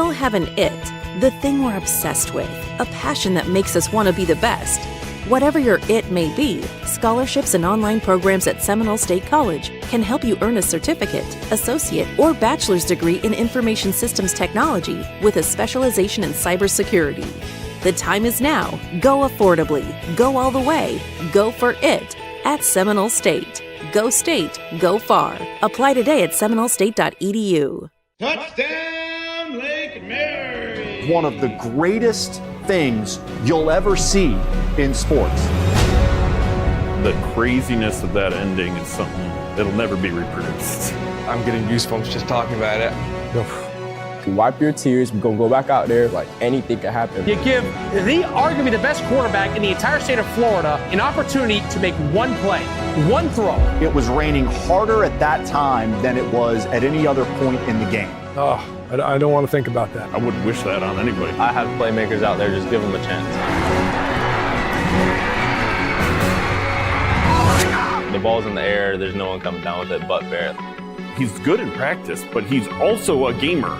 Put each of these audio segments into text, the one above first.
all have an it, the thing we're obsessed with, a passion that makes us want to be the best. Whatever your it may be, scholarships and online programs at Seminole State College can help you earn a certificate, associate, or bachelor's degree in information systems technology with a specialization in cybersecurity. The time is now. Go affordably. Go all the way. Go for it at Seminole State. Go State. Go far. Apply today at seminolestate.edu. Touchdown, Lake Mary! One of the greatest things you'll ever see in sports. The craziness of that ending is something that'll never be reproduced. I'm getting goosebumps just talking about it. Wipe your tears. We're going to go back out there like anything could happen. You give the arguably the best quarterback in the entire state of Florida an opportunity to make one play, one throw. It was raining harder at that time than it was at any other point in the game. Oh, I don't want to think about that. I wouldn't wish that on anybody. I have playmakers out there, just give them a chance. The ball's in the air, there's no one coming down with it but Barrett. He's good in practice, but he's also a gamer.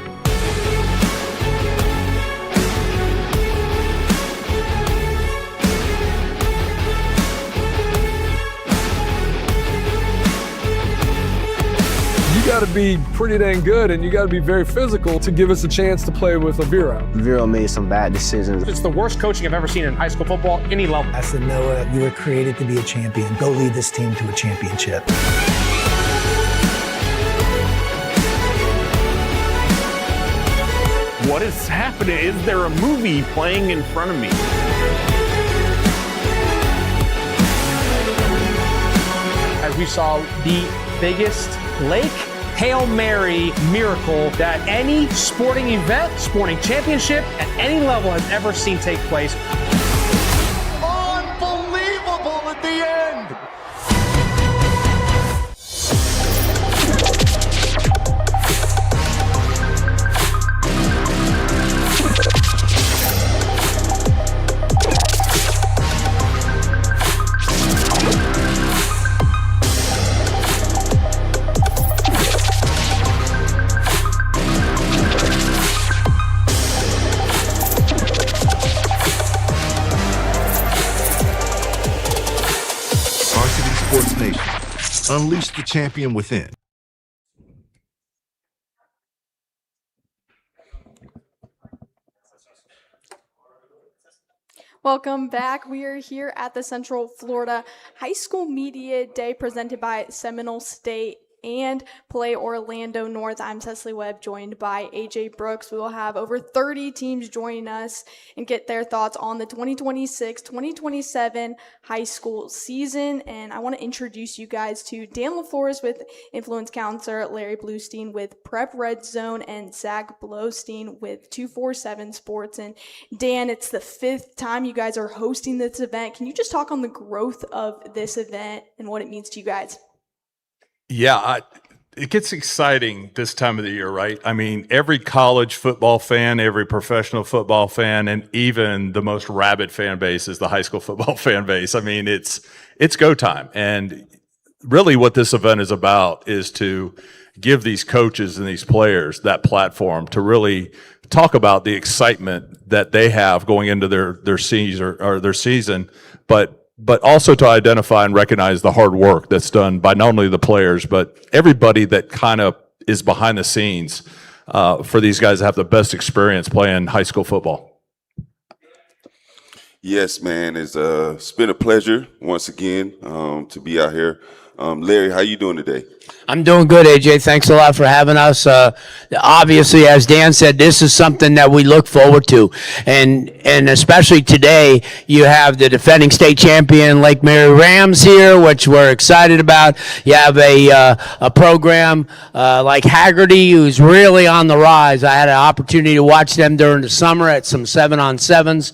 You got to be pretty dang good, and you got to be very physical to give us a chance to play with Oviedo. Oviedo made some bad decisions. It's the worst coaching I've ever seen in high school football, any level. I said, Noah, you were created to be a champion. Go lead this team to a championship. What is happening? Is there a movie playing in front of me? As we saw the biggest Lake Hail Mary miracle that any sporting event, sporting championship at any level has ever seen take place. Unbelievable at the end! Varsity Sports Nation. Unleash the champion within. Welcome back. We are here at the Central Florida High School Media Day presented by Seminole State and Play Orlando North. I'm Cecily Webb, joined by AJ Brooks. We will have over 30 teams join us and get their thoughts on the 2026-2027 high school season. And I want to introduce you guys to Dan LaFlores with Influence Counselor, Larry Bluestein with Prep Red Zone, and Zach Blowstein with 247 Sports. And Dan, it's the 5th time you guys are hosting this event. Can you just talk on the growth of this event and what it means to you guys? Yeah, it gets exciting this time of the year, right? I mean, every college football fan, every professional football fan, and even the most rabid fan base is the high school football fan base. I mean, it's go time. And really what this event is about is to give these coaches and these players that platform to really talk about the excitement that they have going into their season, but also to identify and recognize the hard work that's done by not only the players, but everybody that kind of is behind the scenes for these guys to have the best experience playing high school football. Yes, man. It's been a pleasure once again to be out here. Larry, how you doing today? I'm doing good, AJ. Thanks a lot for having us. Obviously, as Dan said, this is something that we look forward to. And especially today, you have the defending state champion Lake Mary Rams here, which we're excited about. You have a program like Hagerty, who's really on the rise. I had an opportunity to watch them during the summer at some 7-on-7s.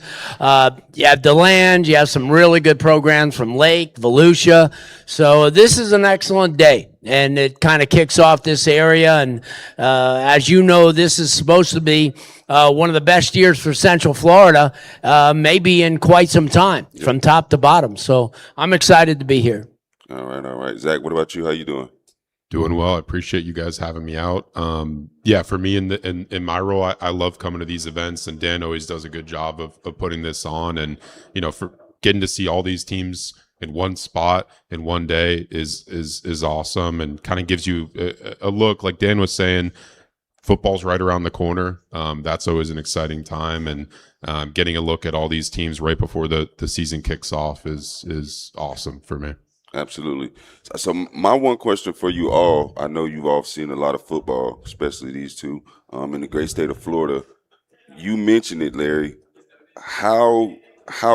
You have DeLand. You have some really good programs from Lake, Volusia. So this is an excellent day. And it kind of kicks off this area. And as you know, this is supposed to be one of the best years for Central Florida, maybe in quite some time, from top to bottom. So I'm excited to be here. All right. Zach, what about you? How you doing? Doing well. I appreciate you guys having me out. Yeah, for me in my role, I love coming to these events, and Dan always does a good job of putting this on. And for getting to see all these teams in one spot in one day is awesome, and kind of gives you a look. Like Dan was saying, football's right around the corner. That's always an exciting time, and getting a look at all these teams right before the season kicks off is awesome for me. Absolutely. So my one question for you all, I know you've all seen a lot of football, especially these two, in the great state of Florida. You mentioned it, Larry. How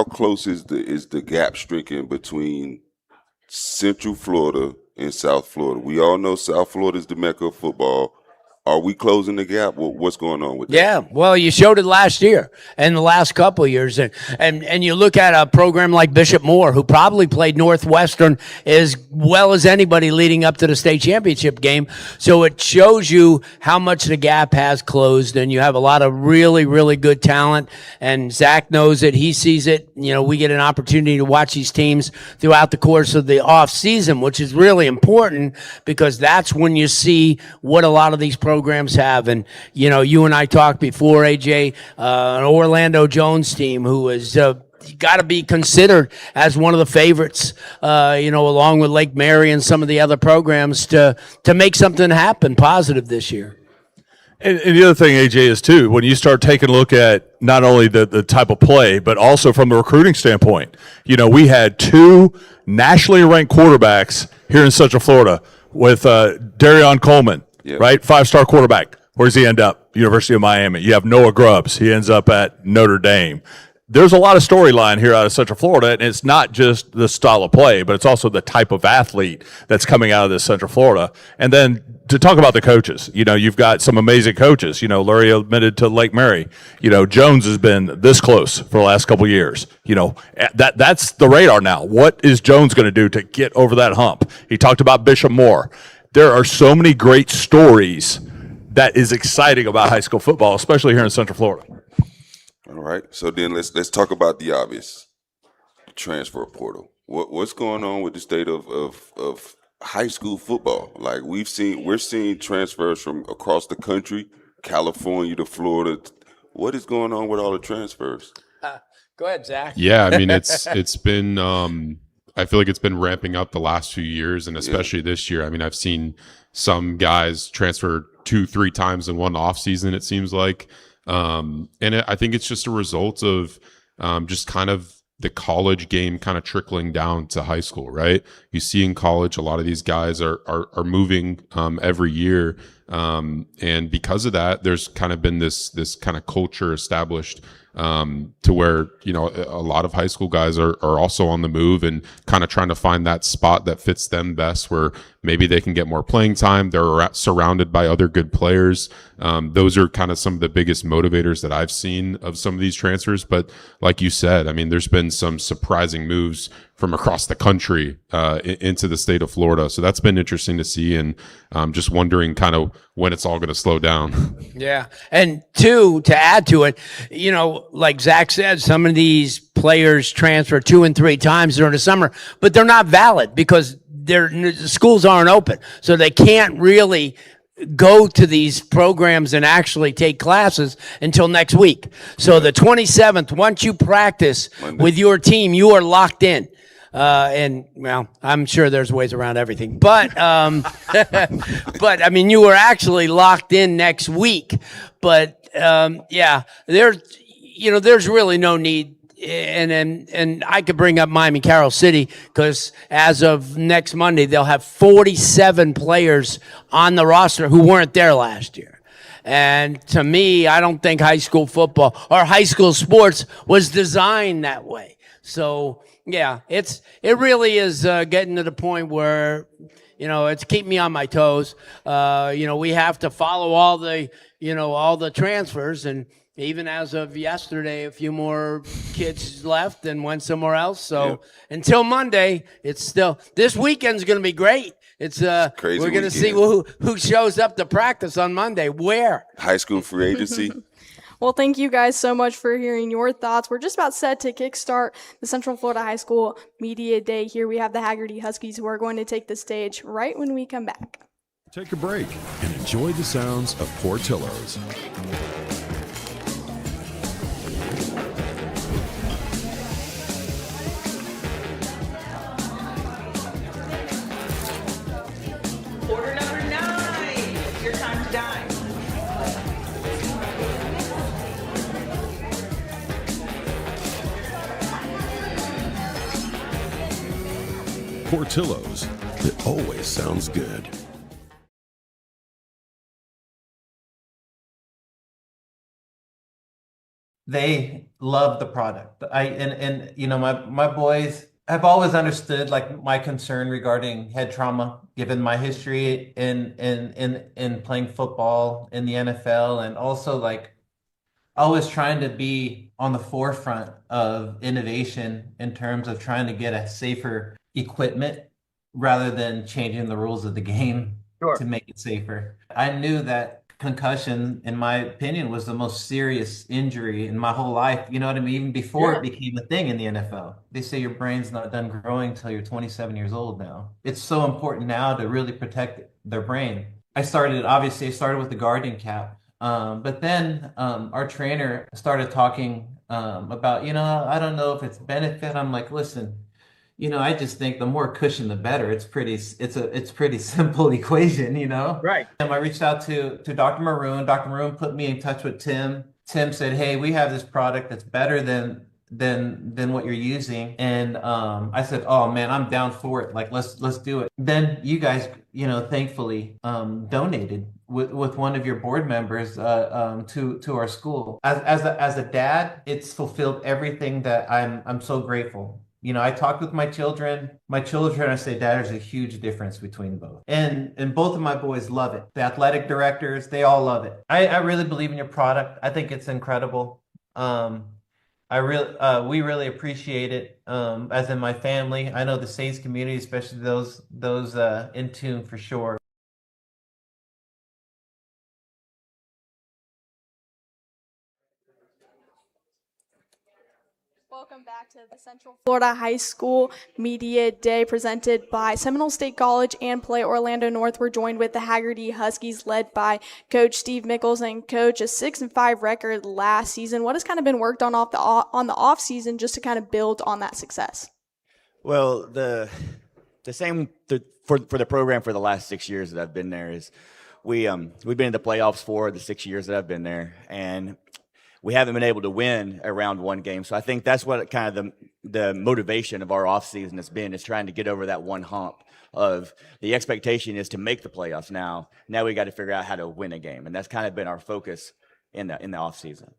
close is the gap stricken between Central Florida and South Florida? We all know South Florida is the mecca of football. Are we closing the gap? What's going on with that? Yeah, well, you showed it last year and the last couple of years. And you look at a program like Bishop Moore, who probably played Northwestern as well as anybody leading up to the state championship game. So it shows you how much the gap has closed, and you have a lot of really, really good talent. And Zach knows it. He sees it. We get an opportunity to watch these teams throughout the course of the off season, which is really important because that's when you see what a lot of these programs have. And you and I talked before, AJ, an Orlando Jones team who is got to be considered as one of the favorites, along with Lake Mary and some of the other programs to make something happen positive this year. And the other thing, AJ, is too, when you start taking a look at not only the type of play, but also from the recruiting standpoint. We had 2 nationally ranked quarterbacks here in Central Florida with Darion Coleman. Yep. Right? 5-star quarterback. Where does he end up? University of Miami. You have Noah Grubbs. He ends up at Notre Dame. There's a lot of storyline here out of Central Florida, and it's not just the style of play, but it's also the type of athlete that's coming out of this Central Florida. And then to talk about the coaches, you've got some amazing coaches. Lurie admitted to Lake Mary. Jones has been this close for the last couple of years. That's the radar now. What is Jones going to do to get over that hump? He talked about Bishop Moore. There are so many great stories that is exciting about high school football, especially here in Central Florida. All right. So then let's talk about the obvious, transfer portal. What's going on with the state of high school football? Like we're seeing transfers from across the country, California to Florida. What is going on with all the transfers? Go ahead, Zach. Yeah, I mean it's been I feel like it's been ramping up the last few years, and especially this year. I mean, I've seen some guys transfer 2-3 times in one off season, it seems like. I think it's just a result of just kind of the college game kind of trickling down to high school, right? You see in college, a lot of these guys are moving every year. And because of that, there's kind of been this kind of culture established to where, a lot of high school guys are also on the move and kind of trying to find that spot that fits them best, where maybe they can get more playing time. They're surrounded by other good players. Those are kind of some of the biggest motivators that I've seen of some of these transfers. But like you said, I mean, there's been some surprising moves from across the country into the state of Florida. So that's been interesting to see, and just wondering kind of when it's all going to slow down. Yeah. And 2, to add to it, like Zach said, some of these players transfer 2 and 3 times during the summer, but they're not valid because the schools aren't open. So they can't really go to these programs and actually take classes until next week. So the 27th, once you practice with your team, you are locked in. And well, I'm sure there's ways around everything, but but I mean, you were actually locked in next week. But yeah, there's really no need. And I could bring up Miami Carroll City because as of next Monday, they'll have 47 players on the roster who weren't there last year. And to me, I don't think high school football or high school sports was designed that way. So yeah, it really is getting to the point where, it's keeping me on my toes. We have to follow all the transfers, and even as of yesterday, a few more kids left and went somewhere else. So until Monday, it's still, this weekend's going to be great. It's crazy. We're going to see who shows up to practice on Monday. Where? High school free agency. Well, thank you guys so much for hearing your thoughts. We're just about set to kickstart the Central Florida High School Media Day here. We have the Hagerty Huskies who are going to take the stage right when we come back. Take a break and enjoy the sounds of Portillo's. Order number 9. It's your time to dine. Portillo's, it always sounds good. They love the product. And you know, my boys have always understood like my concern regarding head trauma, given my history in playing football in the NFL, and also like always trying to be on the forefront of innovation in terms of trying to get a safer equipment rather than changing the rules of the game to make it safer. I knew that concussion, in my opinion, was the most serious injury in my whole life. You know what I mean? Even before it became a thing in the NFL. They say your brain's not done growing until you're 27 years old now. It's so important now to really protect their brain. I started with the guardian cap. But then our trainer started talking about, you know, I don't know if it's benefit. I'm like, listen, you know, I just think the more cushion, the better. It's pretty simple equation, you know? Right. And I reached out to Dr. Maroon. Dr. Maroon put me in touch with Tim. Tim said, hey, we have this product that's better than what you're using. And I said, oh man, I'm down for it. Like, let's do it. Then you guys, you know, thankfully donated with one of your board members to our school. As a dad, it's fulfilled everything that I'm so grateful. You know, I talked with my children. I say, Dad, there's a huge difference between both. And both of my boys love it. The athletic directors, they all love it. I really believe in your product. I think it's incredible. We really appreciate it. As in my family, I know the Saints community, especially those in tune for sure. Welcome back to the Central Florida High School Media Day presented by Seminole State College and Play Orlando North. We're joined with the Hagerty Huskies led by Coach Steve Mickles. And Coach, a 6-5 record last season. What has kind of been worked on the off season just to kind of build on that success? Well, the same for the program for the last 6 years that I've been there is we've been in the playoffs for the 6 years that I've been there, and we haven't been able to win a round one game. So I think that's what kind of the motivation of our offseason has been, is trying to get over that one hump of the expectation is to make the playoffs. Now we got to figure out how to win a game. And that's kind of been our focus in the offseason.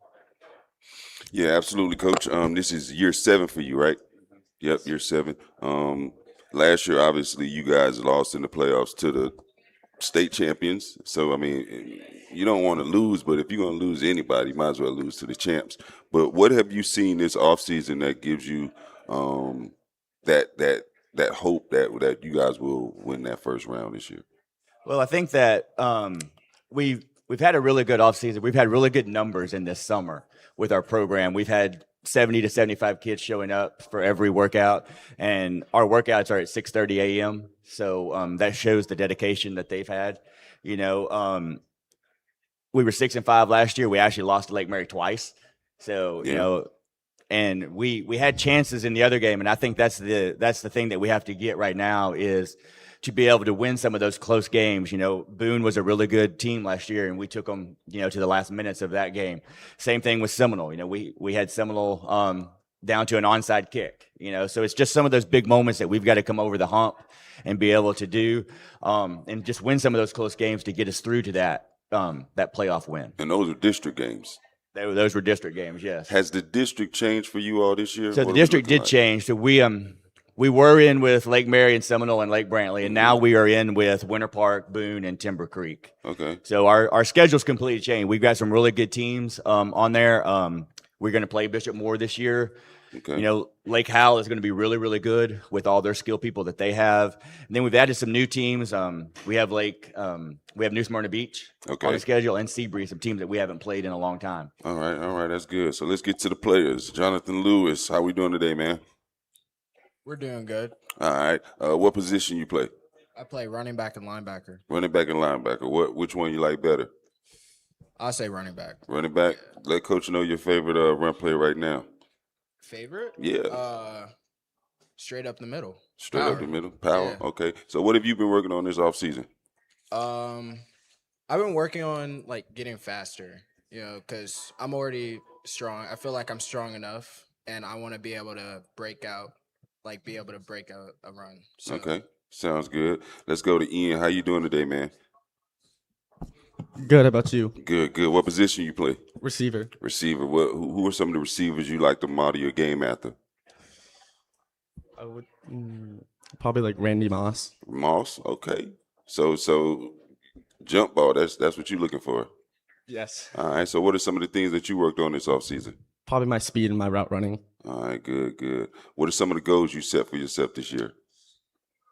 Yeah, absolutely, Coach. This is year 7 for you, right? Yep, year 7. Last year, obviously, you guys lost in the playoffs to the state champions. So, I mean, you don't want to lose, but if you're going to lose anybody, you might as well lose to the champs. But what have you seen this offseason that gives you that hope that you guys will win that first round this year? Well, I think that we've had a really good offseason. We've had really good numbers in this summer with our program. We've had 70 to 75 kids showing up for every workout, and our workouts are at 6:30 a.m. So that shows the dedication that they've had. You know, we were 6-5 last year. We actually lost to Lake Mary twice. So, you know, and we had chances in the other game. And I think that's the thing that we have to get right now is to be able to win some of those close games. You know, Boone was a really good team last year, and we took them, you know, to the last minutes of that game. Same thing with Seminole. You know, we had Seminole down to an onside kick, you know, so it's just some of those big moments that we've got to come over the hump and be able to do, and just win some of those close games to get us through to that playoff win. And those are district games. Those were district games, yes. Has the district changed for you all this year? So the district did change. So we were in with Lake Mary and Seminole and Lake Brantley, and now we are in with Winter Park, Boone, and Timber Creek. Okay. So our schedule's completely changed. We've got some really good teams on there. We're going to play Bishop Moore this year. Okay. You know, Lake Howell is going to be really, really good with all their skill people that they have. And then we've added some new teams. We have New Smyrna Beach on the schedule, and Seabree, some teams that we haven't played in a long time. All right, that's good. So let's get to the players. Jonathan Lewis, how we doing today, man? We're doing good. All right. What position you play? I play running back and linebacker. Running back and linebacker. Which one you like better? I'll say running back. Running back. Yeah. Let Coach know your favorite run play right now. Favorite? Yeah. Straight up the middle. Straight up the middle. Power. Yeah. Okay. So what have you been working on this offseason? I've been working on like getting faster, because I'm already strong. I feel like I'm strong enough, and I want to be able to break out a run. So. Okay. Sounds good. Let's go to Ian. How you doing today, man? Good. How about you? Good. What position you play? Receiver. Receiver. Who are some of the receivers you like to model your game after? I would probably like Randy Moss. Moss. Okay. So jump ball. That's what you're looking for. Yes. All right. So what are some of the things that you worked on this offseason? Probably my speed and my route running. All right. Good. What are some of the goals you set for yourself this year?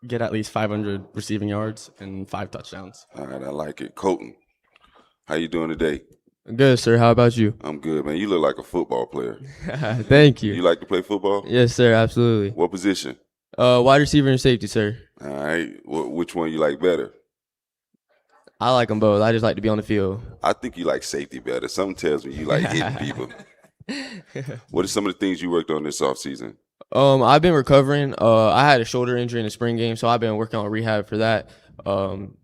Get at least 500 receiving yards and 5 touchdowns. All right, I like it. Colton, how you doing today? Good, sir. How about you? I'm good, man. You look like a football player. Thank you. You like to play football? Yes, sir. Absolutely. What position? Wide receiver and safety, sir. All right. Which one you like better? I like them both. I just like to be on the field. I think you like safety better. Something tells me you like hitting people. What are some of the things you worked on this offseason? I've been recovering. I had a shoulder injury in the spring game, so I've been working on rehab for that.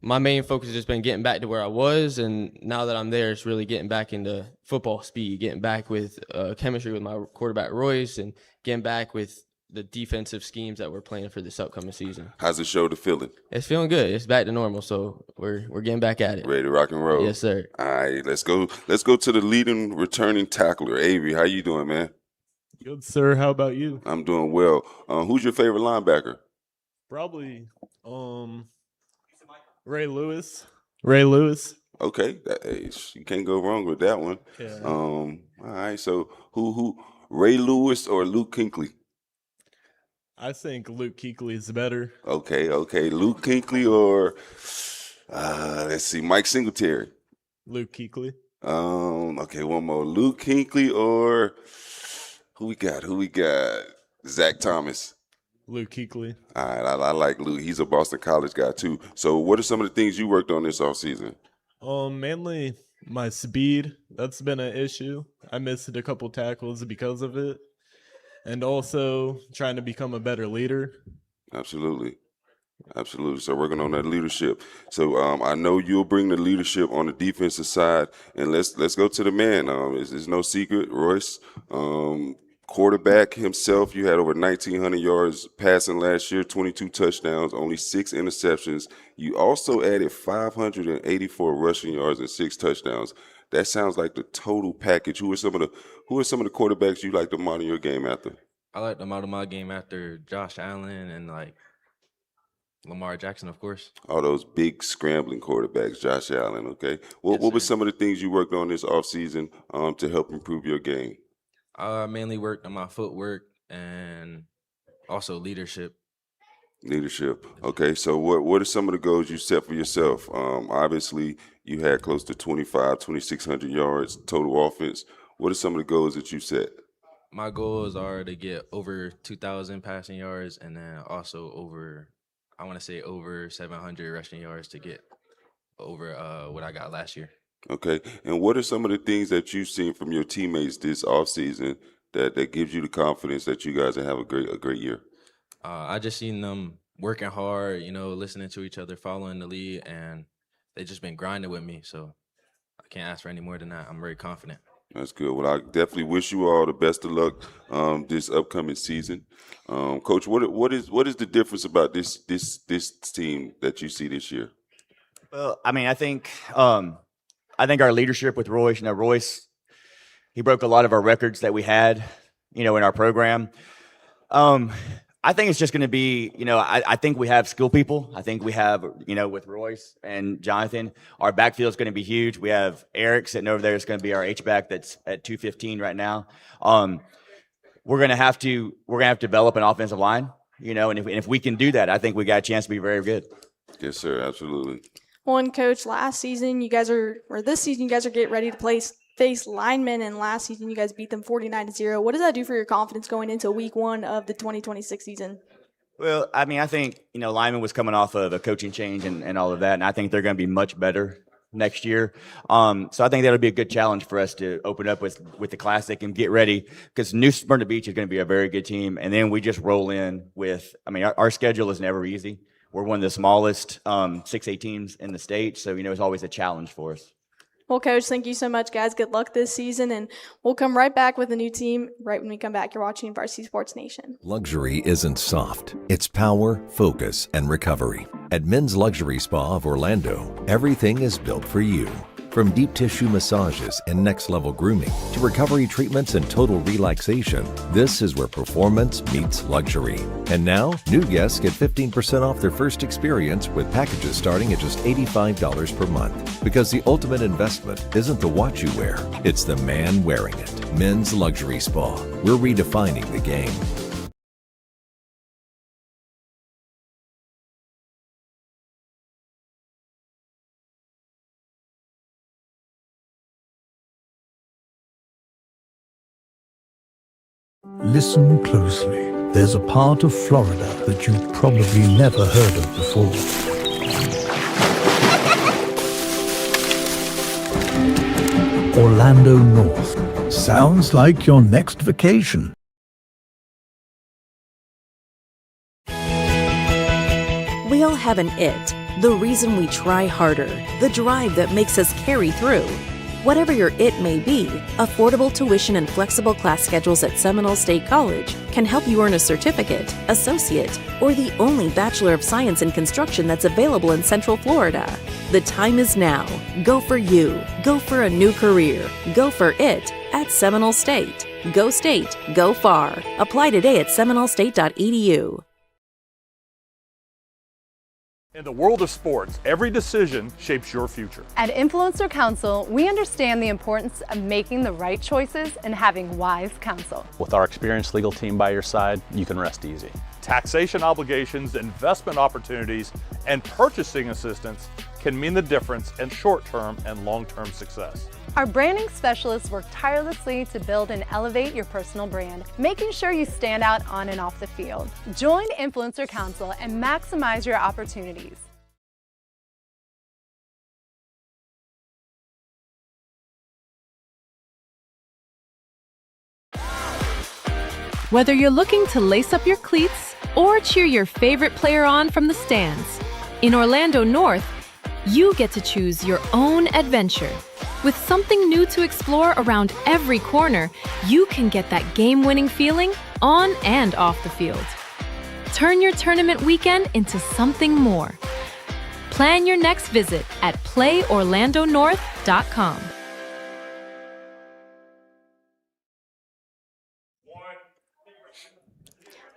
My main focus has just been getting back to where I was, and now that I'm there, it's really getting back into football speed, getting back with chemistry with my quarterback Royce, and getting back with the defensive schemes that we're playing for this upcoming season. How's the shoulder feeling? It's feeling good. It's back to normal, so we're getting back at it. Ready to rock and roll? Yes, sir. All right, let's go to the leading returning tackler, Avery. How you doing, man? Good, sir. How about you? I'm doing well. Who's your favorite linebacker? Probably Ray Lewis. Ray Lewis. Okay, you can't go wrong with that one. Yeah. All right, so who Ray Lewis or Luke Kuechly? I think Luke Kuechly is better. Okay, Luke Kuechly or let's see, Mike Singletary. Luke Kuechly. Okay, one more. Luke Kuechly or who we got? Zach Thomas. Luke Kuechly. All right, I like Luke. He's a Boston College guy too. So what are some of the things you worked on this offseason? Mainly my speed. That's been an issue. I missed a couple tackles because of it. And also trying to become a better leader. Absolutely. So working on that leadership. So I know you'll bring the leadership on the defensive side, and let's go to the man. It's no secret, Royce. Quarterback himself, you had over 1,900 yards passing last year, 22 touchdowns, only 6 interceptions. You also added 584 rushing yards and 6 touchdowns. That sounds like the total package. Who are some of the quarterbacks you like to model your game after? I like to model my game after Josh Allen and Lamar Jackson, of course. All those big scrambling quarterbacks, Josh Allen, okay. What were some of the things you worked on this offseason to help improve your game? I mainly worked on my footwork and also leadership. Leadership. Okay, so what are some of the goals you set for yourself? Obviously, you had close to 2,600 yards total offense. What are some of the goals that you set? My goals are to get over 2,000 passing yards and then also over 700 rushing yards to get over what I got last year. Okay, and what are some of the things that you've seen from your teammates this offseason that gives you the confidence that you guys will have a great year? I just seen them working hard, listening to each other, following the lead, and they just been grinding with me. So I can't ask for any more than that. I'm very confident. That's good. Well, I definitely wish you all the best of luck this upcoming season. Coach, what is the difference about this team that you see this year? Well, I mean, I think our leadership with Royce. Royce, he broke a lot of our records that we had, in our program. I think it's just going to be, I think we have skill people. I think we have, with Royce and Jonathan, our backfield is going to be huge. We have Eric sitting over there. It's going to be our H-back that's at 215 right now. We're going to have to develop an offensive line, and if we can do that, I think we got a chance to be very good. Yes, sir. Absolutely. Well, and Coach, this season you guys are getting ready to face Lyman, and last season you guys beat them 49-0. What does that do for your confidence going into week 1 of the 2026 season? Well, I mean, I think, Lyman was coming off of a coaching change and all of that, and I think they're going to be much better next year. So I think that'll be a good challenge for us to open up with the Classic and get ready, because New Smyrna Beach is going to be a very good team. And then we just roll in with, our schedule is never easy. We're one of the smallest 6A teams in the state, so, it's always a challenge for us. Well, Coach, thank you so much, guys. Good luck this season, and we'll come right back with a new team right when we come back. You're watching Varsity Sports Nation. Luxury isn't soft. It's power, focus, and recovery. At Men's Luxury Spa of Orlando, everything is built for you. From deep tissue massages and next-level grooming to recovery treatments and total relaxation, this is where performance meets luxury. And now, new guests get 15% off their first experience with packages starting at just $85 per month. Because the ultimate investment isn't the watch you wear, it's the man wearing it. Men's Luxury Spa. We're redefining the game. Listen closely. There's a part of Florida that you've probably never heard of before. Orlando North. Sounds like your next vacation. We all have an it, the reason we try harder, the drive that makes us carry through. Whatever your it may be, affordable tuition and flexible class schedules at Seminole State College can help you earn a certificate, associate, or the only Bachelor of Science in Construction that's available in Central Florida. The time is now. Go for you. Go for a new career. Go for it at Seminole State. Go State. Go far. Apply today at seminolestate.edu. In the world of sports, every decision shapes your future. At Influencer Counsel, we understand the importance of making the right choices and having wise counsel. With our experienced legal team by your side, you can rest easy. Taxation obligations, investment opportunities, and purchasing assistance can mean the difference in short-term and long-term success. Our branding specialists work tirelessly to build and elevate your personal brand, making sure you stand out on and off the field. Join Influencer Counsel and maximize your opportunities. Whether you're looking to lace up your cleats or cheer your favorite player on from the stands, in Orlando North, you get to choose your own adventure. With something new to explore around every corner, you can get that game-winning feeling on and off the field. Turn your tournament weekend into something more. Plan your next visit at playorlandonorth.com.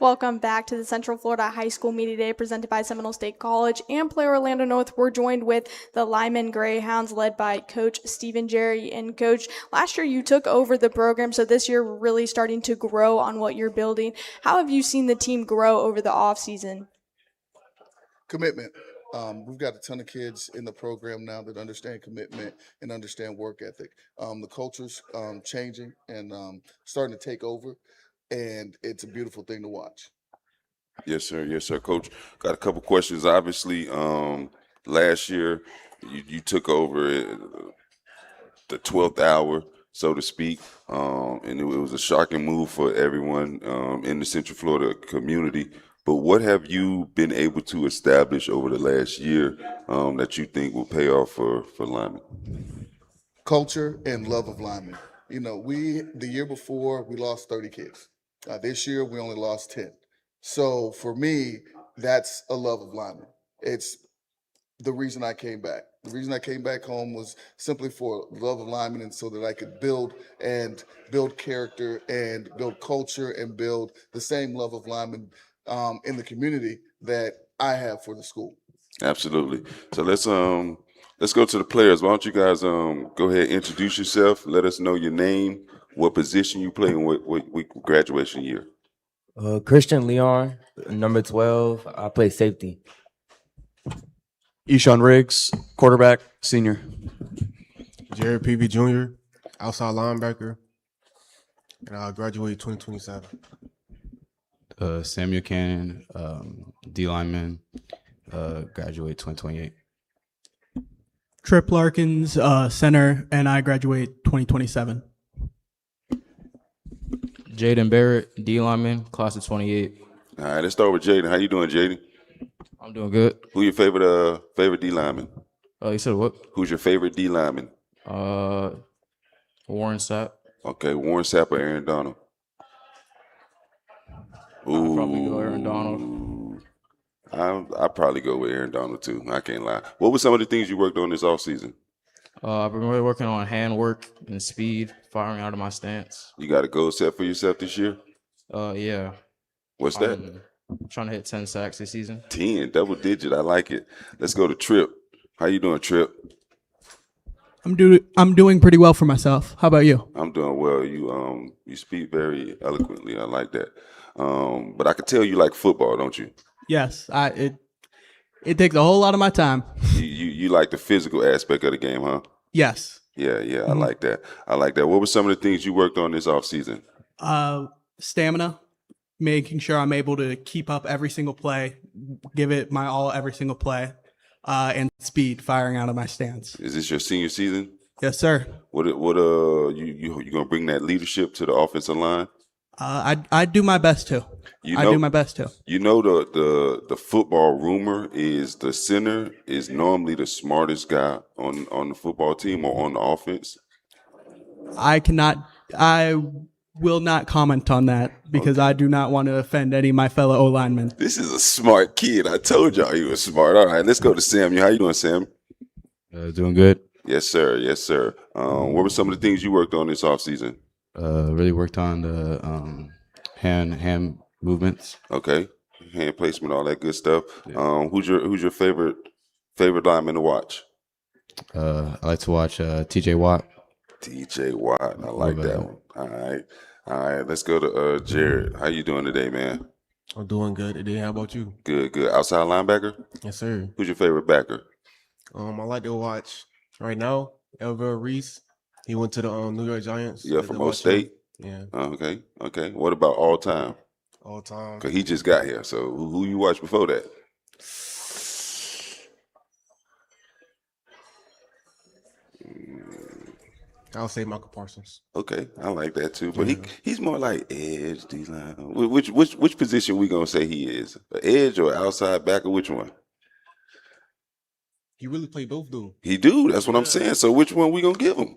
Welcome back to the Central Florida High School Media Day presented by Seminole State College and Play Orlando North. We're joined with the Lyman Greyhounds led by Coach Stephen Jerry. And Coach, last year you took over the program, so this year we're really starting to grow on what you're building. How have you seen the team grow over the offseason? Commitment. We've got a ton of kids in the program now that understand commitment and understand work ethic. The culture's changing and starting to take over. And it's a beautiful thing to watch. Yes, sir. Yes, sir. Coach, got a couple questions. Obviously, last year you took over the 12th hour, so to speak, and it was a shocking move for everyone in the Central Florida community. But what have you been able to establish over the last year that you think will pay off for Lyman? Culture and love of Lyman. You know, the year before, we lost 30 kids. This year, we only lost 10. So for me, that's a love of Lyman. It's the reason I came back. The reason I came back home was simply for love of Lyman and so that I could build character and build culture and build the same love of Lyman in the community that I have for the school. Absolutely. So let's go to the players. Why don't you guys go ahead and introduce yourself? Let us know your name, what position you play, and what graduation year. Christian Leon, number 12. I play safety. Eshawn Riggs, quarterback, senior. Jared Peavy Jr., outside linebacker, and I'll graduate 2027. Samuel Cannon, D Lyman, graduate 2028. Trip Larkins, center, and I graduate 2027. Jaden Barrett, D Lyman, class of 28. All right, let's start with Jaden. How you doing, Jaden? I'm doing good. Who your favorite D lineman? You said what? Who's your favorite D lineman? Warren Sapp. Okay, Warren Sapp or Aaron Donald? Ooh. I'd probably go Aaron Donald. I'd probably go with Aaron Donald too. I can't lie. What were some of the things you worked on this offseason? I've been really working on hand work and speed, firing out of my stance. You got a goal set for yourself this year? Yeah. What's that? I'm trying to hit 10 sacks this season. 10, double digit. I like it. Let's go to Trip. How you doing, Trip? I'm doing pretty well for myself. How about you? I'm doing well. You speak very eloquently. I like that. But I can tell you like football, don't you? Yes, it takes a whole lot of my time. You like the physical aspect of the game, huh? Yes. Yeah. I like that. What were some of the things you worked on this offseason? Stamina, making sure I'm able to keep up every single play, give it my all every single play, and speed, firing out of my stance. Is this your senior season? Yes, sir. What you gonna bring that leadership to the offensive line? I do my best to. I do my best to. You know the football rumor is the center is normally the smartest guy on the football team or on the offense. I will not comment on that because I do not want to offend any of my fellow O-linemen. This is a smart kid. I told y'all he was smart. All right, let's go to Samuel. How you doing, Sam? Doing good. Yes, sir. Yes, sir. What were some of the things you worked on this offseason? Really worked on the hand movements. Okay, hand placement, all that good stuff. Yeah. Who's your favorite lineman to watch? I like to watch TJ Watt. TJ Watt, I like that one. All right. Let's go to Jared. How you doing today, man? I'm doing good today. How about you? Good. Outside linebacker? Yes, sir. Who's your favorite backer? I like to watch right now Elvin Reese. He went to the New York Giants. Yeah, from O State. Yeah. Okay. What about all time? All time. Cause he just got here. So who you watched before that? I'll say Michael Parsons. Okay, I like that too. But he's more like edge D line. Which position we gonna say he is? An edge or outside backer? Which one? He really played both, though. He do. That's what I'm saying. So which one we gonna give him?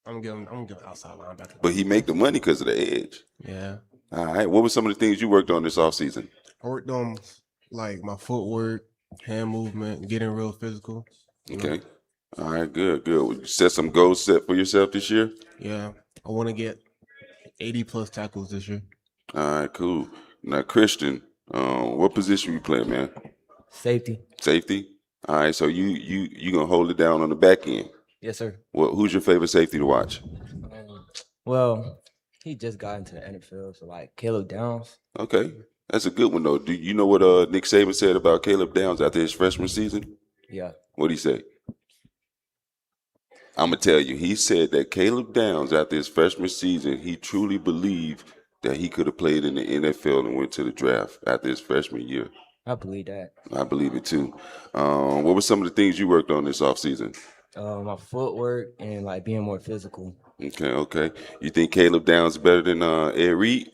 I'm gonna give outside linebacker. But he make the money because of the edge. Yeah. All right. What were some of the things you worked on this offseason? I worked on like my footwork, hand movement, getting real physical. Okay. All right. Good. You set some goals set for yourself this year? Yeah. I want to get 80 plus tackles this year. All right. Cool. Now, Christian, what position you play, man? Safety. Safety. All right. So you gonna hold it down on the back end? Yes, sir. Who's your favorite safety to watch? Well, he just got into the NFL, so like Caleb Downs. Okay, that's a good one though. Do you know what Nick Saban said about Caleb Downs after his freshman season? Yeah. What'd he say? I'm gonna tell you. He said that Caleb Downs after his freshman season, he truly believed that he could have played in the NFL and went to the draft after his freshman year. I believe that. I believe it too. What were some of the things you worked on this offseason? My footwork and like being more physical. Okay. You think Caleb Downs is better than Ed Reed?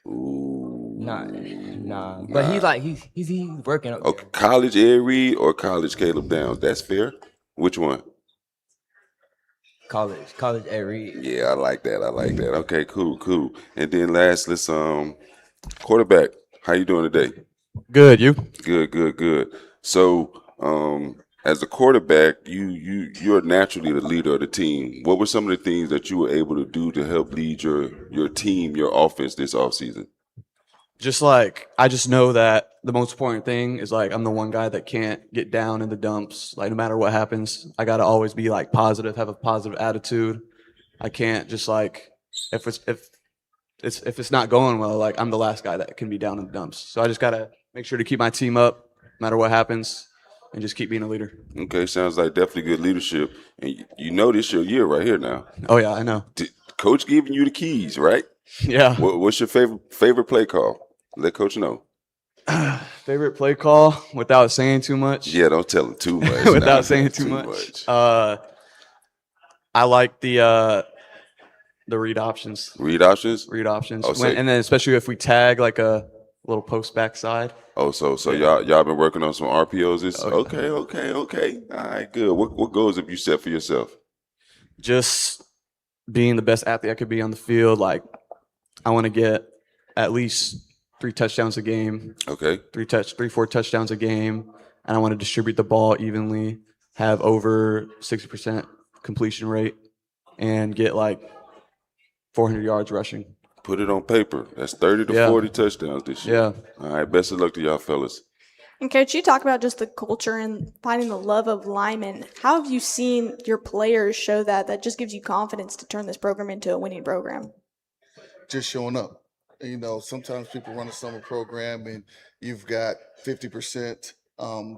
Ooh. Nah. But he's working up there. Okay, college Ed Reed or college Caleb Downs? That's fair. Which one? College Ed Reed. Yeah, I like that. Okay, cool. And then last, let's quarterback. How you doing today? Good. You? Good. So, as a quarterback, you're naturally the leader of the team. What were some of the things that you were able to do to help lead your team, your offense this offseason? Just like I just know that the most important thing is like I'm the one guy that can't get down in the dumps. Like no matter what happens, I gotta always be like positive, have a positive attitude. I can't just like if it's not going well, like I'm the last guy that can be down in the dumps. So I just gotta make sure to keep my team up, no matter what happens, and just keep being a leader. Okay, sounds like definitely good leadership. And you know this your year right here now. Oh yeah, I know. Coach giving you the keys, right? Yeah. What's your favorite play call? Let Coach know. Favorite play call without saying too much? Yeah, don't tell him too much. Without saying too much. I like the read options. Read options? Read options. Oh, And then especially if we tag like a little post backside. Oh, so y'all been working on some RPOs? Okay. All right, good. What goals have you set for yourself? Just being the best athlete I could be on the field. Like, I want to get at least 3 touchdowns a game. Okay. 4 touchdowns a game. And I want to distribute the ball evenly, have over 60% completion rate, and get like 400 yards rushing. Put it on paper. That's 30 to 40 touchdowns this year. Yeah. All right, best of luck to y'all fellas. And Coach, you talk about just the culture and finding the love of Lyman. How have you seen your players show that just gives you confidence to turn this program into a winning program? Just showing up. You know, sometimes people run a summer program and you've got 50%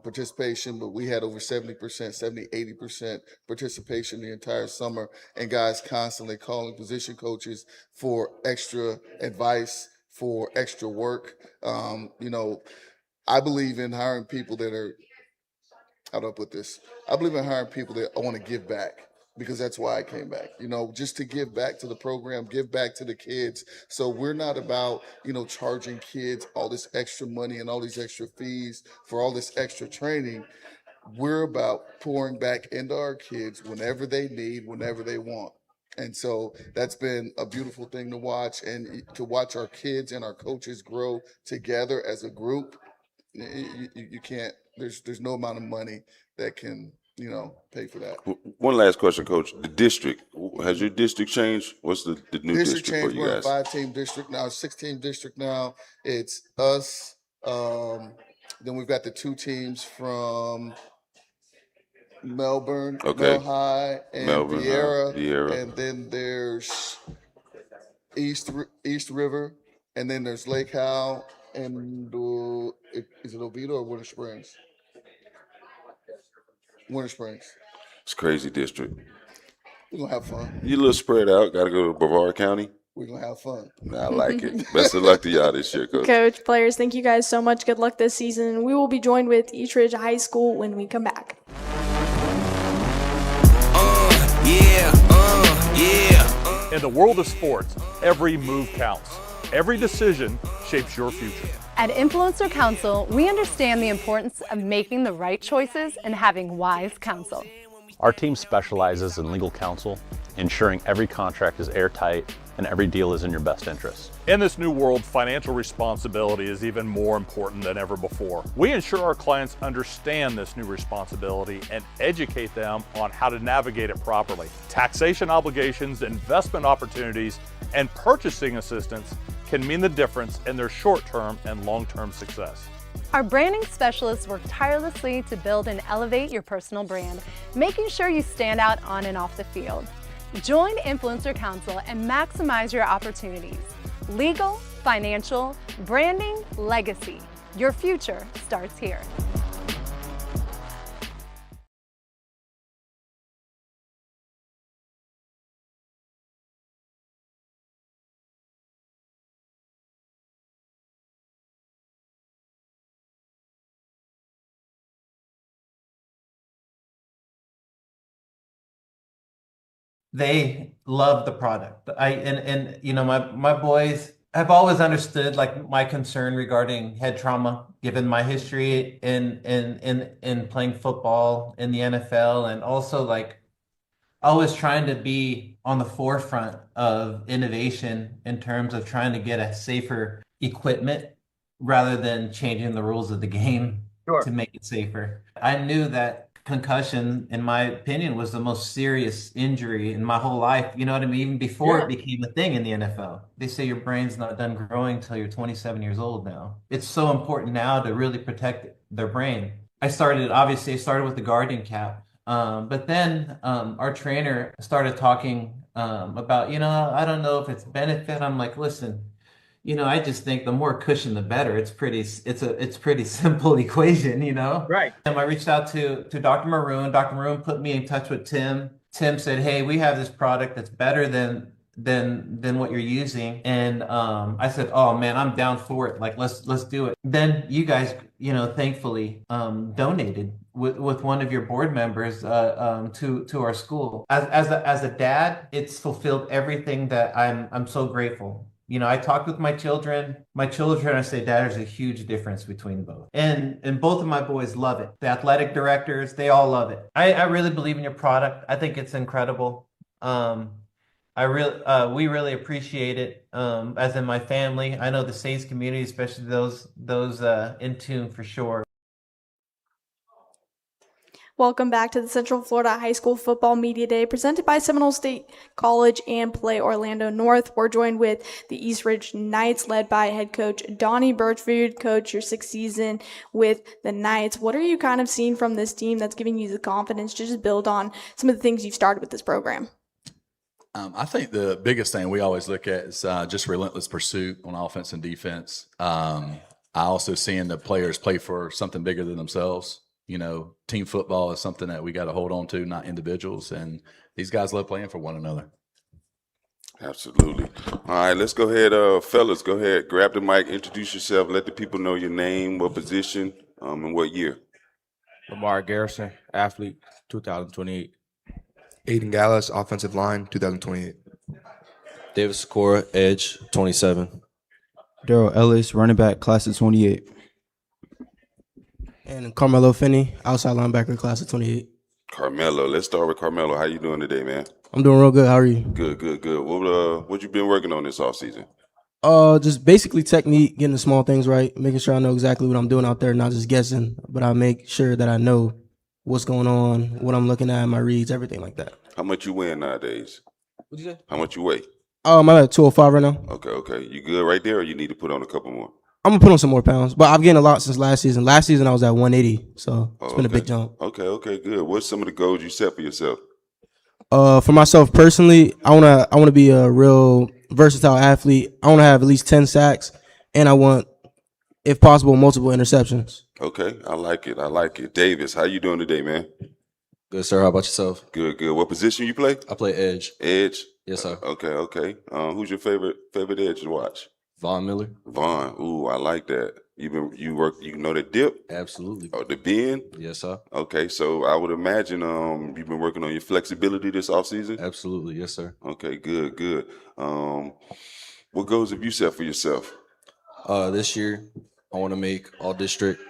participation, but we had over 70%, 70, 80% participation the entire summer, and guys constantly calling position coaches for extra advice, for extra work. You know, I believe in hiring people that are, how do I put this? I believe in hiring people that want to give back, because that's why I came back, you know, just to give back to the program, give back to the kids. So we're not about, you know, charging kids all this extra money and all these extra fees for all this extra training. We're about pouring back into our kids whenever they need, whenever they want. And so that's been a beautiful thing to watch, and to watch our kids and our coaches grow together as a group. You can't, there's no amount of money that can, you know, pay for that. One last question, Coach. The district, has your district changed? What's the new district for changed. you We're guys? a 5-team district now, 6-team district now. It's us. Then we've got the 2 teams from Melbourne, Mel High, and Melbourne, Vieira. And then there's East River, and then there's Lake Howell, and is it Oviedo or Winter Springs? Winter Springs. It's crazy district. We're going to have fun. You a little spread out. Got to go to Brevard County. We're going to have fun. I like it. Best of luck to y'all this year, Coach. Coach, players, thank you guys so much. Good luck this season. We will be joined with East Ridge High School when we come back. In the world of sports, every move counts. Every decision shapes your future. At Influencer Counsel, we understand the importance of making the right choices and having wise counsel. Our team specializes in legal counsel, ensuring every contract is airtight and every deal is in your best interest. In this new world, financial responsibility is even more important than ever before. We ensure our clients understand this new responsibility and educate them on how to navigate it properly. Taxation obligations, investment opportunities, and purchasing assistance can mean the difference in their short-term and long-term success. Our branding specialists work tirelessly to build and elevate your personal brand, making sure you stand out on and off the field. Join Influencer Counsel and maximize your opportunities. Legal, financial, branding, legacy. Your future starts here. They love the product. And you know, my boys have always understood like my concern regarding head trauma, given my history in playing football in the NFL, and also like always trying to be on the forefront of innovation in terms of trying to get a safer equipment rather than changing the rules of the game to make it safer. I knew that concussion, in my opinion, was the most serious injury in my whole life. You know what I mean? Even before it became a thing in the NFL. They say your brain's not done growing until you're 27 years old now. It's so important now to really protect their brain. I started with the Guardian cap. But then our trainer started talking about, you know, I don't know if it's benefit. I'm like, listen, you know, I just think the more cushion, the better. It's pretty simple equation, you know? Right. And I reached out to Dr. Maroon. Dr. Maroon put me in touch with Tim. Tim said, hey, we have this product that's better than than what you're using. And I said, oh man, I'm down for it. Like let's do it. Then you guys, thankfully donated with one of your board members to our school. As a dad, it's fulfilled everything that I'm so grateful. I talked with my children. My children, I say, Dad, there's a huge difference between both. And both of my boys love it. The athletic directors, they all love it. I really believe in your product. I think it's incredible. We really appreciate it. As in my family, I know the Saints community, especially those in tune for sure. Welcome back to the Central Florida High School Football Media Day presented by Seminole State College and Play Orlando North. We're joined with the East Ridge Knights led by head coach Donnie Birchfood. Coach, your sixth season with the Knights. What are you kind of seeing from this team that's giving you the confidence to just build on some of the things you've started with this program? I think the biggest thing we always look at is just relentless pursuit on offense and defense. I also seeing the players play for something bigger than themselves. Team football is something that we got to hold on to, not individuals. And these guys love playing for one another. Absolutely. All right, let's go ahead, fellas. Go ahead, grab the mic, introduce yourself, let the people know your name, what position, and what year. Lamar Garrison, athlete, 2028. Aiden Gallas, offensive line, 2028. David Sikora, edge, 27. Daryl Ellis, running back, class of 28. And Carmelo Finney, outside linebacker, class of 28. Carmelo, let's start with Carmelo. How you doing today, man? I'm doing real good. How are you? Good. What you been working on this offseason? Just basically technique, getting the small things right, making sure I know exactly what I'm doing out there, not just guessing, but I make sure that I know what's going on, what I'm looking at, my reads, everything like that. How much you weigh nowadays? What'd you say? How much you weigh? I'm at 205 right now. Okay. You good right there, or you need to put on a couple more? I'm gonna put on some more pounds, but I've gained a lot since last season. Last season I was at 180, so it's been a big jump. Okay, good. What's some of the goals you set for yourself? For myself personally, I wanna be a real versatile athlete. I wanna have at least 10 sacks, and I want, if possible, multiple interceptions. Okay, I like it. Davis, how you doing today, man? Good, sir. How about yourself? Good. What position you play? I play edge. Edge? Yes, sir. Okay. Who's your favorite edge to watch? Von Miller. Vaughn. Ooh, I like that. You know the dip? Absolutely. Oh, the bend? Yes, sir. Okay, so I would imagine you've been working on your flexibility this offseason? Absolutely, yes, sir. Okay, good. What goals have you set for yourself? This year, I want to make all district,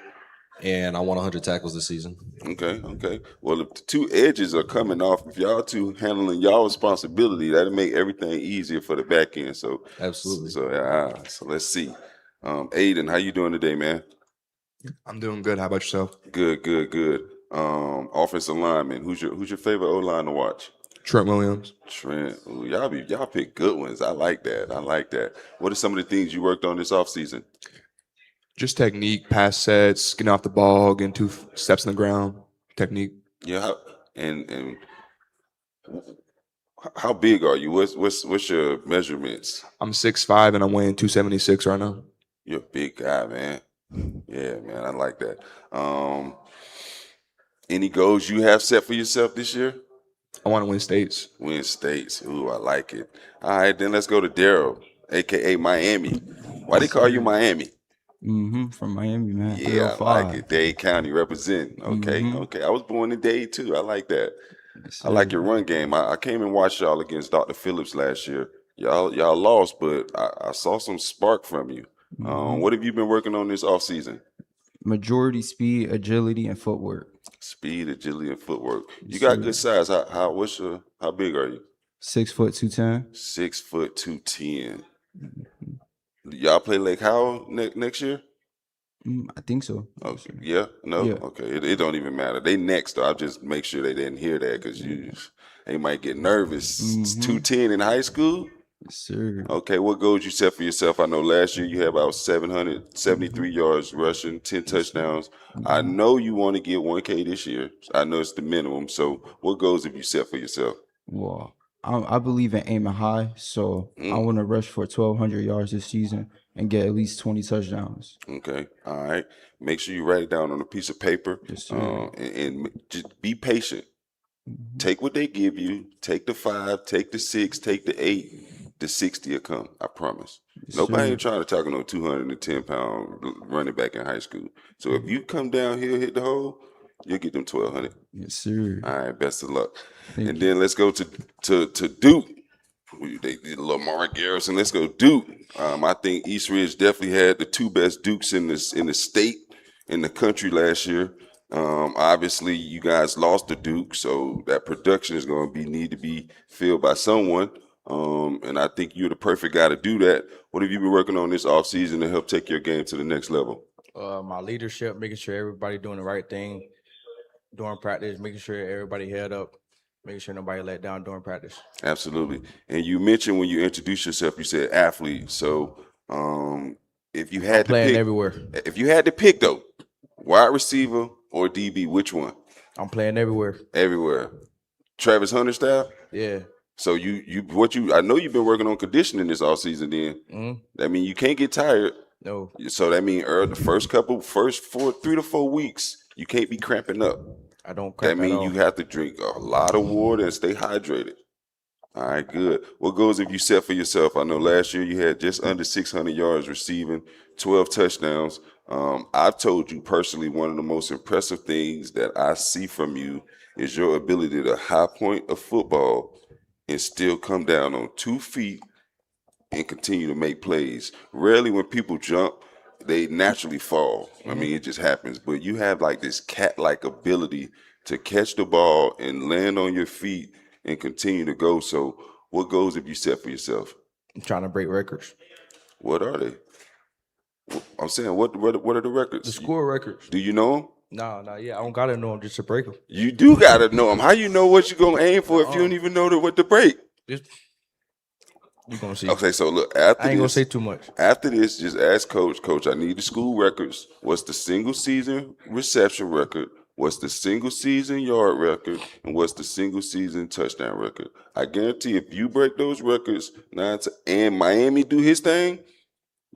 and I want 100 tackles this season. Okay. Well, if the two edges are coming off, if y'all two handling y'all responsibility, that'll make everything easier for the back end. So absolutely. So let's see. Aiden, how you doing today, man? I'm doing good. How about yourself? Good. Offensive lineman. Who's your favorite O-line to watch? Trent Williams. Trent. Ooh, y'all pick good ones. I like that. What are some of the things you worked on this offseason? Just technique, pass sets, getting off the ball, getting 2 steps in the ground, technique. Yeah, and how big are you? What's your measurements? I'm 6'5" and I'm weighing 276 right now. You're a big guy, man. Yeah, man, I like that. Any goals you have set for yourself this year? I want to win states. Win states. Ooh, I like it. All right, then let's go to Daryl, aka Miami. Why they call you Miami? From Miami, man. Yeah, I like it. Dade County representing. Okay. I was born in Dade too. I like that. Yes, I like your run game. I came and watched y'all against Dr. Phillips last year. Y'all lost, but I saw some spark from you. What have you been working on this offseason? Majority speed, agility, and footwork. Speed, agility, and footwork. You got good size. How big are you? 6 foot 210. 6 foot 210. Y'all play Lake Howell next year? I think so. Okay. Yeah? No? Yeah. Okay. It don't even matter. They next, though. I'll just make sure they didn't hear that because they might get nervous. 210 in high school? Yes, sir. Okay. What goals you set for yourself? I know last year you had about 773 yards rushing, 10 touchdowns. I know you want to get 1K this year. I know it's the minimum. So what goals have you set for yourself? Well, I believe in aiming high, so I want to rush for 1,200 yards this season and get at least 20 touchdowns. Okay, all right. Make sure you write it down on a piece of paper. Yes, sir. And just be patient. Take what they give you. Take the 5, take the 6, take the 8. The 60 will come. I promise. Nobody ain't trying to tackle no 210-pound running back in high school. So if you come down here, hit the hole, you'll get them 1,200. Yes, sir. All right, best of luck. Thank and you. then let's go to Duke. They did Lamar Garrison. Let's go Duke. I think East Ridge definitely had the 2 best Dukes in the state, in the country last year. Obviously, you guys lost to Duke, so that production is going to need to be filled by someone. And I think you're the perfect guy to do that. What have you been working on this offseason to help take your game to the next level? My leadership, making sure everybody doing the right thing during practice, making sure everybody head up, making sure nobody let down during practice. Absolutely. And you mentioned when you introduced yourself, you said athlete. So if you had to playing pick, everywhere. If you had to pick though, wide receiver or DB, which one? I'm playing everywhere. Everywhere. Travis Hunter style? Yeah. So I know you've been working on conditioning this all season then. Mm-hmm. That mean you can't get tired. No. So that means the first 3 to 4 weeks, you can't be cramping up. I don't cramp That means at all. you have to drink a lot of water and stay hydrated. All right, good. What goals have you set for yourself? I know last year you had just under 600 yards receiving, 12 touchdowns. I've told you personally, one of the most impressive things that I see from you is your ability to high point a football and still come down on 2 feet and continue to make plays. Rarely when people jump, they naturally fall. I mean, it just happens. But you have like this cat-like ability to catch the ball and land on your feet and continue to go. So what goals have you set for yourself? I'm trying to break records. What are they? I'm saying, what are the records? The score records. Do you know them? No, yeah. I don't gotta know them just to break them. You do got to know them. How you know what you're going to aim for if you don't even know what to break? You're gonna see. Okay, so look, after I ain't gonna this, say too much. After this, just ask Coach, I need the school records. What's the single season reception record? What's the single season yard record? And what's the single season touchdown record? I guarantee if you break those records and Miami do his thing,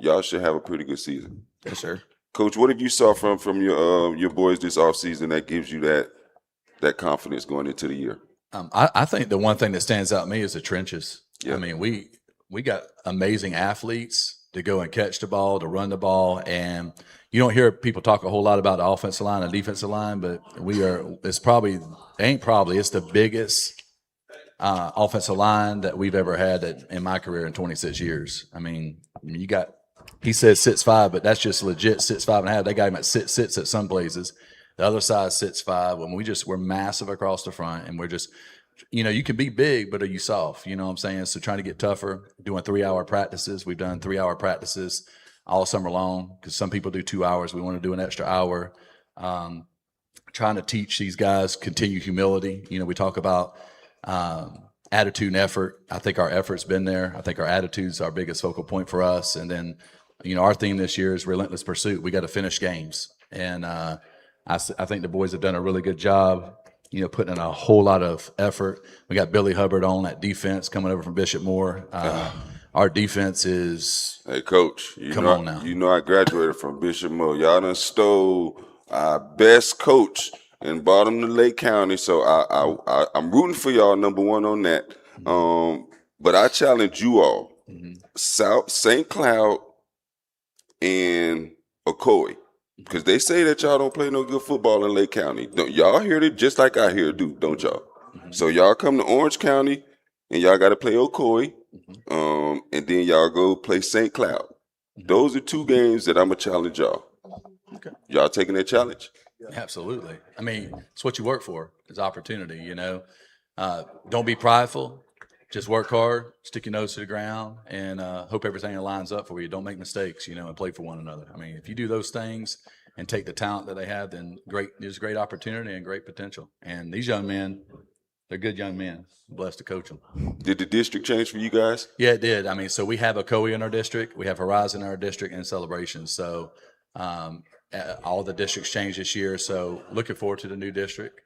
y'all should have a pretty good season. Yes, sir. Coach, what have you saw from your boys this offseason that gives you that confidence going into the year? I think the one thing that stands out to me is the trenches. Yeah. I mean, we got amazing athletes to go and catch the ball, to run the ball, and you don't hear people talk a whole lot about the offensive line and defensive line, but it's the biggest offensive line that we've ever had in my career in 26 years. I mean, he says 6'5", but that's just legit 6'5.5". They got him at 6'6" at some places. The other side 6'5". When we're massive across the front, and we're just, you can be big, but are you soft? You know what I'm saying? So trying to get tougher, doing 3-hour practices. We've done 3-hour practices all summer long because some people do 2 hours. We want to do an extra hour. Trying to teach these guys continued humility. We talk about attitude and effort. I think our effort's been there. I think our attitude's our biggest focal point for us. And then, our theme this year is relentless pursuit. We got to finish games. And I think the boys have done a really good job, putting in a whole lot of effort. We got Billy Hubbard on that defense coming over from Bishop Moore. Our defense is. Hey, Coach, come on now. I graduated from Bishop Moore. Y'all done stole our best coach in bottom of Lake County. So I'm rooting for y'all, number one on that. But I challenge you all, St. Cloud and Ocoee, because they say that y'all don't play no good football in Lake County. Y'all hear it just like I hear it do, don't y'all? So y'all come to Orange County and y'all got to play Ocoee, and then y'all go play St. Cloud. Those are 2 games that I'm going to challenge y'all. Okay. Y'all taking that challenge? Absolutely. I mean, it's what you work for, is opportunity, Don't be prideful. Just work hard, stick your nose to the ground, and hope everything lines up for you. Don't make mistakes, and play for one another. I mean, if you do those things and take the talent that they have, then there's great opportunity and great potential. And these young men, they're good young men. I'm blessed to coach them. Did the district change for you guys? Yeah, it did. I mean, so we have Ocoee in our district. We have Horizon in our district and Celebration. So all the districts changed this year. So looking forward to the new district.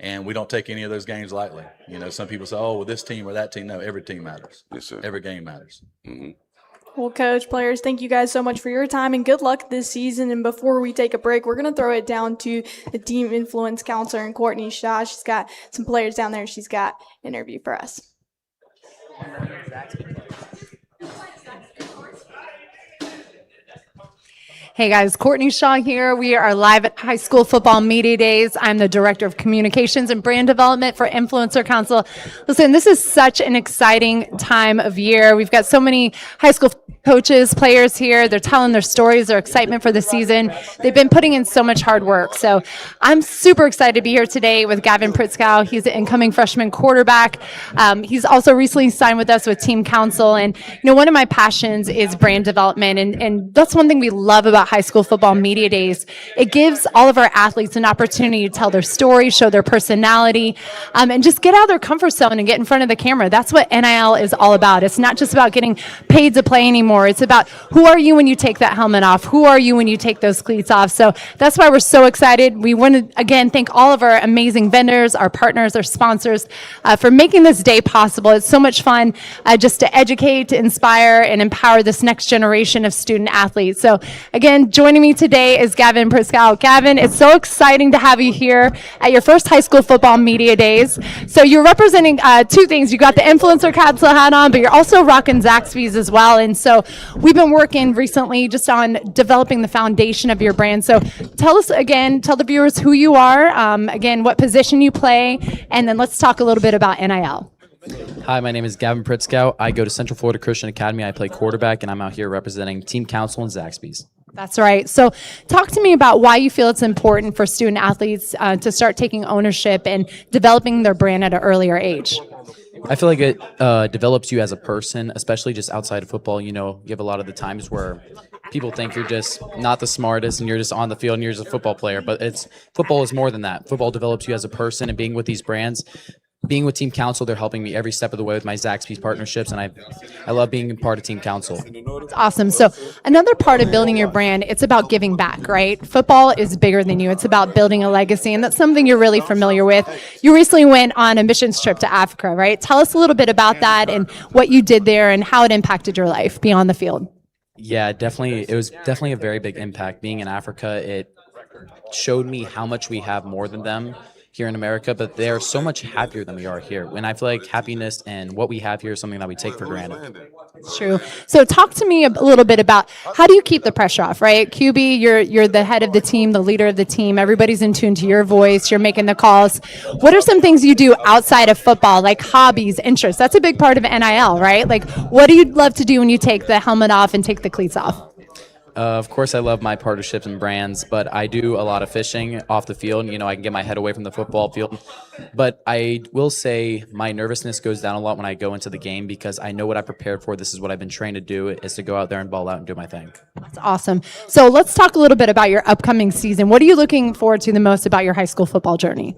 And we don't take any of those games lightly. Some people say, oh, well, this team or that team. No, every team matters. Yes, sir. Every game matters. Mm-hmm. Well, Coach, players, thank you guys so much for your time and good luck this season. And before we take a break, we're going to throw it down to the team influence counselor and Courtney Shaw. She's got some players down there. She's got an interview for us. Hey guys, Courtney Shaw here. We are live at High School Football Media Days. I'm the Director of Communications and Brand Development for Influencer Counsel. Listen, this is such an exciting time of year. We've got so many high school coaches, players here. They're telling their stories, their excitement for the season. They've been putting in so much hard work. So I'm super excited to be here today with Gavin Pritzkow. He's an incoming freshman quarterback. He's also recently signed with us with Team Counsel. And, one of my passions is brand development. And that's one thing we love about High School Football Media Days. It gives all of our athletes an opportunity to tell their story, show their personality, and just get out of their comfort zone and get in front of the camera. That's what NIL is all about. It's not just about getting paid to play anymore. It's about who are you when you take that helmet off? Who are you when you take those cleats off? So that's why we're so excited. We want to, again, thank all of our amazing vendors, our partners, our sponsors for making this day possible. It's so much fun just to educate, to inspire, and empower this next generation of student athletes. So again, joining me today is Gavin Pritzkow. Gavin, it's so exciting to have you here at your first High School Football Media Days. So you're representing two things. You got the influencer Counsel hat on, but you're also rocking Zaxby's as well. And so we've been working recently just on developing the foundation of your brand. So tell us again, tell the viewers who you are, again, what position you play, and then let's talk a little bit about NIL. Hi, my name is Gavin Pritzkow. I go to Central Florida Christian Academy. I play quarterback, and I'm out here representing Team Counsel and Zaxby's. That's right. So talk to me about why you feel it's important for student athletes to start taking ownership and developing their brand at an earlier age. I feel like it develops you as a person, especially just outside of football. You have a lot of the times where people think you're just not the smartest and you're just on the field and you're just a football player. But football is more than that. Football develops you as a person, and being with these brands, being with Team Counsel, they're helping me every step of the way with my Zaxby's partnerships, and I love being a part of Team Counsel. That's awesome. So another part of building your brand, it's about giving back, right? Football is bigger than you. It's about building a legacy, and that's something you're really familiar with. You recently went on a missions trip to Africa, right? Tell us a little bit about that and what you did there and how it impacted your life beyond the field. Yeah, definitely. It was definitely a very big impact. Being in Africa, it showed me how much we have more than them here in America, but they are so much happier than we are here. And I feel like happiness and what we have here is something that we take for granted. It's true. So talk to me a little bit about how do you keep the pressure off, right? QB, you're the head of the team, the leader of the team. Everybody's in tune to your voice. You're making the calls. What are some things you do outside of football, like hobbies, interests? That's a big part of NIL, right? Like, what do you love to do when you take the helmet off and take the cleats off? Of course, I love my partnerships and brands, but I do a lot of fishing off the field. I can get my head away from the football field. But I will say my nervousness goes down a lot when I go into the game because I know what I prepared for. This is what I've been trained to do, is to go out there and ball out and do my thing. That's awesome. So let's talk a little bit about your upcoming season. What are you looking forward to the most about your high school football journey?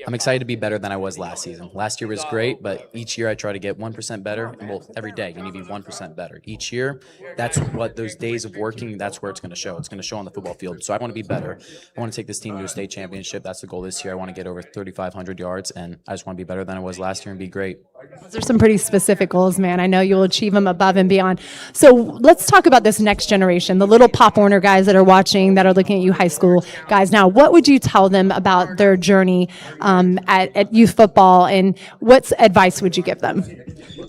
I'm excited to be better than I was last season. Last year was great, but each year I try to get 1% better. And every day you need to be 1% better. Each year, that's what those days of working, that's where it's going to show. It's going to show on the football field. So I want to be better. I want to take this team to a state championship. That's the goal this year. I want to get over 3,500 yards, and I just want to be better than I was last year and be great. Those are some pretty specific goals, man. I know you'll achieve them above and beyond. So let's talk about this next generation, the little Pop Warner guys that are watching, that are looking at you high school guys now. What would you tell them about their journey at youth football, and what advice would you give them?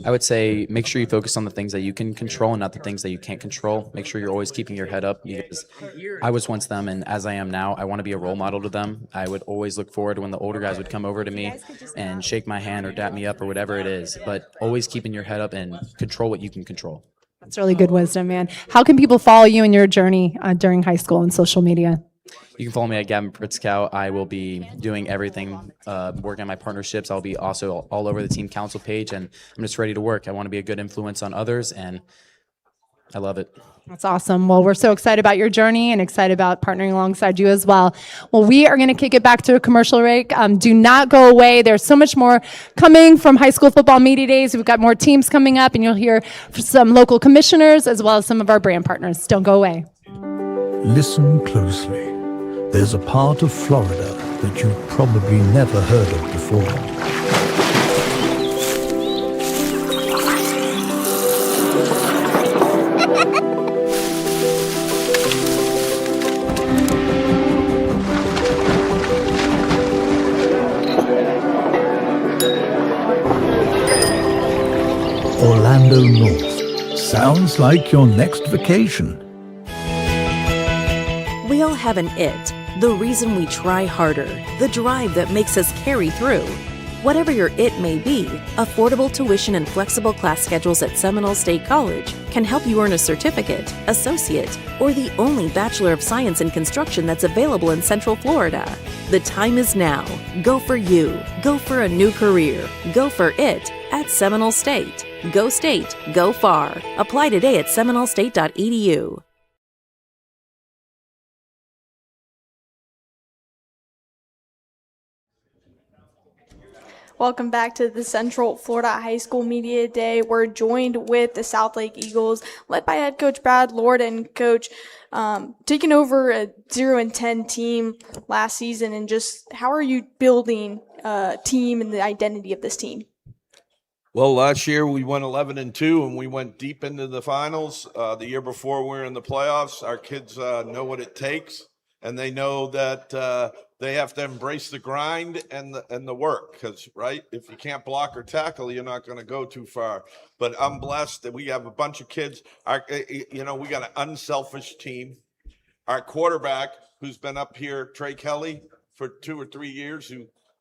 I would say make sure you focus on the things that you can control and not the things that you can't control. Make sure you're always keeping your head up, because I was once them, and as I am now, I want to be a role model to them. I would always look forward to when the older guys would come over to me and shake my hand or dap me up or whatever it is, but always keeping your head up and control what you can control. That's really good wisdom, man. How can people follow you in your journey during high school and social media? You can follow me at Gavin Pritzkow. I will be doing everything, working on my partnerships. I'll be also all over the Team Counsel page, and I'm just ready to work. I want to be a good influence on others, and I love it. That's awesome. Well, we're so excited about your journey and excited about partnering alongside you as well. Well, we are going to kick it back to a commercial break. Do not go away. There's so much more coming from High School Football Media Days. We've got more teams coming up, and you'll hear from some local commissioners as well as some of our brand partners. Don't go away. Listen closely. There's a part of Florida that you've probably never heard of before. Orlando North. Sounds like your next vacation. We all have an it, the reason we try harder, the drive that makes us carry through. Whatever your it may be, affordable tuition and flexible class schedules at Seminole State College can help you earn a certificate, associate, or the only Bachelor of Science in Construction that's available in Central Florida. The time is now. Go for you. Go for a new career. Go for it at Seminole State. Go State. Go far. Apply today at seminolestate.edu. Welcome back to the Central Florida High School Media Day. We're joined with the South Lake Eagles, led by head coach Brad Lord and coach taking over a 0-10 team last season. And just how are you building a team and the identity of this team? Well, last year we went 11-2 and we went deep into the finals. The year before we were in the playoffs. Our kids know what it takes, and they know that they have to embrace the grind and the work, because, right, if you can't block or tackle, you're not going to go too far. But I'm blessed that we have a bunch of kids. We got an unselfish team. Our quarterback, who's been up here, Trey Kelly, for 2 or 3 years,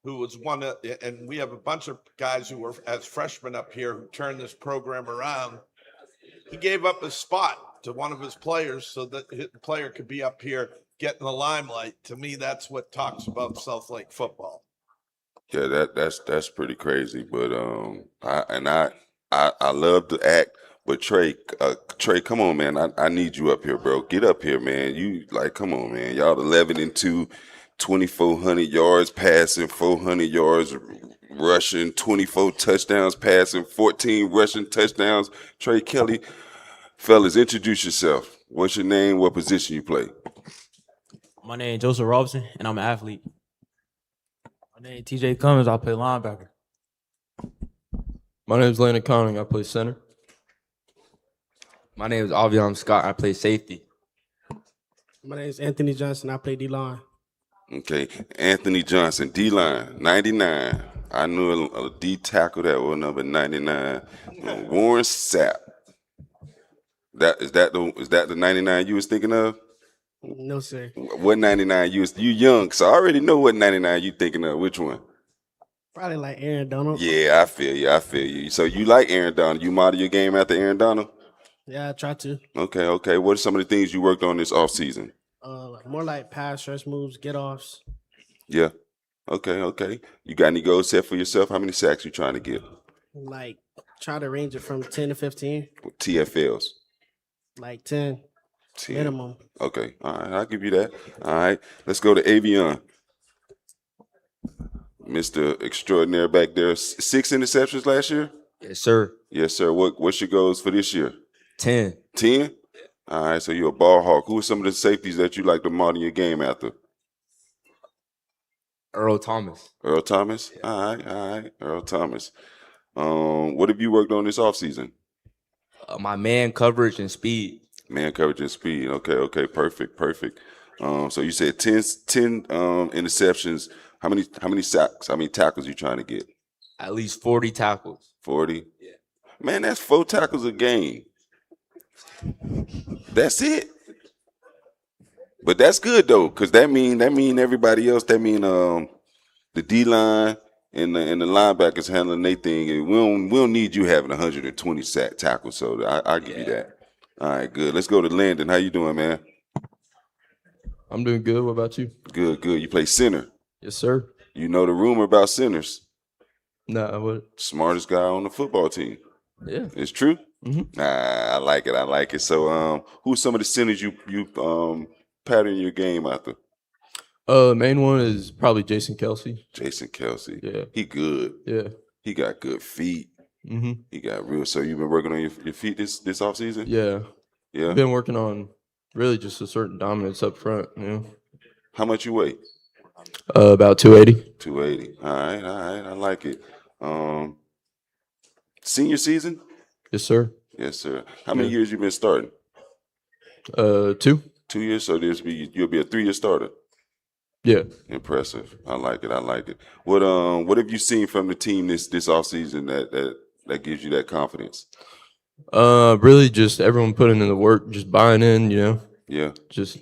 who was one of, and we have a bunch of guys who were as freshmen up here who turned this program around. He gave up his spot to one of his players so that the player could be up here getting the limelight. To me, that's what talks about South Lake football. Yeah, that's pretty crazy. But I love to act. But Trey, come on, man. I need you up here, bro. Get up here, man. Come on, man. Y'all 11-2, 2,400 yards passing, 400 yards rushing, 24 touchdowns passing, 14 rushing touchdowns. Trey Kelly, fellas, introduce yourself. What's your name? What position you play? My name is Joseph Robinson, and I'm an athlete. My name is TJ Cummins. I play linebacker. My name is Landon Conning. I play center. My name is Avion Scott. I play safety. My name is Anthony Johnson. I play D-line. Okay, Anthony Johnson, D-line, 99. I knew a D tackle that was number 99. Warren Sapp. Is that the 99 you was thinking of? No, sir. What 99 you young, so I already know what 99 you thinking of. Which one? Probably like Aaron Donald. Yeah, I feel you. So you like Aaron Donald. You model your game after Aaron Donald? Yeah, I try to. Okay. What are some of the things you worked on this offseason? More like pass rush moves, get-offs. Yeah. Okay. You got any goals set for yourself? How many sacks you trying to get? Like, try to range it from 10 to 15. TFLs? Like 10. 10. Minimum. Okay. All right. I'll give you that. All right. Let's go to Avion. Mr. Extraordinaire back there. 6 interceptions last year? Yes, sir. Yes, sir. What's your goals for this year? 10. 10? All right. So you're a ball hawk. Who are some of the safeties that you like to model your game after? Earl Thomas. Earl Thomas? Yeah. All right. Earl Thomas. What have you worked on this offseason? My man coverage and speed. Man coverage and speed. Okay. Perfect. So you said 10 interceptions. How many sacks? How many tackles you trying to get? At least 40 tackles. 40? Yeah. Man, that's 4 tackles a game. That's it. But that's good though, because that mean everybody else. That mean the D line and the linebackers handling their thing. And we don't need you having 120 sack tackles. So I'll give you that. All right, good. Let's go to Landon. How you doing, man? I'm doing good. What about you? Good. You play center. Yes, sir. You know the rumor about centers. Nah, what? Smartest guy on the football team. Yeah. It's true? Mm-hmm. I like it. So who's some of the centers you pattern your game after? The main one is probably Jason Kelsey. Jason Kelsey. Yeah. He good. Yeah. He got good feet. Mm-hmm. He got real. So you've been working on your feet this offseason? Yeah. Yeah. I've been working on really just a certain dominance up front, you know. How much you weigh? About 280. 280. All right. I like it. Senior season? Yes, sir. Yes, sir. How many years you been starting? 2. 2 years. So you'll be a 3-year starter. Yeah. Impressive. I like it. What have you seen from the team this offseason that gives you that confidence? Really just everyone putting in the work, just buying in, you know. Yeah. Just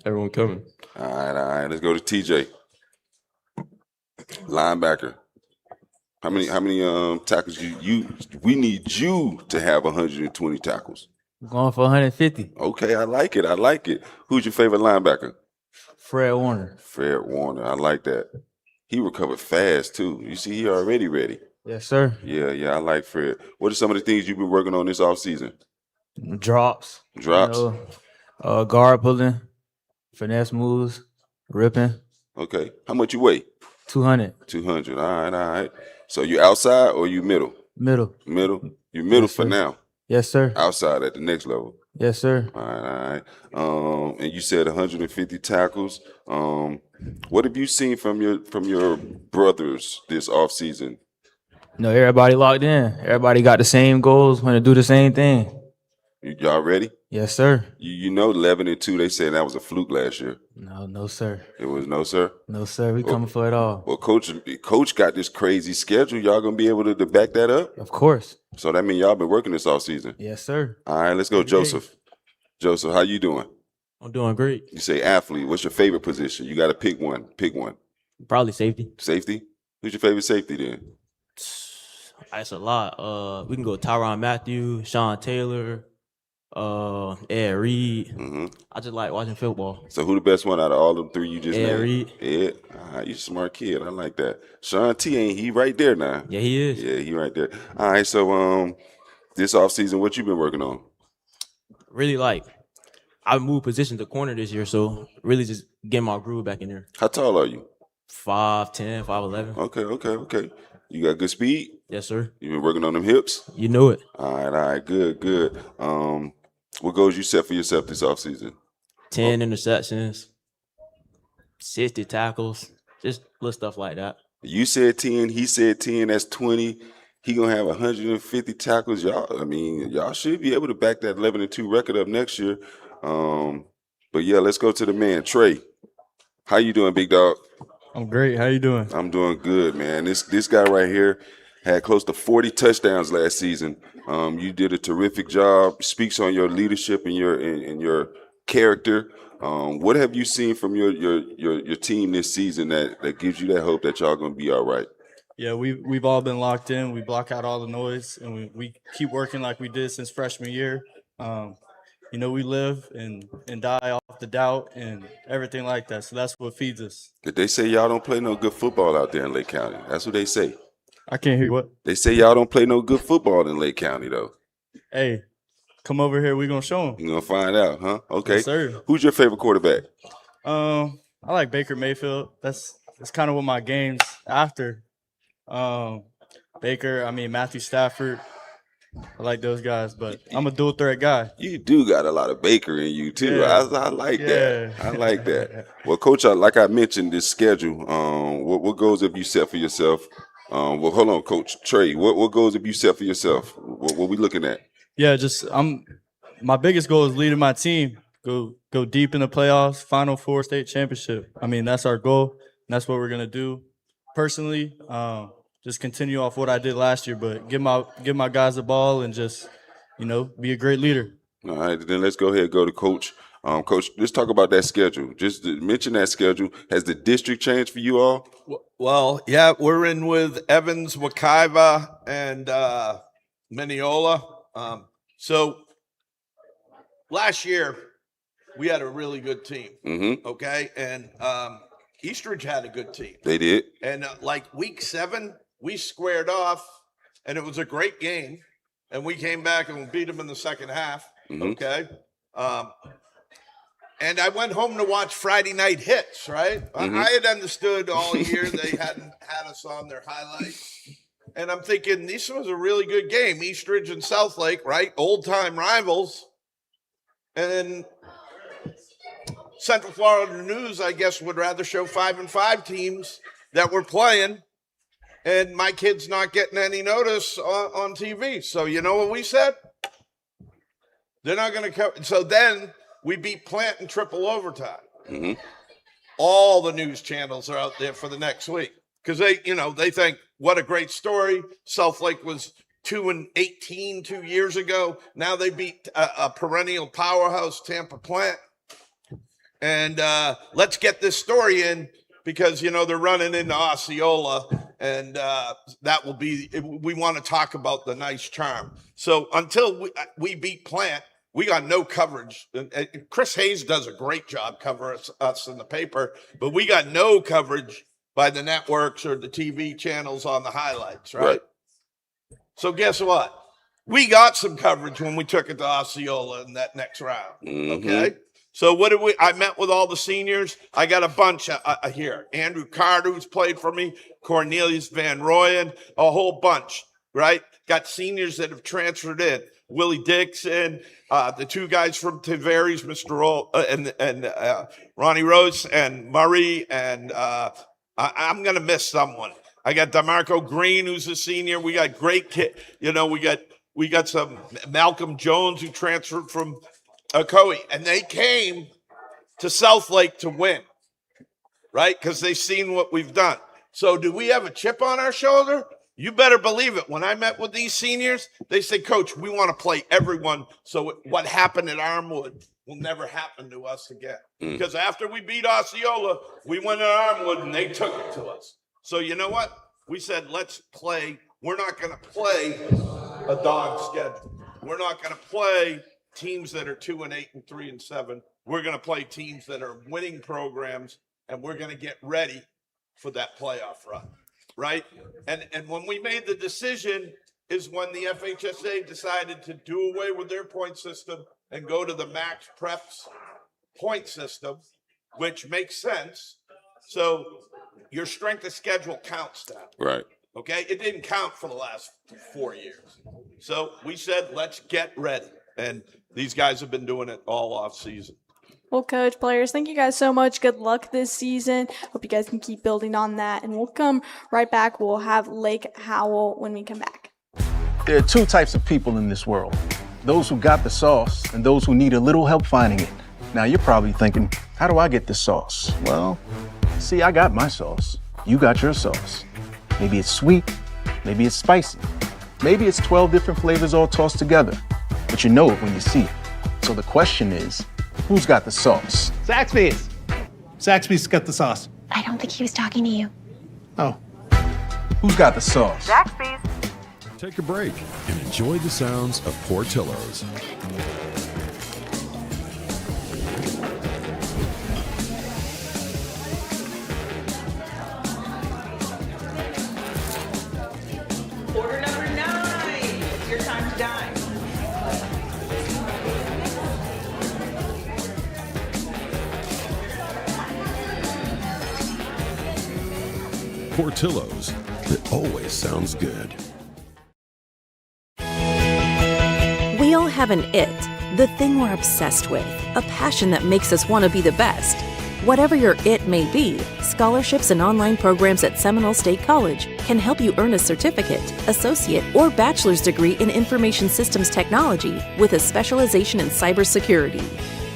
everyone coming. All right. Let's go to TJ. Linebacker. How many tackles we need you to have 120 tackles. Going for 150. Okay, I like it. Who's your favorite linebacker? Fred Warner. Fred Warner. I like that. He recovered fast too. You see, he already ready. Yes, sir. Yeah, I like Fred. What are some of the things you've been working on this offseason? Drops. Drops. You know, guard pulling, finesse moves, ripping. Okay. How much you weigh? 200. 200. All right. So you outside or you middle? Middle. Middle? You middle Yes, for sir. now. Yes, sir. Outside at the next level. Yes, sir. All right. And you said 150 tackles. What have you seen from your brothers this offseason? You know, everybody locked in. Everybody got the same goals, want to do the same thing. Y'all ready? Yes, sir. You know 11-2, they said that was a fluke last year. No, sir. It was no, sir? No, sir. We coming for it all. Well, coach got this crazy schedule. Y'all going to be able to back that up? Of course. So that means y'all been working this offseason? Yes, sir. All right, let's go, Joseph. Joseph, how you doing? I'm doing great. You say athlete. What's your favorite position? You got to pick one. Pick one. Probably safety. Safety? Who's your favorite safety then? That's a lot. We can go Tyrann Matthew, Sean Taylor, Ed Reed. I just like watching football. So who the best one out of all them three you just Ed named? Reed. Ed? You a smart kid. I like that. Sean T, ain't he right there now? Yeah, he is. Yeah, he right there. All right, so this offseason, what you been working on? Really I moved position to corner this year, so really just getting my groove back in there. How tall are you? 5'10", 5'11". Okay. You got good speed? Yes, sir. You been working on them hips? You know it. All right, good. What goals you set for yourself this offseason? 10 interceptions, 60 tackles, just little stuff like that. You said 10, he said 10, that's 20. He gonna have 150 tackles. Y'all should be able to back that 11-2 record up next year. But yeah, let's go to the man, Trey. How you doing, big dog? I'm great. How you doing? I'm doing good, man. This guy right here had close to 40 touchdowns last season. You did a terrific job. Speaks on your leadership and your character. What have you seen from your team this season that gives you that hope that y'all gonna be all right? Yeah, we've all been locked in. We block out all the noise, and we keep working like we did since freshman year. We live and die off the doubt and everything like that. So that's what feeds us. Did they say y'all don't play no good football out there in Lake County? That's what they say. I can't hear you. What? They say y'all don't play no good football in Lake County, though. Hey, come over here. We're going to show them. You're going to find out, huh? Okay. Yes, sir. Who's your favorite quarterback? I like Baker Mayfield. That's kind of what my game's after. Baker, Matthew Stafford. I like those guys, but I'm a dual threat guy. You do got a lot of Baker in you too. Yeah. I like that. I like that. Well, Coach, like I mentioned, this schedule. What goals have you set for yourself? Well, hold on, Coach Trey. What goals have you set for yourself? What we looking at? Yeah, my biggest goal is leading my team. Go deep in the playoffs, Final Four state championship. That's our goal. And that's what we're gonna do. Personally, just continue off what I did last year, but give my guys the ball and just, be a great leader. All right, then let's go ahead and go to Coach. Coach, let's talk about that schedule. Just to mention that schedule. Has the district changed for you all? Well, yeah, we're in with Evans, Wekiva, and Minneola. So last year we had a really good team. Mm-hmm. Okay, and Eastridge had a good team. They did. And week 7, we squared off, and it was a great game. And we came back and we beat them in the second half. Mm-hmm. Okay. And I went home to watch Friday Night Hits, right? Mm-hmm. I had understood all year they hadn't had us on their highlights. And I'm thinking, this was a really good game. Eastridge and Southlake, right? Old-time rivals. And Central Florida News, I guess, would rather show 5-5 teams that were playing, and my kid's not getting any notice on TV. So you know what we said? They're not going to cover. So then we beat Plant in triple overtime. Mm-hmm. All the news channels are out there for the next week because they think, what a great story. Southlake was 2-18 2 years ago. Now they beat a perennial powerhouse Tampa Plant. And let's get this story in because, you know, they're running into Osceola, and that will be, we want to talk about the nice charm. So until we beat Plant, we got no coverage. And Chris Hayes does a great job covering us in the paper, but we got no coverage by the networks or the TV channels on the highlights, right? So guess what? We got some coverage when we took it to Osceola in that next round, okay? So what did I met with all the seniors. I got a bunch here. Andrew Carter, who's played for me, Cornelius Van Royen, a whole bunch, right? Got seniors that have transferred in. Willie Dixon, the two guys from Tavares, and Ronnie Rose and Murray, and I'm going to miss someone. I got DeMarco Green, who's a senior. We got great kid. You know, we got some Malcolm Jones who transferred from Ocoee, and they came to Southlake to win, right? Because they've seen what we've done. So do we have a chip on our shoulder? You better believe it. When I met with these seniors, they said, Coach, we want to play everyone. So what happened at Armwood will never happen to us again. Because after we beat Osceola, we went to Armwood and they took it to us. So you know what? We said, let's play. We're not going to play a dog schedule. We're not going to play teams that are 2-8 and 3-7. We're going to play teams that are winning programs, and we're going to get ready for that playoff run, right? And when we made the decision is when the FHSA decided to do away with their point system and go to the max preps point system, which makes sense. So your strength of schedule counts now. Right. Okay? It didn't count for the last 4 years. So we said, let's get ready. And these guys have been doing it all off season. Well, Coach, players, thank you guys so much. Good luck this season. Hope you guys can keep building on that. And we'll come right back. We'll have Lake Howell when we come back. There are two types of people in this world. Those who got the sauce and those who need a little help finding it. Now, you're probably thinking, how do I get this sauce? Well, see, I got my sauce. You got your sauce. Maybe it's sweet. Maybe it's spicy. Maybe it's 12 different flavors all tossed together. But you know it when you see it. So the question is, who's got the sauce? Zaxby's. Zaxby's got the sauce. I don't think he was talking to you. Oh. Who's got the sauce? Zaxby's. Take a break and enjoy the sounds of Portillo's. Order number 9. It's your time to dine. Portillo's, it always sounds good. We all have an it, the thing we're obsessed with, a passion that makes us want to be the best. Whatever your it may be, scholarships and online programs at Seminole State College can help you earn a certificate, associate, or bachelor's degree in information systems technology with a specialization in cybersecurity.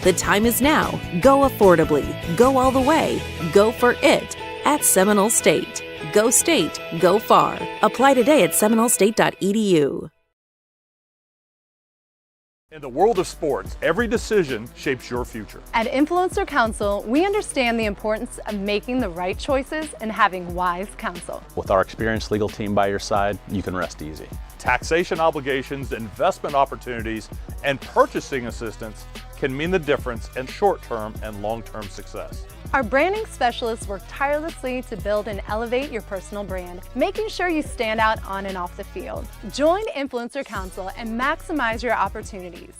The time is now. Go affordably. Go all the way. Go for it at Seminole State. Go State. Go far. Apply today at seminolestate.edu. In the world of sports, every decision shapes your future. At Influencer Counsel, we understand the importance of making the right choices and having wise counsel. With our experienced legal team by your side, you can rest easy. Taxation obligations, investment opportunities, and purchasing assistance can mean the difference in short-term and long-term success. Our branding specialists work tirelessly to build and elevate your personal brand, making sure you stand out on and off the field. Join Influencer Counsel and maximize your opportunities.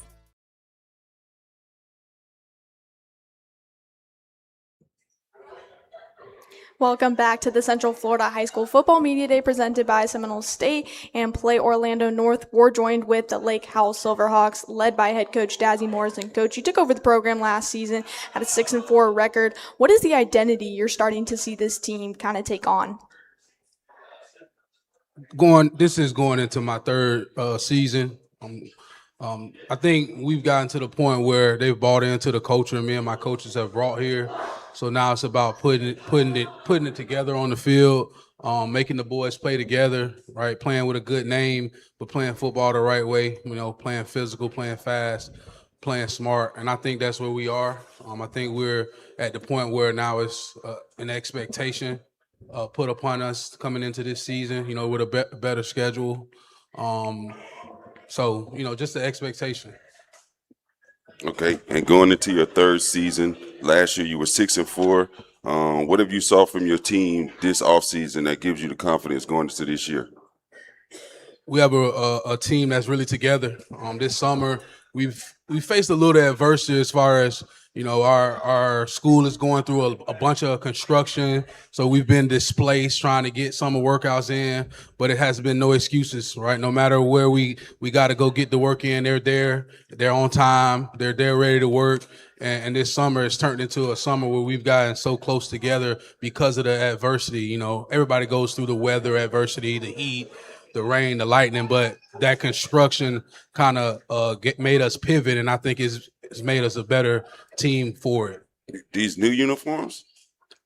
Welcome back to the Central Florida High School Football Media Day presented by Seminole State and Play Orlando North. We're joined with the Lake Howell Silverhawks, led by head coach Dazzy Morrison. Coach, you took over the program last season, had a 6-4 record. What is the identity you're starting to see this team kind of take on? This is going into my third season. I think we've gotten to the point where they've bought into the culture me and my coaches have brought here. So now it's about putting it together on the field, making the boys play together, right? Playing with a good name, but playing football the right way. Playing physical, playing fast, playing smart, and I think that's where we are. I think we're at the point where now it's an expectation put upon us coming into this season. With a better schedule. So just the expectation. Okay, and going into your third season, last year you were 6-4. What have you saw from your team this offseason that gives you the confidence going into this year? We have a team that's really together. This summer we faced a little adversity as far as our school is going through a bunch of construction, so we've been displaced trying to get summer workouts in, but it has been no excuses, right? No matter where we got to go get the work in, they're on time, they're ready to work. And this summer has turned into a summer where we've gotten so close together because of the adversity. Everybody goes through the weather adversity, the heat, the rain, the lightning, but that construction kind of made us pivot, and I think it's made us a better team for it. These new uniforms?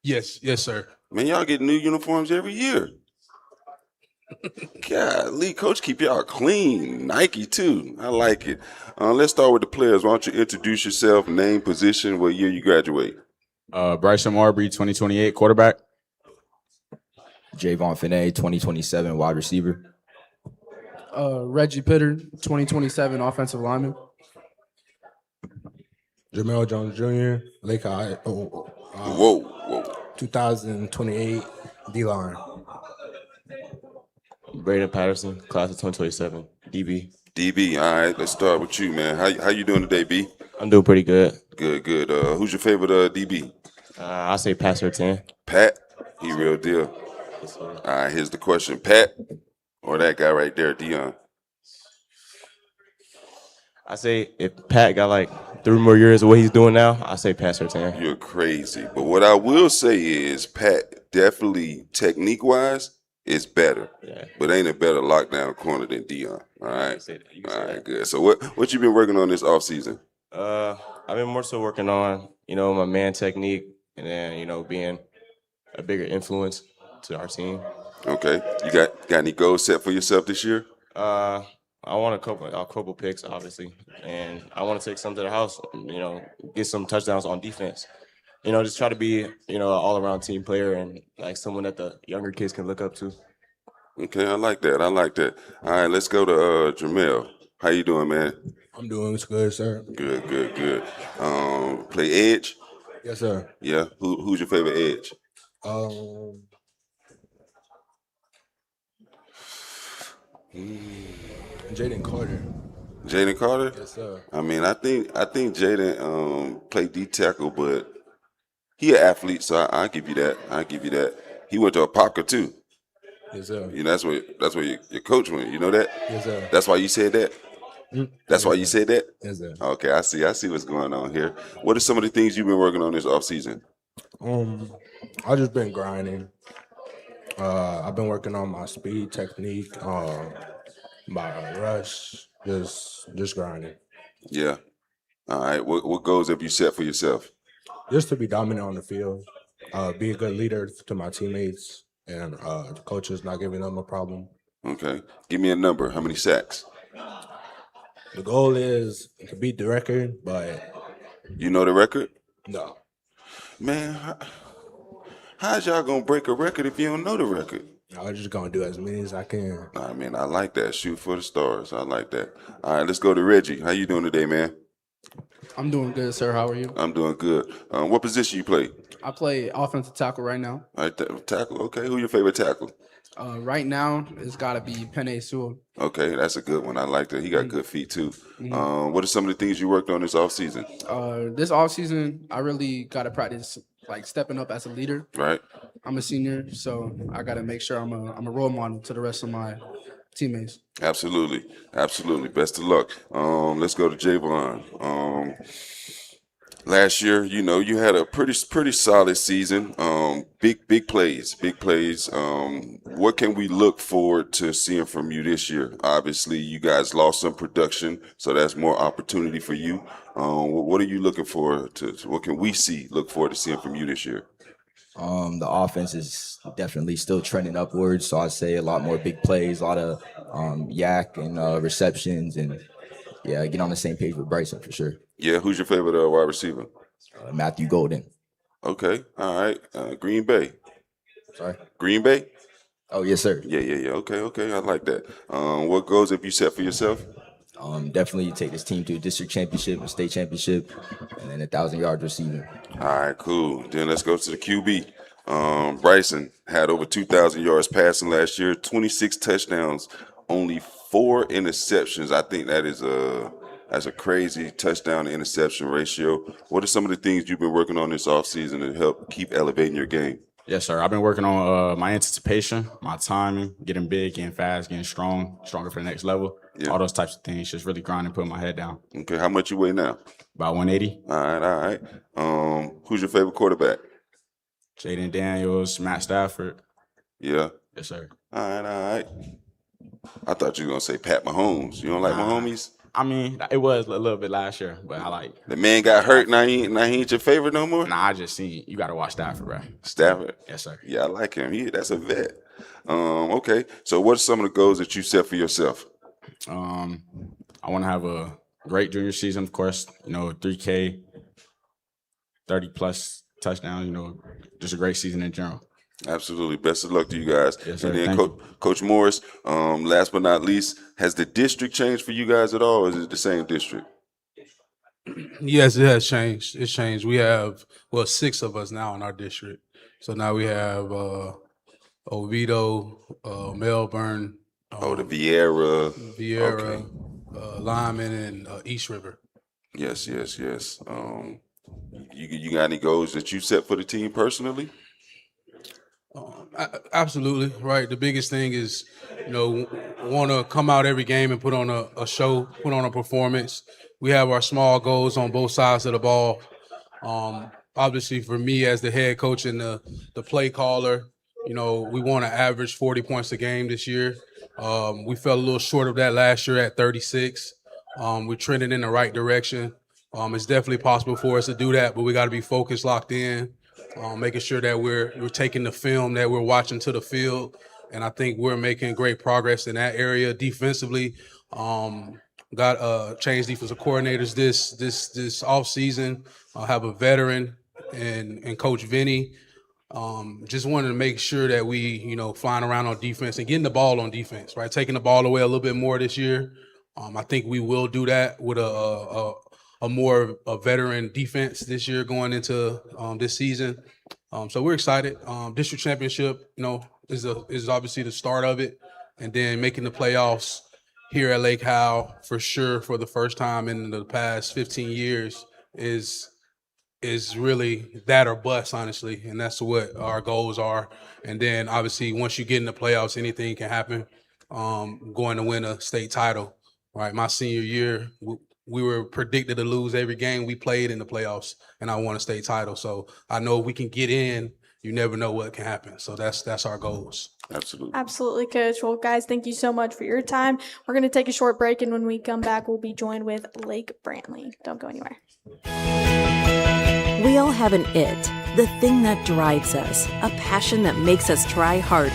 Yes, sir. Man, y'all get new uniforms every year. Golly, coach, keep y'all clean. Nike, too. I like it. Let's start with the players. Why don't you introduce yourself, name, position, what year you graduate? Bryson Marbury, 2028, quarterback. Javon Finney, 2027, wide receiver. Reggie Pitter, 2027, offensive lineman. Jamel Jones Jr., Lake High. Whoa. 2028, D-line. Braden Patterson, class of 2027, DB. DB, all right. Let's start with you, man. How you doing today, B? I'm doing pretty good. Good. Who's your favorite DB? I'll say Pat Surtain. Pat? He real deal. Yes, sir. All right, here's the question. Pat or that guy right there, Dion? I say if Pat got like 3 more years of what he's doing now, I say Pat Surtain. You're crazy. But what I will say is Pat definitely technique-wise is better. Yeah. But ain't a better lockdown corner than Dion. All right? All right, good. So what you been working on this offseason? I've been more so working on, my man technique and then, being a bigger influence to our team. Okay. You got any goals set for yourself this year? I want a couple picks, obviously, and I want to take some to the house. Get some touchdowns on defense. Just try to be an all-around team player and like someone that the younger kids can look up to. Okay, I like that. All right, let's go to Jamel. How you doing, man? I'm doing good, sir. Good. Play edge? Yes, sir. Yeah. Who's your favorite edge? Jaden Carter. Jaden Carter? Yes, sir. I mean, I think Jaden played D tackle, but he an athlete, so I'll give you that. He went to Apopka too. Yes, sir. That's where your coach went. You know that? Yes, sir. That's why you said that? That's why you said that? Yes, sir. Okay, I see what's going on here. What are some of the things you've been working on this offseason? I just been grinding. I've been working on my speed, technique, my rush, just grinding. Yeah. All right. What goals have you set for yourself? Just to be dominant on the field, be a good leader to my teammates, and the coaches not giving them a problem. Okay. Give me a number. How many sacks? The goal is to beat the record, but... You know the record? No. Man, how's y'all going to break a record if you don't know the record? I'm just going to do as many as I can. I mean, I like that. Shoot for the stars. I like that. All right, let's go to Reggie. How you doing today, man? I'm doing good, sir. How are you? I'm doing good. What position you play? I play offensive tackle right now. All right, tackle. Okay, who your favorite tackle? Right now, it's got to be Penei Sewell. Okay, that's a good one. I like that. He got good feet, too. What are some of the things you worked on this offseason? This offseason, I really got to practice, like, stepping up as a leader. Right. I'm a senior, so I got to make sure I'm a role model to the rest of my teammates. Absolutely. Best of luck. Let's go to Javon. Last year, you had a pretty solid season. Big plays. What can we look forward to seeing from you this year? Obviously, you guys lost some production, so that's more opportunity for you. What are you looking forward to? What can we look forward to seeing from you this year? The offense is definitely still trending upwards, so I'd say a lot more big plays, a lot of yak and receptions, and yeah, get on the same page with Bryson for sure. Yeah, who's your favorite wide receiver? Matthew Golden. Okay, all right. Green Bay. Sorry? Green Bay? Oh, yes, sir. Yeah. Okay. I like that. What goals have you set for yourself? Definitely take this team to a district championship, a state championship, and then 1,000 yards receiving. All right, cool. Then let's go to the QB. Bryson had over 2,000 yards passing last year, 26 touchdowns, only 4 interceptions. I think that's a crazy touchdown to interception ratio. What are some of the things you've been working on this offseason to help keep elevating your game? Yes, sir. I've been working on my anticipation, my timing, getting big, getting fast, getting stronger for the next level. Yeah. All those types of things, just really grinding, putting my head down. Okay, how much you weigh now? About 180. All right. Who's your favorite quarterback? Jaden Daniels, Matt Stafford. Yeah. Yes, sir. All right. I thought you were going to say Pat Mahomes. You don't like Mahomes? I mean, it was a little bit last year, but I like. The man got hurt, now he ain't your favorite no more? Nah, I just seen you got to watch Stafford, bro. Stafford? Yes, sir. Yeah, I like him. That's a vet. Okay, so what are some of the goals that you set for yourself? I want to have a great junior season, of course, 3K, 30-plus touchdowns, just a great season in general. Absolutely. Best of luck to you guys. Yes, sir. And then Coach Morris, last but not least, has the district changed for you guys at all, or is it the same district? Yes, it has changed. It's changed. We have, 6 of us now in our district. So now we have Oviedo, Melbourne. The Vieira. Okay. Lyman, and East River. Yes. You got any goals that you set for the team personally? Absolutely, right. The biggest thing is, want to come out every game and put on a show, put on a performance. We have our small goals on both sides of the ball. Obviously, for me as the head coach and the play caller, we want to average 40 points a game this year. We fell a little short of that last year at 36. We're trending in the right direction. It's definitely possible for us to do that, but we got to be focused, locked in, making sure that we're taking the film that we're watching to the field. And I think we're making great progress in that area. Defensively, got changed defensive coordinators this offseason. Have a veteran and Coach Vinny. Just wanted to make sure that we, flying around on defense and getting the ball on defense, right? Taking the ball away a little bit more this year. I think we will do that with a more veteran defense this year going into this season. So we're excited. District championship, is obviously the start of it, and then making the playoffs here at Lake Howell for sure for the first time in the past 15 years is really that or bust, honestly, and that's what our goals are. And then obviously once you get in the playoffs, anything can happen. Going to win a state title, right? My senior year, we were predicted to lose every game we played in the playoffs, and I won a state title. So I know if we can get in, you never know what can happen. So that's our goals. Absolutely, Coach. Well, guys, thank you so much for your time. We're going to take a short break, and when we come back, we'll be joined with Lake Brantley. Don't go anywhere. We all have an it, the thing that drives us, a passion that makes us try harder.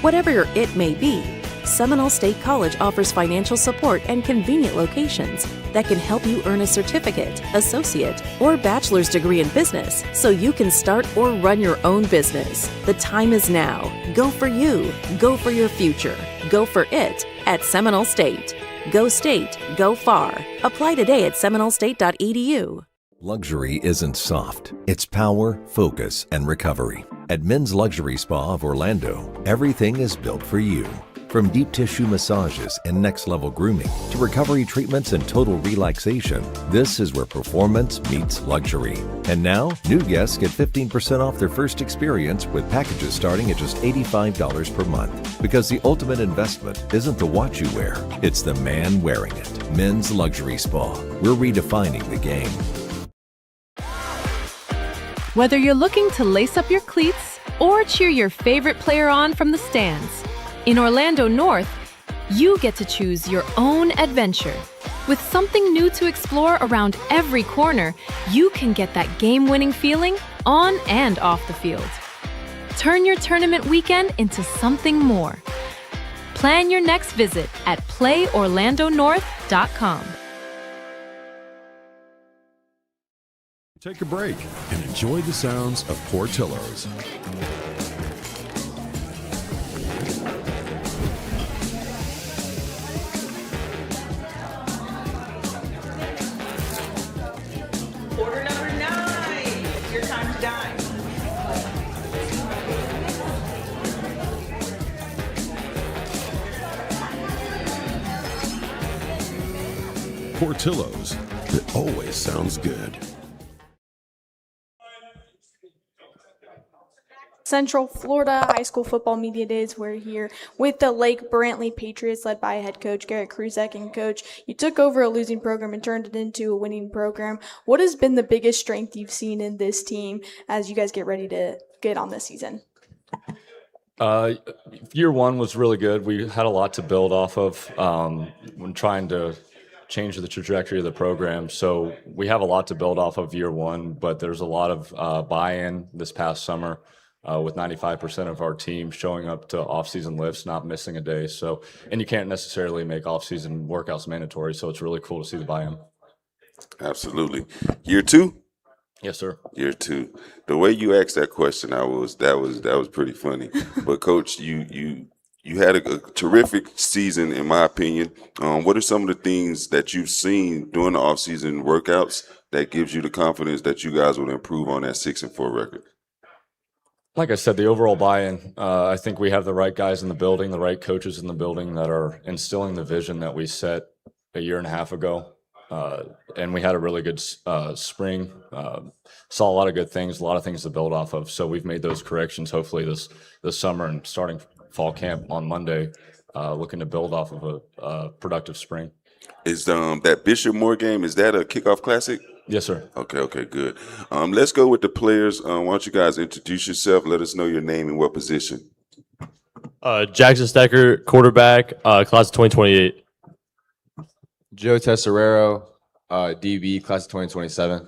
Whatever your it may be, Seminole State College offers financial support and convenient locations that can help you earn a certificate, associate, or bachelor's degree in business so you can start or run your own business. The time is now. Go for you. Go for your future. Go for it at Seminole State. Go State. Go far. Apply today at seminolestate.edu. Luxury isn't soft. It's power, focus, and recovery. At Men's Luxury Spa of Orlando, everything is built for you. From deep tissue massages and next-level grooming to recovery treatments and total relaxation, this is where performance meets luxury. And now, new guests get 15% off their first experience with packages starting at just $85 per month. Because the ultimate investment isn't the watch you wear, it's the man wearing it. Men's Luxury Spa. We're redefining the game. Whether you're looking to lace up your cleats or cheer your favorite player on from the stands, in Orlando North, you get to choose your own adventure. With something new to explore around every corner, you can get that game-winning feeling on and off the field. Turn your tournament weekend into something more. Plan your next visit at playorlandonorth.com. Take a break and enjoy the sounds of Portillo's. Order number 9. It's your time to dine. Portillo's, it always sounds good. Central Florida High School Football Media Days. We're here with the Lake Brantley Patriots, led by head coach Garrett Kruzek. And coach, you took over a losing program and turned it into a winning program. What has been the biggest strength you've seen in this team as you guys get ready to get on this season? Year one was really good. We had a lot to build off of when trying to change the trajectory of the program. So we have a lot to build off of year one, but there's a lot of buy-in this past summer. With 95% of our team showing up to off-season lifts, not missing a day. So, and you can't necessarily make off-season workouts mandatory. So it's really cool to see the buy-in. Absolutely. Year two? Yes, sir. Year two. The way you asked that question, that was pretty funny. But coach, you had a terrific season, in my opinion. What are some of the things that you've seen during the off-season workouts that gives you the confidence that you guys will improve on that 6-4 record? Like I said, the overall buy-in, I think we have the right guys in the building, the right coaches in the building that are instilling the vision that we set a year and a half ago. And we had a really good spring, saw a lot of good things, a lot of things to build off of. So we've made those corrections hopefully this summer and starting fall camp on Monday, looking to build off of a productive spring. Is that Bishop Moore game, is that a kickoff classic? Yes, sir. Okay, good. Let's go with the players. Why don't you guys introduce yourself? Let us know your name and what position. Jackson Stecker, quarterback, class of 2028. Joe Tesserero, DB, class of 2027.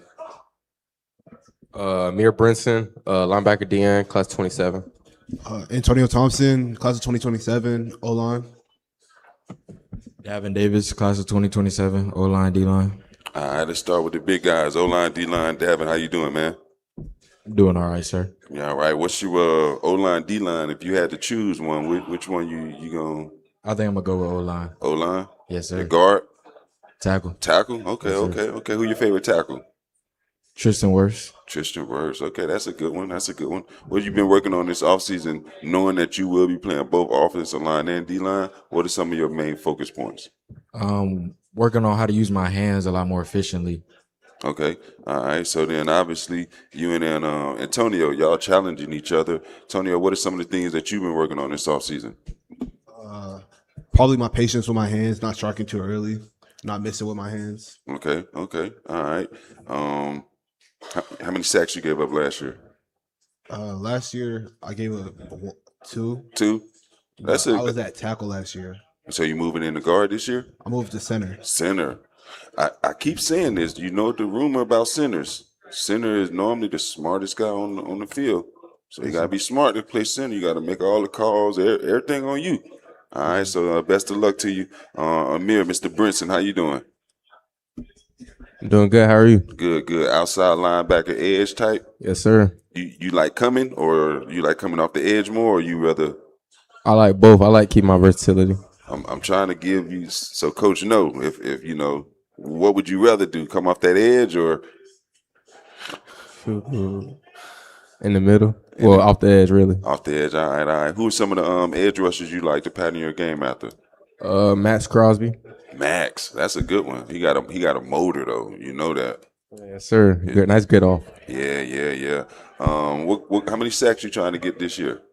Amir Brinson, linebacker DN, class of 27. Antonio Thompson, class of 2027, O-line. Davin Davis, class of 2027, O-line, D-line. All right, let's start with the big guys. O-line, D-line. Davin, how you doing, man? I'm doing all right, sir. Yeah, all right. What's your O-line, D-line? If you had to choose one, which one you going? I think I'm going to go with O-line. O-line? Yes, sir. The guard? Tackle. Tackle? Okay, Yes, okay. Who your favorite tackle? Tristan Wirfs. Tristan Wirfs. Okay, that's a good one. What have you been working on this offseason, knowing that you will be playing both offensive line and D-line? What are some of your main focus points? Working on how to use my hands a lot more efficiently. Okay. All right. So then obviously you and Antonio, y'all challenging each other. Antonio, what are some of the things that you've been working on this offseason? Probably my patience with my hands, not striking too early, not missing with my hands. Okay. All right. How many sacks you gave up last year? Last year I gave up 2. 2? I was at tackle last year. So you moving in the guard this year? I moved to center. Center. I keep saying this. You know the rumor about centers. Center is normally the smartest guy on the field. So you got to be smart to play center. You got to make all the calls, everything on you. All right, so best of luck to you. Amir, Mr. Brinson, how you doing? I'm doing good. How are you? Good. Outside linebacker, edge type? Yes, sir. You like coming, or you like coming off the edge more, or you rather? I like both. I like keep my versatility. I'm trying to give you, so Coach know, if you know, what would you rather do? Come off that edge or? In the middle? Well, off the edge, really. Off the edge, all right. Who are some of the edge rushers you like to pattern your game after? Max Crosby. Max, that's a good one. He got a motor though. You know that. Yes, sir. Yeah. Good, nice get off. Yeah. How many sacks you trying to get this year?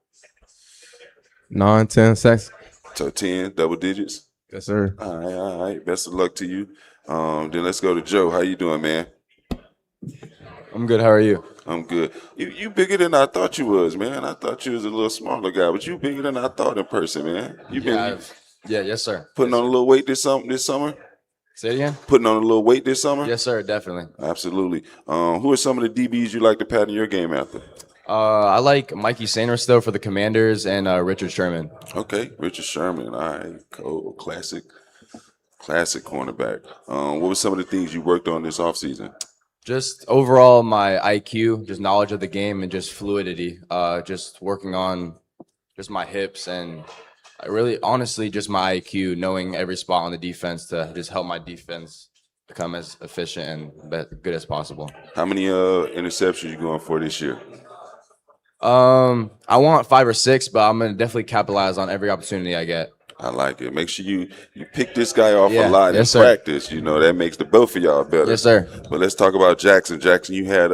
9, 10 sacks. So 10, double digits? Yes, sir. All right. Best of luck to you. Then let's go to Joe. How you doing, man? I'm good. How are you? I'm good. You bigger than I thought you was, man. I thought you was a little smaller guy, but you bigger than I thought in person, man. Yes, sir. Putting on a little weight this summer? Say it again? Putting on a little weight this summer? Yes, sir, definitely. Absolutely. Who are some of the DBs you like to pattern your game after? I like Mikey Sanders, though, for the Commanders, and Richard Sherman. Okay, Richard Sherman. All right, cool. Classic cornerback. What were some of the things you worked on this offseason? Just overall, my IQ, just knowledge of the game, and just fluidity. Just working on just my hips and really, honestly, just my IQ, knowing every spot on the defense to just help my defense become as efficient and good as possible. How many interceptions you going for this year? I want 5 or 6, but I'm gonna definitely capitalize on every opportunity I get. I like it. Make sure you pick this guy off a lot in practice. You know, that makes the both of y'all better. Yes, sir. But let's talk about Jackson. Jackson, you had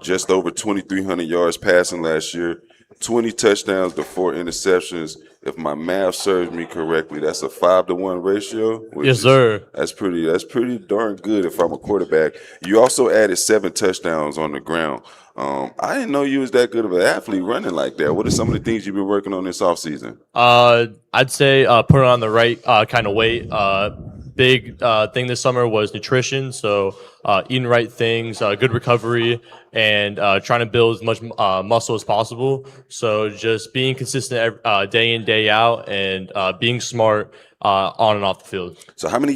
just over 2,300 yards passing last year, 20 touchdowns to 4 interceptions. If my math serves me correctly, that's a 5-to-1 ratio. Yes, sir. That's pretty darn good if I'm a quarterback. You also added 7 touchdowns on the ground. I didn't know you was that good of an athlete running like that. What are some of the things you've been working on this offseason? I'd say putting on the right kind of weight. Big thing this summer was nutrition, so eating right things, good recovery, and trying to build as much muscle as possible. So just being consistent day in, day out, and being smart on and off the field. So how many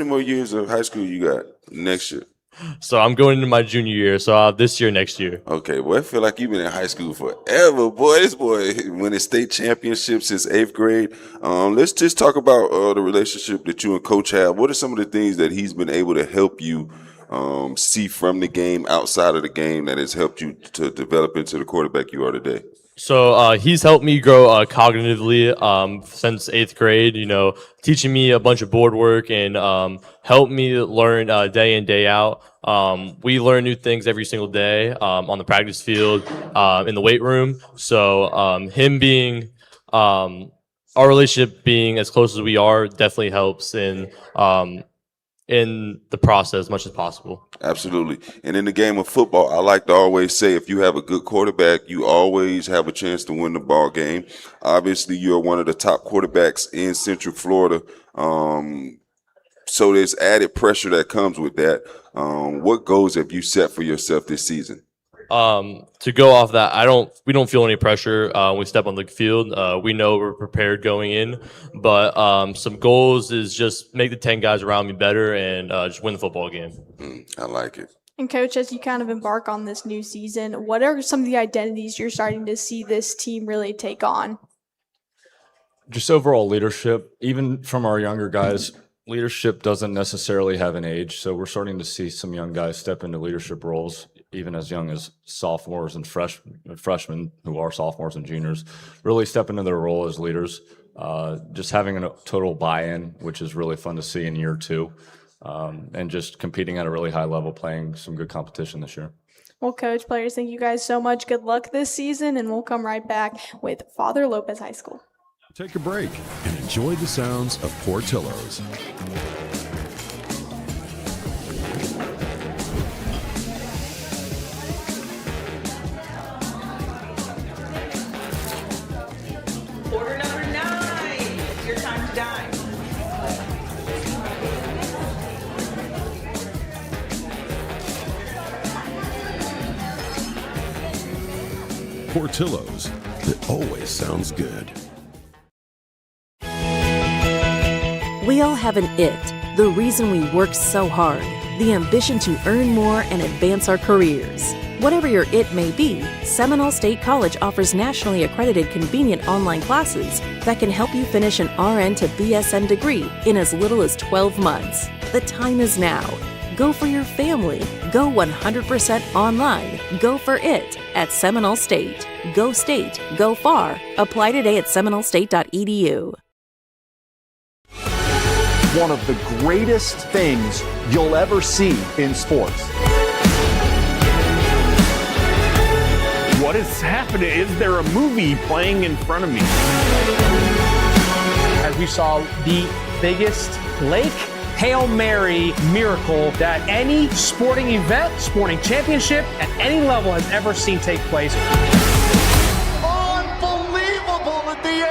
more years of high school you got next year? So I'm going into my junior year, so this year, next year. Okay, boy, I feel like you've been in high school forever, boy. This boy winning state championships since 8th grade. Let's just talk about the relationship that you and Coach have. What are some of the things that he's been able to help you see from the game, outside of the game, that has helped you to develop into the quarterback you are today? So he's helped me grow cognitively since 8th grade, teaching me a bunch of board work and helped me learn day in, day out. We learn new things every single day on the practice field, in the weight room. So him being, our relationship being as close as we are definitely helps in the process as much as possible. Absolutely. And in the game of football, I like to always say, if you have a good quarterback, you always have a chance to win the ball game. Obviously, you're one of the top quarterbacks in Central Florida. So there's added pressure that comes with that. What goals have you set for yourself this season? To go off that, we don't feel any pressure when we step on the field. We know we're prepared going in, but some goals is just make the 10 guys around me better and just win the football game. I like it. And Coach, as you kind of embark on this new season, what are some of the identities you're starting to see this team really take on? Just overall leadership, even from our younger guys. Leadership doesn't necessarily have an age, so we're starting to see some young guys step into leadership roles, even as young as sophomores and freshmen who are sophomores and juniors, really step into their role as leaders. Just having a total buy-in, which is really fun to see in year 2, and just competing at a really high level, playing some good competition this year. Well, Coach, players, thank you guys so much. Good luck this season, and we'll come right back with Father Lopez High School. Take a break and enjoy the sounds of Portillo's. Order number 9. It's your time to dine. Portillo's, it always sounds good. We all have an it, the reason we work so hard, the ambition to earn more and advance our careers. Whatever your it may be, Seminole State College offers nationally accredited convenient online classes that can help you finish an RN to BSN degree in as little as 12 months. The time is now. Go for your family. Go 100% online. Go for it at Seminole State. Go State. Go far. Apply today at seminolestate.edu. One of the greatest things you'll ever see in sports. What is happening? Is there a movie playing in front of me? As we saw, the biggest lake Hail Mary miracle that any sporting event, sporting championship at any level has ever seen take place. Unbelievable at the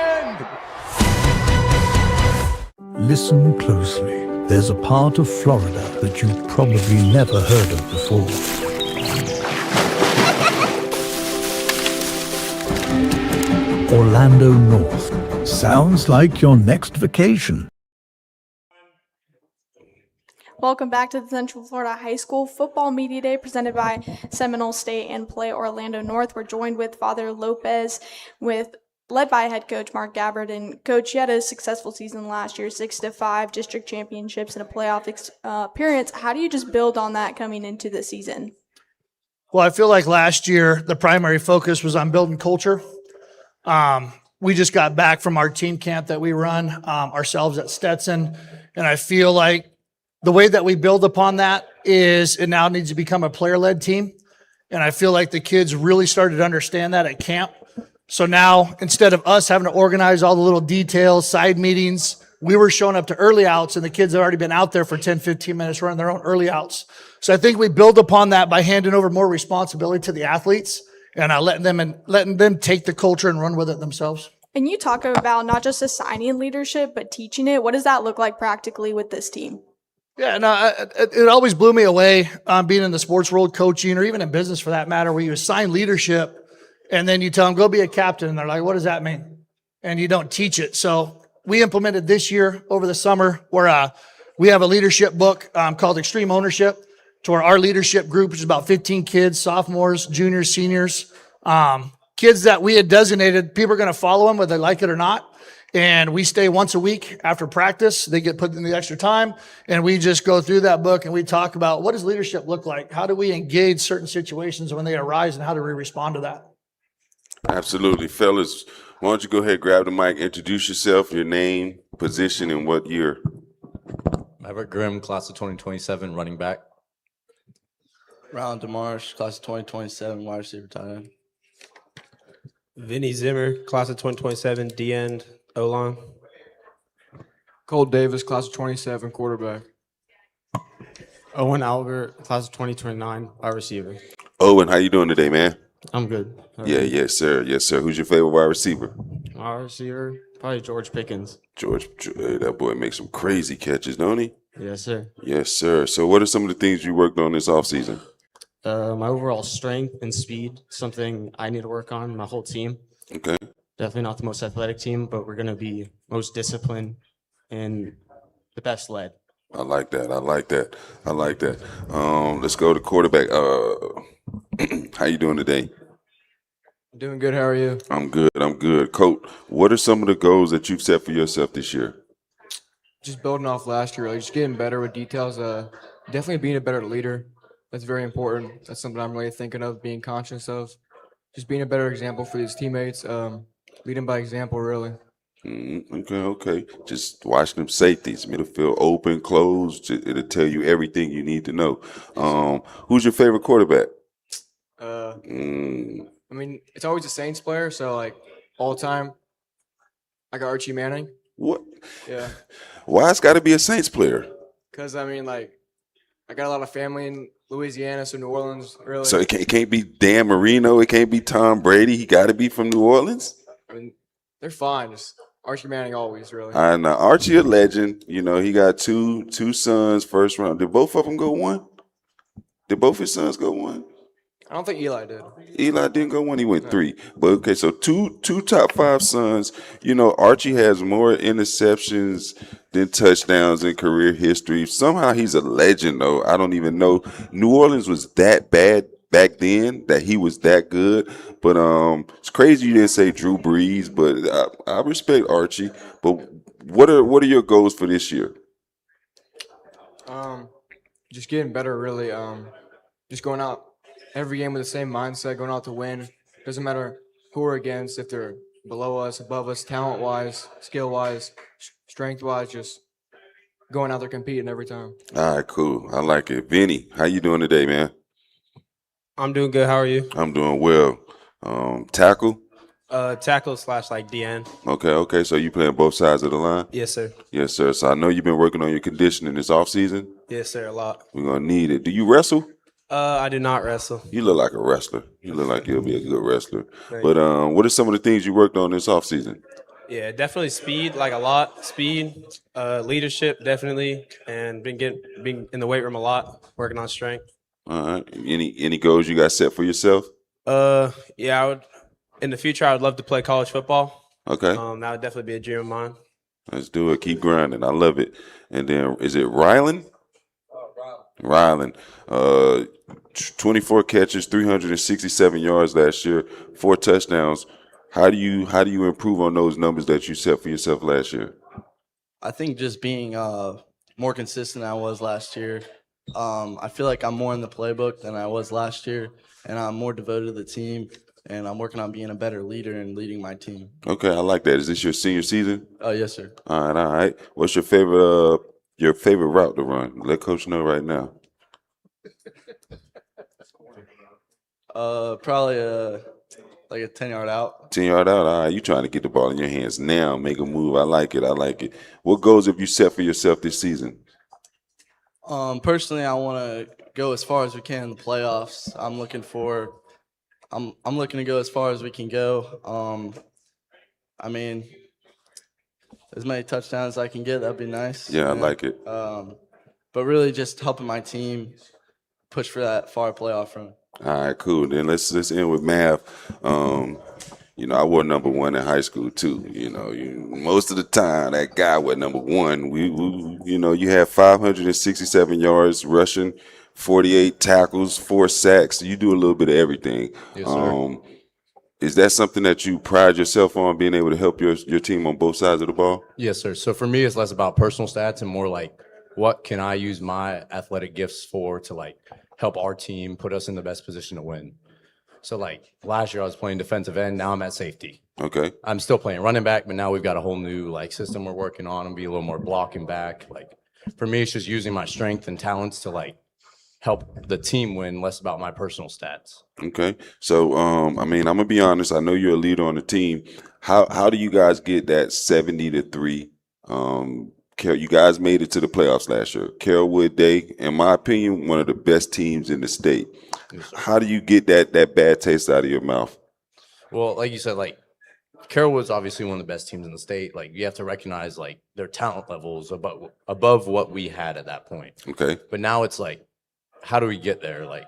end. Listen closely. There's a part of Florida that you've probably never heard of before. Orlando North. Sounds like your next vacation. Welcome back to the Central Florida High School Football Media Day presented by Seminole State and Play Orlando North. We're joined with Father Lopez, led by head coach Mark Gabbard. And coach, you had a successful season last year, 6-5 district championships and a playoff appearance. How do you just build on that coming into the season? Well, I feel like last year the primary focus was on building culture. We just got back from our team camp that we run ourselves at Stetson, and I feel like the way that we build upon that is it now needs to become a player-led team. And I feel like the kids really started to understand that at camp. So now, instead of us having to organize all the little details, side meetings, we were showing up to early outs, and the kids have already been out there for 10, 15 minutes running their own early outs. So I think we build upon that by handing over more responsibility to the athletes and letting them take the culture and run with it themselves. And you talk about not just assigning leadership, but teaching it. What does that look like practically with this team? Yeah, no, it always blew me away being in the sports world, coaching, or even in business for that matter, where you assign leadership and then you tell them, go be a captain. And they're like, what does that mean? And you don't teach it. So we implemented this year over the summer where we have a leadership book called Extreme Ownership to where our leadership group, which is about 15 kids, sophomores, juniors, seniors, kids that we had designated, people are going to follow them whether they like it or not. And we stay once a week after practice. They get put in the extra time. And we just go through that book and we talk about what does leadership look like? How do we engage certain situations when they arise and how do we respond to that? Absolutely. Fellas, why don't you go ahead, grab the mic, introduce yourself, your name, position, and what year. Maverick Grimm, class of 2027, running back. Ron DeMarsh, class of 2027, wide receiver tight end. Vinny Zimmer, class of 2027, D-end, O-line. Cole Davis, class of 27, quarterback. Owen Albert, class of 2029, wide receiver. Owen, how you doing today, man? I'm good. Yes, sir. Yes, sir. Who's your favorite wide receiver? Wide receiver, probably George Pickens. George, that boy makes some crazy catches, don't he? Yes, sir. Yes, sir. So what are some of the things you worked on this offseason? My overall strength and speed, something I need to work on, my whole team. Okay. Definitely not the most athletic team, but we're going to be most disciplined and the best led. I like that. Let's go to quarterback. How you doing today? Doing good. How are you? I'm good. Coach, what are some of the goals that you've set for yourself this year? Just building off last year, just getting better with details. Definitely being a better leader. That's very important. That's something I'm really thinking of, being conscious of. Just being a better example for these teammates. Leading by example, really. Okay. Just watch them safeties. Middle field open, closed. It'll tell you everything you need to know. Who's your favorite quarterback? I mean, it's always a Saints player, so like all time, I got Archie Manning. What? Yeah. Why it's got to be a Saints player? Because I mean, like, I got a lot of family in Louisiana, so New Orleans, really. So it can't be Dan Marino. It can't be Tom Brady. He got to be from New Orleans. I mean, they're fine. Just Archie Manning always, really. I know Archie a legend. You know, he got two sons first round. Did both of them go one? Did both his sons go one? I don't think Eli did. Eli didn't go one. He went 3. But okay, so two top 5 sons. You know, Archie has more interceptions than touchdowns in career history. Somehow he's a legend, though. I don't even know. New Orleans was that bad back then that he was that good. But it's crazy you didn't say Drew Brees. But I respect Archie. But what are your goals for this year? Just getting better, really. Just going out every game with the same mindset, going out to win. Doesn't matter who we're against, if they're below us, above us, talent-wise, skill-wise, strength-wise, just going out there competing every time. All right, cool. I like it. Vinny, how you doing today, man? I'm doing good. How are you? I'm doing well. Tackle? Tackle / like DN. Okay. So you playing both sides of the line? Yes, sir. Yes, sir. So I know you've been working on your conditioning this offseason. Yes, sir. A lot. We're gonna need it. Do you wrestle? I do not wrestle. You look like a wrestler. You look like you'll be a good wrestler. Thank But what are some of the things you worked on this offseason? Yeah, definitely speed, like a lot. Speed, leadership, definitely, and being in the weight room a lot, working on strength. All right. Any goals you got set for yourself? Yeah, I would. In the future, I would love to play college football. Okay. That would definitely be a dream of mine. Let's do it. Keep grinding. I love it. And then is it Rylan? Rylan. 24 catches, 367 yards last year, 4 touchdowns. How do you improve on those numbers that you set for yourself last year? I think just being more consistent than I was last year. I feel like I'm more in the playbook than I was last year, and I'm more devoted to the team, and I'm working on being a better leader and leading my team. Okay, I like that. Is this your senior season? Oh, yes, sir. All right. What's your favorite route to run? Let Coach know right now. Probably like a 10-yard out. 10-yard out. All right, you trying to get the ball in your hands now, make a move. I like it. What goals have you set for yourself this season? Personally, I want to go as far as we can in the playoffs. I'm looking to go as far as we can go. I mean, as many touchdowns as I can get, that'd be nice. Yeah, I like it. But really just helping my team push for that far playoff run. All right, cool. Then let's end with math. I wore number 1 in high school too. Most of the time that guy was number 1. You had 567 yards rushing, 48 tackles, 4 sacks. You do a little bit of everything. Yes, sir. Is that something that you pride yourself on, being able to help your team on both sides of the ball? Yes, sir. So for me, it's less about personal stats and more like, what can I use my athletic gifts for to like help our team, put us in the best position to win. So like last year I was playing defensive end, now I'm at safety. Okay. I'm still playing running back, but now we've got a whole new like system we're working on and be a little more blocking back. Like for me, it's just using my strength and talents to like help the team win, less about my personal stats. Okay. So I'm gonna be honest, I know you're a leader on the team. How do you guys get that 70-3? You guys made it to the playoffs last year. Carrollwood Day, in my opinion, one of the best teams in the state. Yes, how do you get that bad taste out of your mouth? Well, like you said, like Carrollwood's obviously one of the best teams in the state. Like you have to recognize like their talent levels above what we had at that point. Okay. But now it's like, how do we get there? Like,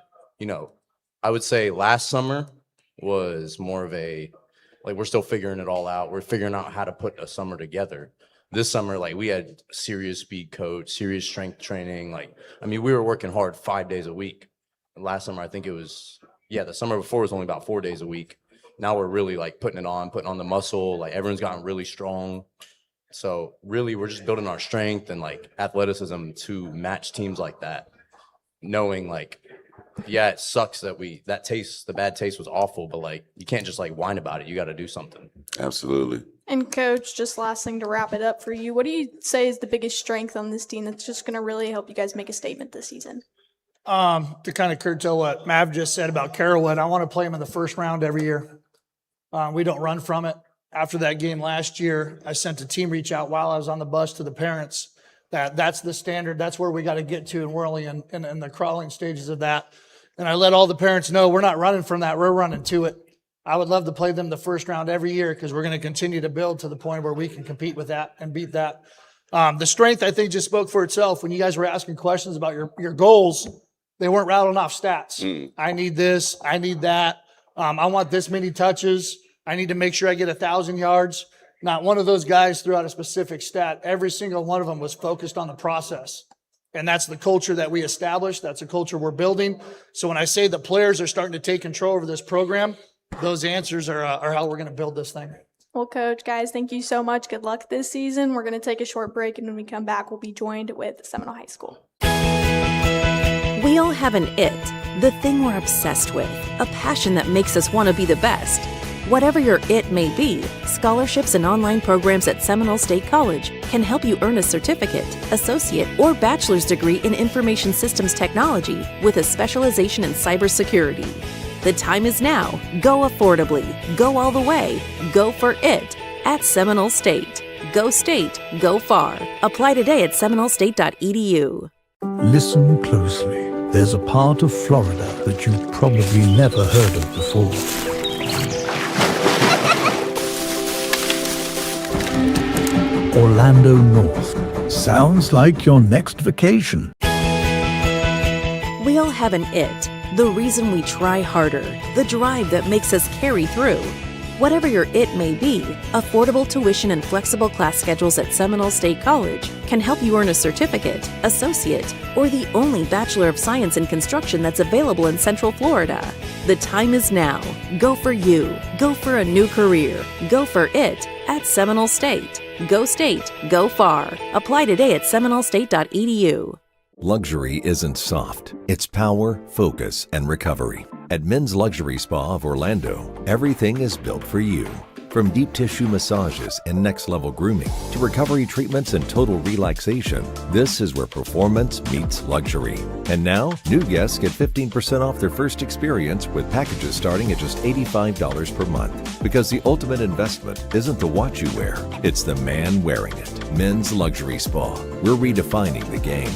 I would say last summer was more of a, like we're still figuring it all out. We're figuring out how to put a summer together. This summer, like we had serious speed coach, serious strength training. We were working hard 5 days a week. Last summer, I think it was, the summer before was only about 4 days a week. Now we're really like putting on the muscle. Like everyone's gotten really strong. So really, we're just building our strength and like athleticism to match teams like that. Knowing like, it sucks that the bad taste was awful, but like you can't just like whine about it. You got to do something. Absolutely. And Coach, just last thing to wrap it up for you, what do you say is the biggest strength on this team that's just going to really help you guys make a statement this season? To kind of curtail what Mav just said about Carrollwood, I want to play them in the first round every year. We don't run from it. After that game last year, I sent a team reach out while I was on the bus to the parents that's the standard. That's where we got to get to, and we're only in the crawling stages of that. And I let all the parents know we're not running from that. We're running to it. I would love to play them the first round every year because we're going to continue to build to the point where we can compete with that and beat that. The strength, I think, just spoke for itself. When you guys were asking questions about your goals, they weren't rattling off stats. I need this. I need that. I want this many touches. I need to make sure I get 1,000 yards. Not one of those guys threw out a specific stat. Every single one of them was focused on the process. And that's the culture that we established. That's a culture we're building. So when I say the players are starting to take control over this program, those answers are how we're going to build this thing. Well, Coach, guys, thank you so much. Good luck this season. We're going to take a short break, and when we come back, we'll be joined with Seminole High School. We all have an it, the thing we're obsessed with, a passion that makes us want to be the best. Whatever your it may be, scholarships and online programs at Seminole State College can help you earn a certificate, associate, or bachelor's degree in information systems technology with a specialization in cybersecurity. The time is now. Go affordably. Go all the way. Go for it at Seminole State. Go State. Go far. Apply today at seminolestate.edu. Listen closely. There's a part of Florida that you've probably never heard of before. Orlando North. Sounds like your next vacation. We all have an it, the reason we try harder, the drive that makes us carry through. Whatever your it may be, affordable tuition and flexible class schedules at Seminole State College can help you earn a certificate, associate, or the only Bachelor of Science in Construction that's available in Central Florida. The time is now. Go for you. Go for a new career. Go for it at Seminole State. Go State. Go far. Apply today at seminolestate.edu. Luxury isn't soft. It's power, focus, and recovery. At Men's Luxury Spa of Orlando, everything is built for you. From deep tissue massages and next-level grooming to recovery treatments and total relaxation, this is where performance meets luxury. And now, new guests get 15% off their first experience with packages starting at just $85 per month. Because the ultimate investment isn't the watch you wear, it's the man wearing it. Men's Luxury Spa. We're redefining the game.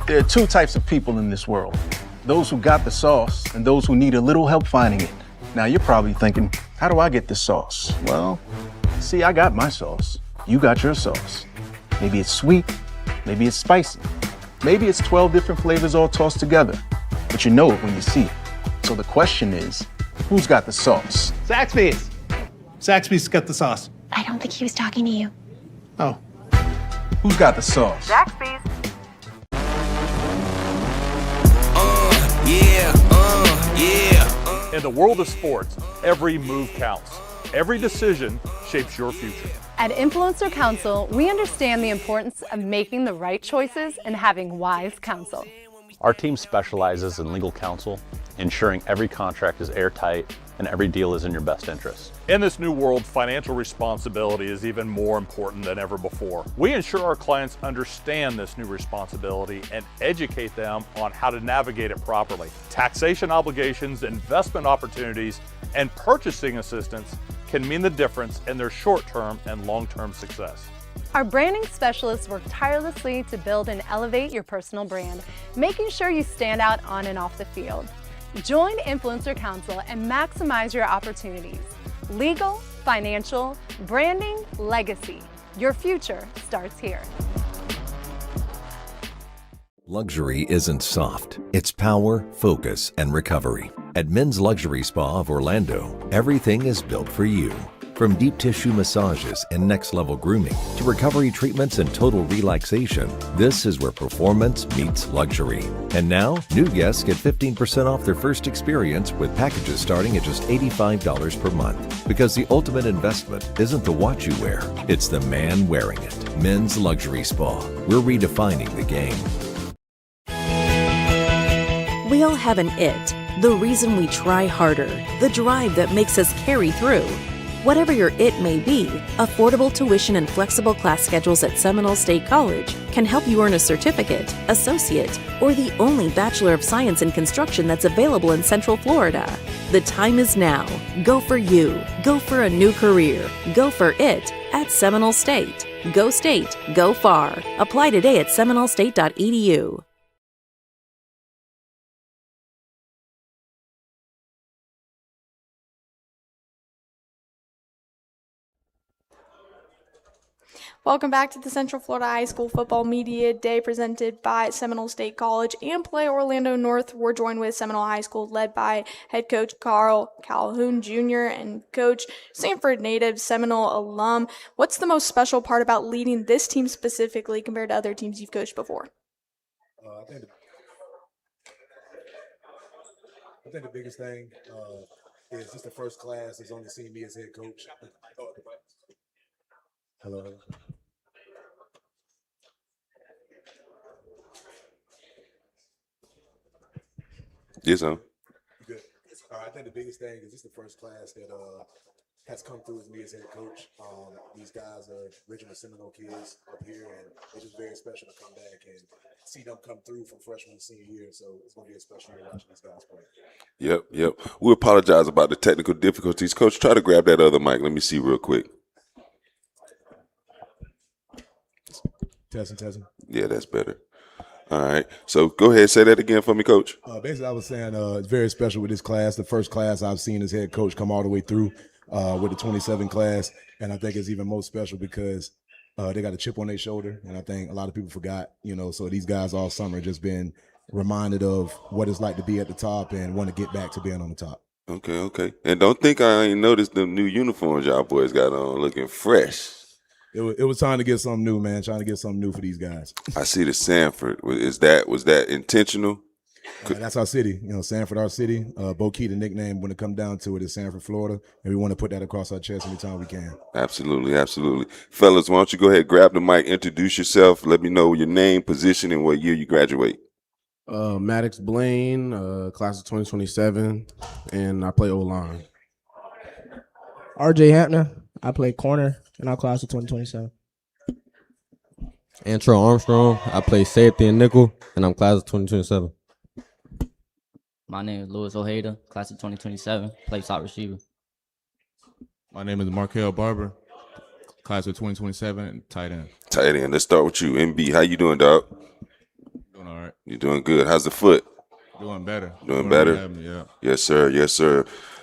There are two types of people in this world. Those who got the sauce and those who need a little help finding it. Now you're probably thinking, how do I get this sauce? Well, see, I got my sauce. You got your sauce. Maybe it's sweet, maybe it's spicy. Maybe it's 12 different flavors all tossed together. But you know it when you see it. So the question is, who's got the sauce? Zaxby's. Zaxby's got the sauce. I don't think he was talking to you. Oh. Who's got the sauce? Zaxby's. In the world of sports, every move counts. Every decision shapes your future. At Influencer Counsel, we understand the importance of making the right choices and having wise counsel. Our team specializes in legal counsel, ensuring every contract is airtight and every deal is in your best interest. In this new world, financial responsibility is even more important than ever before. We ensure our clients understand this new responsibility and educate them on how to navigate it properly. Taxation obligations, investment opportunities, and purchasing assistance can mean the difference in their short-term and long-term success. Our branding specialists work tirelessly to build and elevate your personal brand, making sure you stand out on and off the field. Join Influencer Counsel and maximize your opportunities. Legal, financial, branding, legacy. Your future starts here. Luxury isn't soft. It's power, focus, and recovery. At Men's Luxury Spa of Orlando, everything is built for you. From deep tissue massages and next-level grooming to recovery treatments and total relaxation, this is where performance meets luxury. And now, new guests get 15% off their first experience with packages starting at just $85 per month. Because the ultimate investment isn't the watch you wear, it's the man wearing it. Men's Luxury Spa. We're redefining the game. We all have an it, the reason we try harder, the drive that makes us carry through. Whatever your it may be, affordable tuition and flexible class schedules at Seminole State College can help you earn a certificate, associate, or the only Bachelor of Science in Construction that's available in Central Florida. The time is now. Go for you. Go for a new career. Go for it at Seminole State. Go State. Go far. Apply today at seminolestate.edu. Welcome back to the Central Florida High School Football Media Day presented by Seminole State College and Play Orlando North. We're joined with Seminole High School led by head coach Carl Calhoun Jr. and coach Sanford native Seminole alum. What's the most special part about leading this team specifically compared to other teams you've coached before? I think the biggest thing is just the first class that's only seen me as head coach. Hello. Yes, sir. Good. I think the biggest thing is just the first class that has come through as me as head coach. These guys are original Seminole kids up here, and it's just very special to come back and see them come through from freshman to senior year. So it's going to be a special year watching these guys play. Yep. We apologize about the technical difficulties. Coach, try to grab that other mic. Let me see real quick. Testing. Yeah, that's better. All right. So go ahead, say that again for me, Coach. Basically, I was saying it's very special with this class. The first class I've seen as head coach come all the way through with the 27 class. And I think it's even more special because they got a chip on their shoulder. And I think a lot of people forgot, so these guys all summer just been reminded of what it's like to be at the top and want to get back to being on the top. Okay. And don't think I ain't noticed the new uniforms y'all boys got on looking fresh. It was time to get something new, man. Trying to get something new for these guys. I see the Sanford. Was that intentional? That's our city. Sanford, our city. Bo-Key, the nickname, when it comes down to it, is Sanford, Florida. And we want to put that across our chest anytime we can. Absolutely. Fellas, why don't you go ahead, grab the mic, introduce yourself. Let me know your name, position, and what year you graduate. Maddox Blaine, class of 2027, and I play O-line. RJ Hampner, I play corner in our class of 2027. Antro Armstrong, I play safety and nickel, and I'm class of 2027. My name is Louis Ojeda, class of 2027, play slot receiver. My name is Markel Barber, class of 2027, and tight end. Tight end. Let's start with you. MB, how you doing, dog? Doing all right. You doing good. How's the foot? Doing better. Doing better? Yeah. Yes, sir.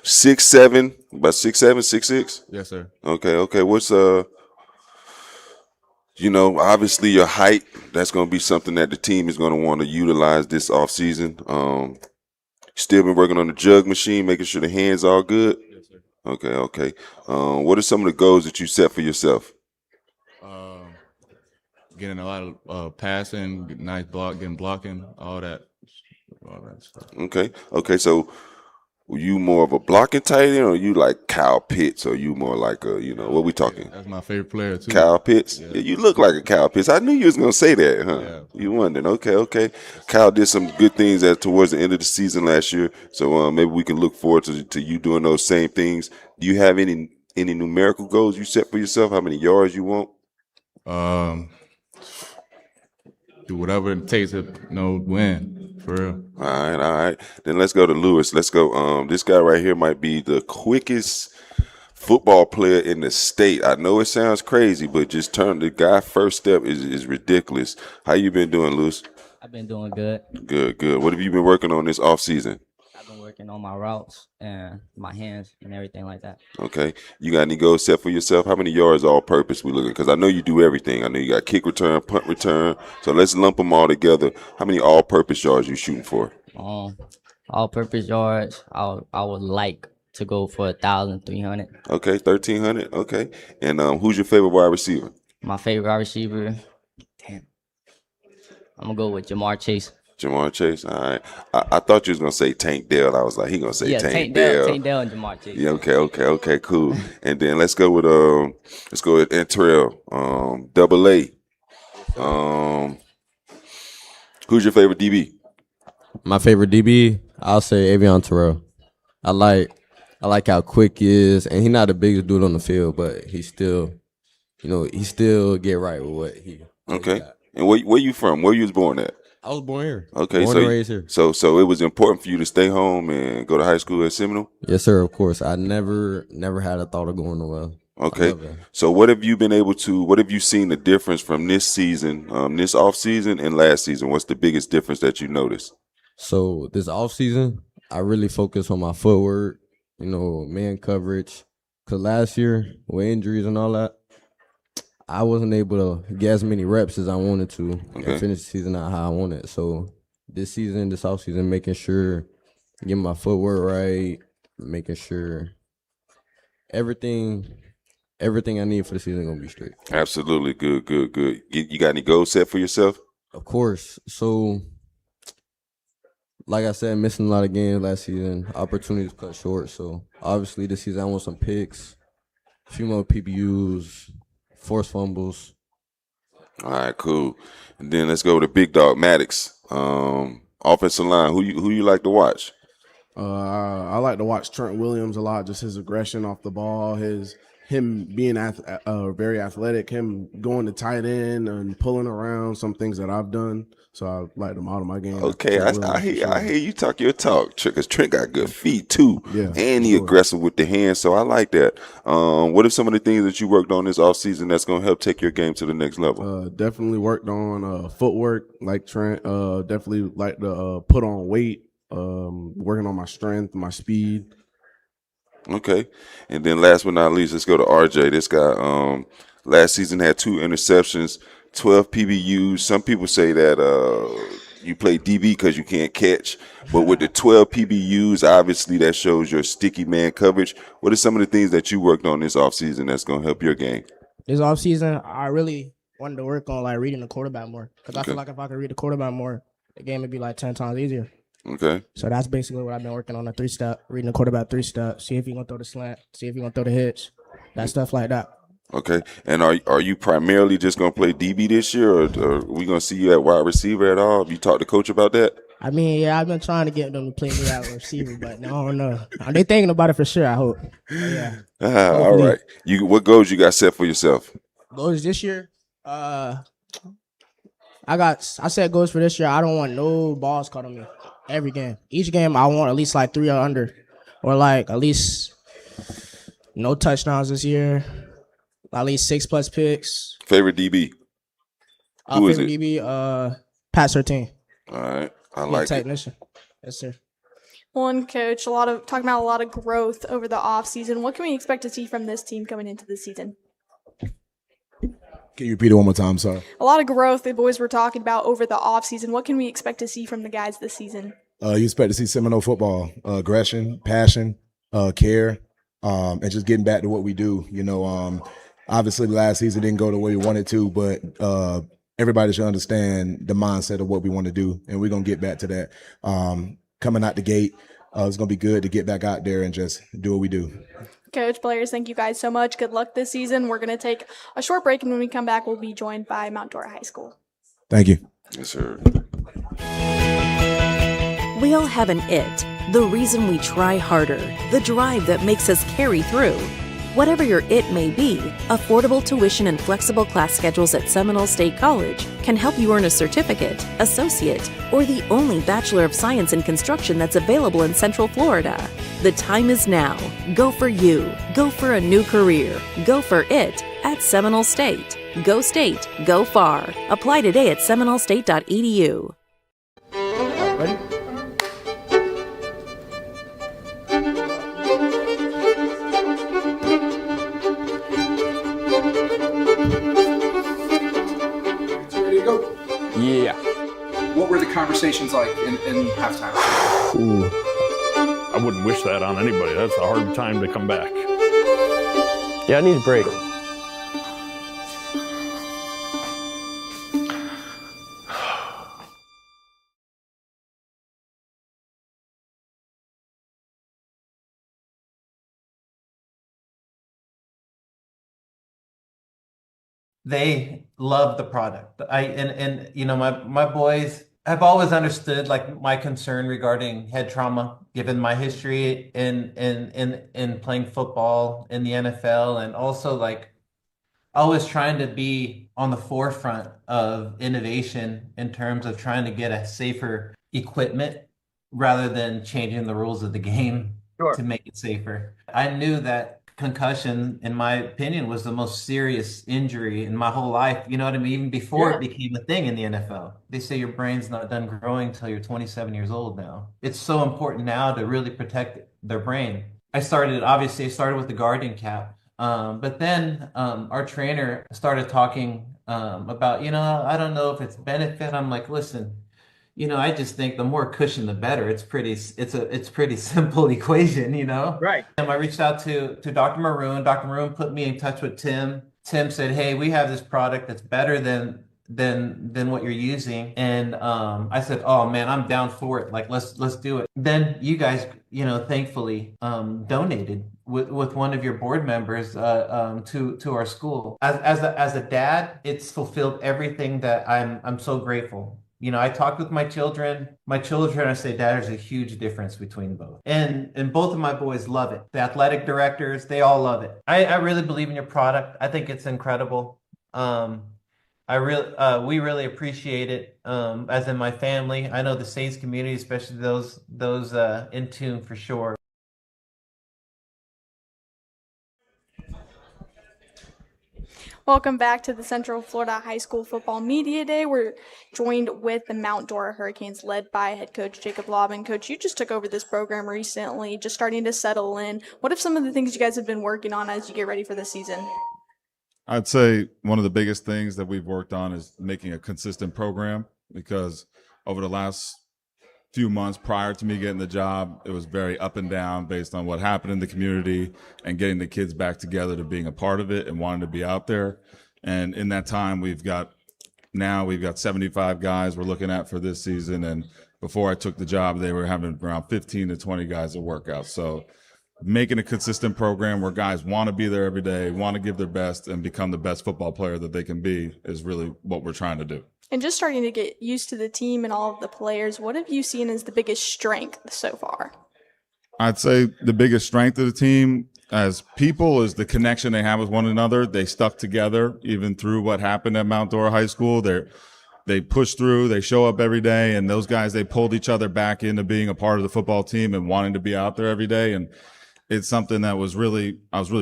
6'7", about 6'7", 6'6"? Yes, sir. Okay. What's obviously your height, that's going to be something that the team is going to want to utilize this offseason. Still been working on the jug machine, making sure the hands all good? Yes, sir. Okay. What are some of the goals that you set for yourself? Getting a lot of passing, nice blocking, all that stuff. Okay. So, were you more of a blocking tight end, or you like Kyle Pitts, or you more like a, what we talking? Yeah, that's my favorite player too. Kyle Pitts? Yeah. Yeah, you look like a Kyle Pitts. I knew you was gonna say that, huh? Yeah. You wondered. Okay. Kyle did some good things towards the end of the season last year, so maybe we can look forward to you doing those same things. Do you have any numerical goals you set for yourself? How many yards you want? Do whatever it takes to win. For real. All right. Then let's go to Lewis. Let's go. This guy right here might be the quickest football player in the state. I know it sounds crazy, but just the guy first step is ridiculous. How you been doing, Lewis? I've been doing good. Good. What have you been working on this off season? I've been working on my routes and my hands and everything like that. Okay. You got any goals set for yourself? How many yards all purpose we looking? Because I know you do everything. I know you got kick return, punt return. So let's lump them all together. How many all purpose yards you shooting for? All purpose yards, I would like to go for 1,300. Okay, 1,300. Okay. And who's your favorite wide receiver? My favorite wide receiver, I'm gonna go with Jamar Chase. Jamar Chase, all right. I thought you was gonna say Tank Dell. I was like, he gonna say Tank Dell. Tank Dell and Jamar Chase. Yeah, okay, cool. And then let's go with Antrell, Double A. Who's your favorite DB? My favorite DB, I'll say Avion Terrell. I like how quick he is, and he's not the biggest dude on the field, but he still get right with what he. Okay. And where you from? Where you was born at? I was born here. Okay, born and raised here. So it was important for you to stay home and go to high school at Seminole? Yes, sir. Of course. I never had a thought of going nowhere. Okay. So what have you seen the difference from this season, this off season and last season? What's the biggest difference that you noticed? So this off season, I really focused on my footwork, man coverage. Cause last year with injuries and all that, I wasn't able to get as many reps as I wanted to and finish the season out how I wanted. So this off season, making sure getting my footwork right, making sure everything I need for the season gonna be straight. Absolutely, good. You got any goals set for yourself? Of course. So, like I said, missing a lot of games last season, opportunities cut short. So obviously this season I want some picks, a few more PBUs, forced fumbles. All right, cool. And then let's go to big dog Maddox. Offensive line. Who you like to watch? I like to watch Trent Williams a lot, just his aggression off the ball, him being very athletic, him going to tight end and pulling around, some things that I've done. So I like to model my game. Okay, I hear you talk your talk, because Trent got good feet too, and he aggressive with the hands. So I like that. What are some of the things that you worked on this offseason that's going to help take your game to the next level? Definitely worked on footwork, like Trent. Definitely like to put on weight. Working on my strength, my speed. Okay, and then last but not least, let's go to RJ. This guy last season had 2 interceptions, 12 PBUs. Some people say that you play DB because you can't catch, but with the 12 PBUs, obviously that shows your sticky man coverage. What are some of the things that you worked on this offseason that's going to help your game? This offseason, I really wanted to work on like reading the quarterback more, because I feel like if I could read the quarterback more, the game would be like 10 times easier. Okay. So that's basically what I've been working on, a 3-step, reading the quarterback 3-step, see if you're going to throw the slant, see if you're going to throw the hitch, that stuff like that. Okay. And are you primarily just going to play DB this year, or are we going to see you at wide receiver at all? Have you talked to coach about that? I mean, yeah, I've been trying to get them to play me at receiver, but I don't know. They're thinking about it for sure, I hope. Yeah. All right. What goals you got set for yourself? Goals this year? I set goals for this year. I don't want no balls caught on me. Every game. Each game, I want at least like 3 or under. Or like at least no touchdowns this year. At least 6+ picks. Favorite DB? Who is it? Favorite DB, Pat Surtain. All right. I like technician. Yes, sir. One coach, talking about a lot of growth over the offseason. What can we expect to see from this team coming into the season? Can you repeat it one more time? Sorry. A lot of growth the boys were talking about over the offseason. What can we expect to see from the guys this season? You expect to see Seminole football, aggression, passion, care, and just getting back to what we do. You know, obviously last season didn't go the way we wanted to, but everybody should understand the mindset of what we want to do, and we're going to get back to that. Coming out the gate, it's going to be good to get back out there and just do what we do. Coach, players, thank you guys so much. Good luck this season. We're going to take a short break, and when we come back, we'll be joined by Mount Dora High School. Thank you. Yes, sir. We all have an it, the reason we try harder, the drive that makes us carry through. Whatever your it may be, affordable tuition and flexible class schedules at Seminole State College can help you earn a certificate, associate, or the only Bachelor of Science in Construction that's available in Central Florida. The time is now. Go for you. Go for a new career. Go for it at Seminole State. Go State. Go far. Apply today at seminolestate.edu. Ready? Yeah. What were the conversations like in halftime? Ooh. I wouldn't wish that on anybody. That's a hard time to come back. Yeah, I need a break. They love the product. And you know, my boys have always understood like my concern regarding head trauma, given my history in playing football in the NFL, and also like always trying to be on the forefront of innovation in terms of trying to get a safer equipment rather than changing the rules of the game to make it safer. I knew that concussion, in my opinion, was the most serious injury in my whole life. You know what I mean? Even before it became a thing in the NFL. They say your brain's not done growing until you're 27 years old now. It's so important now to really protect their brain. I started with the Guardian cap. But then our trainer started talking about, you know, I don't know if it's benefit. I'm like, listen, you know, I just think the more cushion, the better. It's pretty simple equation, you know? Right. And I reached out to Dr. Maroon. Dr. Maroon put me in touch with Tim. Tim said, hey, we have this product that's better than what you're using. And I said, oh man, I'm down for it. Like, let's do it. Then you guys, you know, thankfully donated with one of your board members to our school. As a dad, it's fulfilled everything that I'm so grateful. I talked with my children. My children, I say, Dad, there's a huge difference between both. And both of my boys love it. The athletic directors, they all love it. I really believe in your product. I think it's incredible. We really appreciate it, as in my family. I know the Saints community, especially those in tune for sure. Welcome back to the Central Florida High School Football Media Day. We're joined with the Mount Dora Hurricanes led by head coach Jacob Lobben. Coach, you just took over this program recently, just starting to settle in. What are some of the things you guys have been working on as you get ready for this season? I'd say one of the biggest things that we've worked on is making a consistent program, because over the last few months prior to me getting the job, it was very up and down based on what happened in the community and getting the kids back together to being a part of it and wanting to be out there. And in that time, we've got 75 guys we're looking at for this season. And before I took the job, they were having around 15 to 20 guys at workouts. So making a consistent program where guys want to be there every day, want to give their best and become the best football player that they can be is really what we're trying to do. And just starting to get used to the team and all of the players, what have you seen as the biggest strength so far? I'd say the biggest strength of the team as people is the connection they have with one another. They stuck together even through what happened at Mount Dora High School. They push through, they show up every day, and those guys, they pulled each other back into being a part of the football team and wanting to be out there every day. And it's something that I was really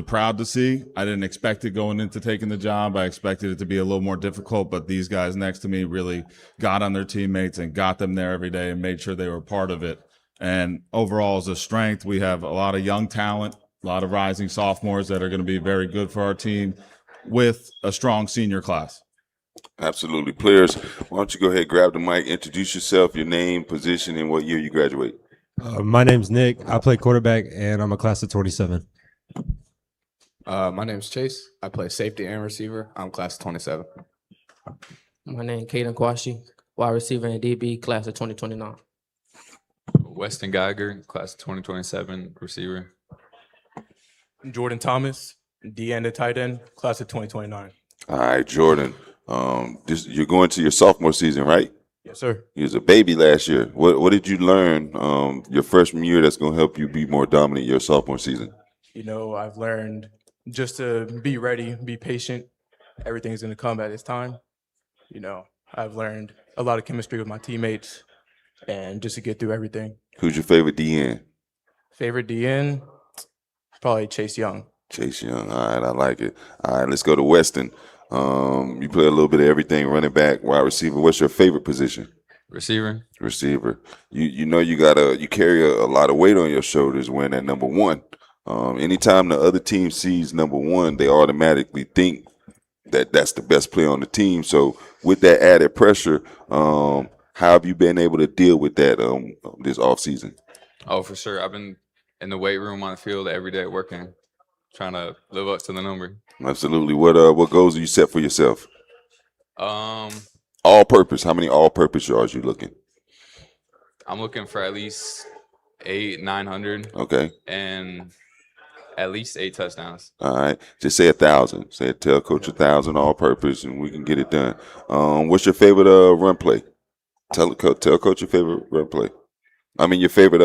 proud to see. I didn't expect it going into taking the job. I expected it to be a little more difficult, but these guys next to me really got on their teammates and got them there every day and made sure they were part of it. And overall, as a strength, we have a lot of young talent, a lot of rising sophomores that are going to be very good for our team with a strong senior class. Absolutely. Players, why don't you go ahead, grab the mic, introduce yourself, your name, position, and what year you graduate. My name's Nick. I play quarterback, and I'm a class of 27. My name's Chase. I play safety and receiver. I'm class of 27. My name is Caden Kwashi, wide receiver and DB, class of 2029. Weston Geiger, class of 2027, receiver. Jordan Thomas, D end and tight end, class of 2029. All right, Jordan. You're going to your sophomore season, right? Yes, sir. You was a baby last year. What did you learn your freshman year that's going to help you be more dominant your sophomore season? I've learned just to be ready, be patient. Everything's going to come at its time. I've learned a lot of chemistry with my teammates and just to get through everything. Who's your favorite DN? Favorite DN? Probably Chase Young. Chase Young. All right, I like it. All right, let's go to Weston. You play a little bit of everything, running back, wide receiver. What's your favorite position? Receiver. Receiver. You carry a lot of weight on your shoulders wearing that number one. Anytime the other team sees number one, they automatically think that that's the best player on the team. So with that added pressure, how have you been able to deal with that this offseason? Oh, for sure. I've been in the weight room on the field every day working, trying to live up to the number. Absolutely. What goals do you set for yourself? All purpose. How many all purpose yards you looking? I'm looking for at least 900. Okay. And at least 8 touchdowns. All right. Just say 1,000. Tell coach 1,000 all purpose and we can get it done. What's your favorite run play? Tell coach your favorite run play. I mean your favorite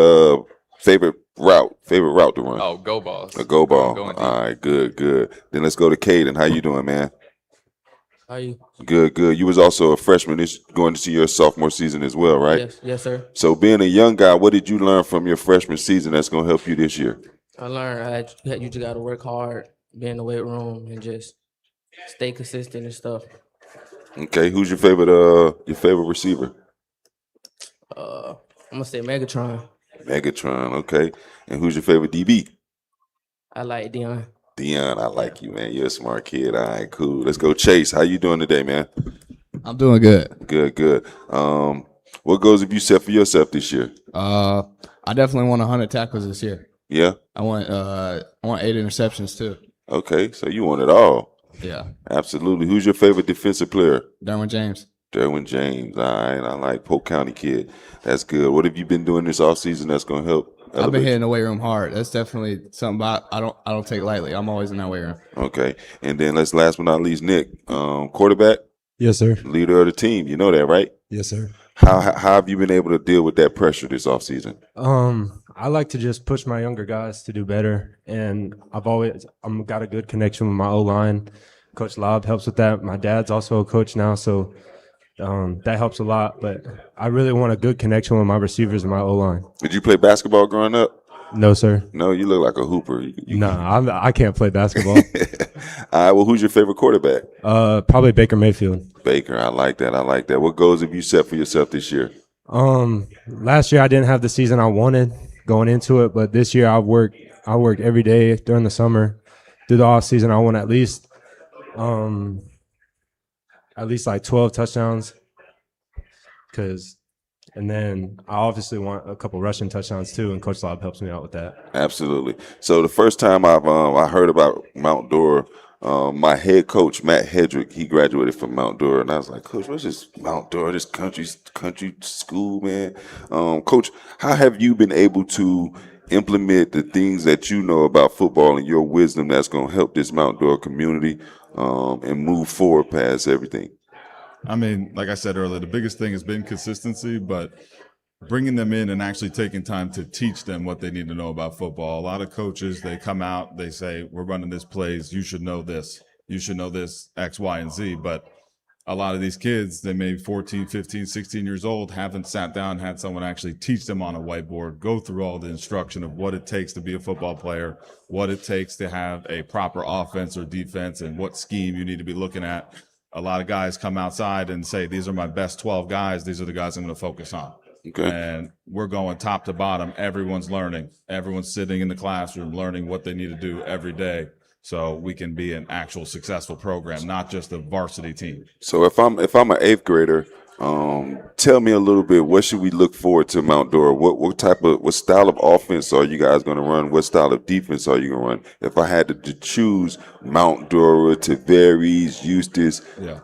route to run. Oh, go balls. A go ball. All right, good. Then let's go to Caden. How you doing, man? How are you? Good. You was also a freshman going to see your sophomore season as well, right? Yes, sir. So being a young guy, what did you learn from your freshman season that's going to help you this year? I learned you just got to work hard, be in the weight room, and just stay consistent and stuff. Okay, who's your favorite receiver? I'm gonna say Megatron. Megatron, okay. And who's your favorite DB? I like Dion. Dion, I like you, man. You're a smart kid. All right, cool. Let's go, Chase. How you doing today, man? I'm doing good. Good. What goals have you set for yourself this year? I definitely want 100 tackles this year. Yeah. I want 8 interceptions too. Okay, so you want it all. Yeah. Absolutely. Who's your favorite defensive player? Derwin James. Derwin James. All right. I like Polk County kid. That's good. What have you been doing this offseason that's going to help? I've been hitting the weight room hard. That's definitely something I don't take lightly. I'm always in that weight room. Okay. And then last but not least, Nick, quarterback? Yes, sir. Leader of the team. You know that, right? Yes, sir. How have you been able to deal with that pressure this offseason? I like to just push my younger guys to do better, and I'm got a good connection with my O-line. Coach Lobb helps with that. My dad's also a coach now, so that helps a lot. But I really want a good connection with my receivers and my O-line. Did you play basketball growing up? No, sir. No, you look like a hooper. I can't play basketball. All right, well, who's your favorite quarterback? Probably Baker Mayfield. Baker, I like that. What goals have you set for yourself this year? Last year I didn't have the season I wanted going into it, but this year I worked every day during the summer. Through the off season, I want at least like 12 touchdowns. And then I obviously want a couple rushing touchdowns too, and Coach Lobb helps me out with that. Absolutely. So the first time I heard about Mount Dora, my head coach Matt Hedrick, he graduated from Mount Dora, and I was like, Coach, what's this Mount Dora? This country school, man. Coach, how have you been able to implement the things that you know about football and your wisdom that's going to help this Mount Dora community and move forward past everything? I mean, like I said earlier, the biggest thing has been consistency, but bringing them in and actually taking time to teach them what they need to know about football. A lot of coaches, they come out, they say, we're running this plays, you should know this. You should know this, X, Y, and Z. But a lot of these kids, they may be 14, 15, 16 years old, haven't sat down and had someone actually teach them on a whiteboard, go through all the instruction of what it takes to be a football player, what it takes to have a proper offense or defense, and what scheme you need to be looking at. A lot of guys come outside and say, these are my best 12 guys. These are the guys I'm going to focus on. Okay. And we're going top to bottom. Everyone's learning. Everyone's sitting in the classroom learning what they need to do every day so we can be an actual successful program, not just a varsity team. So if I'm an eighth grader, tell me a little bit, what should we look forward to Mount Dora? What style of offense are you guys going to run? What style of defense are you going to run? If I had to choose Mount Dora, Tavares, Eustis. Yeah.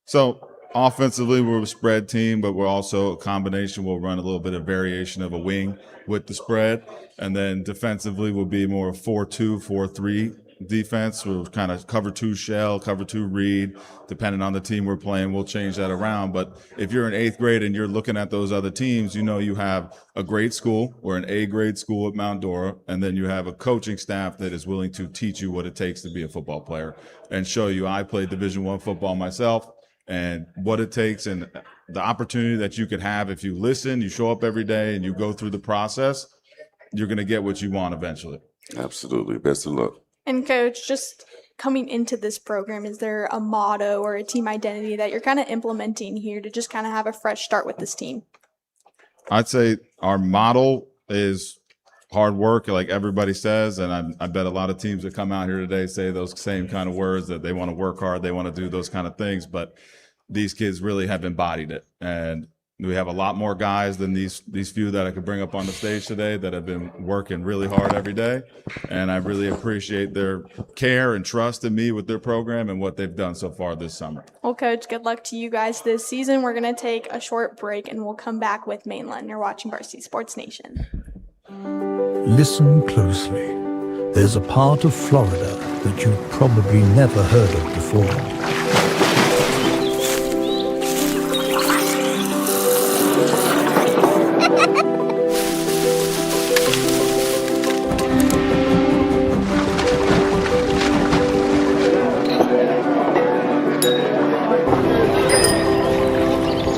So offensively, we're a spread team, but we're also a combination. We'll run a little bit of variation of a wing with the spread. And then defensively, we'll be more 4-2, 4-3 defense. We'll kind of cover 2 shell, cover 2 read. Depending on the team we're playing, we'll change that around. But if you're in 8th grade and you're looking at those other teams, you know you have a great school or an A-grade school at Mount Dora, and then you have a coaching staff that is willing to teach you what it takes to be a football player and show you. I played Division I football myself, and what it takes and the opportunity that you could have if you listen, you show up every day, and you go through the process, you're going to get what you want eventually. Absolutely. Best of luck. And Coach, just coming into this program, is there a motto or a team identity that you're kind of implementing here to just kind of have a fresh start with this team? I'd say our model is hard work, like everybody says, and I bet a lot of teams that come out here today say those same kind of words, that they want to work hard, they want to do those kind of things, but these kids really have embodied it. And we have a lot more guys than these few that I could bring up on the stage today that have been working really hard every day. And I really appreciate their care and trust in me with their program and what they've done so far this summer. Well, Coach, good luck to you guys this season. We're going to take a short break and we'll come back with Mainland. You're watching Varsity Sports Nation. Listen closely. There's a part of Florida that you've probably never heard of before.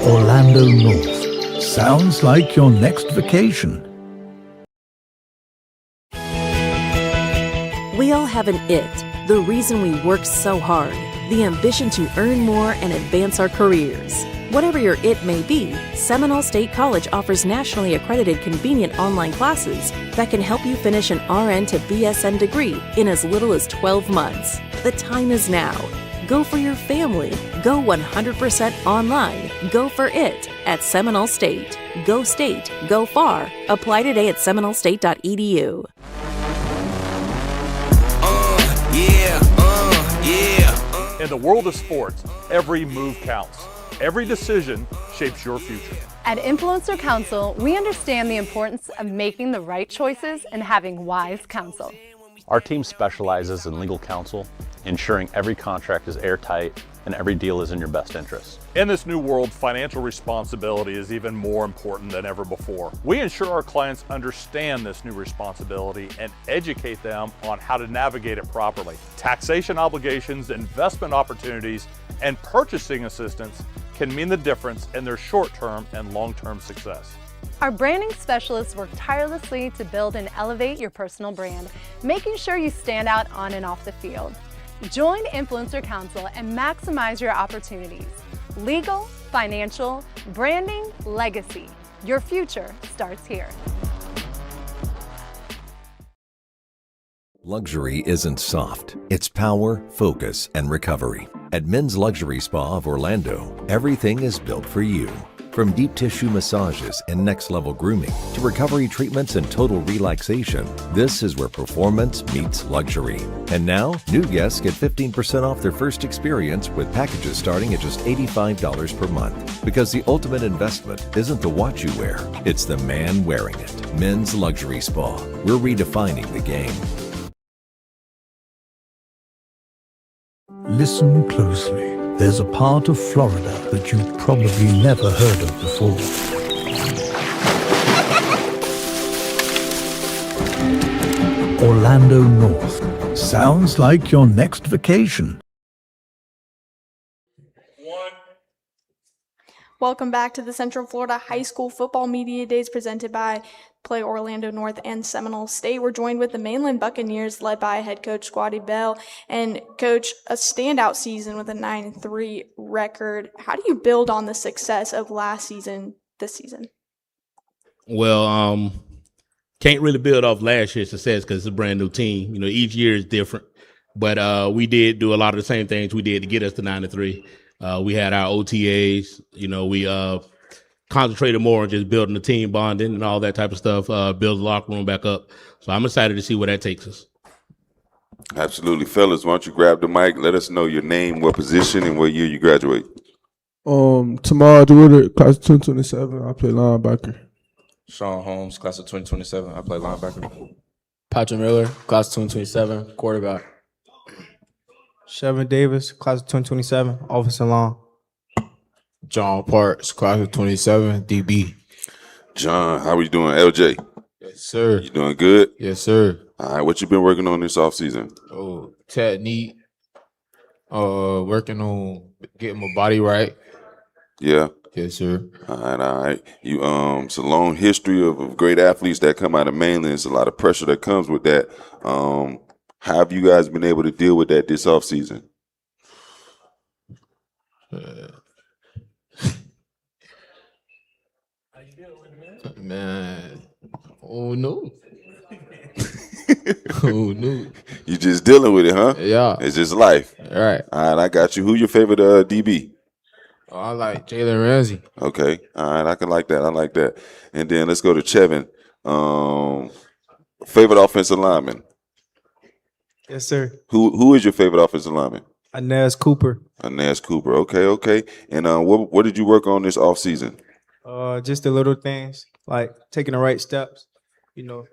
Orlando North. Sounds like your next vacation. We all have an it, the reason we work so hard, the ambition to earn more and advance our careers. Whatever your it may be, Seminole State College offers nationally accredited convenient online classes that can help you finish an RN to BSN degree in as little as 12 months. The time is now. Go for your family. Go 100% online. Go for it at Seminole State. Go state. Go far. Apply today at seminolestate.edu. In the world of sports, every move counts. Every decision shapes your future. At Influencer Counsel, we understand the importance of making the right choices and having wise counsel. Our team specializes in legal counsel, ensuring every contract is airtight and every deal is in your best interest. In this new world, financial responsibility is even more important than ever before. We ensure our clients understand this new responsibility and educate them on how to navigate it properly. Taxation obligations, investment opportunities, and purchasing assistance can mean the difference in their short-term and long-term success. Our branding specialists work tirelessly to build and elevate your personal brand, making sure you stand out on and off the field. Join Influencer Counsel and maximize your opportunities. Legal, financial, branding, legacy. Your future starts here. Luxury isn't soft. It's power, focus, and recovery. At Men's Luxury Spa of Orlando, everything is built for you. From deep tissue massages and next-level grooming to recovery treatments and total relaxation, this is where performance meets luxury. And now, new guests get 15% off their first experience with packages starting at just $85 per month. Because the ultimate investment isn't the watch you wear, it's the man wearing it. Men's Luxury Spa. We're redefining the game. Listen closely. There's a part of Florida that you've probably never heard of before. Orlando North. Sounds like your next vacation. Welcome back to the Central Florida High School Football Media Days presented by Play Orlando North and Seminole State. We're joined with the Mainland Buccaneers led by head coach Squatty Bell. And coach, a standout season with a 9-3 record. How do you build on the success of last season this season? Well, can't really build off last year's success because it's a brand new team. You know, each year is different. But we did do a lot of the same things we did to get us to 9-3. We had our OTAs, you know, we concentrated more on just building the team bonding and all that type of stuff, build the locker room back up. So I'm excited to see where that takes us. Absolutely. Fellas, why don't you grab the mic, let us know your name, what position, and what year you graduate. Tamar DeWitter, class of 2027, I play linebacker. Sean Holmes, class of 2027, I play linebacker. Patrick Miller, class of 2027, quarterback. Chevin Davis, class of 2027, offensive line. John Parks, class of 27, DB. John, how are you doing? LJ? Yes, sir. You doing good? Yes, sir. All right, what you been working on this offseason? Oh, technique. Working on getting my body right. Yeah. Yes, sir. All right. You it's a long history of great athletes that come out of Mainland. It's a lot of pressure that comes with that. How have you guys been able to deal with that this offseason? Man, oh no. Oh no. You just dealing with it, huh? Yeah. It's just life. All right. All right, I got you. Who your favorite DB? Oh, I like Jalen Ramsey. Okay. All right, I can like that. I like that. And then let's go to Chevin. Favorite offensive lineman? Yes, sir. Who is your favorite offensive lineman? Inez Cooper. Inez Cooper. Okay. And what did you work on this offseason? Just the little things, like taking the right steps, you know,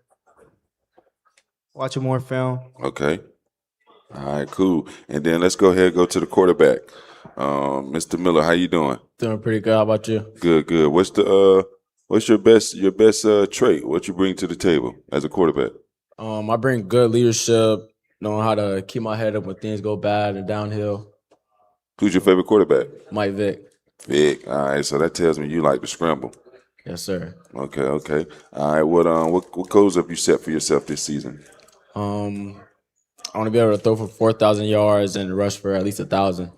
watching more film. Okay. All right, cool. And then let's go ahead and go to the quarterback. Mr. Miller, how you doing? Doing pretty good. How about you? Good. What's your best trait? What you bring to the table as a quarterback? I bring good leadership, knowing how to keep my head up when things go bad and downhill. Who's your favorite quarterback? Mike Vick. Vic. All right, so that tells me you like to scramble. Yes, sir. Okay. All right, what goals have you set for yourself this season? I want to be able to throw for 4,000 yards and rush for at least 1,000.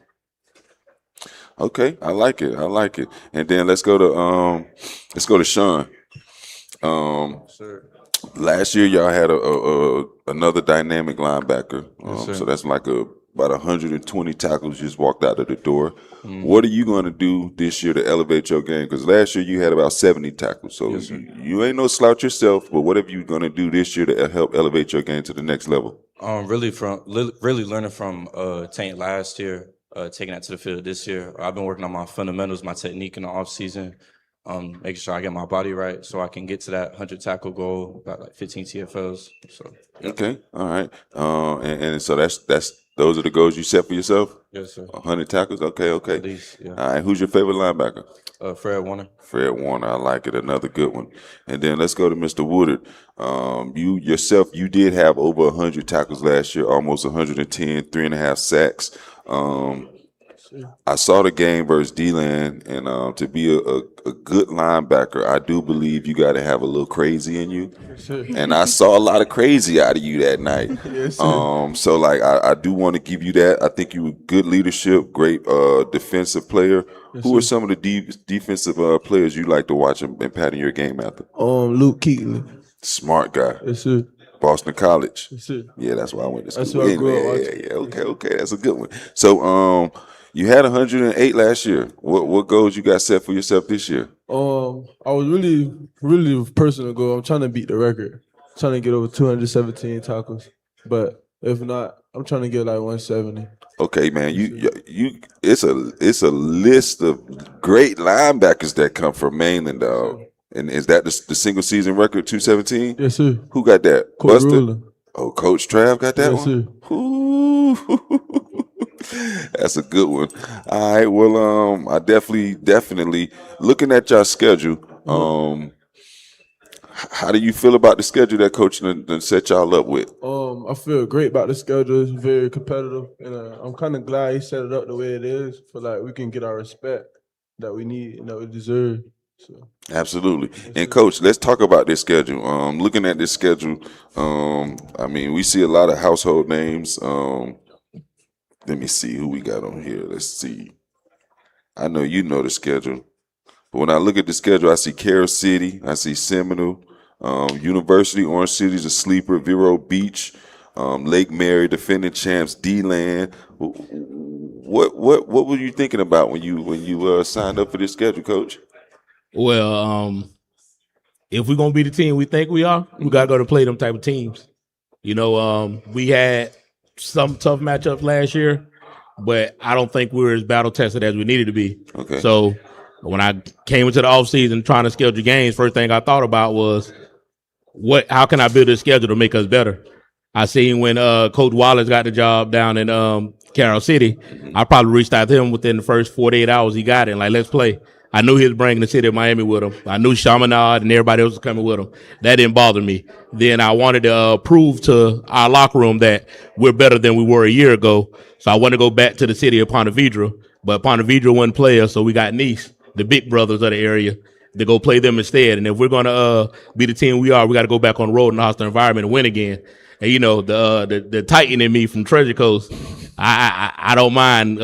Okay, I like it. And then let's go to Sean. Sir. Last year y'all had another dynamic linebacker. Yes, so that's like about 120 tackles just walked out of the door. Mm-hmm. What are you going to do this year to elevate your game? Because last year you had about 70 tackles. So yes, you ain't no slouch yourself, but what are you going to do this year to help elevate your game to the next level? Really learning from Tank last year, taking that to the field this year. I've been working on my fundamentals, my technique in the off season, making sure I get my body right so I can get to that 100 tackle goal, about like 15 TFLs. So okay, all right, and so that's Those are the goals you set for yourself? Yes, sir. 100 tackles? Okay. At least, yeah. All right, who's your favorite linebacker? Fred Warner. Fred Warner, I like it. Another good one. And then let's go to Mr. Woodard. You yourself, you did have over 100 tackles last year, almost 110, 3.5 sacks. I saw the game versus D-Land, and to be a good linebacker, I do believe you got to have a little crazy in you. And I saw a lot of crazy out of you that night. So like I do want to give you that. I think you were good leadership, great defensive player. Who are some of the defensive players you like to watch and pattern your game after? Luke Keatley. Smart guy. Yes, sir. Boston College. Yes, sir. Yeah, that's why I went to school. That's where I grew up. Yeah. Okay. That's a good one. So you had 108 last year. What goals you got set for yourself this year? I was really personal goal. I'm trying to beat the record. I'm trying to get over 217 tackles. But if not, I'm trying to get like 170. Okay, man. You it's a list of great linebackers that come from Mainland, dog. And is that the single season record, 217? Yes, sir. Who got that? Coach Buster? Ruler. Oh, Coach Trav got that Yes, one? sir. Ooh. That's a good one. All right. Well, I definitely looking at your schedule. How do you feel about the schedule that coach done set y'all up with? I feel great about the schedule. It's very competitive, and I'm kind of glad he set it up the way it is. For like we can get our respect that we need and that we deserve. So. Absolutely. And coach, let's talk about this schedule. Looking at this schedule, I mean, we see a lot of household names. Let me see who we got on here. Let's see. I know you know the schedule. But when I look at the schedule, I see Kerry City, I see Seminole, University, Orange City's a sleeper, Vero Beach, Lake Mary, defending champs, D-Land. What were you thinking about when you signed up for this schedule, coach? Well, if we're gonna be the team we think we are, we gotta go to play them type of teams. You know, we had some tough matchups last year, but I don't think we were as battle tested as we needed to be. Okay. So when I came into the offseason trying to schedule games, first thing I thought about was how can I build a schedule to make us better? I seen when Coach Wallace got the job down in Carroll City, I probably reached out to him within the first 48 hours he got it, like, let's play. I knew he was bringing the city of Miami with him. I knew Chaminade and everybody else was coming with him. That didn't bother me. Then I wanted to prove to our locker room that we're better than we were a year ago. So I wanted to go back to the city of Ponte Vedra, but Ponte Vedra wasn't player, so we got Nice, the big brothers of the area, to go play them instead. And if we're going to be the team we are, we got to go back on the road in a hostile environment and win again. And, you know, the Titan in me from Treasure Coast, I don't mind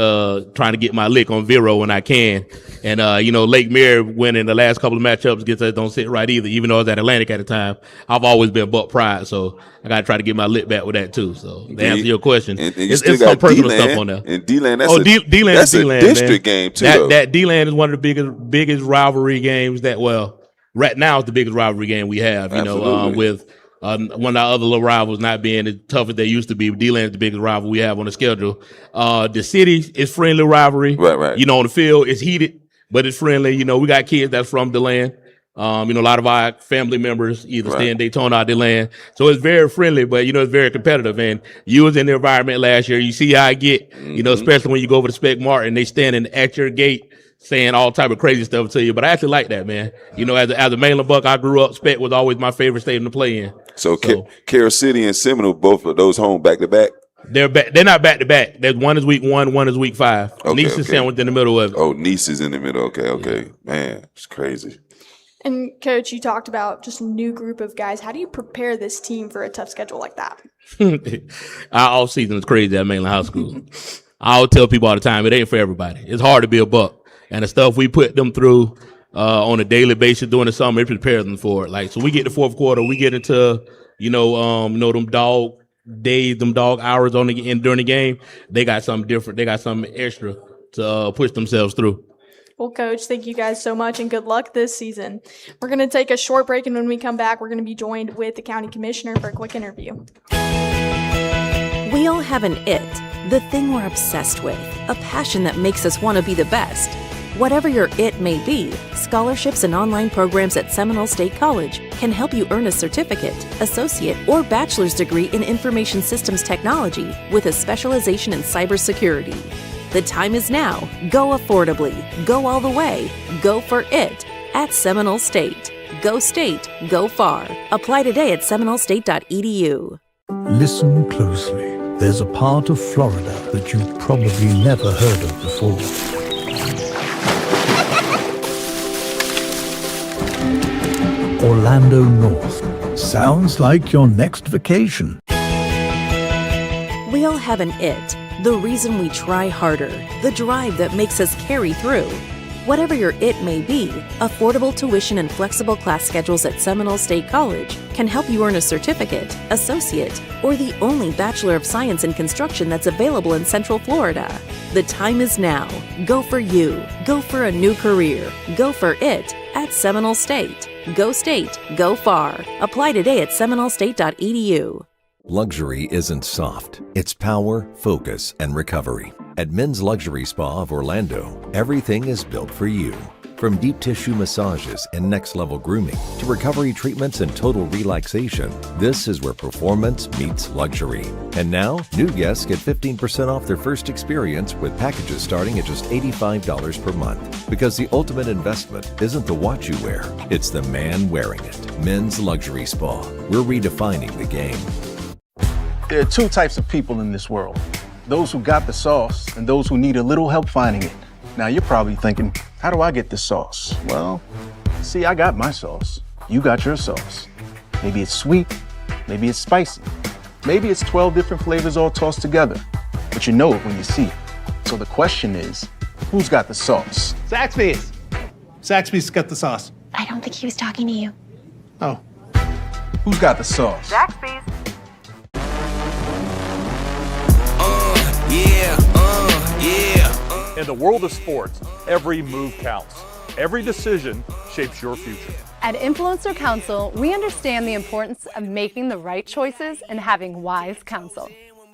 trying to get my lick on Vero when I can. And, you know, Lake Mary winning the last couple of matchups against us don't sit right either, even though I was at Atlantic at the time. I've always been buck pride, so I got to try to get my lick back with that, too. So to answer your question, and you it's still some got personal D-Land, stuff on there. and D-Land, that's a district game, too. That D-Land is one of the biggest rivalry games right now it's the biggest rivalry game we have, you know, with one of our other little rivals not being as tough as they used to be. D-Land is the biggest rival we have on the schedule. The city is friendly rivalry. Right. You know, on the field, it's heated, but it's friendly. You know, we got kids that's from DeLand. You know, a lot of our family members either stay in Daytona or DeLand. So it's very friendly, but, you know, it's very competitive. And you was in the environment last year. You see how I get, you know, especially when you go over to Spec Martin, they standing at your gate saying all type of crazy stuff to you. But I actually like that, man. You know, as a Mainland Buck, I grew up, Spec was always my favorite stadium to play in. So Kerry City and Seminole, both of those home back-to-back? They're not back-to-back. There's one is week 1, one is week 5. Nice is sandwiched in the middle of it. Oh, Nice is in the middle. Okay. Yeah. Man, it's crazy. And Coach, you talked about just a new group of guys. How do you prepare this team for a tough schedule like that? Our off season is crazy at Mainland High School. I'll tell people all the time, it ain't for everybody. It's hard to be a Buck. And the stuff we put them through on a daily basis during the summer, it prepares them for it. Like, so we get the fourth quarter, we get into, them dog days, them dog hours during the game. They got something different. They got something extra to push themselves through. Well, Coach, thank you guys so much and good luck this season. We're going to take a short break, and when we come back, we're going to be joined with the county commissioner for a quick interview. We all have an it, the thing we're obsessed with, a passion that makes us want to be the best. Whatever your it may be, scholarships and online programs at Seminole State College can can help you earn a certificate, associate, or bachelor's degree in information systems technology with a specialization in cybersecurity. The time is now. Go affordably. Go all the way. Go for it at Seminole State. Go State. Go far. Apply today at seminolestate.edu. Listen closely. There's a part of Florida that you've probably never heard of before. Orlando North. Sounds like your next vacation. We all have an it, the reason we try harder, the drive that makes us carry through. Whatever your it may be, affordable tuition and flexible class schedules at Seminole State College can help you earn a certificate, associate, or the only Bachelor of Science in Construction that's available in Central Florida. The time is now. Go for you. Go for a new career. Go for it at Seminole State. Go State. Go far. Apply today at seminolestate.edu. Luxury isn't soft. It's power, focus, and recovery. At Men's Luxury Spa of Orlando, everything is built for you. From deep tissue massages and next-level grooming to recovery treatments and total relaxation, this is where performance meets luxury. And now, new guests get 15% off their first experience with packages starting at just $85 per month. Because the ultimate investment isn't the watch you wear, it's the man wearing it. Men's Luxury Spa. We're redefining the game. There are two types of people in this world. Those who got the sauce and those who need a little help finding it. Now you're probably thinking, how do I get this sauce? Well, see, I got my sauce. You got your sauce. Maybe it's sweet, maybe it's spicy. Maybe it's 12 different flavors all tossed together. But you know it when you see it. So the question is, who's got the sauce? Zaxby's. Zaxby's got the sauce. I don't think he was talking to you. Oh. Who's got the sauce? Zaxby's. In the world of sports, every move counts. Every decision shapes your future. At Influencer Counsel, we understand the importance of making the right choices and having wise counsel.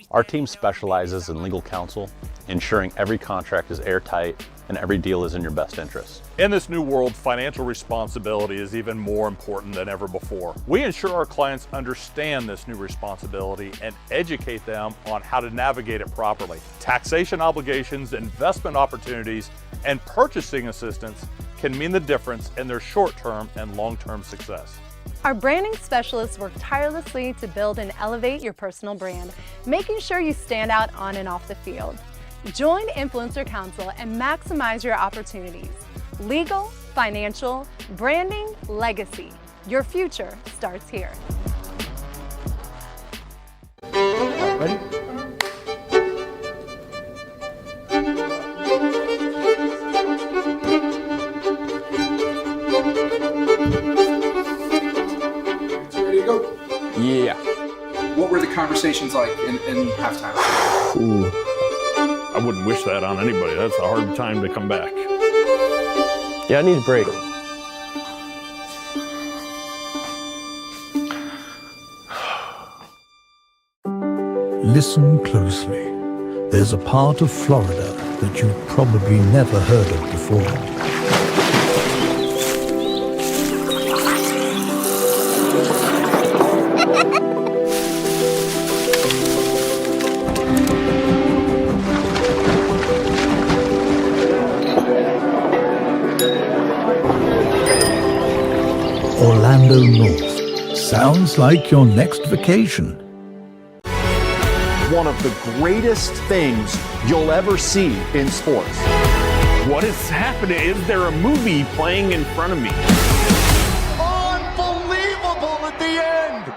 Our team specializes in legal counsel, ensuring every contract is airtight and every deal is in your best interest. In this new world, financial responsibility is even more important than ever before. We ensure our clients understand this new responsibility and educate them on how to navigate it properly. Taxation obligations, investment opportunities, and purchasing assistance can mean the difference in their short-term and long-term success. Our branding specialists work tirelessly to build and elevate your personal brand, making sure you stand out on and off the field. Join Influencer Counsel and maximize your opportunities. Legal, financial, branding, legacy. Your future starts here. Ready? Ready to go? Yeah. What were the conversations like in halftime? Ooh. I wouldn't wish that on anybody. That's a hard time to come back. Yeah, I need a break. Listen closely. There's a part of Florida that you've probably never heard of before. Orlando North. Sounds like your next vacation. One of the greatest things you'll ever see in sports. What is happening? Is there a movie playing in front of me? Unbelievable at the end!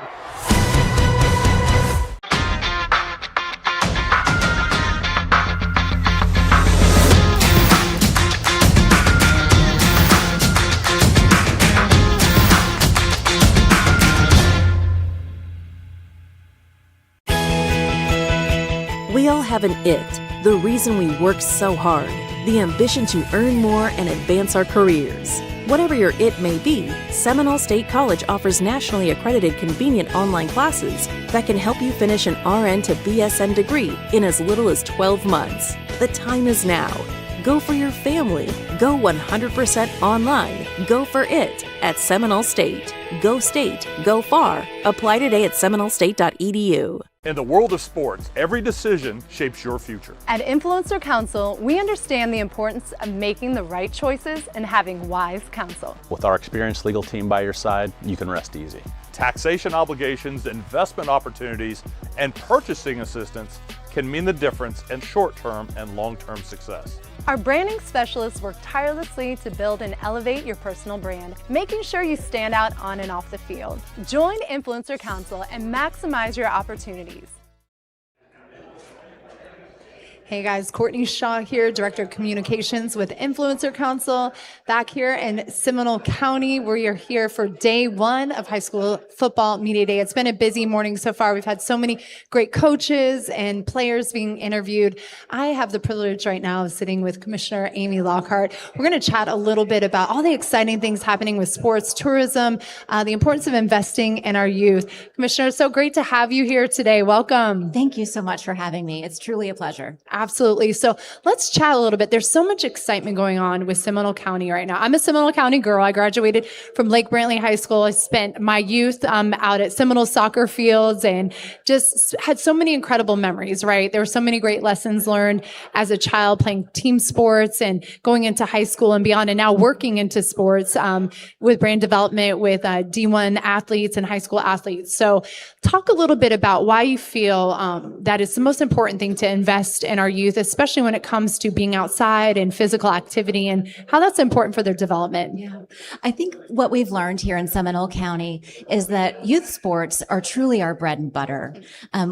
We all have an it, the reason we work so hard, the ambition to earn more and advance our careers. Whatever your it may be, Seminole State College offers nationally accredited convenient online classes that can help you finish an RN to BSN degree in as little as 12 months. The time is now. Go for your family. Go 100% online. Go for it at Seminole State. Go State. Go far. Apply today at seminolestate.edu. In the world of sports, every decision shapes your future. At Influencer Counsel, we understand the importance of making the right choices and having wise counsel. With our experienced legal team by your side, you can rest easy. Taxation obligations, investment opportunities, and purchasing assistance can mean the difference in short-term and long-term success. Our branding specialists work tirelessly to build and elevate your personal brand, making sure you stand out on and off the field. Join Influencer Counsel and maximize your opportunities. Hey guys, Courtney Shaw here, Director of Communications with Influencer Counsel, back here in Seminole County. We are here for day one of high school football media day. It's been a busy morning so far. We've had so many great coaches and players being interviewed. I have the privilege right now of sitting with Commissioner Amy Lockhart. We're going to chat a little bit about all the exciting things happening with sports, tourism, the importance of investing in our youth. Commissioner, so great to have you here today. Welcome. Thank you so much for having me. It's truly a pleasure. Absolutely. So let's chat a little bit. There's so much excitement going on with Seminole County right now. I'm a Seminole County girl. I graduated from Lake Brantley High School. I spent my youth out at Seminole soccer fields and just had so many incredible memories, right? There were so many great lessons learned as a child playing team sports and going into high school and beyond, and now working into sports with brand development with D1 athletes and high school athletes. So talk a little bit about why you feel that it's the most important thing to invest in our youth, especially when it comes to being outside and physical activity, and how that's important for their development. Yeah. I think what we've learned here in Seminole County is that youth sports are truly our bread and butter.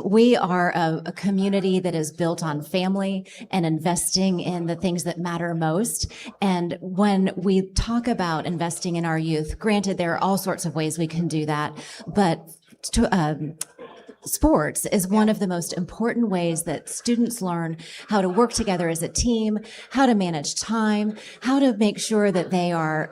We are a community that is built on family and investing in the things that matter most. And when we talk about investing in our youth, granted, there are all sorts of ways we can do that, but sports is one of the most important ways that students learn how to work together as a team, how to manage time, how to make sure that they are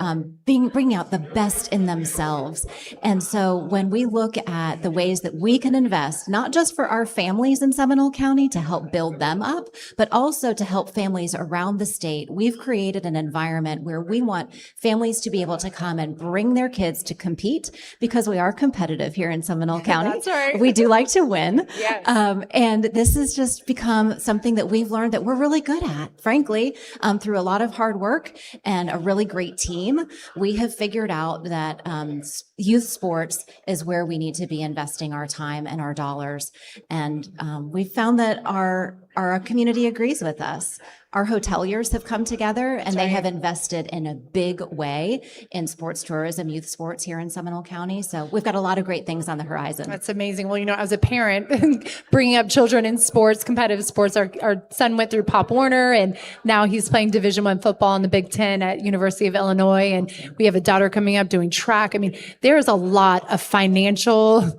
bringing out the best in themselves. And so when we look at the ways that we can invest, not just for our families in Seminole County to help build them up, but also to help families around the state, we've created an environment where we want families to be able to come and bring their kids to compete, because we are competitive here in Seminole County. That's right. We do like to win. Yes. And this has just become something that we've learned that we're really good at, frankly, through a lot of hard work and a really great team. We have figured out that youth sports is where we need to be investing our time and our dollars. And we found that our community agrees with us. Our hoteliers have come together and they have invested in a big way in sports tourism, youth sports here in Seminole County. So we've got a lot of great things on the horizon. That's amazing. Well, as a parent, bringing up children in sports, competitive sports, our son went through Pop Warner and now he's playing Division I football in the Big Ten at University of Illinois. And we have a daughter coming up doing track. I mean, there is a lot of financial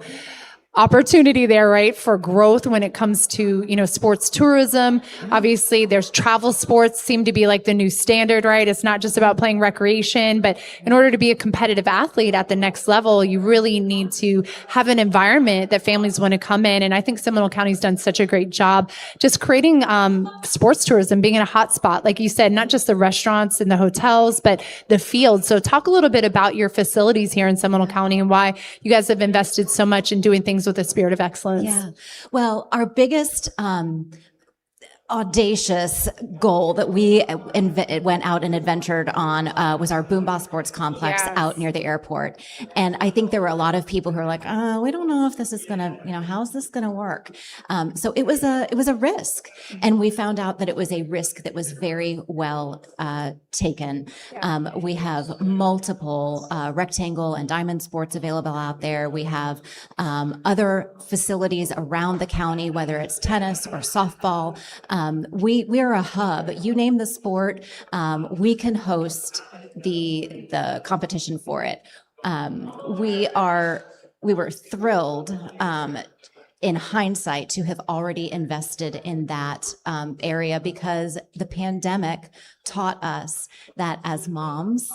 opportunity there, right, for growth when it comes to, sports tourism. Obviously, there's travel sports seem to be like the new standard, right? It's not just about playing recreation, but in order to be a competitive athlete at the next level, you really need to have an environment that families want to come in. And I think Seminole County's done such a great job just creating sports tourism, being in a hot spot, like you said, not just the restaurants and the hotels, but the field. So talk a little bit about your facilities here in Seminole County and why you guys have invested so much in doing things with a spirit of excellence. Yeah. Well, our biggest audacious goal that we went out and adventured on was our Boom Boss Sports Complex out near the airport. And I think there were a lot of people who are like, we don't know if this is gonna, how's this gonna work? So it was a risk. And we found out that it was a risk that was very well taken. We have multiple rectangle and diamond sports available out there. We have other facilities around the county, whether it's tennis or softball. We're a hub. You name the sport, we can host the competition for it. We were thrilled in hindsight to have already invested in that area because the pandemic taught us that as moms,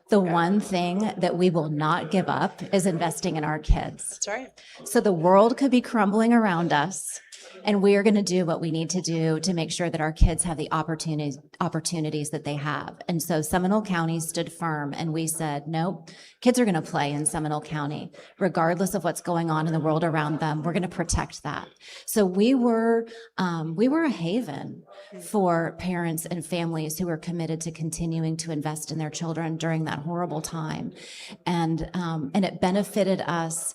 the one thing that we will not give up is investing in our kids. That's right. So the world could be crumbling around us. And we are going to do what we need to do to make sure that our kids have the opportunities that they have. And so Seminole County stood firm, and we said, nope, kids are going to play in Seminole County, regardless of what's going on in the world around them. We're going to protect that. So we were a haven for parents and families who were committed to continuing to invest in their children during that horrible time. And it benefited us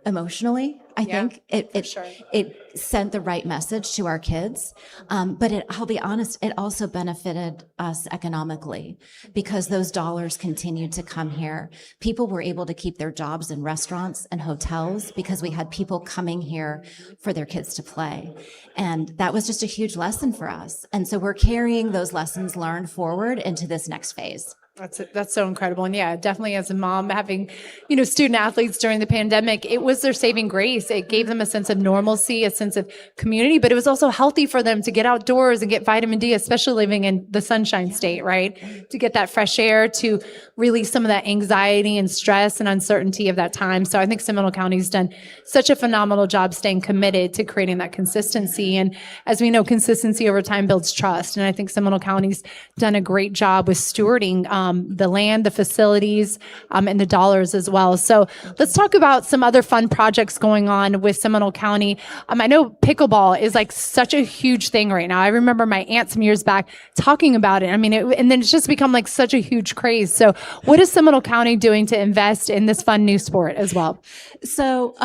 emotionally. I think it sent the right message to our kids. But I'll be honest, it also benefited us economically because those dollars continued to come here. People were able to keep their jobs in restaurants and hotels because we had people coming here for their kids to play. And that was just a huge lesson for us. And so we're carrying those lessons learned forward into this next phase. That's so incredible. And yeah, definitely as a mom having, student athletes during the pandemic, it was their saving grace. It gave them a sense of normalcy, a sense of community, but it was also healthy for them to get outdoors and get vitamin D, especially living in the Sunshine State, right? To get that fresh air, to release some of that anxiety and stress and uncertainty of that time. So I think Seminole County's done such a phenomenal job staying committed to creating that consistency. And as we know, consistency over time builds trust. And I think Seminole County's done a great job with stewarding the land, the facilities, and the dollars as well. So let's talk about some other fun projects going on with Seminole County. I know pickleball is like such a huge thing right now. I remember my aunt some years back talking about it. And then it's just become like such a huge craze. So what is Seminole County doing to invest in this fun new sport as well? So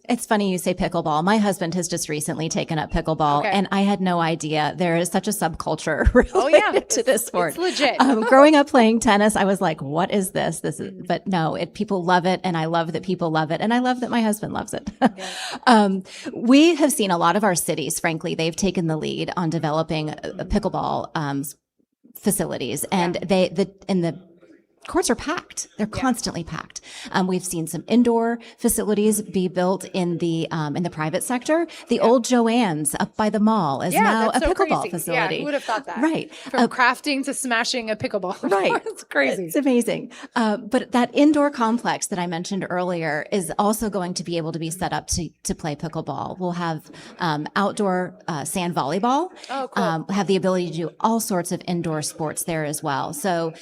it's funny you say pickleball. My husband has just recently taken up pickleball, and I had no idea there is such a subculture related to this sport. It's legit. Growing up playing tennis, I was like, what is this? But no, people love it. And I love that people love it. And I love that my husband loves it. We have seen a lot of our cities, frankly, they've taken the lead on developing pickleball facilities, and the courts are packed. They're constantly packed. We've seen some indoor facilities be built in the private sector. The old Joanne's up by the mall is now a pickleball facility. Yeah, who would have thought that? Right. From crafting to smashing a pickleball. Right. It's crazy. It's amazing. But that indoor complex that I mentioned earlier is also going to be able to be set up to play pickleball. We'll have outdoor sand volleyball. Oh, cool. Have the ability to do all sorts of indoor sports there as well. So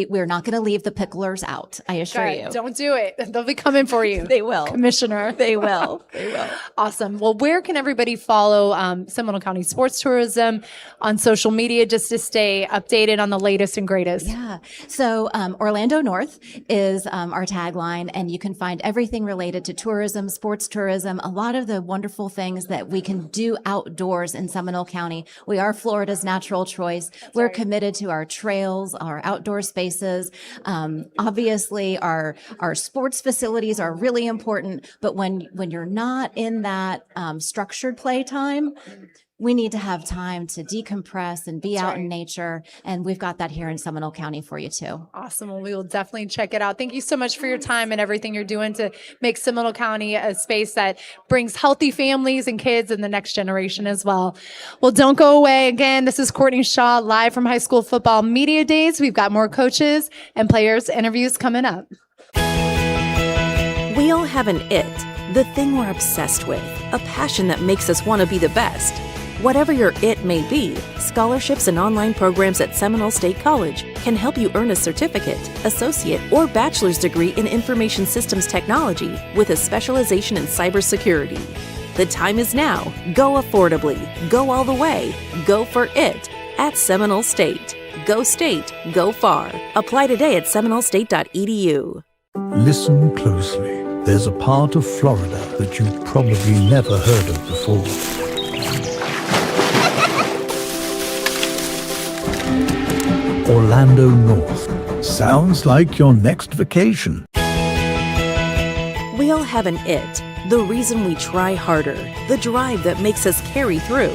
we're not going to leave the picklers out, I assure you. Don't do it. They'll be coming for you. They will. Commissioner. They will. They will. Awesome. Well, where can everybody follow Seminole County Sports Tourism on social media just to stay updated on the latest and greatest? Yeah. So Orlando North is our tagline, and you can find everything related to tourism, sports tourism, a lot of the wonderful things that we can do outdoors in Seminole County. We are Florida's natural choice. We're committed to our trails, our outdoor spaces. Obviously, our sports facilities are really important, but when you're not in that structured play time, we need to have time to decompress and be out in nature. And we've got that here in Seminole County for you too. Awesome. Well, we will definitely check it out. Thank you so much for your time and everything you're doing to make Seminole County a space that brings healthy families and kids and the next generation as well. Well, don't go away. Again, this is Courtney Shaw live from High School Football Media Days. We've got more coaches and players interviews coming up. We all have an it, the thing we're obsessed with, a passion that makes us want to be the best. Whatever your it may be, scholarships and online programs at Seminole State College can help you earn a certificate, associate, or bachelor's degree in information systems technology with a specialization in cybersecurity. The time is now. Go affordably. Go all the way. Go for it at Seminole State. Go state. Go far. Apply today at seminolestate.edu. Listen closely. There's a part of Florida that you've probably never heard of before. Orlando North. Sounds like your next vacation. We all have an it, the reason we try harder, the drive that makes us carry through.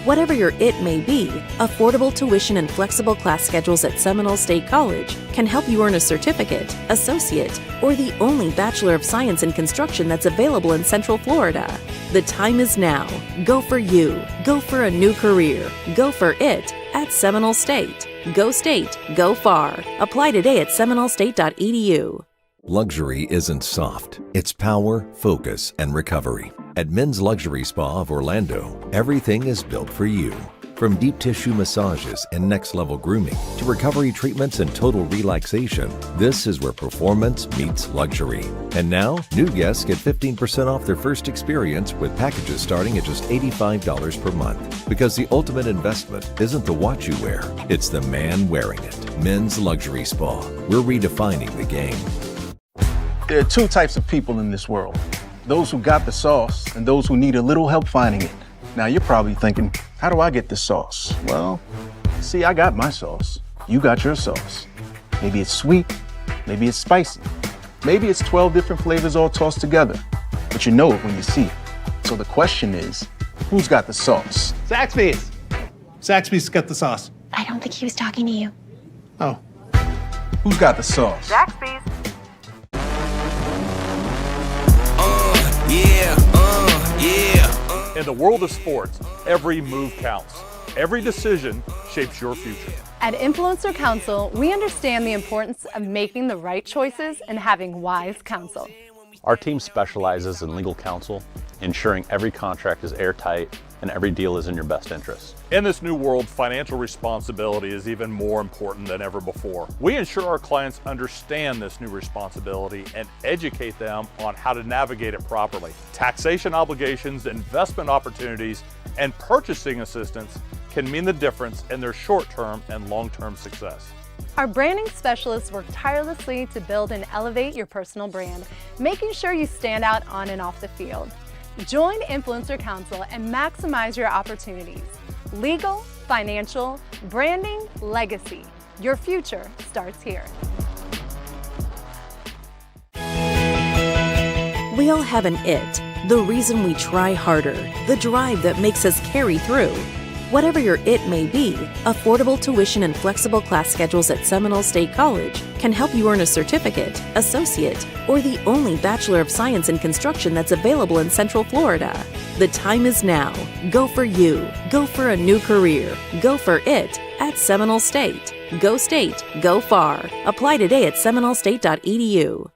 Whatever your it may be, affordable tuition and flexible class schedules at Seminole State College can help you earn a certificate, associate, or the only Bachelor of Science in Construction that's available in Central Florida. The time is now. Go for you. Go for a new career. Go for it at Seminole State. Go state. Go far. Apply today at seminolestate.edu. Luxury isn't soft. It's power, focus, and recovery. At Men's Luxury Spa of Orlando, everything is built for you. From deep tissue massages and next-level grooming to recovery treatments and total relaxation, this is where performance meets luxury. And now, new guests get 15% off their first experience with packages starting at just $85 per month. Because the ultimate investment isn't the watch you wear, it's the man wearing it. Men's Luxury Spa. We're redefining the game. There are two types of people in this world. Those who got the sauce and those who need a little help finding it. Now you're probably thinking, how do I get this sauce? Well, see, I got my sauce. You got your sauce. Maybe it's sweet, maybe it's spicy, maybe it's 12 different flavors all tossed together, but you know it when you see it. So the question is, who's got the sauce? Zaxby's. Zaxby's got the sauce. I don't think he was talking to you. Oh. Who's got the sauce? Zaxby's. In the world of sports, every move counts. Every decision shapes your future. At Influencer Counsel, we understand the importance of making the right choices and having wise counsel. Our team specializes in legal counsel, ensuring every contract is airtight and every deal is in your best interest. In this new world, financial responsibility is even more important than ever before. We ensure our clients understand this new responsibility and educate them on how to navigate it properly. Taxation obligations, investment opportunities, and purchasing assistance can mean the difference in their short-term and long-term success. Our branding specialists work tirelessly to build and elevate your personal brand, making sure you stand out on and off the field. Join Influencer Counsel and maximize your opportunities. Legal, financial, branding, legacy. Your future starts here. We all have an it, the reason we try harder, the drive that makes us carry through. Whatever your it may be, affordable tuition and flexible class schedules at Seminole State College can help you earn a certificate, associate, or the only Bachelor of Science in Construction that's available in Central Florida. The time is now. Go for you. Go for a new career. Go for it at Seminole State. Go State. Go far. Apply today at seminolestate.edu.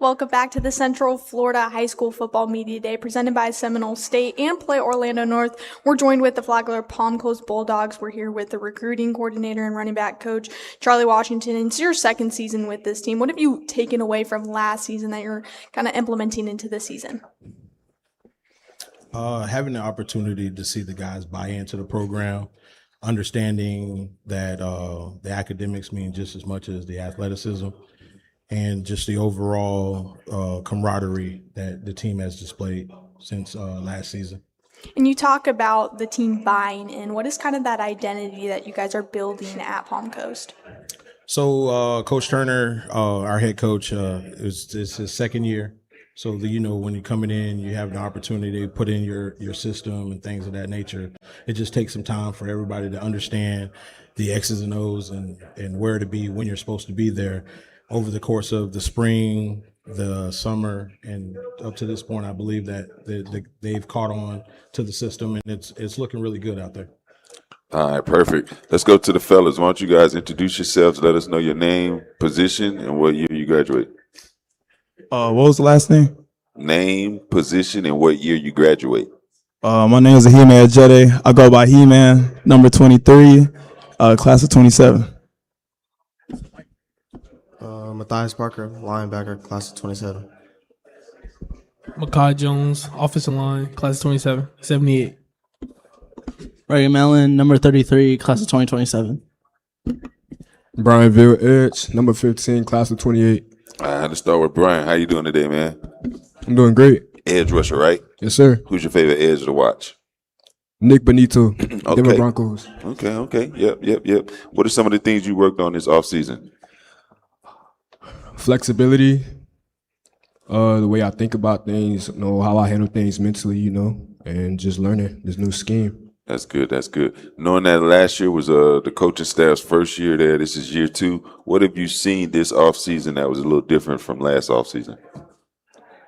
Welcome back to the Central Florida High School Football Media Day presented by Seminole State and Play Orlando North. We're joined with the Flagler Palm Coast Bulldogs. We're here with the recruiting coordinator and running back coach, Charlie Washington. And it's your second season with this team. What have you taken away from last season that you're kind of implementing into this season? Having the opportunity to see the guys buy into the program, understanding that the academics mean just as much as the athleticism, and just the overall camaraderie that the team has displayed since last season. And you talk about the team buying in. What is kind of that identity that you guys are building at Palm Coast? So Coach Turner, our head coach, it's his second year. So when you're coming in, you have the opportunity to put in your system and things of that nature. It just takes some time for everybody to understand the X's and O's and where to be when you're supposed to be there. Over the course of the spring, the summer, and up to this point, I believe that they've caught on to the system, and it's looking really good out there. All right, perfect. Let's go to the fellas. Why don't you guys introduce yourselves? Let us know your name, position, and what year you graduate. What was the last name? Name, position, and what year you graduate. My name is He-Man Jede. I go by He-Man, number 23, class of 27. Matthias Parker, linebacker, class of 27. Makai Jones, offensive line, class of 27, 78. Reagan Mellon, number 33, class of 2027. Brian Ville Edge, number 15, class of 28. I had to start with Brian. How you doing today, man? I'm doing great. Edge rusher, right? Yes, sir. Who's your favorite edge to watch? Nick Benito, Okay. Denver Broncos. Okay. Yep. What are some of the things you worked on this offseason? Flexibility, the way I think about things, how I handle things mentally, and just learning this new scheme. That's good. Knowing that last year was the coaching staff's first year there, this is year 2. What have you seen this offseason that was a little different from last offseason?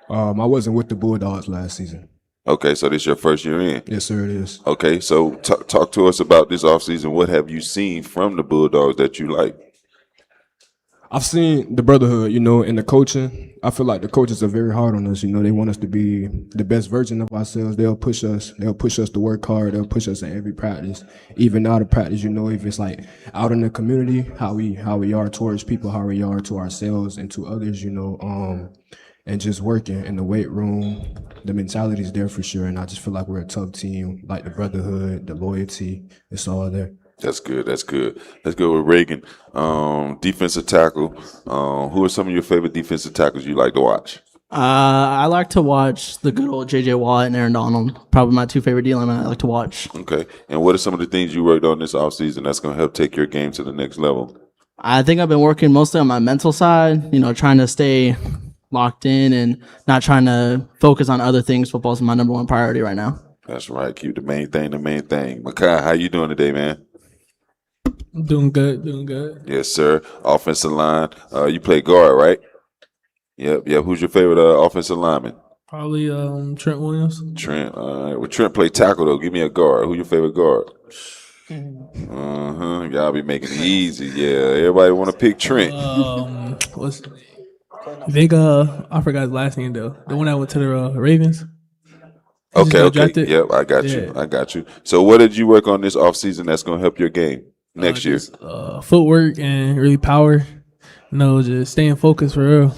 I wasn't with the Bulldogs last season. Okay, so this your first year in? Yes, sir, it is. Okay, so talk to us about this offseason. What have you seen from the Bulldogs that you like? I've seen the brotherhood, and the coaching. I feel like the coaches are very hard on us. They want us to be the best version of ourselves. They'll push us. They'll push us to work hard. They'll push us in every practice, even out of practice. If it's like out in the community, how we are towards people, how we are to ourselves and to others. And just working in the weight room, the mentality is there for sure. And I just feel like we're a tough team. Like the brotherhood, the loyalty, it's all there. That's good. Let's go with Reagan. Defensive tackle. Who are some of your favorite defensive tackles you like to watch? I like to watch the good old J.J. Watt and Aaron Donald. Probably my two favorite D-linemen I like to watch. Okay. And what are some of the things you worked on this offseason that's going to help take your game to the next level? I think I've been working mostly on my mental side, trying to stay locked in and not trying to focus on other things. Football is my number one priority right now. That's right. Keep the main thing the main thing. Makai, how you doing today, man? Doing good. Yes, sir. Offensive line. You play guard, right? Yep. Who's your favorite offensive lineman? Probably Trent Williams. Trent. All right. Well, Trent play tackle, though. Give me a guard. Who your favorite guard? Y'all be making it easy. Yeah. Everybody want to pick Trent. What's his name? I think I forgot his last name, though. The one that went to the Ravens. Okay. Yep, I got you. So what did you work on this offseason that's going to help your game next year? Footwork and really power. Just staying focused for real.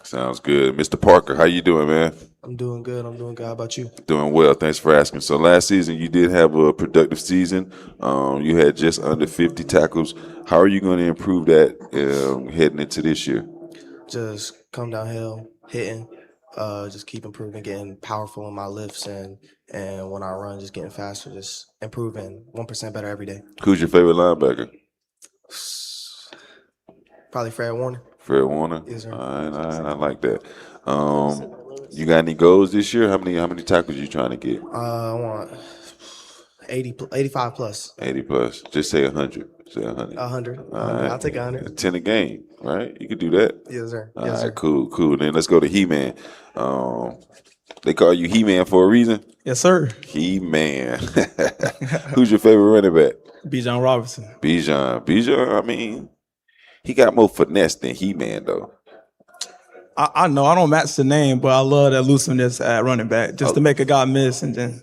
Sounds good. Mr. Parker, how you doing, man? I'm doing good. How about you? Doing well. Thanks for asking. So last season you did have a productive season. You had just under 50 tackles. How are you going to improve that heading into this year? Just come downhill, hitting. Just keep improving, getting powerful in my lifts, and when I run, just getting faster, just improving 1% better every day. Who's your favorite linebacker? Probably Fred Warner. Fred Warner? Yes, sir. All right, I like that. You got any goals this year? How many tackles you trying to get? I want 85 plus. 80 plus. Just say 100. Say 100. 100. All right. I'll take 100. 10 a game, right? You could do that. Yes, sir. All right, cool. Then let's go to He-Man. They call you He-Man for a reason? Yes, sir. He-Man. Who's your favorite running back? Bijan Robinson. Bijan, I mean, he got more finesse than He-Man, though. I know I don't match the name, but I love that looseness at running back, just to make a guy miss and then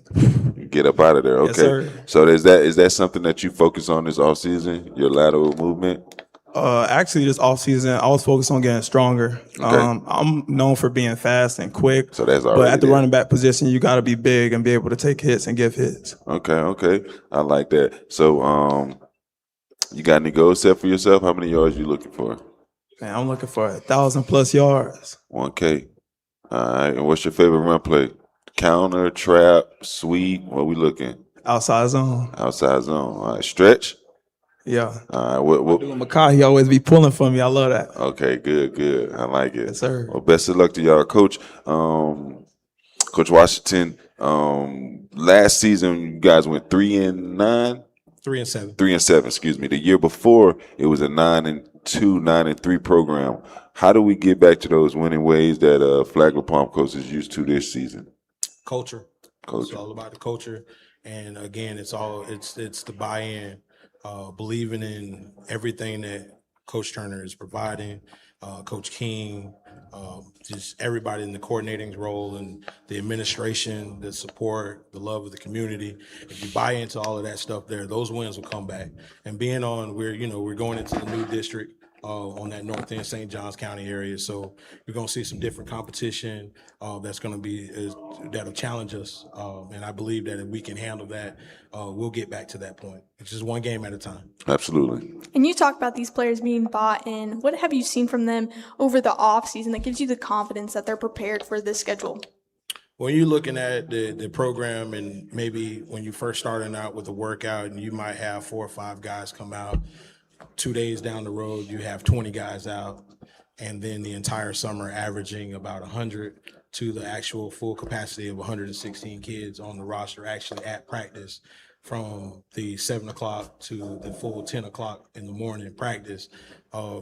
get up out of there. Okay. Yes, sir. So is that something that you focus on this offseason, your lateral movement? Actually, this offseason, I was focused on getting stronger. Okay. I'm known for being fast and quick. So that's already But at the there. running back position, you got to be big and be able to take hits and give hits. Okay. I like that. So you got any goals set for yourself? How many yards you looking for? Man, I'm looking for 1,000+ yards. 1K. All right. And what's your favorite run play? Counter, trap, sweep? What we looking? Outside zone. Outside zone. All right. Stretch? Yeah. All right. What? Doing Makai, he always be pulling for me. I love that. Okay. Good. I like it. Yes, sir. Well, best of luck to y'all, Coach. Coach Washington. Last season, you guys went 3-9. 3-7. 3-7. Excuse me. The year before, it was a 9-2, 9-3 program. How do we get back to those winning ways that Flagler Palm Coast is used to this season? Culture. It's all about the culture, and again, it's the buy-in, believing in everything that Coach Turner is providing, Coach King, just everybody in the coordinating role and the administration, the support, the love of the community. If you buy into all of that stuff there, those wins will come back. And being on, we're going into the new district on that north end St. Johns County area. So you're going to see some different competition that's going to be, that'll challenge us. And I believe that if we can handle that, we'll get back to that point. It's just one game at a time. Absolutely. And you talk about these players being bought in. What have you seen from them over the offseason that gives you the confidence that they're prepared for this schedule? When you're looking at the program, and maybe when you first starting out with a workout and you might have 4 or 5 guys come out, 2 days down the road, you have 20 guys out, and then the entire summer averaging about 100 to the actual full capacity of 116 kids on the roster actually at practice from the 7 o'clock to the full 10 o'clock in the morning practice.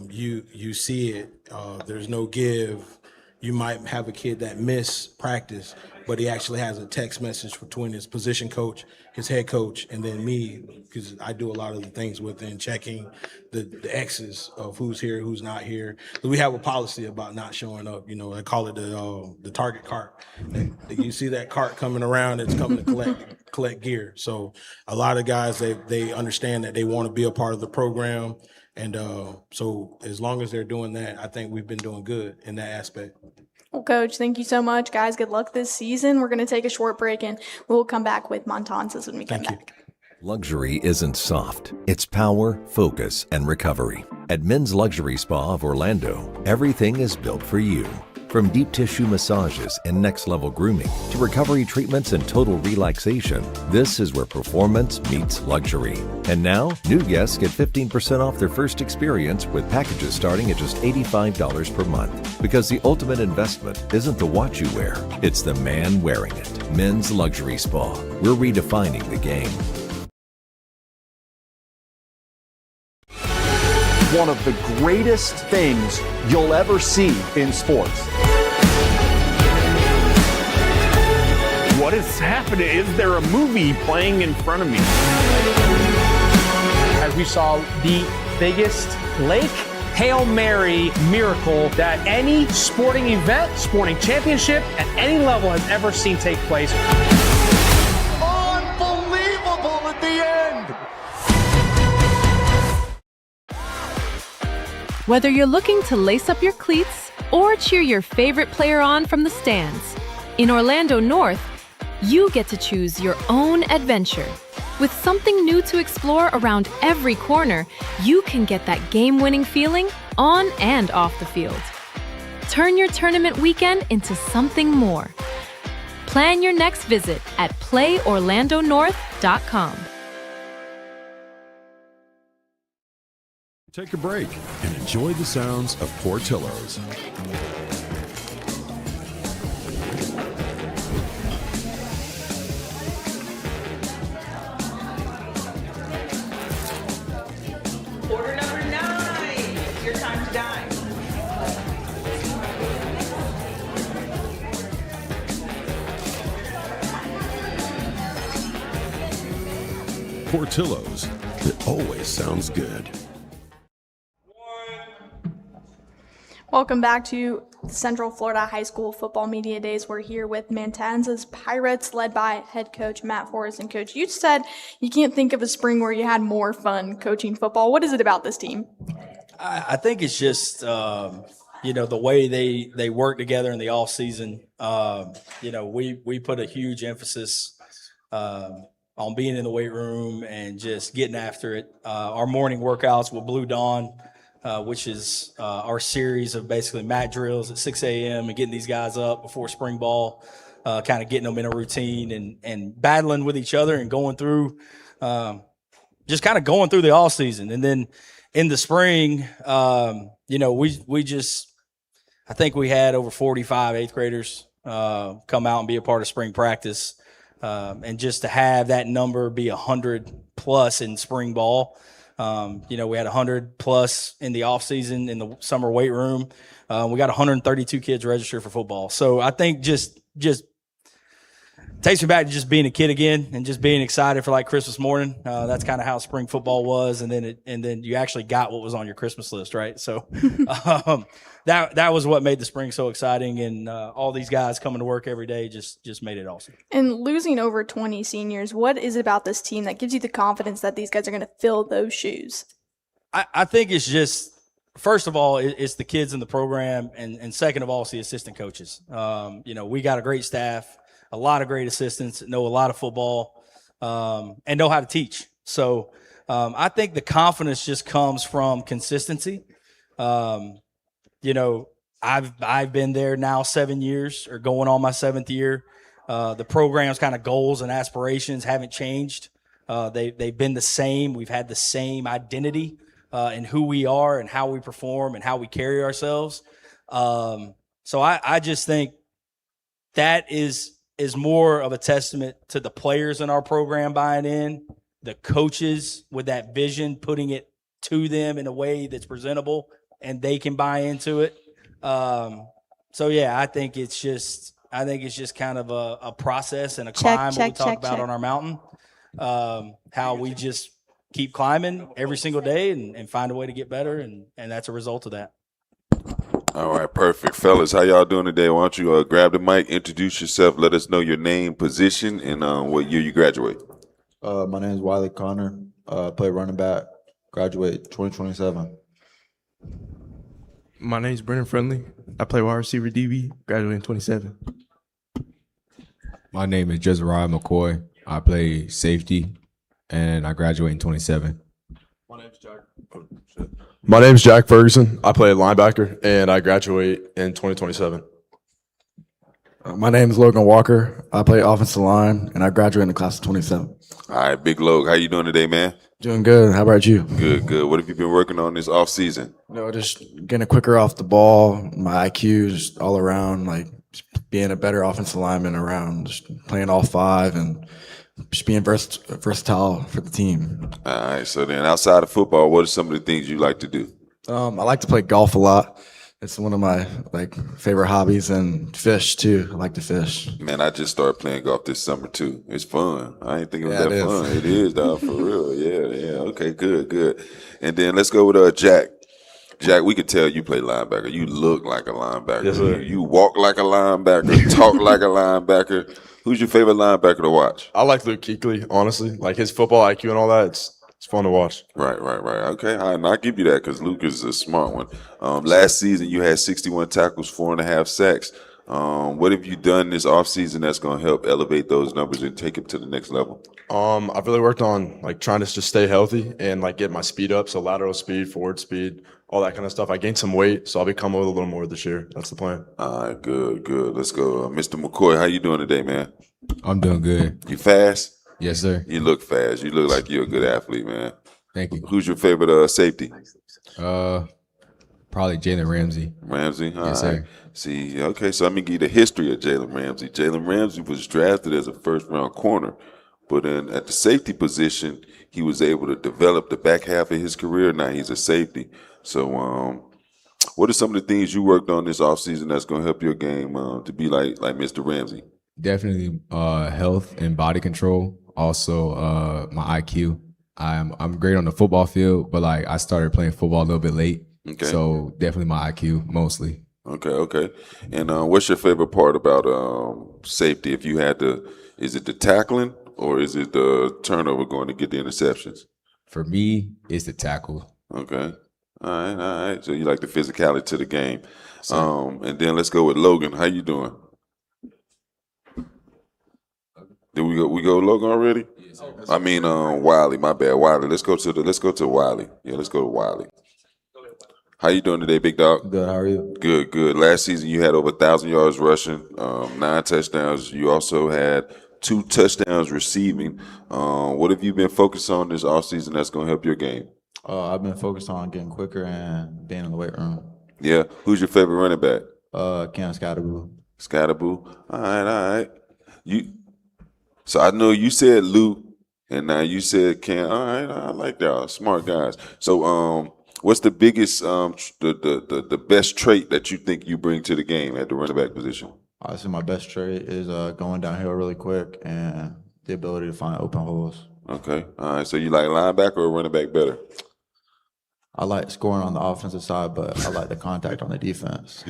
You see it. There's no give. you might have a kid that missed practice, but he actually has a text message between his position coach, his head coach, and then me, because I do a lot of the things within checking the X's of who's here, who's not here. So we have a policy about not showing up. You know, I call it the target cart. You see that cart coming around, it's coming to collect gear. So a lot of guys, they understand that they want to be a part of the program. And so as long as they're doing that, I think we've been doing good in that aspect. Well, Coach, thank you so much. Guys, good luck this season. We're going to take a short break, and we'll come back with Matanzas when we come back. Luxury isn't soft. It's power, focus, and recovery. At Men's Luxury Spa of Orlando, everything is built for you. From deep tissue massages and next-level grooming to recovery treatments and total relaxation, this is where performance meets luxury. And now, new guests get 15% off their first experience with packages starting at just $85 per month. Because the ultimate investment isn't the watch you wear, it's the man wearing it. Men's Luxury Spa. We're redefining the game. One of the greatest things you'll ever see in sports. What is happening? Is there a movie playing in front of me? As we saw the biggest Lake Hail Mary miracle that any sporting event, sporting championship at any level has ever seen take place. Unbelievable at the end. Whether you're looking to lace up your cleats or cheer your favorite player on from the stands, in Orlando North, you get to choose your own adventure. With something new to explore around every corner, you can get that game-winning feeling on and off the field. Turn your tournament weekend into something more. Plan your next visit at playorlandonorth.com. Take a break and enjoy the sounds of Portillo's. Order number 9. It's your time to dine. Portillo's. It always sounds good. Welcome back to Central Florida High School Football Media Days. We're here with Matanzas Pirates, led by head coach Matt Forrest. And Coach, you said you can't think of a spring where you had more fun coaching football. What is it about this team? I think it's just, the way they work together in the off season. We put a huge emphasis on being in the weight room and just getting after it. Our morning workouts with Blue Dawn, which is our series of basically mat drills at 6 a.m. and getting these guys up before spring ball, kind of getting them in a routine and battling with each other and going through, just kind of going through the off season. And then in the spring, I think we had over 45 eighth graders come out and be a part of spring practice. And just to have that number be 100 plus in spring ball. We had 100 plus in the off season in the summer weight room. We got 132 kids registered for football. So I think just takes me back to just being a kid again and just being excited for like Christmas morning. That's kind of how spring football was. And then you actually got what was on your Christmas list, right? So that was what made the spring so exciting. And all these guys coming to work every day just made it awesome. And losing over 20 seniors, what is it about this team that gives you the confidence that these guys are going to fill those shoes? I think it's just, first of all, it's the kids in the program. And second of all, it's the assistant coaches. We got a great staff. A lot of great assistants that know a lot of football and know how to teach. So I think the confidence just comes from consistency. I've been there now 7 years or going on my 7th year. The program's kind of goals and aspirations haven't changed. They've been the same. We've had the same identity in who we are and how we perform and how we carry ourselves. So I just think that is more of a testament to the players in our program buying in, the coaches with that vision, putting it to them in a way that's presentable and they can buy into it. So So yeah, I think it's just kind of a process and a climb what we talk about on our mountain. How we just keep climbing every single day and find a way to get better, and that's a result of that. All right, perfect. Fellas, how y'all doing today? Why don't you grab the mic, introduce yourself, let us know your name, position, and what year you graduate. My name is Wiley Connor. Play running back. Graduate 2027. My name is Brennan Friendly. I play wide receiver DB. Graduate in 27. My name is Jezariah McCoy. I play safety, and I graduate in 27. My name's Jack Ferguson. I play linebacker, and I graduate in 2027. My name is Logan Walker. I play offensive line, and I graduate in the class of 27. All right, Big Log, how you doing today, man? Doing good. How about you? Good, good. What have you been working on this off season? Just getting quicker off the ball, my IQ, just all around, like just being a better offensive lineman around, just playing all five and just being versatile for the team. All right, so then outside of football, what are some of the things you like to do? I like to play golf a lot. It's one of my favorite hobbies, and fish too. I like to fish. Man, I just started playing golf this summer too. It's fun. I didn't think it was Yeah, that it is. fun. It is, dog, for real. Yeah. Okay, good. And then let's go with Jack. Jack, we could tell you play linebacker. You look like a linebacker. Yes, sir. You walk like a linebacker, talk like a linebacker. Who's your favorite linebacker to watch? I like Luke Kuechly, honestly. Like his football IQ and all that, it's fun to watch. Right. Okay, all right, and I'll give you that because Luke is a smart one. Last season, you had 61 tackles, 4.5 sacks. What have you done this offseason that's going to help elevate those numbers and take it to the next level? I've really worked on trying to just stay healthy and get my speed up, so lateral speed, forward speed, all that kind of stuff. I gained some weight, so I'll become a little more this year. That's the plan. All right, good. Let's go. Mr. McCoy, how you doing today, man? I'm doing good. You fast? Yes, sir. You look fast. You look like you're a good athlete, man. Thank you. Who's your favorite safety? Probably Jalen Ramsey. Ramsey? All Yes, right. sir. See, okay, so let me give you the history of Jalen Ramsey. Jalen Ramsey was drafted as a first-round corner, but then at the safety position, he was able to develop the back half of his career. Now he's a safety. So what are some of the things you worked on this offseason that's going to help your game to be like Mr. Ramsey? Definitely health and body control. Also, my IQ. I'm great on the football field, but I started playing football a little bit late. Okay. So definitely my IQ mostly. Okay. And what's your favorite part about safety? If you had to, is it the tackling or is it the turnover going to get the interceptions? For me, it's the tackle. Okay. All right. So you like the physicality to the game. And then let's go with Logan. How you doing? Did we go Logan already? I mean Wiley, my bad. Wiley. Let's go to Wiley. Yeah, let's go to Wiley. How you doing today, big dog? Good. How are you? Good. Last season you had over 1,000 yards rushing, 9 touchdowns. You also had 2 touchdowns receiving. What have you been focused on this offseason that's going to help your game? I've been focused on getting quicker and being in the weight room. Yeah. Who's your favorite running back? Cam Scatterboo. Scatterboo. All right. So I know you said Luke, and now you said Cam. All right, I like that. Smart guys. So what's the biggest, the best trait that you think you bring to the game at the running back position? I say my best trait is going downhill really quick and the ability to find open holes. Okay. All right. So you like linebacker or running back better? I like scoring on the offensive side, but I like the contact on the defense.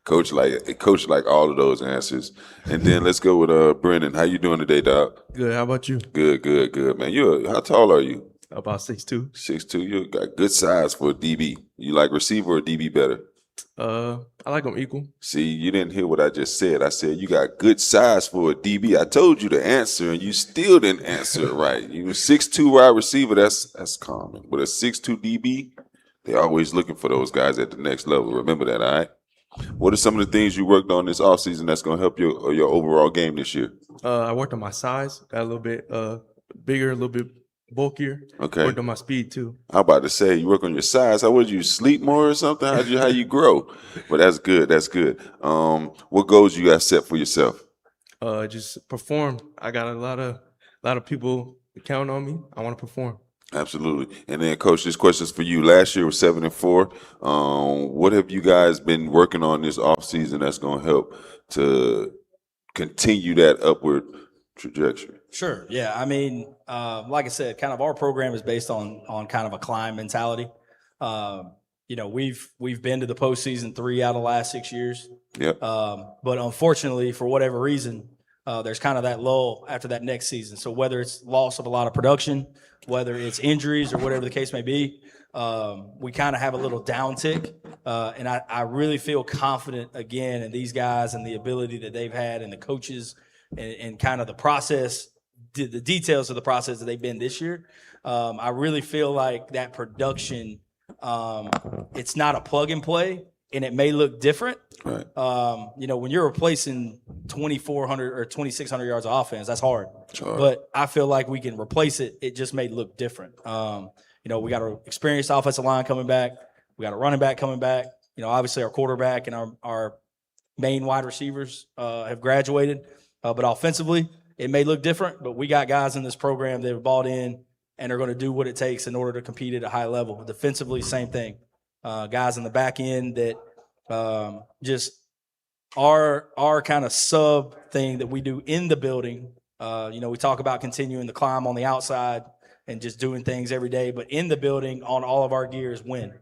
Coach like all of those answers. And then let's go with Brendan. How you doing today, dog? Good. How about you? Good, man. How tall are you? About 6'2". 6'2". You got good size for a DB. You like receiver or DB better? I like them equal. See, you didn't hear what I just said. I said you got good size for a DB. I told you the answer, and you still didn't answer it right. You 6'2" wide receiver, that's common. But a 6'2" DB, they're always looking for those guys at the next level. Remember that, all right? What are some of the things you worked on this offseason that's going to help your overall game this year? I worked on my size, got a little bit bigger, a little bit bulkier. Okay. Worked on my speed too. I'm about to say you work on your size. How would you sleep more or something? How you grow? But that's good. What goals you got set for yourself? Just perform. I got a lot of people counting on me. I want to perform. Absolutely. And then, Coach, this question's for you. Last year was 7-4. What have you guys been working on this offseason that's going to help to continue that upward trajectory? Sure. Yeah. I mean, like I said, kind of our program is based on kind of a climb mentality. We've been to the postseason 3 out of the last 6 years. Yep. But unfortunately, for whatever reason, there's kind of that lull after that next season. So whether it's loss of a lot of production, whether it's injuries or whatever the case may be, we kind of have a little downtick. And I really feel confident again in these guys and the ability that they've had and the coaches and kind of the process, the details of the process that they've been this year. I really feel like that production, it's not a plug and play, and it may look different. Right. When you're replacing 2,400 or 2,600 yards of offense, that's hard. Sure. But I feel like we can replace it. It just may look different. We got an experienced offensive line coming back. We got a running back coming back. Obviously our quarterback and our main wide receivers have graduated. But offensively, it may look different. But we got guys in this program that have bought in and are going to do what it takes in order to compete at a high level. Defensively, same thing. Guys in the back end that just our kind of sub thing that we do in the building. We talk about continuing to climb on the outside and just doing things every day, but in the building on all of our gear is win.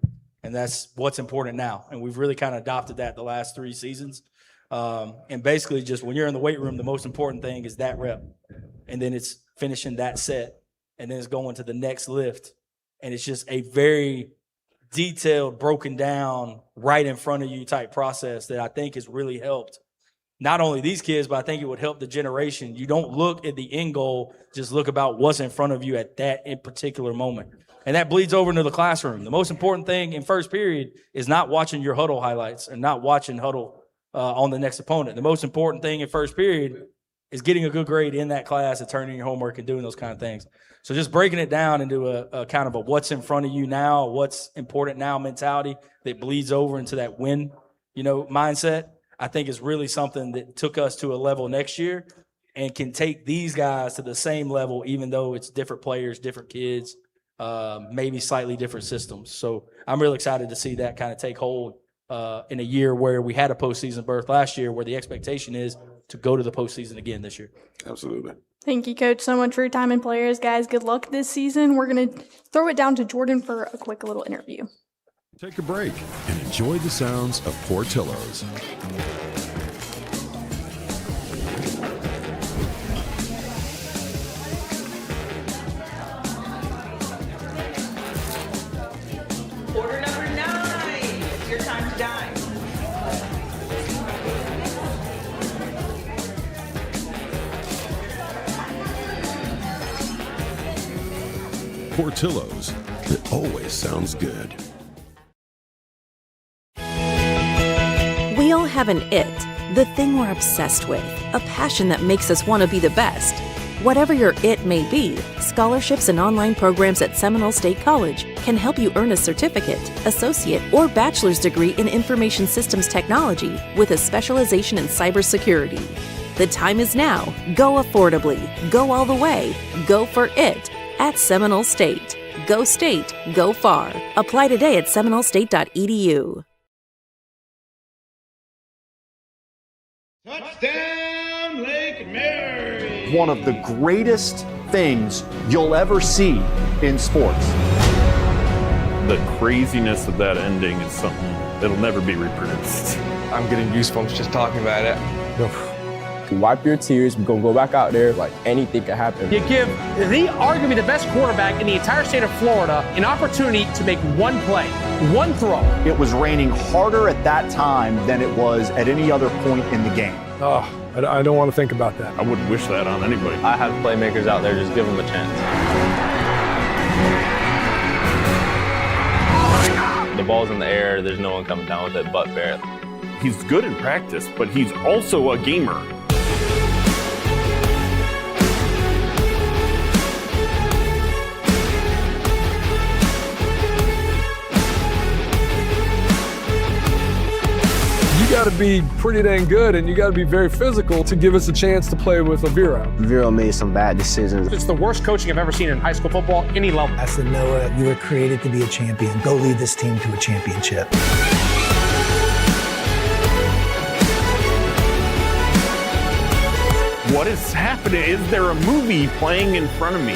And that's what's important now. And we've really kind of adopted that the last 3 seasons. And basically just when you're in the weight room, the most important thing is that rep. And then it's finishing that set. And then it's going to the next lift. And it's just a very detailed, broken down, right in front of you type process that I think has really helped not only these kids, but I think it would help the generation. You don't look at the end goal, just look about what's in front of you at that in particular moment. And that bleeds over into the classroom. The most important thing in first period is not watching your huddle highlights and not watching huddle on the next opponent. The most important thing in first period is getting a good grade in that class and turning your homework and doing those kind of things. So just breaking it down into a kind of a what's in front of you now, what's important now mentality that bleeds over into that win, mindset, I think is really something that took us to a level next year and can take these guys to the same level, even though it's different players, different kids, maybe slightly different systems. So I'm really excited to see that kind of take hold in a year where we had a postseason berth last year, where the expectation is to go to the postseason again this year. Absolutely. Thank you, Coach, so much for your time and players. Guys, good luck this season. We're going to throw it down to Jordan for a quick little interview. Take a break and enjoy the sounds of Portillo's. Order number 9. It's your time to dine. Portillo's, it always sounds good. We all have an it, the thing we're obsessed with, a passion that makes us want to be the best. Whatever your it may be, scholarships and online programs at Seminole State College can help you earn a certificate, associate, or bachelor's degree in information systems technology with a specialization in cybersecurity. The time is now. Go affordably. Go all the way. Go for it at Seminole State. Go state. Go far. Apply today at seminolestate.edu. Touchdown, Lake Mary! One of the greatest things you'll ever see in sports. The craziness of that ending is something that'll never be reproduced. I'm getting goosebumps just talking about it. Wipe your tears, go back out there, like anything can happen. You give the arguably the best quarterback in the entire state of Florida an opportunity to make one play, one throw. It was raining harder at that time than it was at any other point in the game. Oh, I don't want to think about that. I wouldn't wish that on anybody. I have playmakers out there, just give them a chance. The ball's in the air, there's no one coming down with it but Barrett. He's good in practice, but he's also a gamer. You got to be pretty dang good, and you got to be very physical to give us a chance to play with Oviedo. Oviedo made some bad decisions. It's the worst coaching I've ever seen in high school football, any level. I said, Noah, you were created to be a champion. Go lead this team to a championship. What is happening? Is there a movie playing in front of me?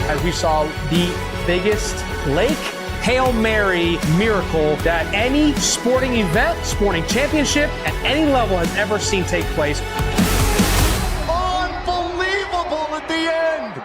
As we saw the biggest lake Hail Mary miracle that any sporting event, sporting championship at any level has ever seen take place. Unbelievable at the end.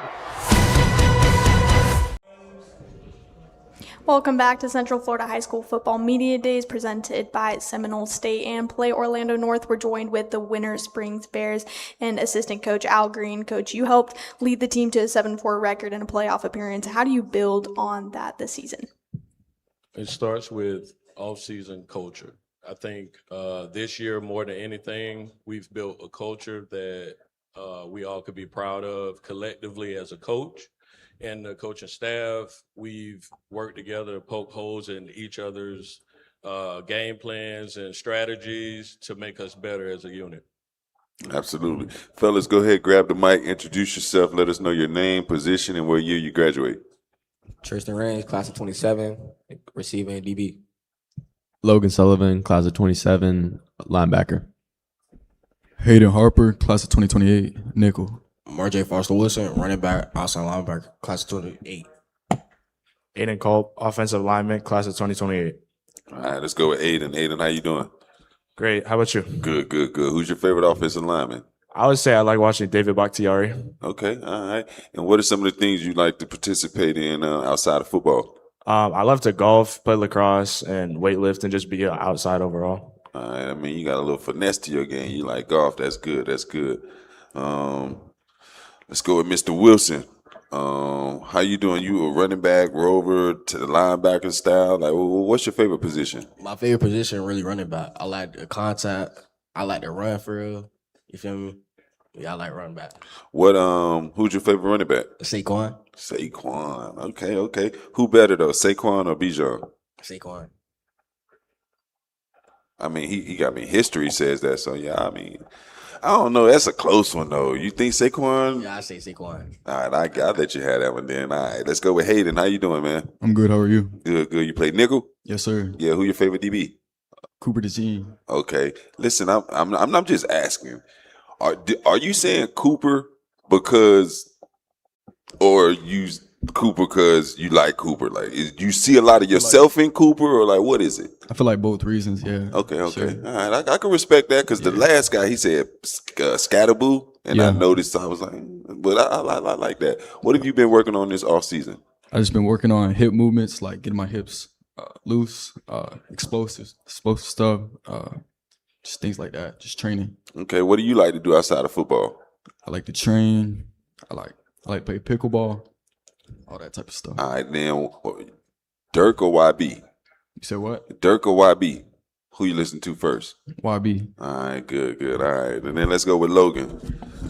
Welcome back to Central Florida High School Football Media Days presented by Seminole State and Play Orlando North. We're joined with the Winter Springs Bears and assistant coach Al Green. Coach, you helped lead the team to a 7-4 record and a playoff appearance. How do you build on that this season? It starts with off-season culture. I think this year, more than anything, we've built a culture that we all could be proud of collectively as a coach. And the coaching staff, we've worked together to poke holes in each other's game plans and strategies to make us better as a unit. Absolutely. Fellas, go ahead, grab the mic, introduce yourself, let us know your name, position, and what year you graduate. Tristan Range, class of 27, receiving DB. Logan Sullivan, class of 27, linebacker. Hayden Harper, class of 2028, nickel. RJ Foster Wilson, running back, outside linebacker, class of 28. Aiden Culp, offensive lineman, class of 2028. All right, let's go with Aiden. Aiden, how you doing? Great. How about you? Good. Who's your favorite offensive lineman? I would say I like watching David Bakhtiari. Okay, all right. And what are some of the things you like to participate in outside of football? I love to golf, play lacrosse, and weightlift, and just be outside overall. All right. I mean, you got a little finesse to your game. You like golf. That's good. Let's go with Mr. Wilson. How you doing? You a running back, rover, to the linebacker style? Like, what's your favorite position? My favorite position, really running back. I like the contact. I like to run for real. You feel me? Yeah, I like running back. Who's your favorite running back? Saquon. Okay. Who better though, Saquon or Bijan? Saquon. I mean, he got me. History says that, so yeah. I mean, I don't know. That's a close one though. You think Saquon? Yeah, I say Saquon. All right, I'll let you have that one then. All right, let's go with Hayden. How you doing, man? I'm good. How are you? Good. You play nickel? Yes, sir. Yeah. Who your favorite DB? Cooper DeZine. Okay. Listen, I'm just asking. Are you saying Cooper because, or you Cooper because you like Cooper? Like, do you see a lot of yourself in Cooper, or like what is it? I feel like both reasons. Yeah. Okay. Sure. All right, I can respect that because the last guy he said Scatterboo, and I noticed. I was like, but I like that. What have you been working on this off season? I just been working on hip movements, like getting my hips loose, explosive stuff, just things like that. Just training. Okay, what do you like to do outside of football? I like to train. I like to play pickleball, all that type of stuff. All right, then Dirk or YB? You said what? Dirk or YB? Who you listen to first? YB. All right, good. All right, and then let's go with Logan,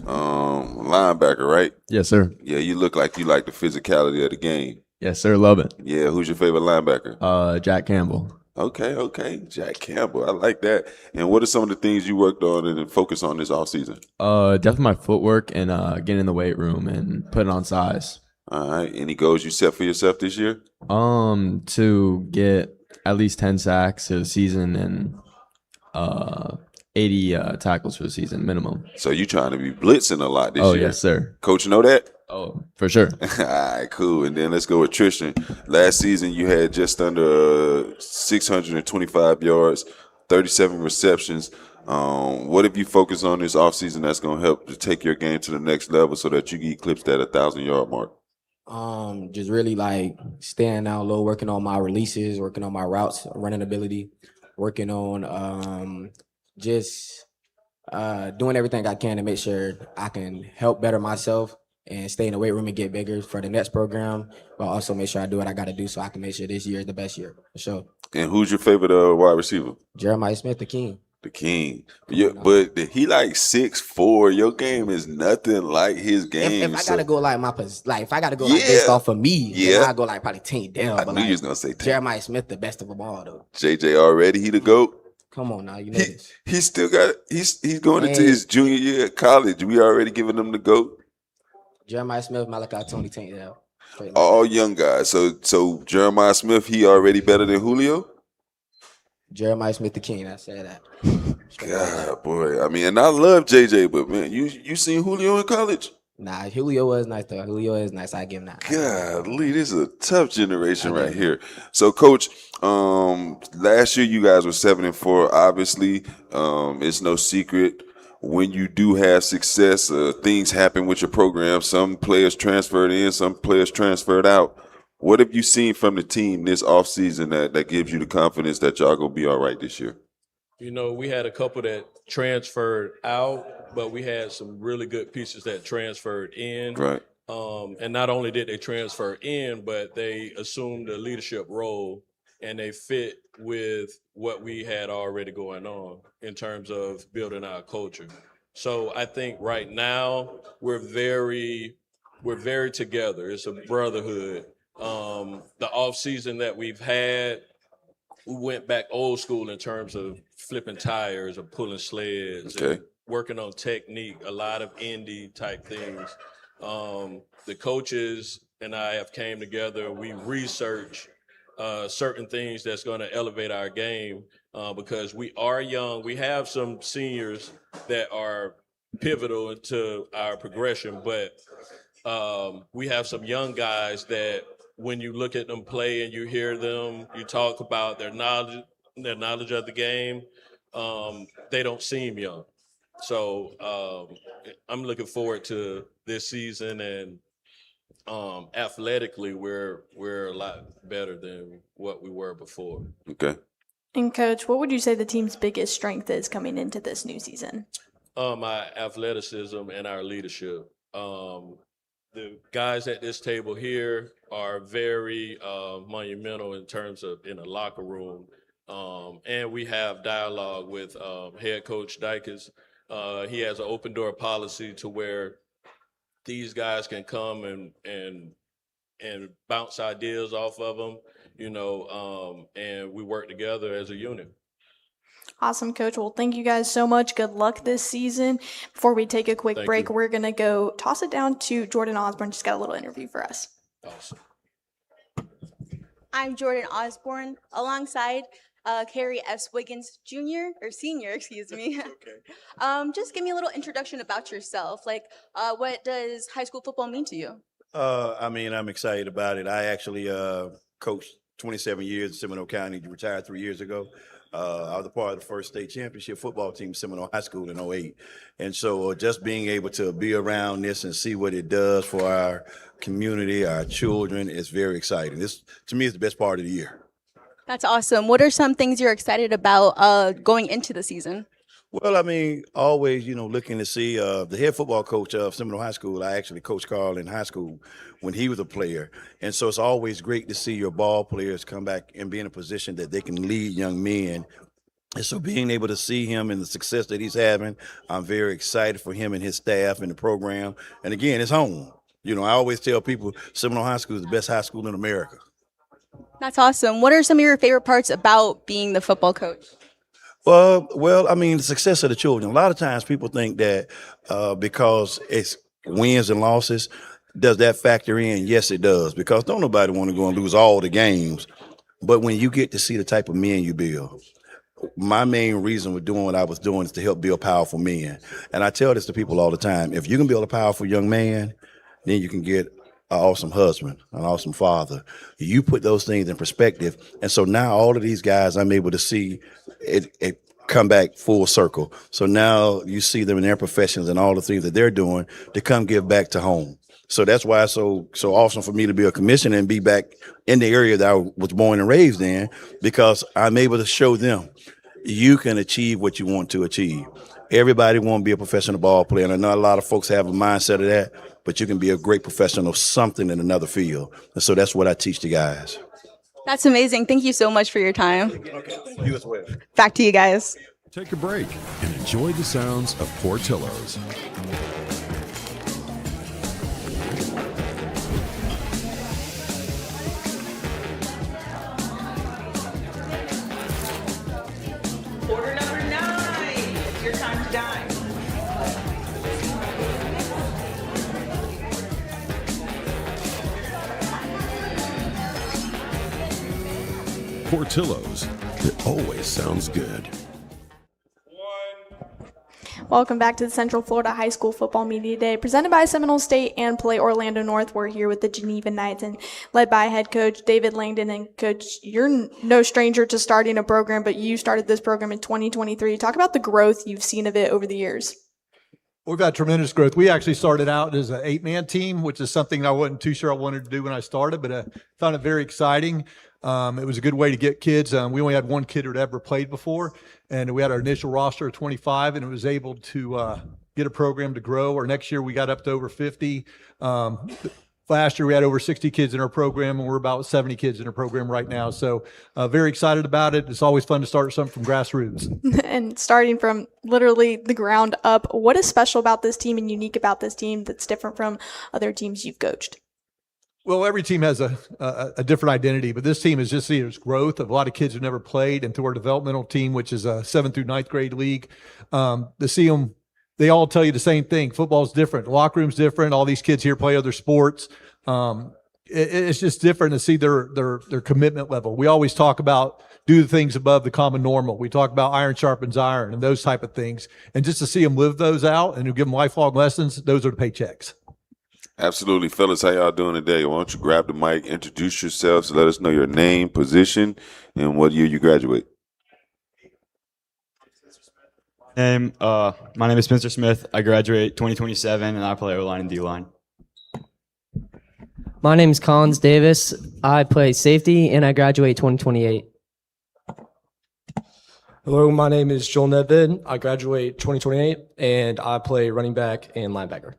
linebacker, right? Yes, sir. Yeah, you look like you like the physicality of the game. Yes, sir. Love it. Yeah, who's your favorite linebacker? Jack Campbell. Okay. Jack Campbell. I like that. And what are some of the things you worked on and focused on this offseason? Definitely my footwork and getting in the weight room and putting on size. All right. Any goals you set for yourself this year? To get at least 10 sacks for the season and 80 tackles for the season minimum. So you trying to be blitzing a lot this year? Oh, yes, sir. Coach know that? Oh, for sure. All right, cool. And then let's go with Tristan. Last season, you had just under 625 yards, 37 receptions. What have you focused on this offseason that's going to help to take your game to the next level so that you can eclipse that 1,000-yard mark? Just really like staying out low, working on my releases, working on my routes, running ability, working on doing everything I can to make sure I can help better myself and stay in the weight room and get bigger for the next program, but also make sure I do what I got to do so I can make sure this year is the best year, for sure. And who's your favorite wide receiver? Jeremiah Smith, the king. The king. But he like 6'4". Your game is nothing like his game. If I gotta go like if I gotta go like based off of me, then I go like probably Tank Dell. I But knew like you was gonna say Tank. Jeremiah Smith, the best of them all though. JJ already, he the GOAT. Come on now, you know this. He still got he's going into his junior year at college. We already giving him the GOAT. Jeremiah Smith, Malachi Tony, Tank Dell. All young guys. So Jeremiah Smith, he already better than Julio? Jeremiah Smith the king, I said that. God, boy. I mean, and I love JJ, but man, you seen Julio in college? Nah, Julio was nice though. Julio is nice. I give him that. Golly, this is a tough generation right here. So, Coach, last year you guys were 7-4. Obviously, it's no secret. When you do have success, things happen with your program. Some players transferred in, some players transferred out. What have you seen from the team this offseason that gives you the confidence that y'all gonna be all right this year? You know, we had a couple that transferred out, but we had some really good pieces that transferred in. Right. And not only did they transfer in, but they assumed a leadership role and they fit with what we had already going on in terms of building our culture. So I think right now we're very together. It's a brotherhood. The off season that we've had, we went back old school in terms of flipping tires or pulling sleds, and working on technique, a lot of indie type things. The coaches and I have came together. We research certain things that's going to elevate our game because we are young. We have some seniors that are pivotal into our progression, but we have some young guys that when you look at them play and you hear them, you talk about their knowledge of the game, they don't seem young. So I'm looking forward to this season, and athletically, we're a lot better than what we were before. Okay. And Coach, what would you say the team's biggest strength is coming into this new season? My athleticism and our leadership. The guys at this table here are very monumental in terms of in the locker room. And we have dialogue with head coach Dykes. He has an open door policy to where these guys can come and bounce ideas off of them, and we work together as a unit. Awesome, Coach. Well, thank you guys so much. Good luck this season. Before we take a quick break, we're going to go toss it down to Jordan Osborne. Just got a little interview for us. Awesome. I'm Jordan Osborne, alongside Kerry S. Wiggins Jr. or Senior, excuse me. Okay. Just give me a little introduction about yourself. What does high school football mean to you? I'm excited about it. I actually coached 27 years in Seminole County, retired 3 years ago. I was a part of the first state championship football team, Seminole High School in 2008. And so just being able to be around this and see what it does for our community, our children, is very exciting. This, to me, is the best part of the year. That's awesome. What are some things you're excited about going into the season? Well, always, looking to see the head football coach of Seminole High School. I actually coached Carl in high school when he was a player. And so it's always great to see your ball players come back and be in a position that they can lead young men. And so being able to see him and the success that he's having, I'm very excited for him and his staff and the program. And again, it's home. I always tell people Seminole High School is the best high school in America. That's awesome. What are some of your favorite parts about being the football coach? Well, the success of the children. A lot of times people think that because it's wins and losses, does that factor in? Yes, it does, because don't nobody want to go and lose all the games. But when you get to see the type of men you build, my main reason for doing what I was doing is to help build powerful men. And I tell this to people all the time. If you can build a powerful young man, then you can get an awesome husband, an awesome father. You put those things in perspective. And so now all of these guys, I'm able to see it come back full circle. So now you see them in their professions and all the things that they're doing to come give back to home. So that's why it's so awesome for me to be a commissioner and be back in the area that I was born and raised in, because I'm able to show them you can achieve what you want to achieve. Everybody won't be a professional ball player, and I know a lot of folks have a mindset of that, but you can be a great professional of something in another field. And so that's what I teach the guys. That's amazing. Thank you so much for your time. Okay. You as well. Back to you guys. Take a break and enjoy the sounds of Portillo's. Order number 9. It's your time to dine. Portillo's, it always sounds good. Welcome back to the Central Florida High School Football Media Day, presented by Seminole State and Play Orlando North. We're here with the Geneva Knights and led by head coach David Langdon. And coach, you're no stranger to starting a program, but you started this program in 2023. Talk about the growth you've seen of it over the years. We've had tremendous growth. We actually started out as an 8-man team, which is something I wasn't too sure I wanted to do when I started, but I found it very exciting. It was a good way to get kids. We only had one kid who had ever played before, and we had our initial roster of 25, and it was able to get a program to grow. Or next year we got up to over 50. Last year we had over 60 kids in our program, and we're about 70 kids in our program right now. So very excited about it. It's always fun to start something from grassroots. And starting from literally the ground up, what is special about this team and unique about this team that's different from other teams you've coached? Well, every team has a different identity, but this team is just there's growth of a lot of kids who've never played, and through our developmental team, which is a 7th through 9th grade league, to see them, they all tell you the same thing. Football's different. The locker room's different. All these kids here play other sports. It's just different to see their commitment level. We always talk about do the things above the common normal. We talk about iron sharpens iron and those type of things. And just to see them live those out and to give them lifelong lessons, those are the paychecks. Absolutely. Fellas, how y'all doing today? Why don't you grab the mic, introduce yourselves, let us know your name, position, and what year you graduate. My name is Spencer Smith. I graduate 2027, and I play O-line and D-line. My name is Collins Davis. I play safety, and I graduate 2028. Hello, my name is Joel Nedved. I graduate 2028, and I play running back and linebacker.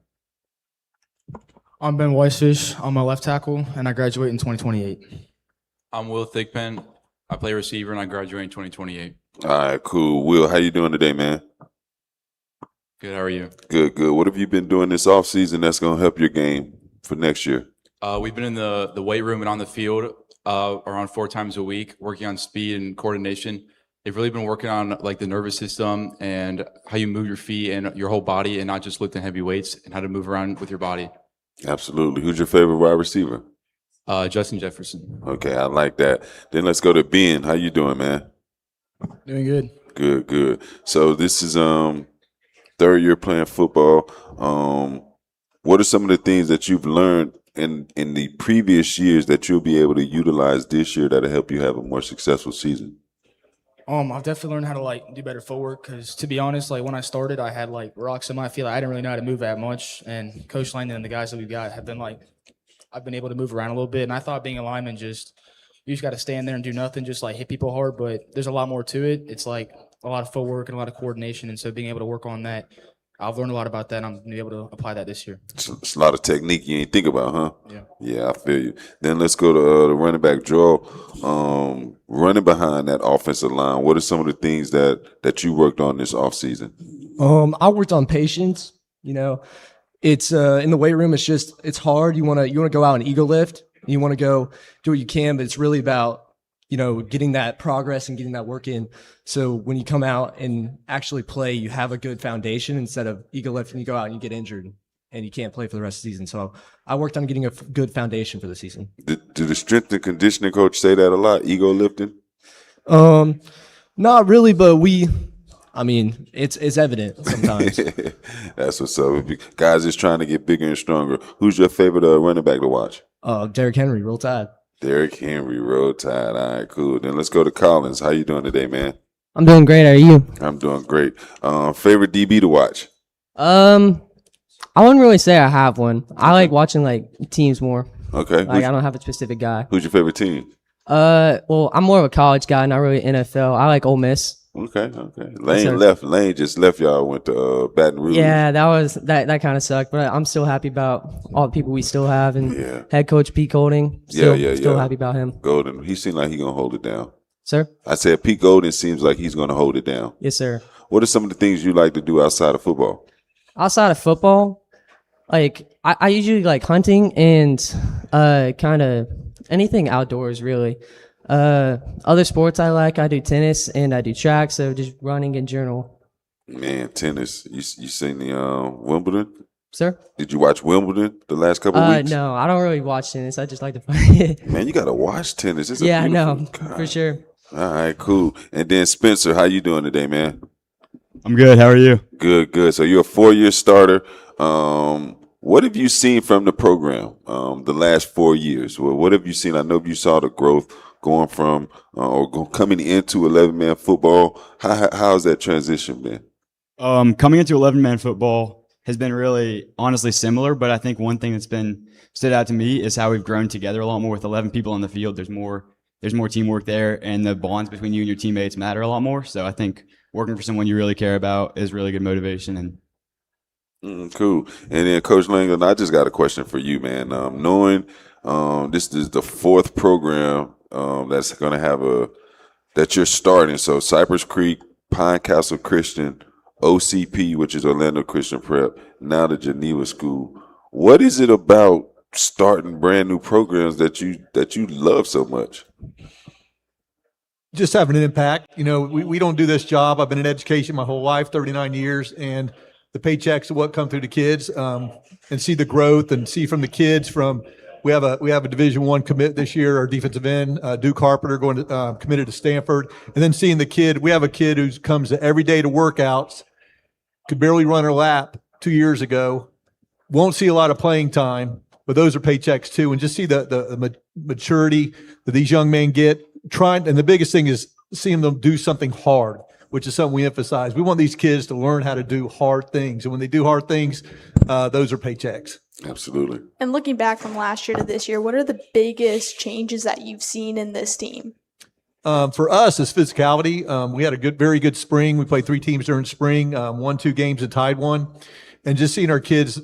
I'm Ben Weissfish. I'm a left tackle, and I graduate in 2028. I'm Will Thickpen. I play receiver, and I graduate in 2028. All right, cool. Will, how you doing today, man? Good. How are you? Good, good. What have you been doing this off season that's going to help your game for next year? We've been in the weight room and on the field around 4 times a week, working on speed and coordination. They've really been working on like the nervous system and how you move your feet and your whole body, and not just lifting heavy weights, and how to move around with your body. Absolutely. Who's your favorite wide receiver? Justin Jefferson. Okay, I like that. Then let's go to Ben. How you doing, man? Doing good. Good, good. So this is 3rd year playing football. What are some of the things that you've learned in the previous years that you'll be able to utilize this year that'll help you have a more successful season? I've definitely learned how to like do better footwork, because to be honest, like when I started, I had like rocks in my feet. I didn't really know how to move that much, and Coach Langdon and the guys that we've got have been like, I've been able to move around a little bit. And I thought being a lineman, you just got to stand there and do nothing, just like hit people hard. But there's a lot more to it. It's like a lot of footwork and a lot of coordination, and so being able to work on that, I've learned a lot about that, and I'm going to be able to apply that this year. It's a lot of technique you ain't think about, huh? Yeah. Yeah, I feel you. Then let's go to the running back, Joel. Running behind that offensive line, what are some of the things that you worked on this offseason? I worked on patience. You know, it's in the weight room. It's hard. You want to go out and ego lift. You want to go do what you can, but it's really about, you know, getting that progress and getting that work in. So when you come out and actually play, you have a good foundation instead of ego lifting. You go out and you get injured and you can't play for the rest of the season. So I worked on getting a good foundation for the season. Do the strength and conditioning coach say that a lot? Ego lifting? Not really, but it's evident sometimes. That's what's up. Guys just trying to get bigger and stronger. Who's your favorite running back to watch? Derrick Henry, Roll Tide. Derrick Henry, Roll Tide. All right, cool. Then let's go to Collins. How you doing today, man? I'm doing great. How are you? I'm doing great. Favorite DB to watch? I wouldn't really say I have one. I like watching like teams more. Okay. Like I don't have a specific guy. Who's your favorite team? Well, I'm more of a college guy, not really NFL. I like Ole Miss. Okay. Lane just left y'all, went to Baton Rouge. Yeah, that kind of sucked, but I'm still happy about all the people we still have, and head coach Pete Golding. Still happy about him. Golden, he seemed like he gonna hold it down. Sir? I said Pete Golden seems like he's going to hold it down. Yes, sir. What are some of the things you like to do outside of football? Outside of football, like I usually like hunting and kind of anything outdoors really. Other sports I like, I do tennis and I do track, so just running in general. Man, tennis. You seen the Wimbledon? Sir? Did you watch Wimbledon the last couple of weeks? No, I don't really watch tennis. I just like to play it. Man, you got to watch tennis. It's Yeah, I know, God. for sure. All right, cool. And then Spencer, how you doing today, man? I'm good. How are you? Good, good. So you're a 4-year starter. What have you seen from the program the last 4 years? Well, what have you seen? I know you saw the growth going from coming into 11-man football. How's that transition been? Coming into 11-man football has been really honestly similar, but I think one thing that's been stood out to me is how we've grown together a lot more with 11 people on the field. There's more teamwork there, and the bonds between you and your teammates matter a lot more. So I think working for someone you really care about is really good motivation. And cool. And then Coach Langland, I just got a question for you, man. Knowing this is the 4th program that's going to have that you're starting. So Cypress Creek, Pine Castle Christian, OCP, which is Orlando Christian Prep, now the Geneva School. What is it about starting brand new programs that you love so much? Just having an impact. You know, we don't do this job. I've been in education my whole life, 39 years, and the paychecks of what come through the kids, and see the growth and see from the kids we have a Division I commit this year, our defensive end, Duke Carpenter going to committed to Stanford, and then seeing the kid. We have a kid who comes every day to workouts, could barely run her lap 2 years ago, won't see a lot of playing time, but those are paychecks too, and just see the maturity that these young men get. And the biggest thing is seeing them do something hard, which is something we emphasize. We want these kids to learn how to do hard things. And when they do hard things, those are paychecks. Absolutely. And looking back from last year to this year, what are the biggest changes that you've seen in this team? For us, it's physicality. We had a very good spring. We played 3 teams during spring, won 2 games and tied 1. And just seeing our kids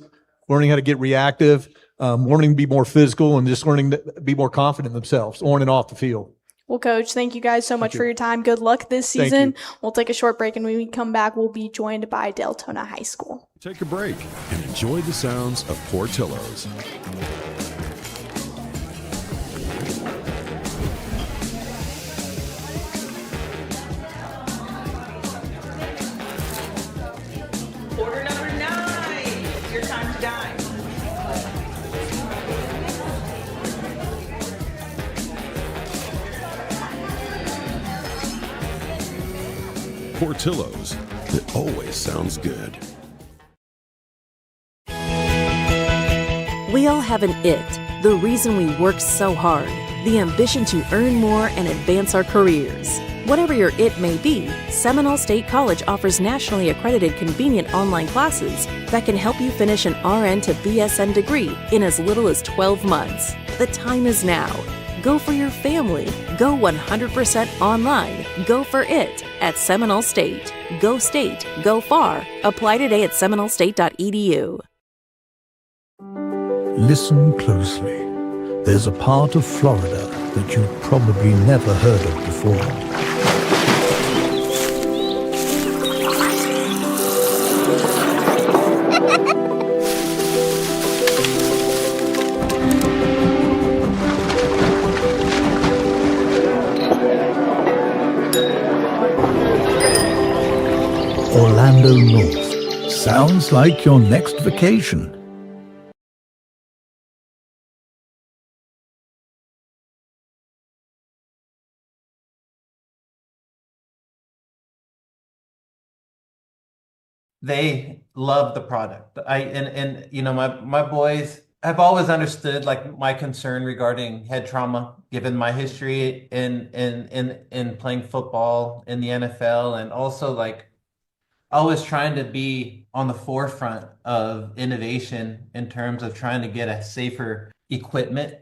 learning how to get reactive, learning to be more physical, and just learning to be more confident in themselves on and off the field. Well, Coach, thank you guys so much for your time. Good luck this season. We'll take a short break, and when we come back, we'll be joined by Deltona High School. Take a break and enjoy the sounds of Portillo's. Order number 9. It's your time to dine. Portillo's, it always sounds good. We all have an it, the reason we work so hard, the ambition to earn more and advance our careers. Whatever your it may be, Seminole State College offers nationally accredited convenient online classes that can help you finish an RN to BSN degree in as little as 12 months. The time is now. Go for your family. Go 100% online. Go for it at Seminole State. Go State. Go far. Apply today at seminolestate.edu. Listen closely. There's a part of Florida that you've probably never heard of before. Orlando North. Sounds like your next vacation. They love the product. And you know, my boys have always understood like my concern regarding head trauma, given my history in playing football in the NFL, and also like always trying to be on the forefront of innovation in terms of trying to get a safer equipment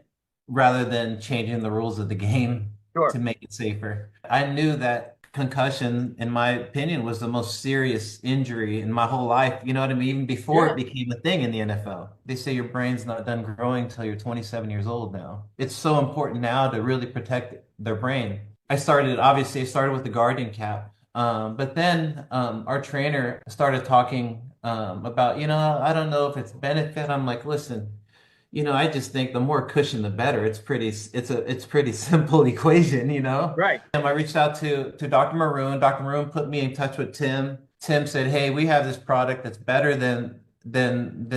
rather than changing the rules of the game to make it safer. I knew that concussion, in my opinion, was the most serious injury in my whole life. You know what I mean? Even before it became a thing in the NFL. They say your brain's not done growing until you're 27 years old now. It's so important now to really protect their brain. I started with the guardian cap. But then our trainer started talking about, I don't know if it's benefit. I'm like, listen, I just think the more cushion, the better. It's pretty simple equation, Right. I reached out to Dr. Maroon. Dr. Maroon put me in touch with Tim. Tim said, hey, we have this product that's better than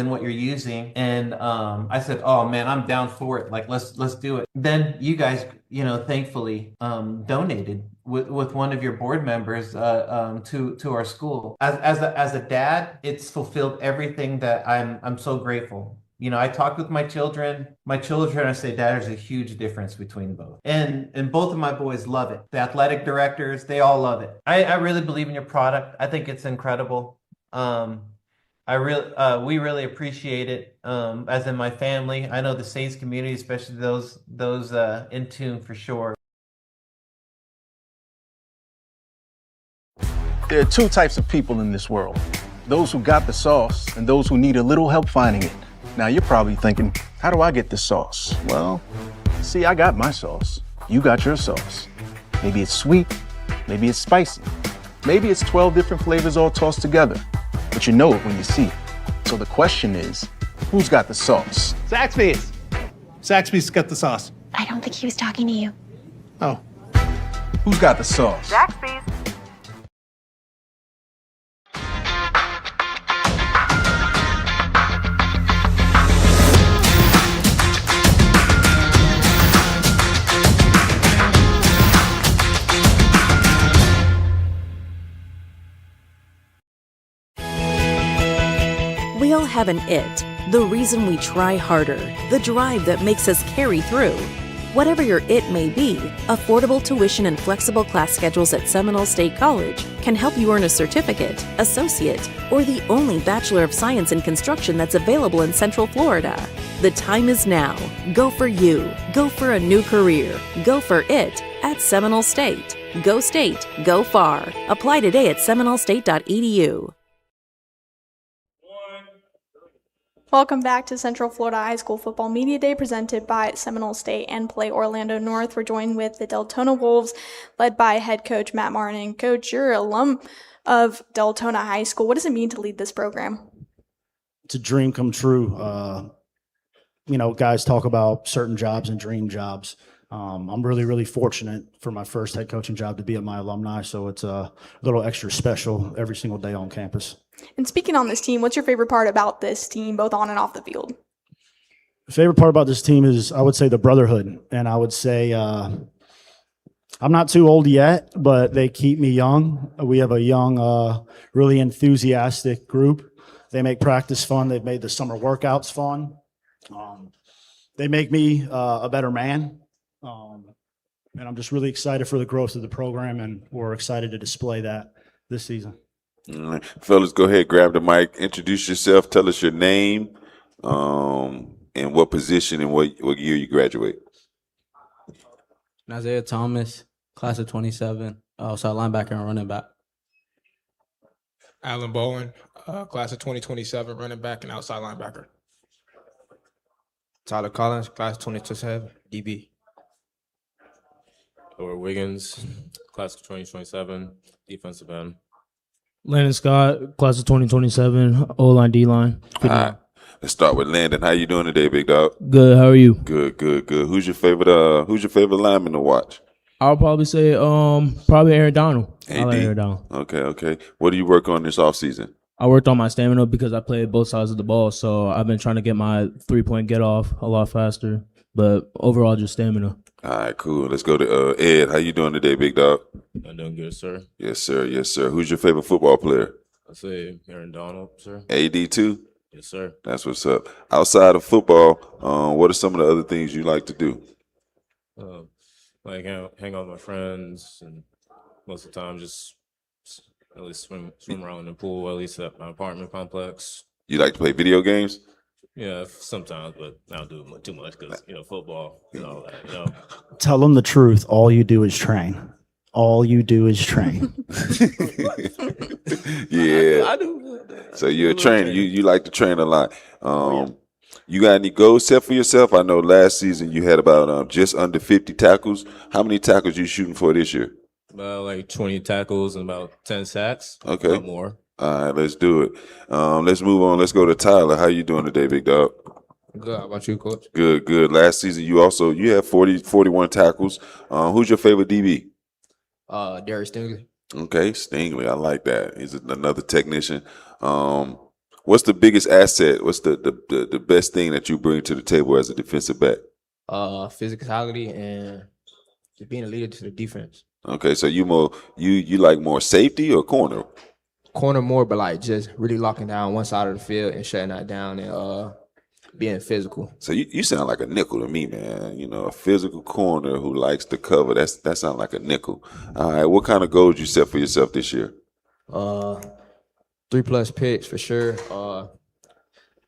what you're using. And I said, oh man, I'm down for it. Like, let's do it. Then you guys, thankfully donated with one of your board members to our school. As a dad, it's fulfilled everything that I'm so grateful. I talked with my children. I say, Dad, there's a huge difference between both. And both of my boys love it. The athletic directors, they all love it. I really believe in your product. I think it's incredible. We really appreciate it, as in my family. I know the Saints community, especially those in tune for sure. There are two types of people in this world. Those who got the sauce and those who need a little help finding it. Now you're probably thinking, how do I get the sauce? Well, see, I got my sauce. You got your sauce. Maybe it's sweet, maybe it's spicy. Maybe it's 12 different flavors all tossed together. But you know it when you see it. So the question is, who's got the sauce? Zaxby's. Zaxby's got the sauce. I don't think he was talking to you. Oh. Who's got the sauce? Zaxby's. We all have an it, the reason we try harder, the drive that makes us carry through. Whatever your it may be, affordable tuition and flexible class schedules at Seminole State College can help you earn a certificate, associate, or the only Bachelor of Science in Construction that's available in Central Florida. The time is now. Go for you. Go for a new career. Go for it at Seminole State. Go State. Go far. Apply today at seminolestate.edu. Welcome back to Central Florida High School Football Media Day presented by Seminole State and Play Orlando North. We're joined with the Deltona Wolves led by head coach Matt Martin. Coach, you're an alum of Deltona High School. What does it mean to lead this program? It's a dream come true. Guys talk about certain jobs and dream jobs. I'm really, really fortunate for my first head coaching job to be at my alumni, so it's a little extra special every single day on campus. And speaking on this team, what's your favorite part about this team, both on and off the field? The favorite part about this team is, I would say, the brotherhood. And I would say I'm not too old yet, but they keep me young. We have a young, really enthusiastic group. They make practice fun. They've made the summer workouts fun. They make me a better man. And I'm just really excited for the growth of the program, and we're excited to display that this season. All right. Fellas, go ahead, grab the mic, introduce yourself, tell us your name, and what position and what year you graduate. Isaiah Thomas, class of 27, outside linebacker and running back. Alan Bowen, class of 2027, running back and outside linebacker. Tyler Collins, class of 2027, DB. Or Wiggins, class of 2027, defensive end. Landon Scott, class of 2027, O-line, D-line. All right. Let's start with Landon. How you doing today, big dog? Good. How are you? Good. Who's your favorite lineman to watch? I'll probably say probably Aaron Donald. I like Aaron Donald. Okay. What do you work on this offseason? I worked on my stamina because I played both sides of the ball, so I've been trying to get my 3-point get off a lot faster. But overall, just stamina. All right, cool. Let's go to Ed. How you doing today, big dog? I'm doing good, sir. Yes, sir. Who's your favorite football player? I say Aaron Donald, sir. AD too? Yes, sir. That's what's up. Outside of football, what are some of the other things you like to do? Like hang out with my friends, and most of the time just at least swim around in the pool, at least at my apartment complex. You like to play video games? Yeah, sometimes, but I don't do too much because, football and all that, Tell them the truth. All you do is train. All you do is train. Yeah. I do. So you're a trainer. You like to train a lot. You got any goals set for yourself? I know last season you had about just under 50 tackles. How many tackles you shooting for this year? About like 20 tackles and about 10 sacks. Okay. Not more. All right, let's do it. Let's move on. Let's go to Tyler. How you doing today, big dog? Good. How about you, Coach? Good, good. Last season you had 41 tackles. Who's your favorite DB? Darius Stingley. Okay, Stingley. I like that. He's another technician. What's the biggest asset? What's the best thing that you bring to the table as a defensive back? Physicality and just being a leader to the defense. Okay, so you like more safety or corner? Corner more, but like just really locking down one side of the field and shutting that down and being physical. So you sound like a nickel to me, man. You know, a physical corner who likes to cover. That sounds like a nickel. All right, what kind of goals you set for yourself this year? 3+ picks for sure.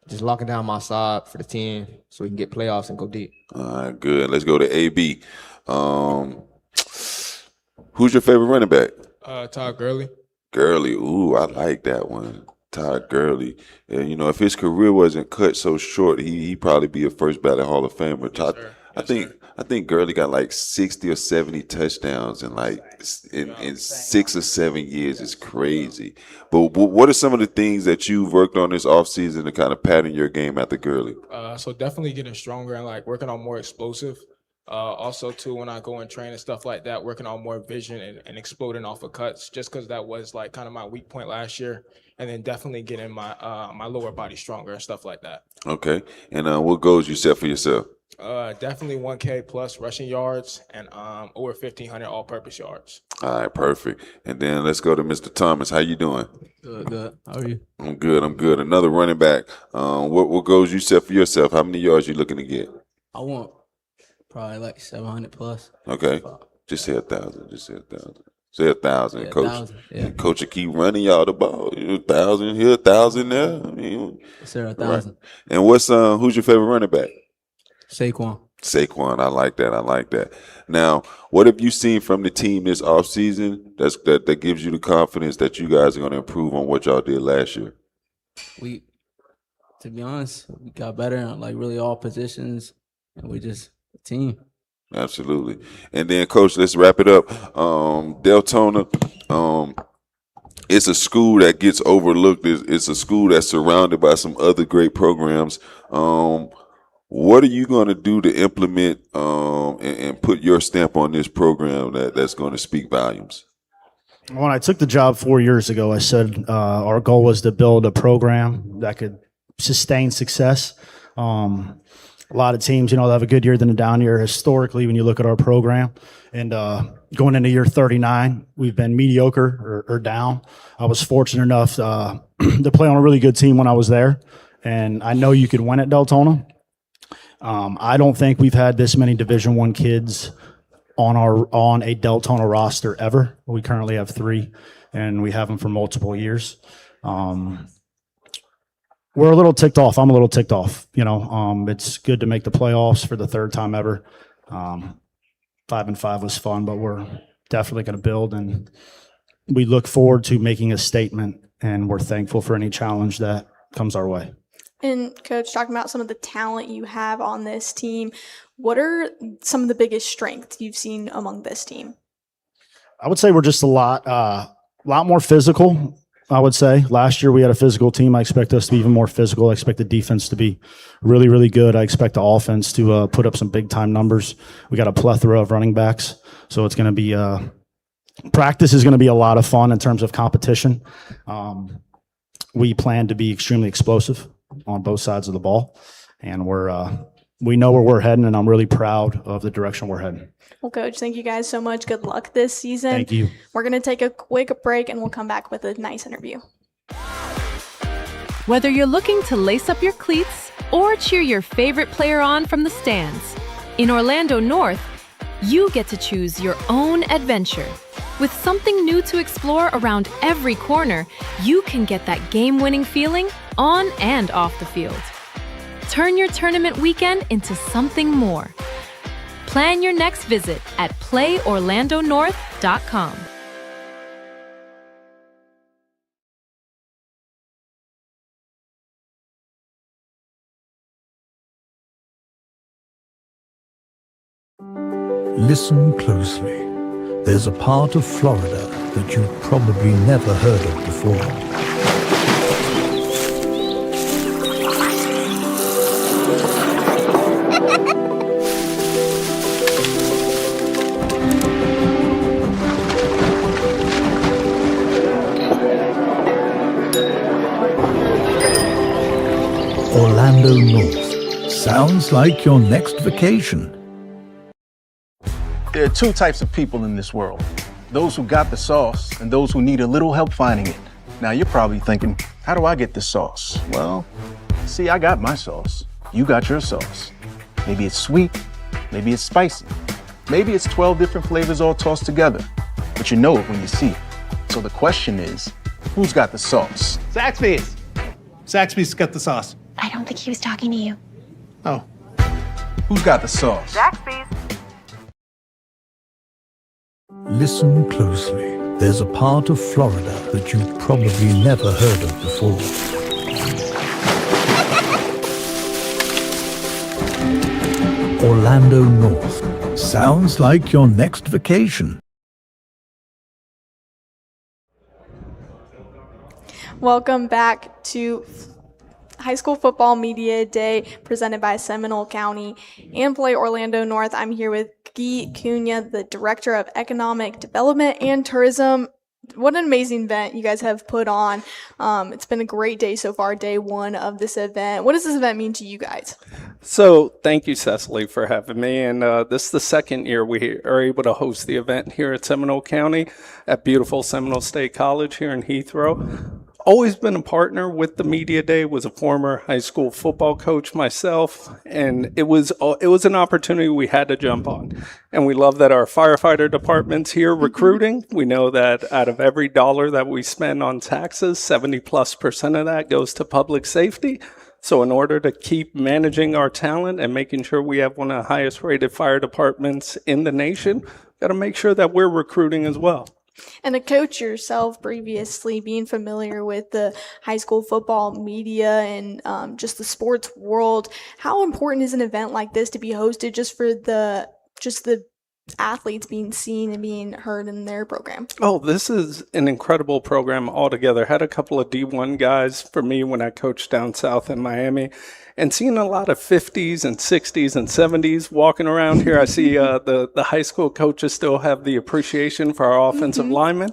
Just locking down my side for the team so we can get playoffs and go deep. All right, good. Let's go to AB. Who's your favorite running back? Todd Gurley. Gurley. Ooh, I like that one. Todd Gurley. And, you know, if his career wasn't cut so short, he'd probably be a first ballot Hall of Famer. Todd, I think Gurley got like 60 or 70 touchdowns in 6 or 7 years. It's crazy. But what are some of the things that you've worked on this offseason to kind of pattern your game after Gurley? So definitely getting stronger and like working on more explosive. Also, too, when I go and train and stuff like that, working on more vision and exploding off of cuts, just because that was like kind of my weak point last year. And then definitely getting my my lower body stronger and stuff like that. Okay. And what goals you set for yourself? Definitely 1K plus rushing yards and over 1,500 all-purpose yards. All right, perfect. And then let's go to Mr. Thomas. How you doing? Good. How are you? I'm good. Another running back. What goals you set for yourself? How many yards you looking to get? I want probably like 700 plus. Okay. Just say 1,000. Say 1,000, Yeah, coach. 1,000, yeah. Coach will keep running y'all the ball. 1,000 here, 1,000 there. I mean, Sir, 1,000. right. And who's your favorite running back? Saquon. I like that. Now, what have you seen from the team this offseason that gives you the confidence that you guys are going to improve on what y'all did last year? To be honest, we got better in like really all positions, and we just a team. Absolutely. And then, Coach, let's wrap it up. Deltona, it's a school that gets overlooked. It's a school that's surrounded by some other great programs. What are you going to do to implement and put your stamp on this program that's going to speak volumes? When I took the job 4 years ago, I said our goal was to build a program that could sustain success. A lot of teams, they have a good year, then a down year. Historically, when you look at our program, and going into year 39, we've been mediocre or down. I was fortunate enough to play on a really good team when I was there, and I know you could win at Deltona. I don't think we've had this many Division I kids on a Deltona roster ever. We currently have 3, and we have them for multiple years. We're a little ticked off. I'm a little ticked off. It's good to make the playoffs for the 3rd time ever. 5-5 was fun, but we're definitely going to build, and we look forward to making a statement, and we're thankful for any challenge that comes our way. And Coach, talking about some of the talent you have on this team, what are some of the biggest strengths you've seen among this team? I would say we're just a lot more physical. I would say last year we had a physical team. I expect us to be even more physical. I expect the defense to be really, really good. I expect the offense to put up some big time numbers. We got a plethora of running backs, so it's going to be practice is going to be a lot of fun in terms of competition. We plan to be extremely explosive on both sides of the ball, and we know where we're heading, and I'm really proud of the direction we're heading. Well, Coach, thank you guys so much. Good luck this season. Thank you. We're going to take a quick break, and we'll come back with a nice interview. Whether you're looking to lace up your cleats or cheer your favorite player on from the stands, in Orlando North, you get to choose your own adventure. With something new to explore around every corner, you can get that game-winning feeling on and off the field. Turn your tournament weekend into something more. Plan your next visit at playorlandonorth.com. Listen closely. There's a part of Florida that you've probably never heard of before. Orlando North. Sounds like your next vacation. There are two types of people in this world. Those who got the sauce and those who need a little help finding it. Now you're probably thinking, how do I get the sauce? Well, see, I got my sauce. You got your sauce. Maybe it's sweet, maybe it's spicy. Maybe it's 12 different flavors all tossed together. But you know it when you see it. So the question is, who's got the sauce? Zaxby's. Zaxby's got the sauce. I don't think he was talking to you. Oh. Who's got the sauce? Zaxby's. Listen closely. There's a part of Florida that you've probably never heard of before. Orlando North. Sounds like your next vacation. Welcome back to High School Football Media Day presented by Seminole County and Play Orlando North. I'm here with Gui Cunha, the Director of Economic Development and Tourism. What an amazing event you guys have put on. It's been a great day so far, day one of this event. What does this event mean to you guys? So thank you, Cecily, for having me. And this is the second year we are able to host the event here at Seminole County at beautiful Seminole State College here in Heathrow. Always been a partner with the Media Day, was a former high school football coach myself, and it was an opportunity we had to jump on. And we love that our firefighter department's here recruiting. We know that out of every dollar that we spend on taxes, 70+% of that goes to public safety. So in order to keep managing our talent and making sure we have one of the highest rated fire departments in the nation, got to make sure that we're recruiting as well. And a coach yourself previously, being familiar with the high school football media and just the sports world, how important is an event like this to be hosted just for the athletes being seen and being heard in their program? Oh, this is an incredible program altogether. Had a couple of D1 guys for me when I coached down south in Miami. And seeing a lot of 50s and 60s and 70s walking around here, I see the high school coaches still have the appreciation for our offensive linemen.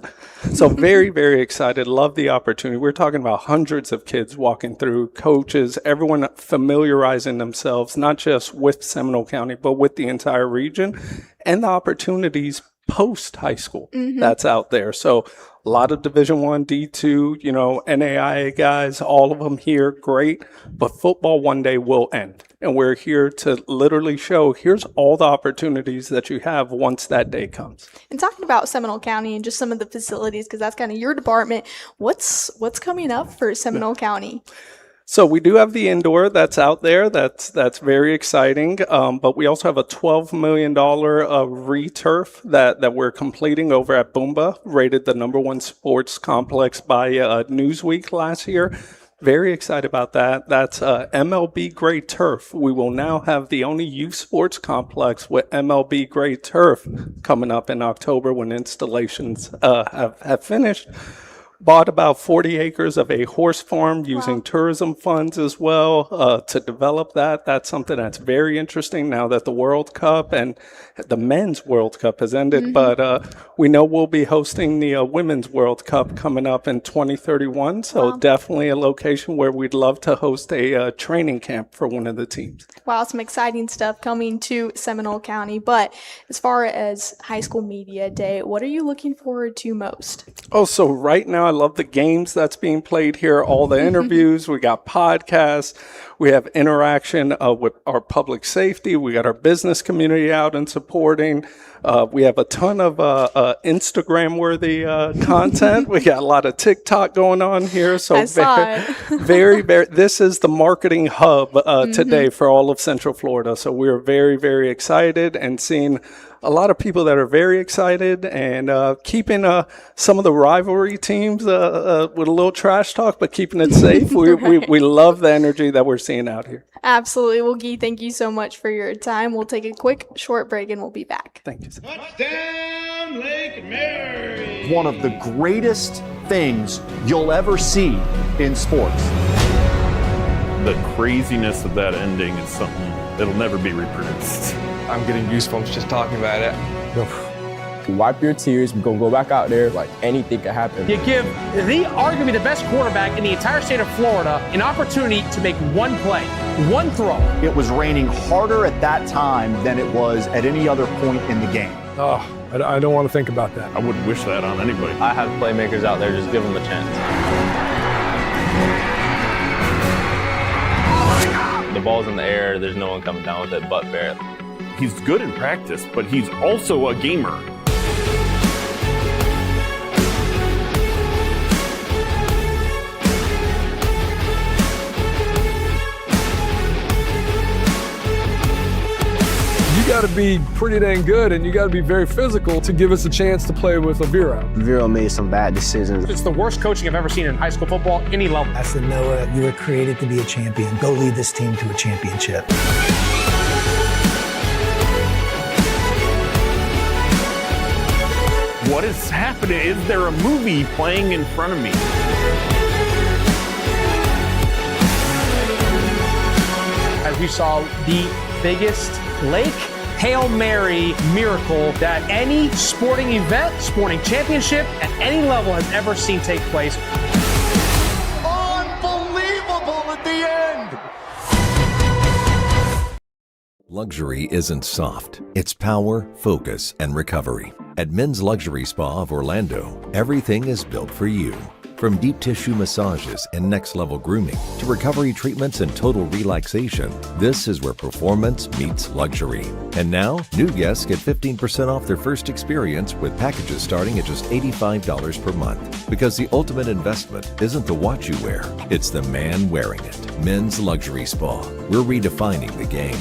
So very, very excited. Love the opportunity. We're talking about hundreds of kids walking through, coaches, everyone familiarizing themselves, not just with Seminole County, but with the entire region and the opportunities post high school that's out there. So a lot of Division I, D2, NAIA guys, all of them here, great. But football one day will end. And we're here to literally show here's all the opportunities that you have once that day comes. And talking about Seminole County and just some of the facilities, because that's kind of your department, what's coming up for Seminole County? So we do have the indoor that's out there. That's very exciting. But we also have a $12 million re-turf that we're completing over at Boomba, rated the #1 sports complex by Newsweek last year. Very excited about that. That's MLB grade turf. We will now have the only youth sports complex with MLB grade turf coming up in October when installations have finished. Bought about 40 acres of a horse farm using tourism funds as well to develop that. That's something that's very interesting now that the World Cup and the Men's World Cup has ended. But we know we'll be hosting the Women's World Cup coming up in 2031. So definitely a location where we'd love to host a training camp for one of the teams. Wow, some exciting stuff coming to Seminole County. But as far as High School Media Day, what are you looking forward to most? Oh, so right now, I love the games that's being played here, all the interviews. We got podcasts. We have interaction with our public safety. We got our business community out and supporting. We have a ton of Instagram-worthy content. We got a lot of TikTok going on here. So very, this is the marketing hub today for all of Central Florida. So we're very, very excited and seeing a lot of people that are very excited and keeping some of the rivalry teams with a little trash talk, but keeping it safe. We love the energy that we're seeing out here. Absolutely. Well, Gui, thank you so much for your time. We'll take a quick, short break and we'll be back. Thank you. Touchdown, Lake Mary! One of the greatest things you'll ever see in sports. The craziness of that ending is something that'll never be reproduced. I'm getting goosebumps just talking about it. Wipe your tears. We're going to go back out there like anything could happen. You give the arguably the best quarterback in the entire state of Florida an opportunity to make one play, one throw. It was raining harder at that time than it was at any other point in the game. Oh, I don't want to think about that. I wouldn't wish that on anybody. I have playmakers out there. Just give them a chance. The ball's in the air. There's no one coming down with it but Barrett. He's good in practice, but he's also a gamer. You got to be pretty dang good, and you got to be very physical to give us a chance to play with Oviedo. Vero made some bad decisions. It's the worst coaching I've ever seen in high school football, any level. I said, Noah, you were created to be a champion. Go lead this team to a championship. What is happening? Is there a movie playing in front of me? As we saw the biggest Lake Hail Mary miracle that any sporting event, sporting championship at any level has ever seen take place. Unbelievable at the end! Luxury isn't soft. It's power, focus, and recovery. At Men's Luxury Spa of Orlando, everything is built for you. From deep tissue massages and next-level grooming to recovery treatments and total relaxation, this is where performance meets luxury. And now, new guests get 15% off their first experience with packages starting at just $85 per month. Because the ultimate investment isn't the watch you wear, it's the man wearing it. Men's Luxury Spa. We're redefining the game.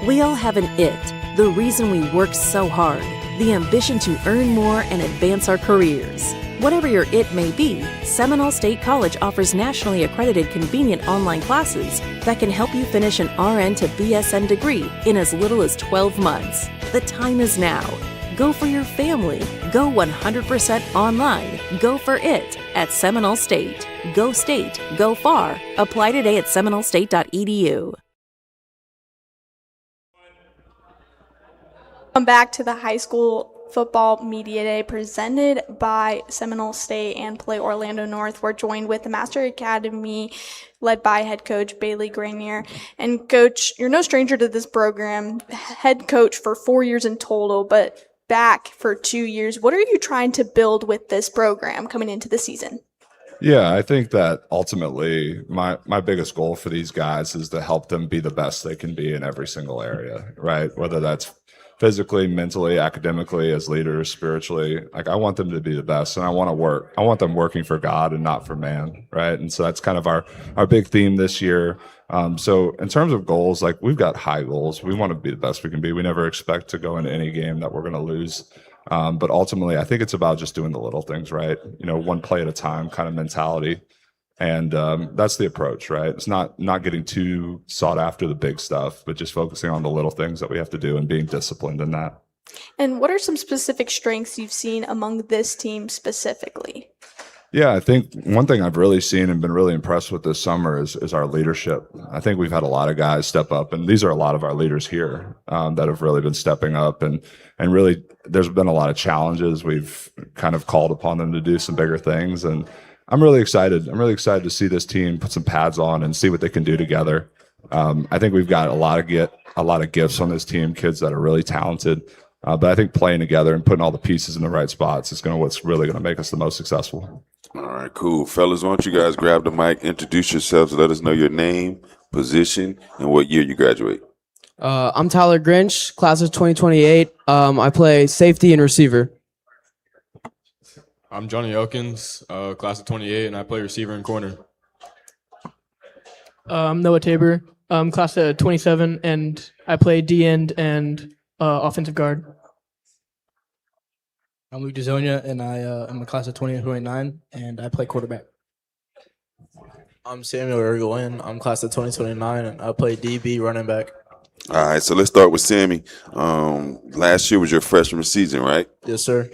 We all have an it, the reason we work so hard, the ambition to earn more and advance our careers. Whatever your it may be, Seminole State College offers nationally accredited convenient online classes that can help you finish an RN to BSN degree in as little as 12 months. The time is now. Go for your family. Go 100% online. Go for it at Seminole State. Go State. Go far. Apply today at seminolestate.edu. Welcome back to the high school football media day presented by Seminole State and Play Orlando North. We're joined with the Master Academy led by head coach Bailey Grenier. And coach, you're no stranger to this program, head coach for 4 years in total, but back for 2 years. What are you trying to build with this program coming into the season? Yeah, I think that ultimately my biggest goal for these guys is to help them be the best they can be in every single area, right? Whether that's physically, mentally, academically, as leaders, spiritually. Like, I want them to be the best, and I want them working for God and not for man, right? And so that's kind of our big theme this year. So in terms of goals, like, we've got high goals. We want to be the best we can be. We never expect to go into any game that we're going to lose. But ultimately, I think it's about just doing the little things, right? You know, one play at a time kind of mentality. And that's the approach, right? It's not getting too sought after the big stuff, but just focusing on the little things that we have to do and being disciplined in that. And what are some specific strengths you've seen among this team specifically? Yeah, I think one thing I've really seen and been really impressed with this summer is our leadership. I think we've had a lot of guys step up, and these are a lot of our leaders here that have really been stepping up. And really, there's been a lot of challenges. We've kind of called upon them to do some bigger things, and I'm really excited. I'm really excited to see this team put some pads on and see what they can do together. I think we've got a lot of gifts on this team, kids that are really talented. But I think playing together and putting all the pieces in the right spots is what's really going to make us the most successful. All right, cool. Fellas, why don't you guys grab the mic, introduce yourselves, let us know your name, position, and what year you graduate. I'm Tyler Grinch, class of 2028. I play safety and receiver. I'm Johnny Elkins, class of 28, and I play receiver and corner. I'm Noah Tabor, class of 27, and I play D-end and offensive guard. I'm Luke DeZonia, and I am a class of 20 and 29, and I play quarterback. I'm Samuel Ergoin. I'm class of 2029, and I play DB running back. All right, so let's start with Sammy. Last year was your freshman season, right? Yes, sir.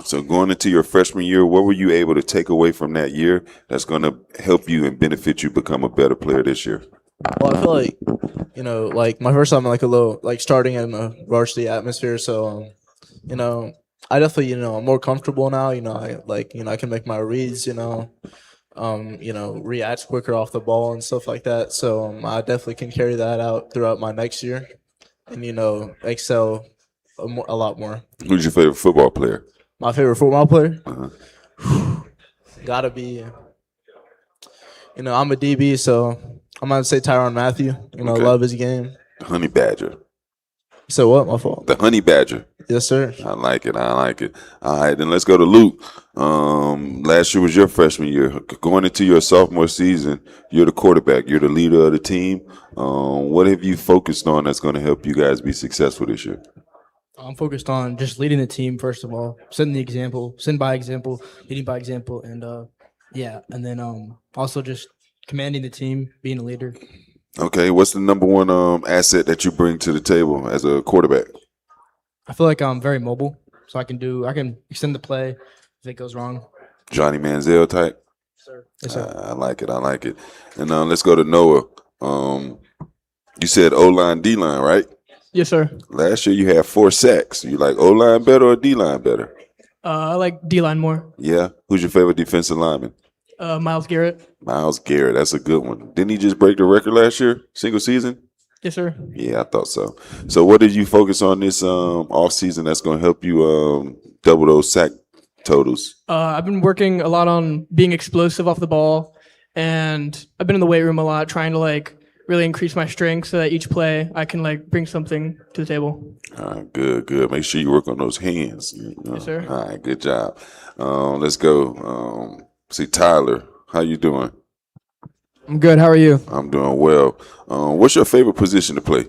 So going into your freshman year, what were you able to take away from that year that's going to help you and benefit you become a better player this year? Well, I feel like, like my first time, like a little, like starting in a varsity atmosphere. So, I definitely, I'm more comfortable now. I can make my reads. React quicker off the ball and stuff like that. So I definitely can carry that out throughout my next year, and excel a lot more. Who's your favorite football player? My favorite football player? Gotta be. I'm a DB, so I'm gonna say Tyrann Mathieu. Love his game. Honey Badger. So what? My fault. The Honey Badger. Yes, sir. I like it. All right, then let's go to Luke. Last year was your freshman year. Going into your sophomore season, you're the quarterback. You're the leader of the team. What have you focused on that's going to help you guys be successful this year? I'm focused on just leading the team, first of all, setting by example, leading by example, and and then also just commanding the team, being a leader. Okay, what's the number one asset that you bring to the table as a quarterback? I feel like I'm very mobile, so I can extend the play if it goes wrong. Johnny Manziel type? Sir. Yes, sir. I like it. And let's go to Noah. You said O-line, D-line, right? Yes, sir. Last year you had 4 sacks. You like O-line better or D-line better? I like D-line more. Yeah? Who's your favorite defensive lineman? Myles Garrett. Myles Garrett, that's a good one. Didn't he just break the record last year, single season? Yes, sir. Yeah, I thought so. So what did you focus on this off season that's going to help you double those sack totals? I've been working a lot on being explosive off the ball, and I've been in the weight room a lot trying to really increase my strength so that each play I can bring something to the table. All right, good. Make sure you work on those hands. Yes, sir. All right, good job. Let's go. See, Tyler, how you doing? I'm good. How are you? I'm doing well. What's your favorite position to play?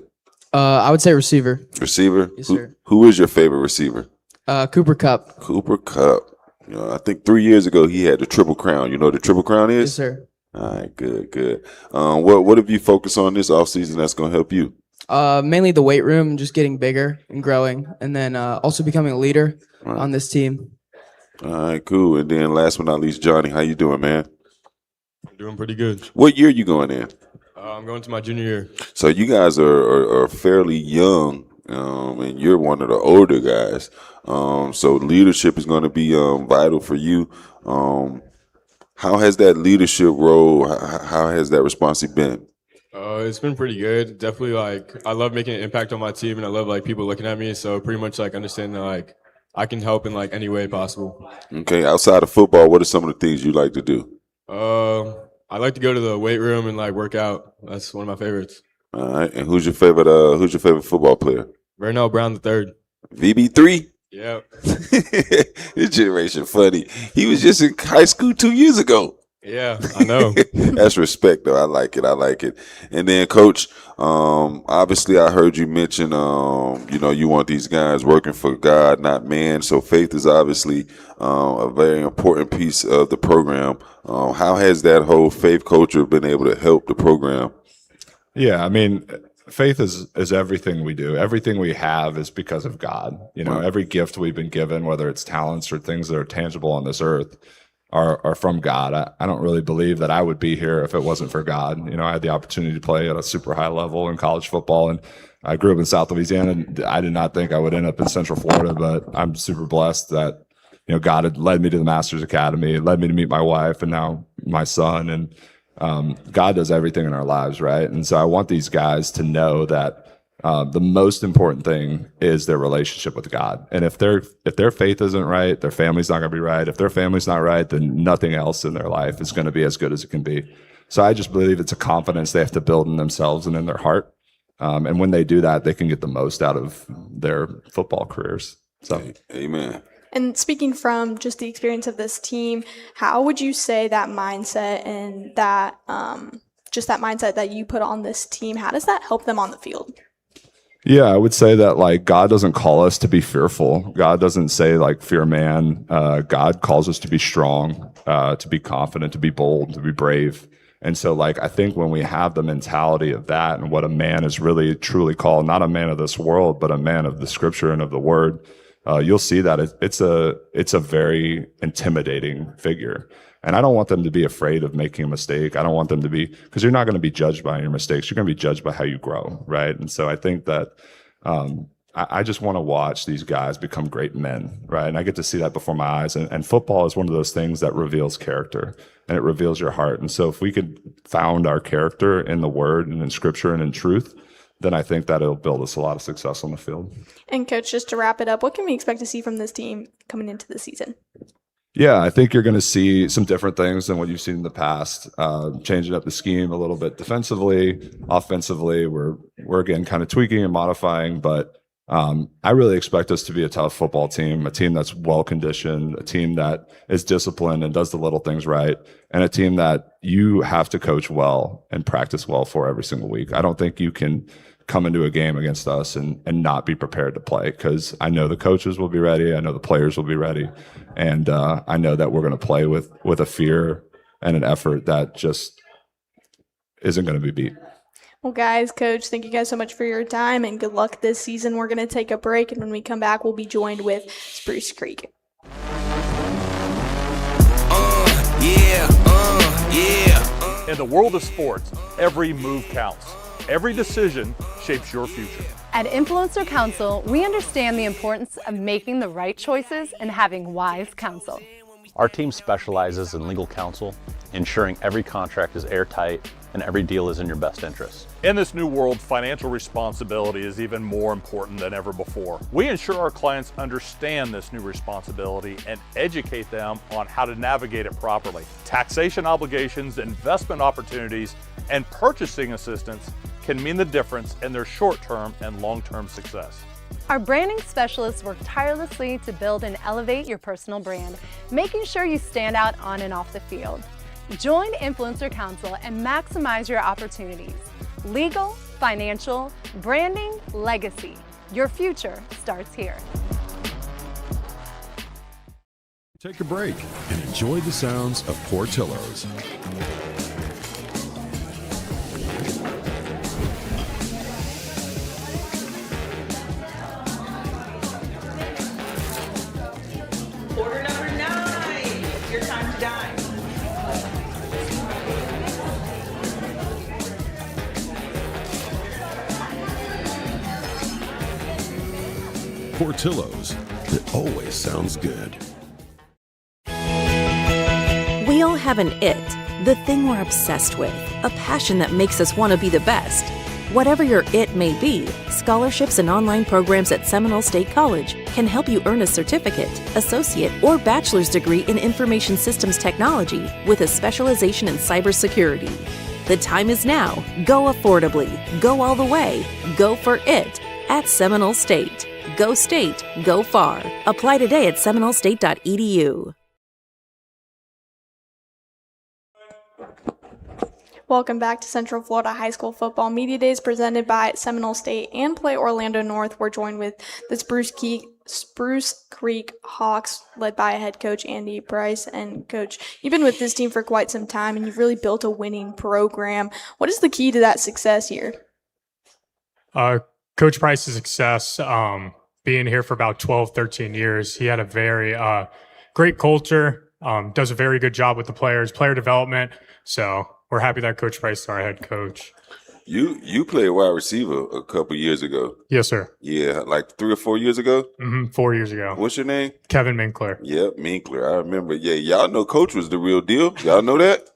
I would say receiver. Receiver? Yes, sir. Who is your favorite receiver? Cooper Kupp. Cooper Kupp. I think 3 years ago he had the Triple Crown. You know what the Triple Crown is? Yes, sir. All right, good. What have you focused on this offseason that's going to help you? Mainly the weight room, just getting bigger and growing, and then also becoming a leader on this team. All right, cool. And then last but not least, Johnny, how you doing, man? I'm doing pretty good. What year you going in? I'm going to my junior year. So you guys are fairly young, and you're one of the older guys. So leadership is going to be vital for you. How has that leadership role, how has that responsibility been? It's been pretty good. Definitely, I love making an impact on my team, and I love, people looking at me. So pretty much, understanding that, I can help in, any way possible. Okay, outside of football, what are some of the things you like to do? I like to go to the weight room and, work out. That's one of my favorites. All right, and who's your favorite football player? Vernell Brown III. VB3? Yeah. This generation funny. He was just in high school 2 years ago. Yeah, I know. That's respect, though. I like it. And then, Coach, obviously I heard you mention, you want these guys working for God, not man. So faith is obviously a very important piece of the program. How has that whole faith culture been able to help the program? Yeah, I mean, faith is everything we do. Everything we have is because of God. Every gift we've been given, whether it's talents or things that are tangible on this earth, are from God. I don't really believe that I would be here if it wasn't for God. I had the opportunity to play at a super high level in college football, and I grew up in South Louisiana. And I did not think I would end up in Central Florida, but I'm super blessed that God had led me to the Masters Academy, led me to meet my wife and now my son, and God does everything in our lives, right? And so I want these guys to know that the most important thing is their relationship with God. And if their faith isn't right, their family's not going to be right. If their family's not right, then nothing else in their life is going to be as good as it can be. So I just believe it's a confidence they have to build in themselves and in their heart. And when they do that, they can get the most out of their football careers. So, amen. And speaking from just the experience of this team, how would you say that mindset and that just that mindset that you put on this team, how does that help them on the field? Yeah, I would say that God doesn't call us to be fearful. God doesn't say fear man. God calls us to be strong, to be confident, to be bold, to be brave. And so, like, I think when we have the mentality of that and what a man is really truly called, not a man of this world, but a man of the scripture and of the word, you'll see that it's a very intimidating figure. And I don't want them to be afraid of making a mistake. I don't want them to be, because you're not going to be judged by your mistakes. You're going to be judged by how you grow, right? And so I think that I just want to watch these guys become great men, right? And I get to see that before my eyes. And football is one of those things that reveals character, and it reveals your heart. And so if we could found our character in the word and in scripture and in truth, then I think that it'll build us a lot of success on the field. And Coach, just to wrap it up, what can we expect to see from this team coming into the season? Yeah, I think you're going to see some different things than what you've seen in the past. Changing up the scheme a little bit defensively, offensively, we're again kind of tweaking and modifying, but I really expect us to be a tough football team, a team that's well conditioned, a team that is disciplined and does the little things right, and a team that you have to coach well and practice well for every single week. I don't think you can come into a game against us and not be prepared to play, because I know the coaches will be ready, I know the players will be ready, and I know that we're going to play with a fear and an effort that just isn't going to be beat. Well, guys, Coach, thank you guys so much for your time, and good luck this season. We're going to take a break, and when we come back, we'll be joined with Spruce Creek. In the world of sports, every move counts. Every decision shapes your future. At Influencer Counsel, we understand the importance of making the right choices and having wise counsel. Our team specializes in legal counsel, ensuring every contract is airtight and every deal is in your best interest. In this new world, financial responsibility is even more important than ever before. We ensure our clients understand this new responsibility and educate them on how to navigate it properly. Taxation obligations, investment opportunities, and purchasing assistance can mean the difference in their short-term and long-term success. Our branding specialists work tirelessly to build and elevate your personal brand, making sure you stand out on and off the field. Join Influencer Counsel and maximize your opportunities. Legal, financial, branding, legacy. Your future starts here. Take a break and enjoy the sounds of Portillo's. Order number 9. It's your time to dine. Portillo's, it always sounds good. We all have an it, the thing we're obsessed with, a passion that makes us want to be the best. Whatever your it may be, scholarships and online programs at Seminole State College can help you earn a certificate, associate, or bachelor's degree in information systems technology with a specialization in cybersecurity. The time is now. Go affordably. Go all the way. Go for it at Seminole State. Go State, go far. Apply today at seminolestate.edu. Welcome back to Central Florida High School Football Media Days presented by Seminole State and Play Orlando North. We're joined with the Spruce Creek Hawks, led by head coach Andy Price. And Coach, you've been with this team for quite some time, and you've really built a winning program. What is the key to that success here? Coach Price's success, being here for about 12, 13 years, he had a very great culture, does a very good job with the players, player development. So we're happy that Coach Price is our head coach. You played wide receiver a couple years ago. Yes, sir. Yeah, like 3 or 4 years ago? 4 years ago. What's your name? Kevin Minkler. Yep, Minkler. I remember. Yeah, y'all know Coach was the real deal. Y'all know that?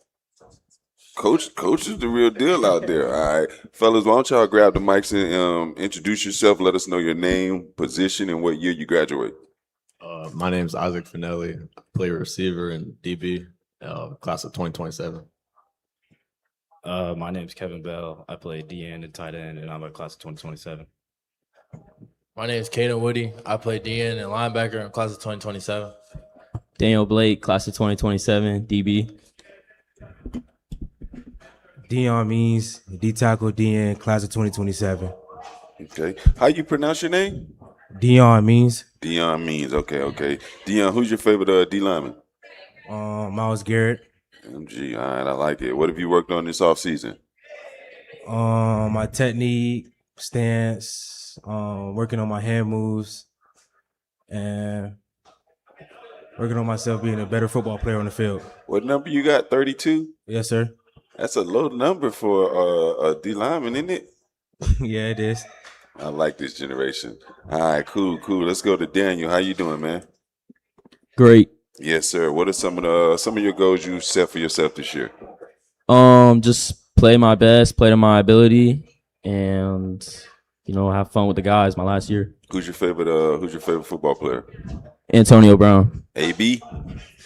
Coach is the real deal out there. All right. Fellas, why don't y'all grab the mics and introduce yourself. Let us know your name, position, and what year you graduate. My name is Isaac Finelli. I play receiver in DB, class of 2027. My name's Kevin Bell. I play DN and tight end, and I'm a class of 2027. My name is Caden Woody. I play DN and linebacker in class of 2027. Daniel Blake, class of 2027, DB. Dion Means, D-tackle, DN, class of 2027. Okay. How you pronounce your name? Dion Means. Dion Means. Okay. Dion, who's your favorite D lineman? Miles Garrett. MG, all right, I like it. What have you worked on this offseason? My technique, stance, working on my hand moves, and working on myself being a better football player on the field. What number you got, 32? Yes, sir. That's a low number for a D lineman, isn't it? Yeah, it is. I like this generation. All right, cool. Let's go to Daniel. How you doing, man? Great. Yes, sir. What are some of your goals you set for yourself this year? Just play my best, play to my ability, and have fun with the guys. My last year. Who's your favorite football player? Antonio Brown. AB?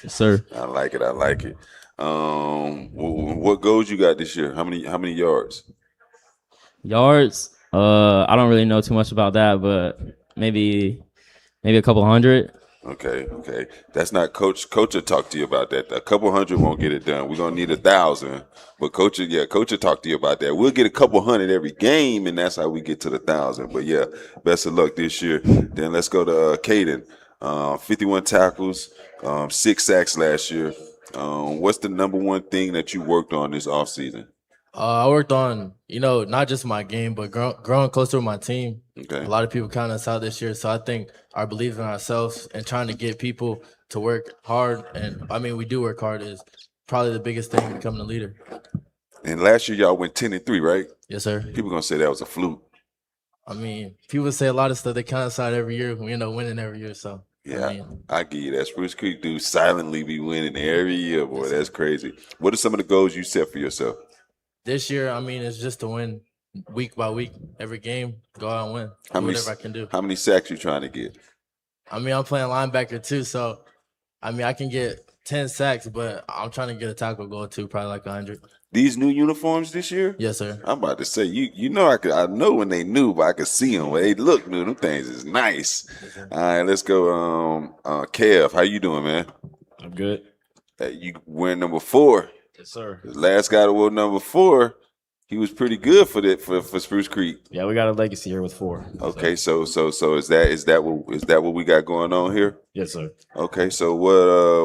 Yes, sir. I like it. What goals you got this year? How many yards? Yards? I don't really know too much about that, but maybe a couple hundred. Okay. That's not Coach. Coach will talk to you about that. A couple hundred won't get it done. We're gonna need 1,000. But Coach will talk to you about that. We'll get a couple hundred every game, and that's how we get to the 1,000. But yeah, best of luck this year. Then let's go to Caden. 51 tackles, 6 sacks last year. What's the number one thing that you worked on this offseason? I worked on, not just my game, but growing closer with my team. Okay. A lot of people counted us out this year, so I think our belief in ourselves and trying to get people to work hard, and we do work hard, is probably the biggest thing in becoming a leader. And last year y'all went 10-3, right? Yes, sir. People gonna say that was a fluke. People say a lot of stuff. They count us out every year. We end up winning every year, so. Yeah, I give you that. Spruce Creek dudes silently be winning every year, boy. That's crazy. What are some of the goals you set for yourself? This year, it's just to win week by week, every game, go out and win. Whatever I can do. How many sacks you trying to get? I'm playing linebacker too, so I can get 10 sacks, but I'm trying to get a tackle goal too, probably like 100. These new uniforms this year? Yes, sir. I'm about to say I know when they new, but I could see them. They look new. Them things is nice. Yes, all right, let's go. Kev, how you doing, man? I'm good. You wearing number 4? Yes, sir. The last guy to wear number 4, he was pretty good for Spruce Creek. Yeah, we got a legacy here with 4. Okay, so is that what we got going on here? Yes, sir. Okay, so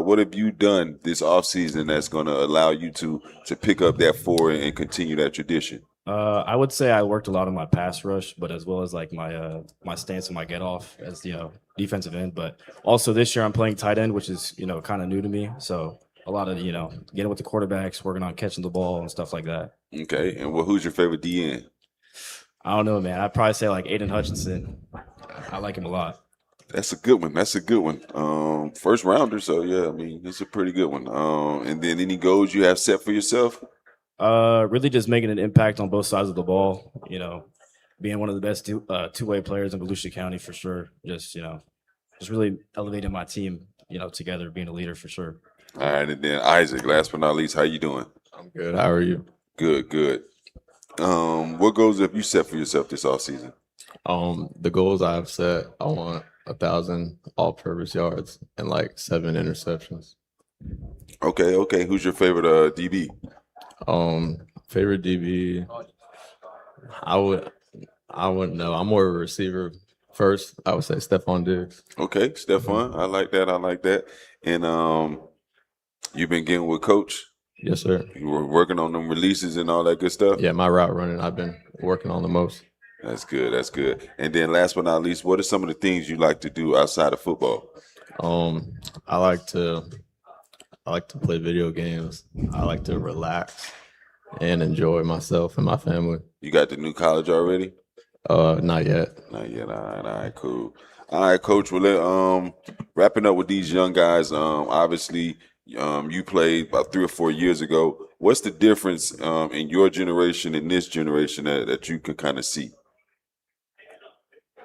what have you done this offseason that's going to allow you to pick up that 4 and continue that tradition? I would say I worked a lot on my pass rush, but as well as like my stance and my get off as defensive end. But also this year I'm playing tight end, which is kind of new to me. So a lot of getting with the quarterbacks, working on catching the ball and stuff like that. Okay, and who's your favorite DN? I don't know, man. I'd probably say like Aiden Hutchinson. I like him a lot. That's a good one. First rounder, so yeah, it's a pretty good one. And then any goals you have set for yourself? Really just making an impact on both sides of the ball. Being one of the best two-way players in Volusia County for sure. Just really elevating my team. Together, being a leader for sure. All right, and then Isaac, last but not least, how you doing? I'm good. How are you? Good. What goals have you set for yourself this offseason? The goals I've set, I want 1,000 all-purpose yards and like 7 interceptions. Okay. Who's your favorite DB? Favorite DB, I wouldn't know. I'm more of a receiver. First, I would say Stephon Diggs. Okay, Stephon. I like that. And you've been getting with Coach? Yes, sir. You were working on them releases and all that good stuff? Yeah, my route running, I've been working on the most. That's good. And then last but not least, what are some of the things you like to do outside of football? I like to play video games. I like to relax and enjoy myself and my family. You got the new college already? Not yet. All right, cool. All right, Coach. Well, wrapping up with these young guys. Obviously, you played about 3 or 4 years ago. What's the difference in your generation and this generation that you can kind of see?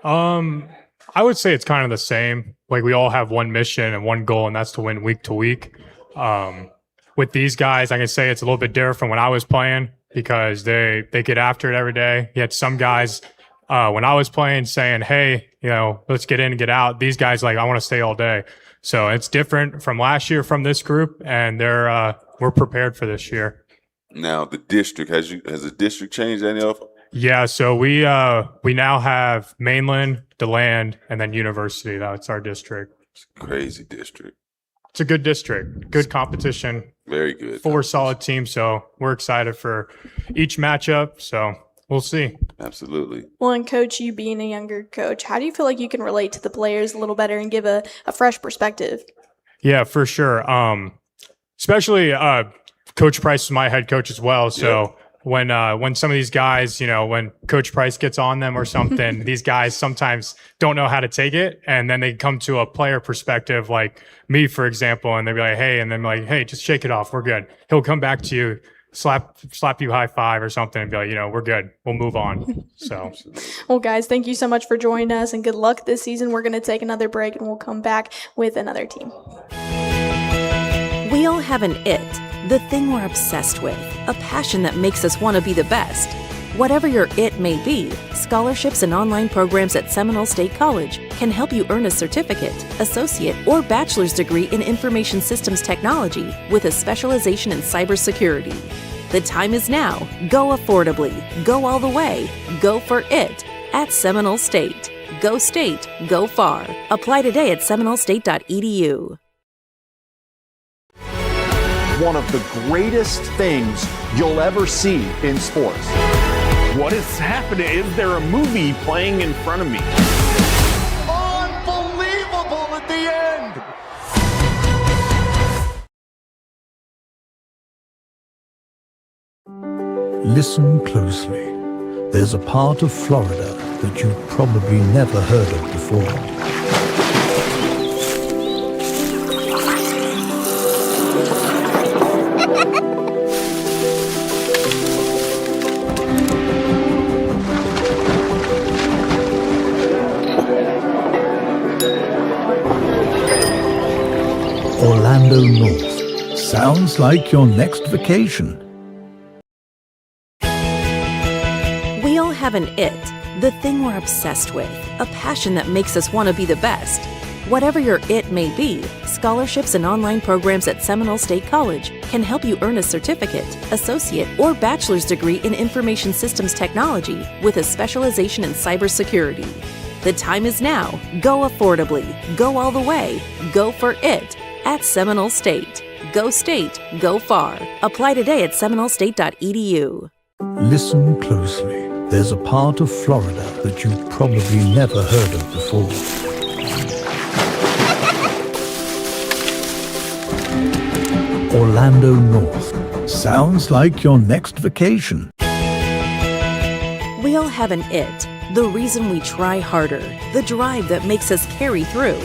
I would say it's kind of the same. Like we all have one mission and one goal, and that's to win week to week. With these guys, I can say it's a little bit different from when I was playing because they get after it every day. You had some guys when I was playing saying, hey, let's get in and get out. These guys I want to stay all day. So it's different from last year from this group, and we're prepared for this year. Now the district has the district changed any of? Yeah, so we now have Mainland, DeLand, and then University. That's our district. Crazy district. it's a good district, good competition. Very good. 4 solid teams, so we're excited for each matchup. So we'll see. Absolutely. Well, and Coach, you being a younger coach, how do you feel like you can relate to the players a little better and give a fresh perspective? Yeah, for sure. Especially Coach Price is my head coach as well. So when some of these guys, when Coach Price gets on them or something, these guys sometimes don't know how to take it, and then they come to a player perspective, like me, for example, and they'll be like, "Hey," and then like, "Hey, just shake it off. We're good." He'll come back to you, slap you high five or something, and be like, "We're good. We'll move on." So, well, guys, thank you so much for joining us, and good luck this season. We're going to take another break, and we'll come back with another team. We all have an it, the thing we're obsessed with, a passion that makes us want to be the best. Whatever your it may be, scholarships and online programs at Seminole State College can help you earn a certificate, associate, or bachelor's degree in information systems technology with a specialization in cybersecurity. The time is now. Go affordably. Go all the way. Go for it at Seminole State. Go State. Go far. Apply today at seminolestate.edu. One of the greatest things you'll ever see in sports. What is happening? Is there a movie playing in front of me? Unbelievable at the end. Listen closely. There's a part of Florida that you've probably never heard of before. Orlando North. Sounds like your next vacation. We all have an it, the thing we're obsessed with, a passion that makes us want to be the best. Whatever your it may be, scholarships and online programs at Seminole State College can help you earn a certificate, associate, or bachelor's degree in information systems technology with a specialization in cybersecurity. The time is now. Go affordably. Go all the way. Go for it at Seminole State. Go State. Go far. Apply today at seminolestate.edu. Listen closely. There's a part of Florida that you've probably never heard of before. Orlando North. Sounds like your next vacation. We all have an it, the reason we try harder, the drive that makes us carry through.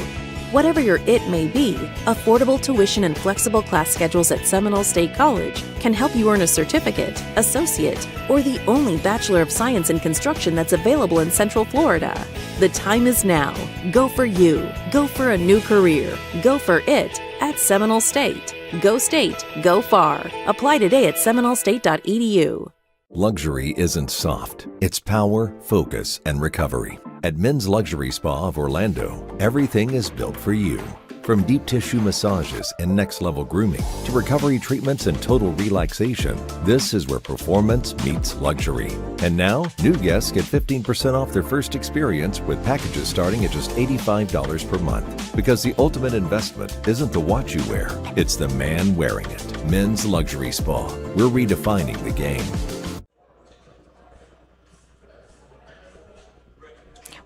Whatever your it may be, affordable tuition and flexible class schedules at Seminole State College can help you earn a certificate, associate, or the only Bachelor of Science in Construction that's available in Central Florida. The time is now. Go for you. Go for a new career. Go for it at Seminole State. Go State. Go far. Apply today at seminolestate.edu. Luxury isn't soft. It's power, focus, and recovery. At Men's Luxury Spa of Orlando, everything is built for you. From deep tissue massages and next-level grooming to recovery treatments and total relaxation, this is where performance meets luxury. And now, new guests get 15% off their first experience with packages starting at just $85 per month. Because the ultimate investment isn't the watch you wear, it's the man wearing it. Men's Luxury Spa. We're redefining the game.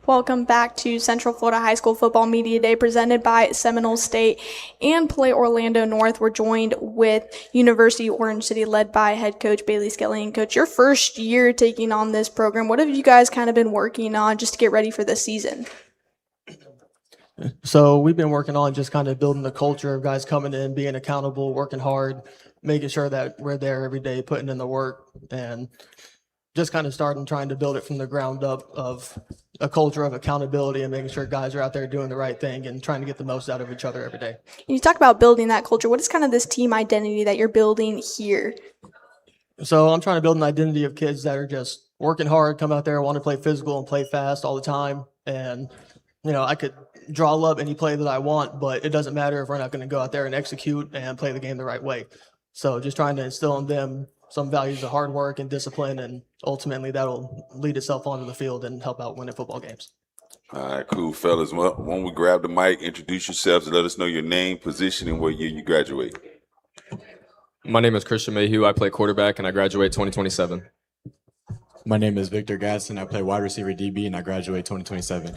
Welcome back to Central Florida High School Football Media Day presented by Seminole State and Play Orlando North. We're joined with University Orange City led by head coach Bailey Skelly. And coach, your first year taking on this program, what have you guys kind of been working on just to get ready for this season? So we've been working on just kind of building the culture of guys coming in, being accountable, working hard, making sure that we're there every day, putting in the work, and just kind of starting trying to build it from the ground up of a culture of accountability and making sure guys are out there doing the right thing and trying to get the most out of each other every day. You talk about building that culture. What is kind of this team identity that you're building here? So I'm trying to build an identity of kids that are just working hard, come out there, want to play physical and play fast all the time. And, I could draw up any play that I want, but it doesn't matter if we're not going to go out there and execute and play the game the right way. So just trying to instill in them some values of hard work and discipline, and ultimately that'll lead itself onto the field and help out winning football games. All right, cool, fellas. Well, when we grab the mic, introduce yourselves and let us know your name, position, and what year you graduate. My name is Christian Mayhew. I play quarterback, and I graduate 2027. My name is Victor Gaston. I play wide receiver DB, and I graduate 2027.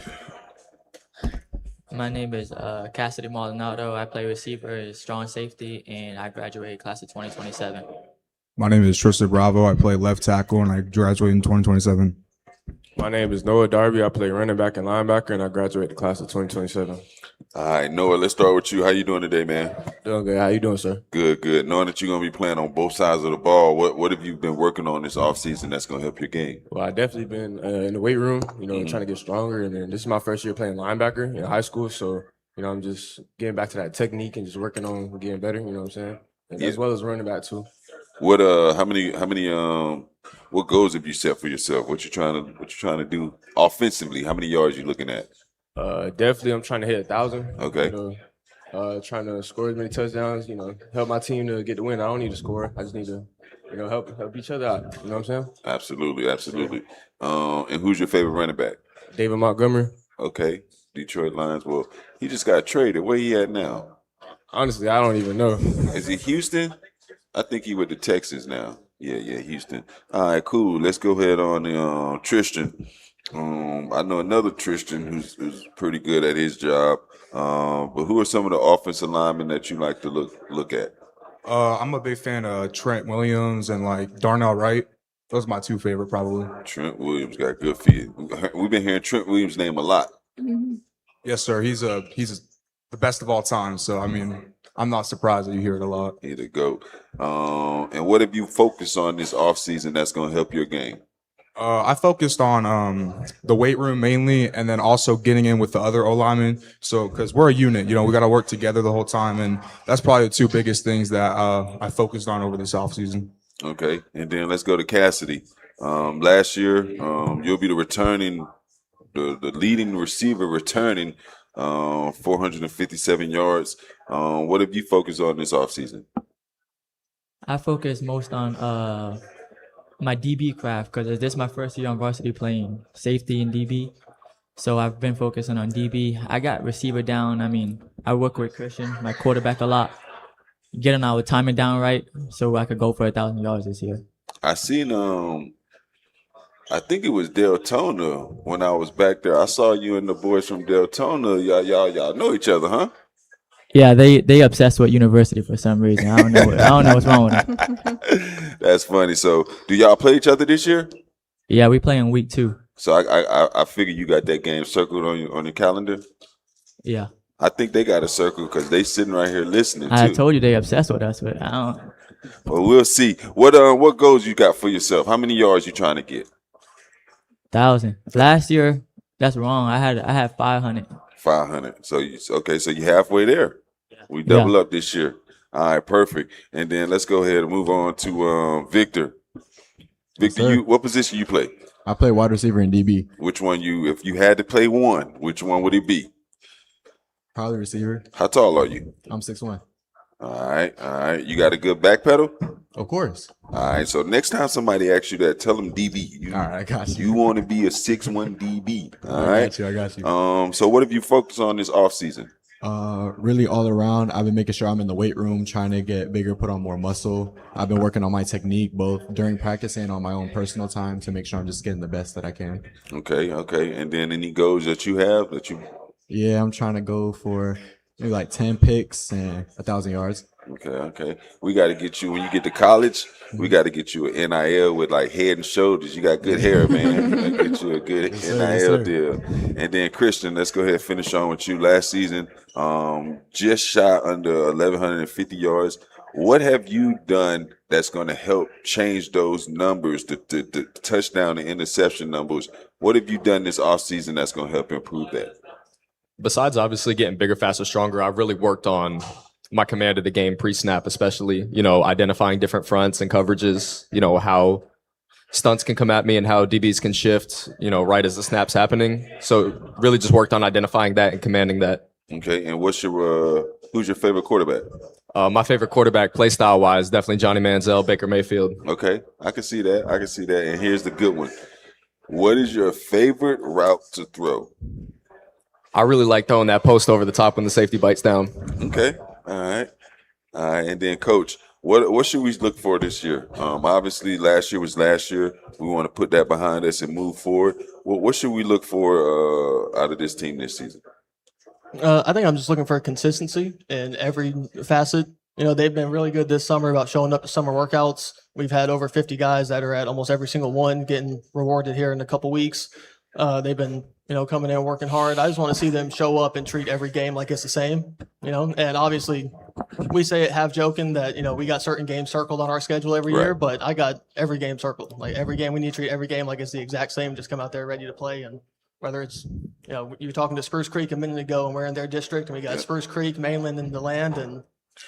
My name is Cassidy Maldonado. I play receiver, strong safety, and I graduate class of 2027. My name is Tristan Bravo. I play left tackle, and I graduate in 2027. My name is Noah Darby. I play running back and linebacker, and I graduate the class of 2027. All right, Noah, let's start with you. How you doing today, man? Doing good. How you doing, sir? Good, good. Knowing that you're going to be playing on both sides of the ball, what have you been working on this offseason that's going to help your game? Well, I definitely been in the weight room, trying to get stronger. And then this is my first year playing linebacker in high school. So, I'm just getting back to that technique and just working on getting better, you know what I'm saying? And as well as running back, too. What what goals have you set for yourself? What you trying to do offensively? How many yards you looking at? Definitely, I'm trying to hit 1,000. Okay. Trying to score as many touchdowns. Help my team to get the win. I don't need to score. I just need to, help each other out. You know what I'm saying? Absolutely, absolutely. And who's your favorite running back? David Montgomery. Okay, Detroit Lions. Well, he just got traded. Where he at now? Honestly, I don't even know. Is he Houston? I think he with the Texans now. Yeah, Houston. All right, cool. Let's go ahead on Tristan. I know another Tristan who's pretty good at his job. But who are some of the offensive linemen that you like to look at? I'm a big fan of Trent Williams and like Darnell Wright. Those are my two favorite, probably. Trent Williams got good feet. We've been hearing Trent Williams' name a lot. Yes, sir. He's the best of all time. So I'm not surprised that you hear it a lot. Here to go. And what have you focused on this offseason that's going to help your game? I focused on the weight room mainly, and then also getting in with the other O-linemen. So, because we're a unit, we got to work together the whole time, and that's probably the two biggest things that I focused on over this offseason. Okay, and then let's go to Cassidy. Last year, you'll be the leading receiver returning 457 yards. What have you focused on this offseason? I focus most on my DB craft because this is my first year on varsity playing safety and DB. So I've been focusing on DB. I got receiver down. I work with Christian, my quarterback, a lot. Getting our timing down right so I could go for 1,000 yards this year. I seen I think it was Deltona when I was back there. I saw you and the boys from Deltona. Y'all know each other, huh? Yeah, they obsessed with university for some reason. I don't know what's wrong with them. That's funny. So, do y'all play each other this year? Yeah, we play in week 2. So I figure you got that game circled on your calendar. Yeah. I think they got a circle because they sitting right here listening. I too. told you they obsessed with us, but I don't. Well, we'll see. What goals you got for yourself? How many yards you trying to get? 1,000. Last year, that's wrong. I had 500. 500. So you halfway there. We double up this year. All right, perfect. And then let's go ahead and move on to Victor. Victor, what position you play? I play wide receiver and DB. Which one if you had to play one, which one would it be? Probably receiver. How tall are you? I'm 6'1". All right. You got a good back pedal? Of course. All right. So next time somebody asks you that, tell them DB. All right, I got you. You want to be a 6'1" DB. All right. I got you. So what have you focused on this offseason? Really all around. I've been making sure I'm in the weight room, trying to get bigger, put on more muscle. I've been working on my technique both during practice and on my own personal time to make sure I'm just getting the best that I can. Okay. And then any goals that you have that you? Yeah, I'm trying to go for maybe like 10 picks and 1,000 yards. Okay. We got to get you, when you get to college, we got to get you an NIL with like Head and Shoulders. You got good hair, man. We got to get you a good NIL deal. And then Christian, let's go ahead and finish on with you. Last season, just shot under 1,150 yards. What have you done that's going to help change those numbers, the touchdown and interception numbers? What have you done this offseason that's going to help improve that? Besides obviously getting bigger, faster, stronger, I've really worked on my command of the game pre-snap, especially, identifying different fronts and coverages, how stunts can come at me and how DBs can shift, right as the snap's happening. So really just worked on identifying that and commanding that. Okay. And who's your favorite quarterback? My favorite quarterback, play style wise, definitely Johnny Manziel, Baker Mayfield. Okay. I can see that. And here's the good one. What is your favorite route to throw? I really like throwing that post over the top when the safety bites down. Okay. All right. And then, Coach, what should we look for this year? Obviously, last year was last year. We want to put that behind us and move forward. What should we look for out of this team this season? I think I'm just looking for consistency in every facet. They've been really good this summer about showing up to summer workouts. We've had over 50 guys that are at almost every single one getting rewarded here in a couple weeks. They've been, coming in working hard. I just want to see them show up and treat every game like it's the same, and obviously we say it half joking that, we got certain games circled on our schedule every year, but I got every game circled. Like every game, we need to treat every game like it's the exact same, just come out there ready to play. And whether it's, you were talking to Spruce Creek a minute ago and we're in their district and we got Spruce Creek, Mainland, and the land, and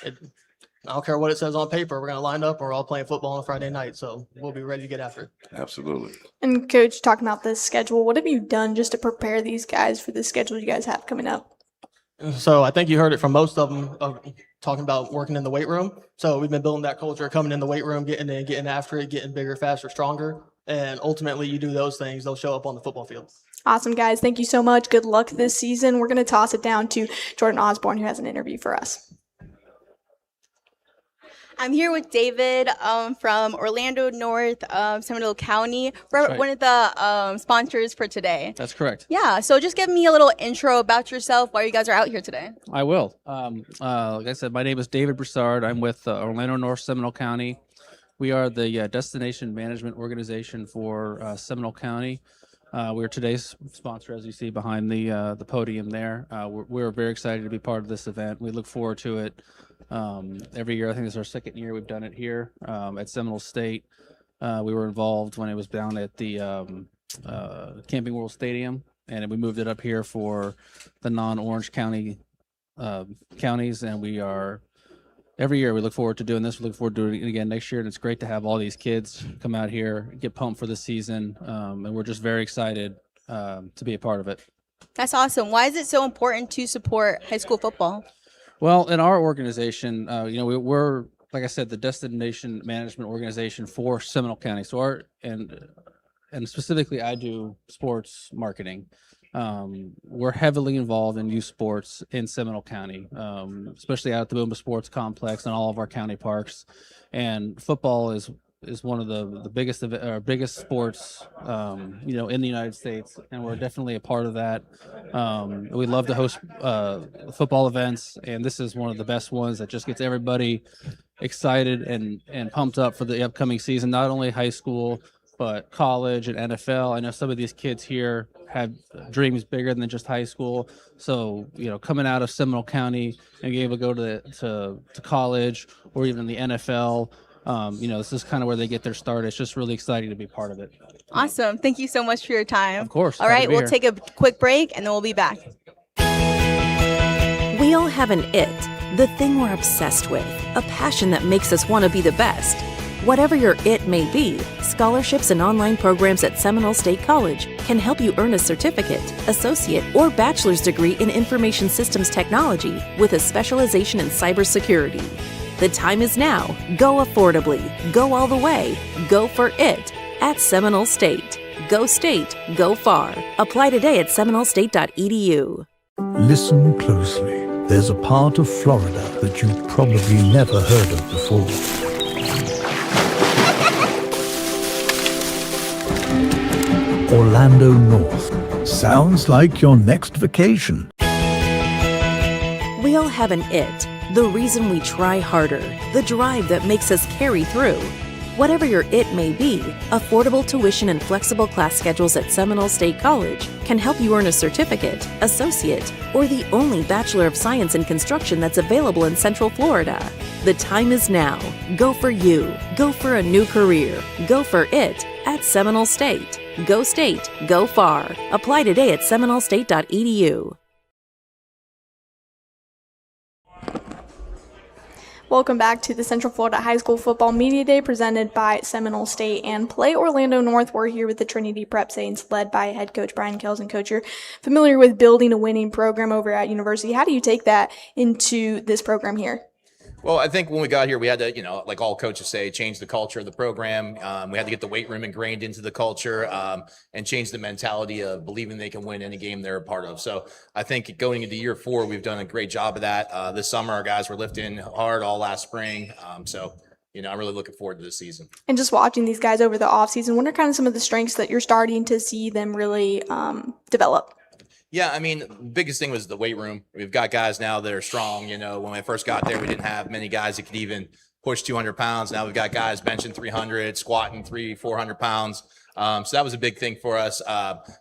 I don't care what it says on paper. We're going to line up and we're all playing football on a Friday night. So we'll be ready to get after it. Absolutely. And Coach, talking about this schedule, what have you done just to prepare these guys for the schedule you guys have coming up? So I think you heard it from most of them talking about working in the weight room. So we've been building that culture, coming in the weight room, getting in, getting after it, getting bigger, faster, stronger. And ultimately you do those things, they'll show up on the football field. Awesome, guys. Thank you so much. Good luck this season. We're going to toss it down to Jordan Osborne, who has an interview for us. I'm here with David from Orlando North, Seminole County. We're right. one of the sponsors for today. That's correct. Yeah, so just give me a little intro about yourself, why you guys are out here today. I will. Like I said, my name is David Broussard. I'm with Orlando North, Seminole County. We are the destination management organization for Seminole County. We're today's sponsor, as you see behind the podium there. We're very excited to be part of this event. We look forward to it every year. I think this is our second year we've done it here at Seminole State. We were involved when it was down at the Camping World Stadium, and we moved it up here for the non-Orange County counties, and we are every year we look forward to doing this. We look forward to doing it again next year, and it's great to have all these kids come out here, get pumped for the season, and we're just very excited to be a part of it. That's awesome. Why is it so important to support high school football? Well, in our organization, we're, like I said, the destination management organization for Seminole County. So and specifically, I do sports marketing. We're heavily involved in youth sports in Seminole County, especially out at the Boomba Sports Complex and all of our county parks. And football is one of the biggest sports, in the United States, and we're definitely a part of that. We love to host football events, and this is one of the best ones that just gets everybody excited and pumped up for the upcoming season, not only high school, but college and NFL. I know some of these kids here have dreams bigger than just high school. So, coming out of Seminole County and being able to go to college or even the NFL, this is kind of where they get their start. It's just really exciting to be part of it. Awesome. Thank you so much for your time. Of course. All right, we'll take a quick break and then we'll be back. We all have an it, the thing we're obsessed with, a passion that makes us want to be the best. Whatever your it may be, scholarships and online programs at Seminole State College can help you earn a certificate, associate, or bachelor's degree in information systems technology with a specialization in cybersecurity. The time is now. Go affordably. Go all the way. Go for it at Seminole State. Go state. Go far. Apply today at seminolestate.edu. Listen closely. There's a part of Florida that you've probably never heard of before. Orlando North. Sounds like your next vacation. We all have an it, the reason we try harder, the drive that makes us carry through. Whatever your it may be, affordable tuition and flexible class schedules at Seminole State College can help you earn a certificate, associate, or the only Bachelor of Science in Construction that's available in Central Florida. The time is now. Go for you. Go for a new career. Go for it at Seminole State. Go state. Go far. Apply today at seminolestate.edu. Welcome back to the Central Florida High School Football Media Day presented by Seminole State and Play Orlando North. We're here with the Trinity Prep Saints led by head coach Brian Kells. Coach, you're familiar with building a winning program over at University. How do you take that into this program here? Well, I think when we got here, we had to, like all coaches say, change the culture of the program. We had to get the weight room ingrained into the culture and change the mentality of believing they can win any game they're a part of. So I think going into year 4, we've done a great job of that. This summer, our guys were lifting hard all last spring. I'm really looking forward to this season. And just watching these guys over the offseason, what are kind of some of the strengths that you're starting to see them really develop? Yeah, I mean, the biggest thing was the weight room. We've got guys now that are strong. When I first got there, we didn't have many guys that could even push 200 pounds. Now we've got guys benching 300, squatting 400 pounds. So that was a big thing for us.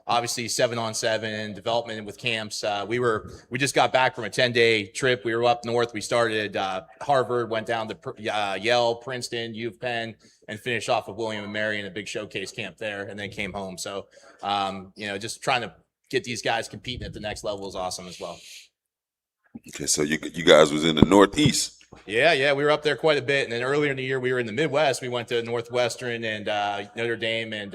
Obviously, 7-on-7 development with camps. We just got back from a 10-day trip. We were up north. We started Harvard, went down to Yale, Princeton, U of Penn, and finished off with William and Mary in a big showcase camp there, and then came home. So, just trying to get these guys competing at the next level is awesome as well. Okay, so you guys was in the Northeast. Yeah, we were up there quite a bit, and then earlier in the year we were in the Midwest. We went to Northwestern and Notre Dame, and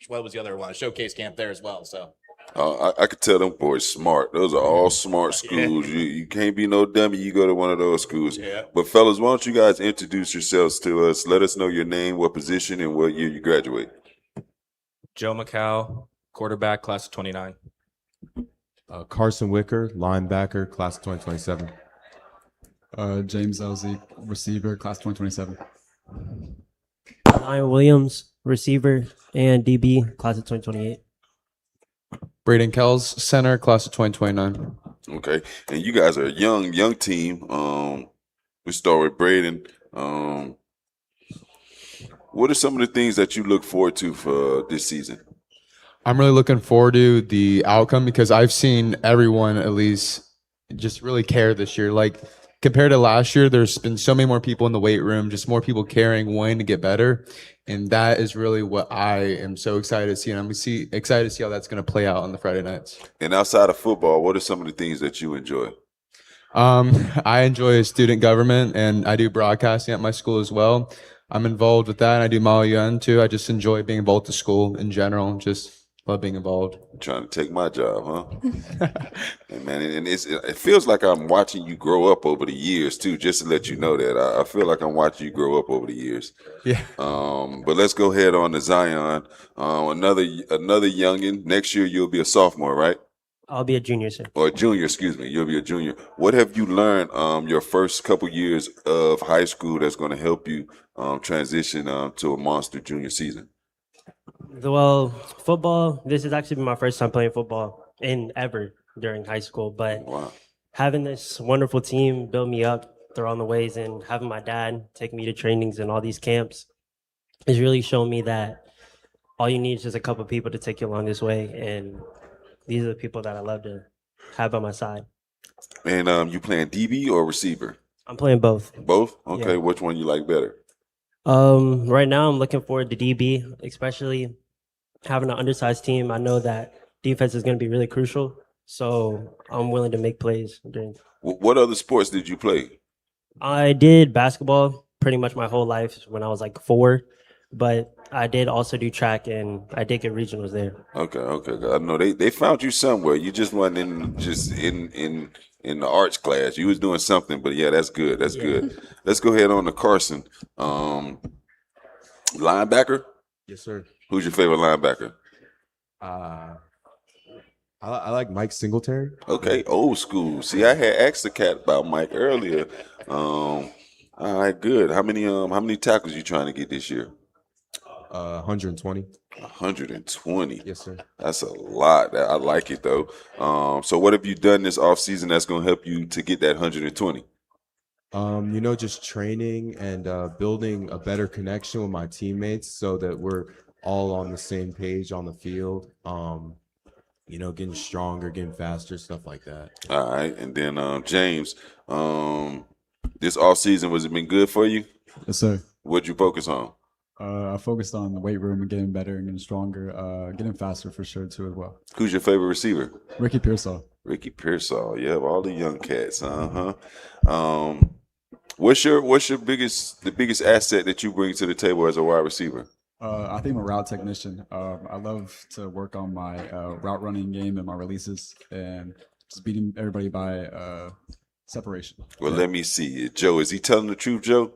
what was the other one? A showcase camp there as well. So I could tell them boys smart. Those are all smart schools. Yeah. You can't be no dummy. You go to one of those schools. Yeah. But fellas, why don't you guys introduce yourselves to us? Let us know your name, what position, and what year you graduate. Joe McCall, quarterback, class of 29. Carson Wicker, linebacker, class of 2027. James Elzy, receiver, class 2027. Ryan Williams, receiver and DB, class of 2028. Braden Kells, center, class of 2029. Okay, and you guys are a young team. We start with Braden. What are some of the things that you look forward to for this season? I'm really looking forward to the outcome because I've seen everyone at least just really care this year. Like compared to last year, there's been so many more people in the weight room, just more people caring, wanting to get better. And that is really what I am so excited to see. And I'm excited to see how that's going to play out on the Friday nights. And outside of football, what are some of the things that you enjoy? I enjoy student government and I do broadcasting at my school as well. I'm involved with that. And I do Mile UN too. I just enjoy being involved with the school in general. Just love being involved. Trying to take my job, huh? And man, and it feels like I'm watching you grow up over the years too. Just to let you know that I feel like I'm watching you grow up over the years. Yeah. But let's go ahead on to Zion. Another youngin. Next year you'll be a sophomore, right? I'll be a junior, sir. Or a junior, excuse me. You'll be a junior. What have you learned your first couple years of high school that's going to help you transition to a monster junior season? Well, football, this has actually been my first time playing football ever during high school. But having this wonderful team build me up through all the ways and having my dad take me to trainings and all these camps has really shown me that all you need is just a couple people to take you along this way. And these are the people that I love to have by my side. And you playing DB or receiver? I'm playing both. Both? Okay. Yeah. Which one you like better? Right now I'm looking forward to DB, especially having an undersized team. I know that defense is going to be really crucial, so I'm willing to make plays. What other sports did you play? I did basketball pretty much my whole life when I was like 4, but I did also do track and I did get regionals there. Okay. I know they found you somewhere. You just wasn't in the arts class. You was doing something, but yeah, that's good. That's good. Let's go ahead on to Carson. Linebacker? Yes, sir. Who's your favorite linebacker? I like Mike Singletary. Okay, old school. See, I had asked the cat about Mike earlier. All right, good. How many tackles you trying to get this year? 120. 120. Yes, sir. That's a lot. I like it though. So what have you done this offseason that's going to help you to get that 120? Just training and building a better connection with my teammates so that we're all on the same page on the field. Getting stronger, getting faster, stuff like that. All right. And then James, this offseason, has it been good for you? Yes, sir. What'd you focus on? I focused on the weight room and getting better and getting stronger, getting faster for sure too as well. Who's your favorite receiver? Ricky Pearsall. Ricky Pearsall, yeah, all the young cats, What's your biggest asset that you bring to the table as a wide receiver? I think I'm a route technician. I love to work on my route running game and my releases and just beating everybody by separation. Well, let me see. Joe, is he telling the truth, Joe?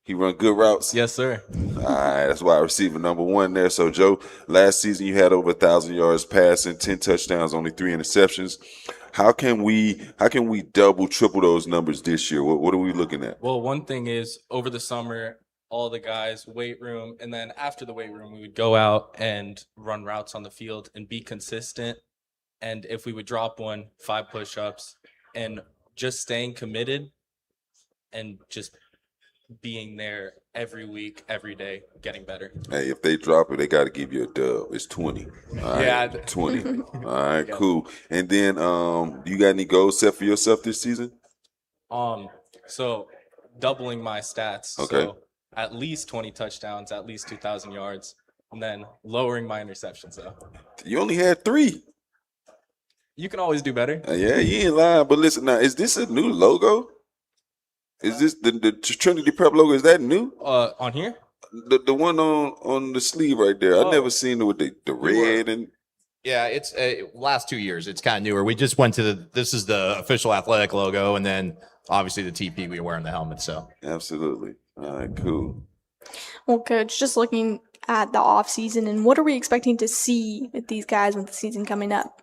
He run good routes? Yes, sir. All right, that's why I receiver number one there. So, Joe, last season you had over 1,000 yards passing, 10 touchdowns, only 3 interceptions. How can we double, triple those numbers this year? What are we looking at? Well, one thing is over the summer, all the guys, weight room, and then after the weight room, we would go out and run routes on the field and be consistent. And if we would drop 5 push-ups, and just staying committed and just being there every week, every day, getting better. Hey, if they drop it, they got to give you a dub. It's 20. All right, Yeah. 20. All right, cool. And then you got any goals set for yourself this season? So doubling my stats. Okay. So at least 20 touchdowns, at least 2,000 yards, and then lowering my interceptions though. You only had 3. You can always do better. Yeah, you ain't lying. But listen, now, is this a new logo? Is this the Trinity Prep logo? Is that new? On here? The one on the sleeve right there. I never seen it with the red and. Yeah, it's last 2 years. It's kind of newer. We just went to this is the official athletic logo, and then obviously the TP we wear on the helmet. So absolutely. All right, cool. Well, Coach, just looking at the off season, and what are we expecting to see with these guys with the season coming up?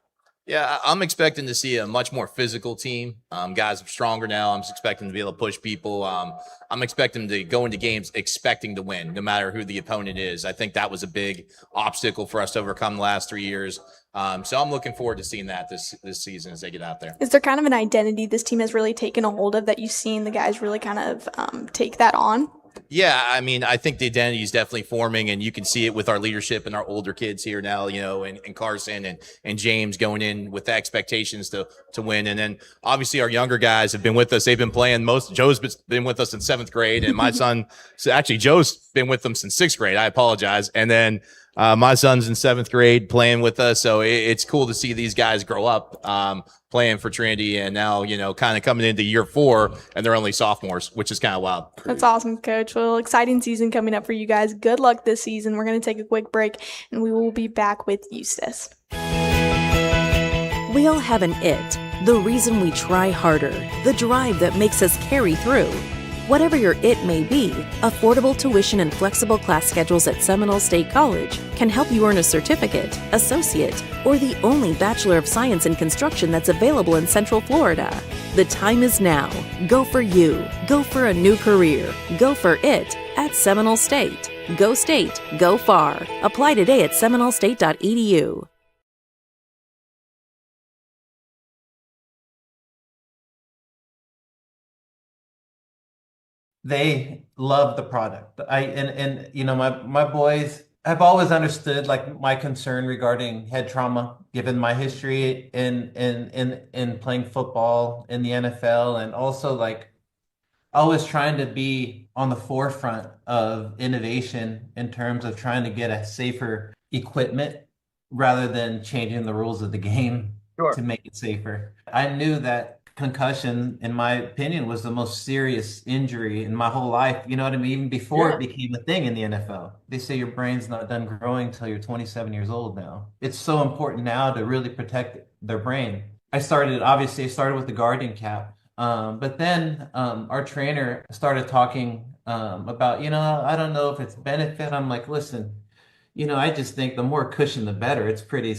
Yeah, I'm expecting to see a much more physical team. Guys are stronger now. I'm expecting to be able to push people. I'm expecting to go into games expecting to win, no matter who the opponent is. I think that was a big obstacle for us to overcome the last 3 years. So I'm looking forward to seeing that this season as they get out there. Is there kind of an identity this team has really taken a hold of that you've seen the guys really kind of take that on? Yeah, I mean, I think the identity is definitely forming, and you can see it with our leadership and our older kids here now, and Carson and James going in with the expectations to win. And then obviously our younger guys have been with us. They've been playing Joe's been with us in 7th grade, and my son, so actually Joe's been with them since 6th grade. I apologize. And then my son's in 7th grade playing with us. So it's cool to see these guys grow up, playing for Trinity, and now, kind of coming into year 4, and they're only sophomores, which is kind of wild. That's awesome, Coach. Well, exciting season coming up for you guys. Good luck this season. We're going to take a quick break, and we will be back with Eustis. We all have an it, the reason we try harder, the drive that makes us carry through. Whatever your it may be, affordable tuition and flexible class schedules at Seminole State College can help you earn a certificate, associate, or the only Bachelor of Science in Construction that's available in Central Florida. The time is now. Go for you. Go for a new career. Go for it at Seminole State. Go State. Go far. Apply today at seminolestate.edu. They love the product. My boys have always understood like my concern regarding head trauma, given my history in playing football in the NFL, and also like always trying to be on the forefront of innovation in terms of trying to get a safer equipment rather than changing the rules of the game to make it safer. I knew that concussion, in my opinion, was the most serious injury in my whole life. You know what I mean? Even before it became a thing in the NFL. They say your brain's not done growing until you're 27 years old now. It's so important now to really protect their brain. I started with the Guardian cap. But then our trainer started talking about, I don't know if it's benefit. I'm like, listen, I just think the more cushion, the better. It's pretty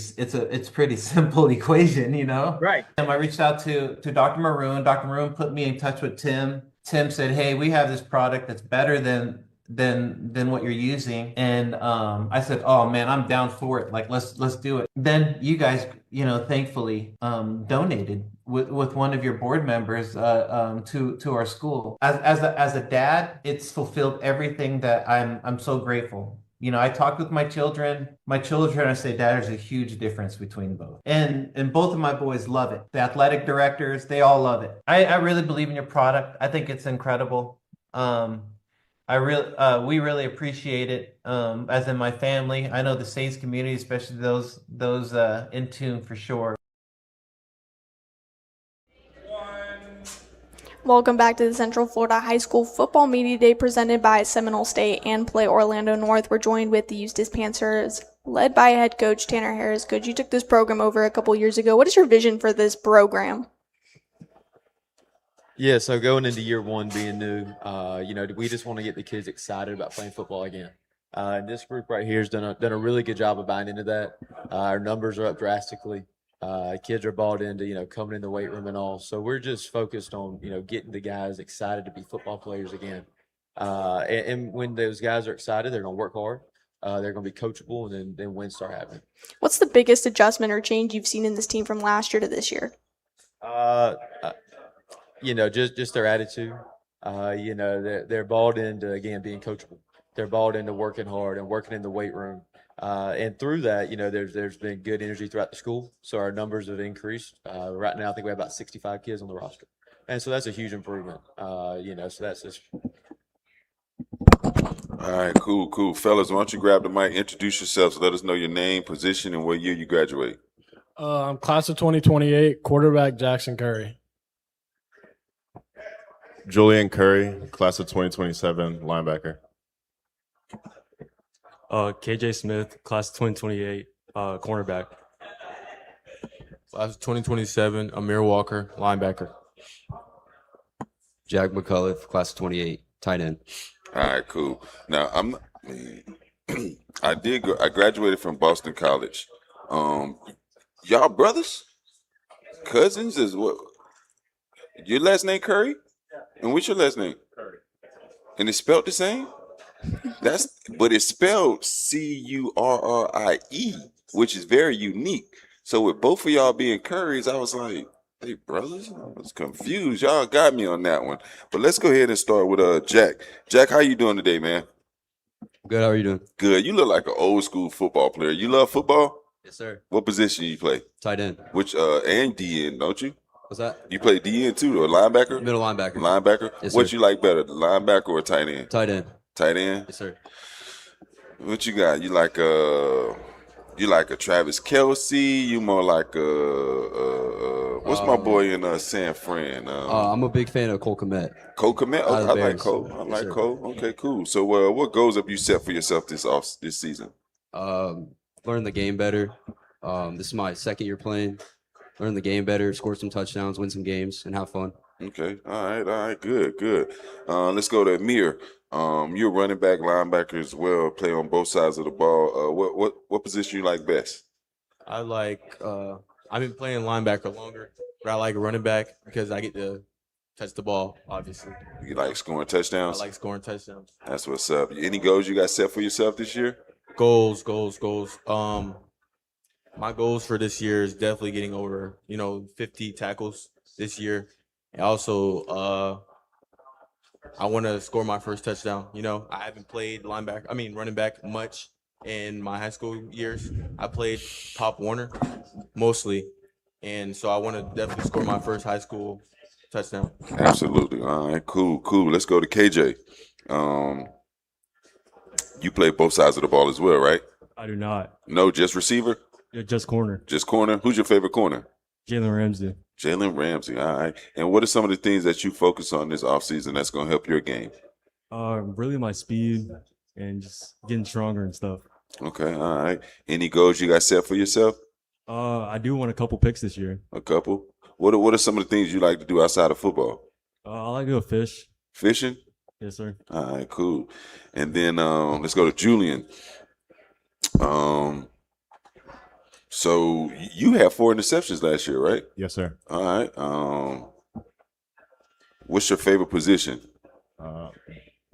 simple equation, Right. And I reached out to Dr. Maroon. Dr. Maroon put me in touch with Tim. Tim said, hey, we have this product that's better than what you're using. And I said, oh man, I'm down for it. Like, let's do it. Then you guys, thankfully donated with one of your board members to our school. As a dad, it's fulfilled everything that I'm so grateful. I talked with my children. I say, Dad, there's a huge difference between both. And both of my boys love it. The athletic directors, they all love it. I really believe in your product. I think it's incredible. We really appreciate it, as in my family. I know the Saints community, especially those in tune for sure. Welcome back to the Central Florida High School Football Media Day presented by Seminole State and Play Orlando North. We're joined with the Eustis Panthers, led by head coach Tanner Harris. Coach, you took this program over a couple years ago. What is your vision for this program? Yeah, so going into year one being new, we just want to get the kids excited about playing football again. And this group right here has done a really good job of buying into that. Our numbers are up drastically. Kids are bought into, coming in the weight room and all. So we're just focused on, getting the guys excited to be football players again. And when those guys are excited, they're going to work hard. They're going to be coachable, and then wins start happening. What's the biggest adjustment or change you've seen in this team from last year to this year? Just their attitude. They're bought into, again, being coachable. They're bought into working hard and working in the weight room. And through that, there's been good energy throughout the school. So our numbers have increased. Right now, I think we have about 65 kids on the roster. And so that's a huge improvement. So that's just. All right, cool. Fellas, why don't you grab the mic, introduce yourselves, let us know your name, position, and what year you graduate. I'm class of 2028, quarterback Jackson Curry. Julian Curry, class of 2027, linebacker. KJ Smith, class of 2028, cornerback. Class of 2027, Amir Walker, linebacker. Jack McCullough, class of 28, tight end. All right, cool. Now I graduated from Boston College. Y'all brothers, cousins is what? Your last name Curry, and what's your last name? Curry. And it's spelled the same. But it's spelled Currie, which is very unique. So with both of y'all being Currys, I was like, hey, brothers, I was confused. Y'all got me on that one. But let's go ahead and start with Jack. Jack, how you doing today, man? Good. How are you doing? Good. You look like an old school football player. You love football? Yes, sir. What position you play? Tight end. Which and DN, don't you? What's that? You play DN too, or linebacker? Middle linebacker. Linebacker? Yes, what sir. you like better, the linebacker or tight end? Tight end. Tight end? Yes, sir. What you got? You like a Travis Kelce? You more like what's my boy in San Fran? I'm a big fan of Cole Kmet. Cole Kmet? Oh, I like Bears. Cole. I Yes, like sir. Cole. Okay, cool. So what goals have you set for yourself this season? Learn the game better. This is my second year playing. Learn the game better, score some touchdowns, win some games, and have fun. Okay. All right. Good. Let's go to Amir. You're a running back, linebacker as well. Play on both sides of the ball. What position you like best? I've been playing linebacker longer, but I like running back because I get to touch the ball, obviously. You like scoring touchdowns? I like scoring touchdowns. That's what's up. Any goals you got set for yourself this year? Goals. My goals for this year is definitely getting over, 50 tackles this year. And also, I want to score my first touchdown. I haven't played running back much in my high school years. I played Pop Warner mostly. And so I want to definitely score my first high school touchdown. Absolutely. All right, cool. Let's go to KJ. You play both sides of the ball as well, right? I do not. No, just receiver? Yeah, just corner. Just corner? Who's your favorite corner? Jalen Ramsey. Jalen Ramsey. All right. And what are some of the things that you focus on this offseason that's going to help your game? Really my speed and just getting stronger and stuff. Okay. All right. Any goals you got set for yourself? I do want a couple picks this year. A couple? What are some of the things you like to do outside of football? I like to go fish. Fishing? Yes, sir. All right, cool. And then let's go to Julian. So you had 4 interceptions last year, right? Yes, sir. All right. What's your favorite position?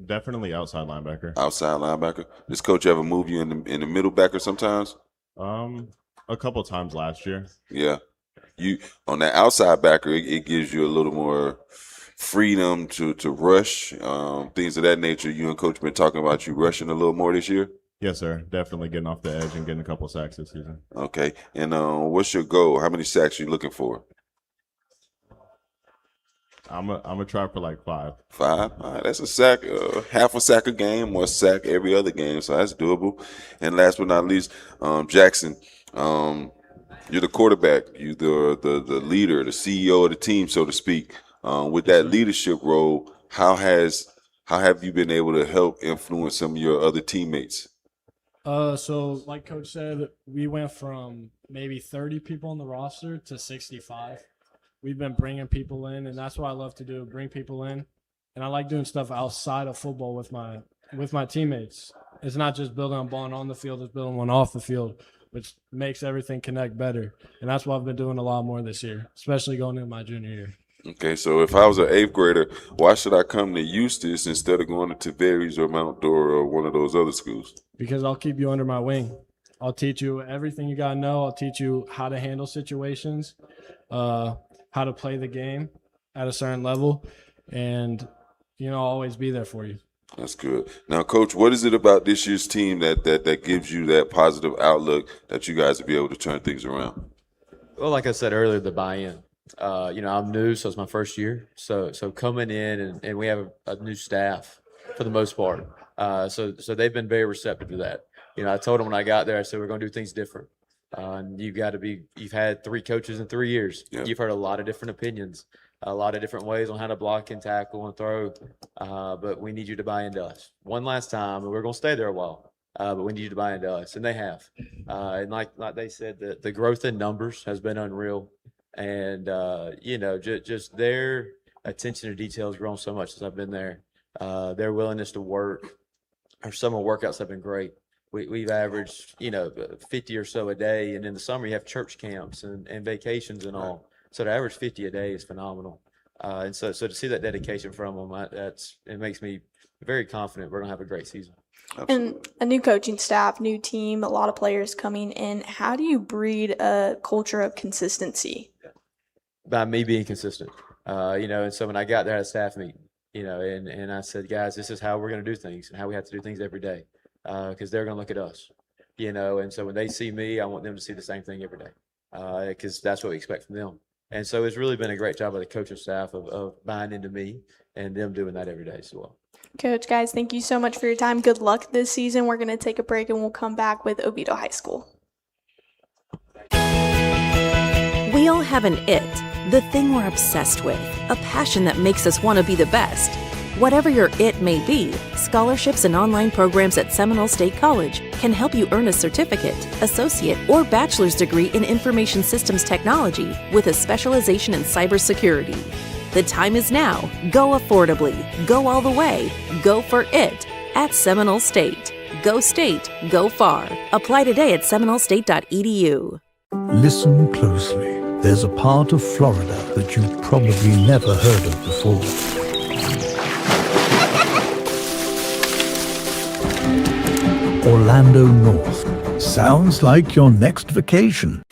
Definitely outside linebacker. Outside linebacker. Does coach ever move you in the middle backer sometimes? A couple times last year. Yeah. You on that outside backer, it gives you a little more freedom to rush, things of that nature. You and coach been talking about you rushing a little more this year? Yes, sir. Definitely getting off the edge and getting a couple sacks this season. Okay. And what's your goal? How many sacks you looking for? I'm gonna try for like 5. 5? All right, that's a sack, half a sack a game or a sack every other game, so that's doable. And last but not least, Jackson, you're the quarterback, you're the leader, the CEO of the team, so to speak. With that leadership role, how have you been able to help influence some of your other teammates? So like Coach said, we went from maybe 30 people on the roster to 65. we've been bringing people in, and that's what I love to do, bring people in. And I like doing stuff outside of football with my teammates. It's not just building a ball on the field, it's building one off the field, which makes everything connect better. And that's what I've been doing a lot more this year, especially going into my junior year. Okay, so if I was an 8th grader, why should I come to Eustis instead of going to Tavares or Mount Dora or one of those other schools? Because I'll keep you under my wing. I'll teach you everything you got to know. I'll teach you how to handle situations, how to play the game at a certain level, and, I'll always be there for you. That's good. Now, Coach, what is it about this year's team that gives you that positive outlook that you guys will be able to turn things around? Well, like I said earlier, the buy-in. I'm new, so it's my first year. So coming in and we have a new staff for the most part. So they've been very receptive to that. I told them when I got there, I said, we're going to do things different. And you've had 3 coaches in 3 years. Yep. You've heard a lot of different opinions, a lot of different ways on how to block and tackle and throw. But we need you to buy into us one last time, and we're going to stay there a while. But we need you to buy into us, and they have. And like they said, the growth in numbers has been unreal. And, just their attention to detail has grown so much since I've been there. Their willingness to work. Our summer workouts have been great. We've averaged, 50 or so a day. And in the summer, you have church camps and vacations and all. So to average 50 a day is phenomenal. And so to see that dedication from them, it makes me very confident we're going to have a great season. And a new coaching staff, new team, a lot of players coming in. How do you breed a culture of consistency? By me being consistent, and so when I got there at a staff meeting, and I said, guys, this is how we're going to do things and how we have to do things every day, because they're going to look at us, and so when they see me, I want them to see the same thing every day, because that's what we expect from them. And so it's really been a great job by the coaching staff of buying into me and them doing that every day as well. Coach, guys, thank you so much for your time. Good luck this season. We're going to take a break and we'll come back with Oviedo High School. We all have an it, the thing we're obsessed with, a passion that makes us want to be the best. Whatever your it may be, scholarships and online programs at Seminole State College can help you earn a certificate, associate, or bachelor's degree in information systems technology with a specialization in cybersecurity. The time is now. Go affordably. Go all the way. Go for it at Seminole State. Go state. Go far. Apply today at seminolestate.edu. Listen closely. There's a part of Florida that you've probably never heard of before. Orlando North. Sounds like your next vacation.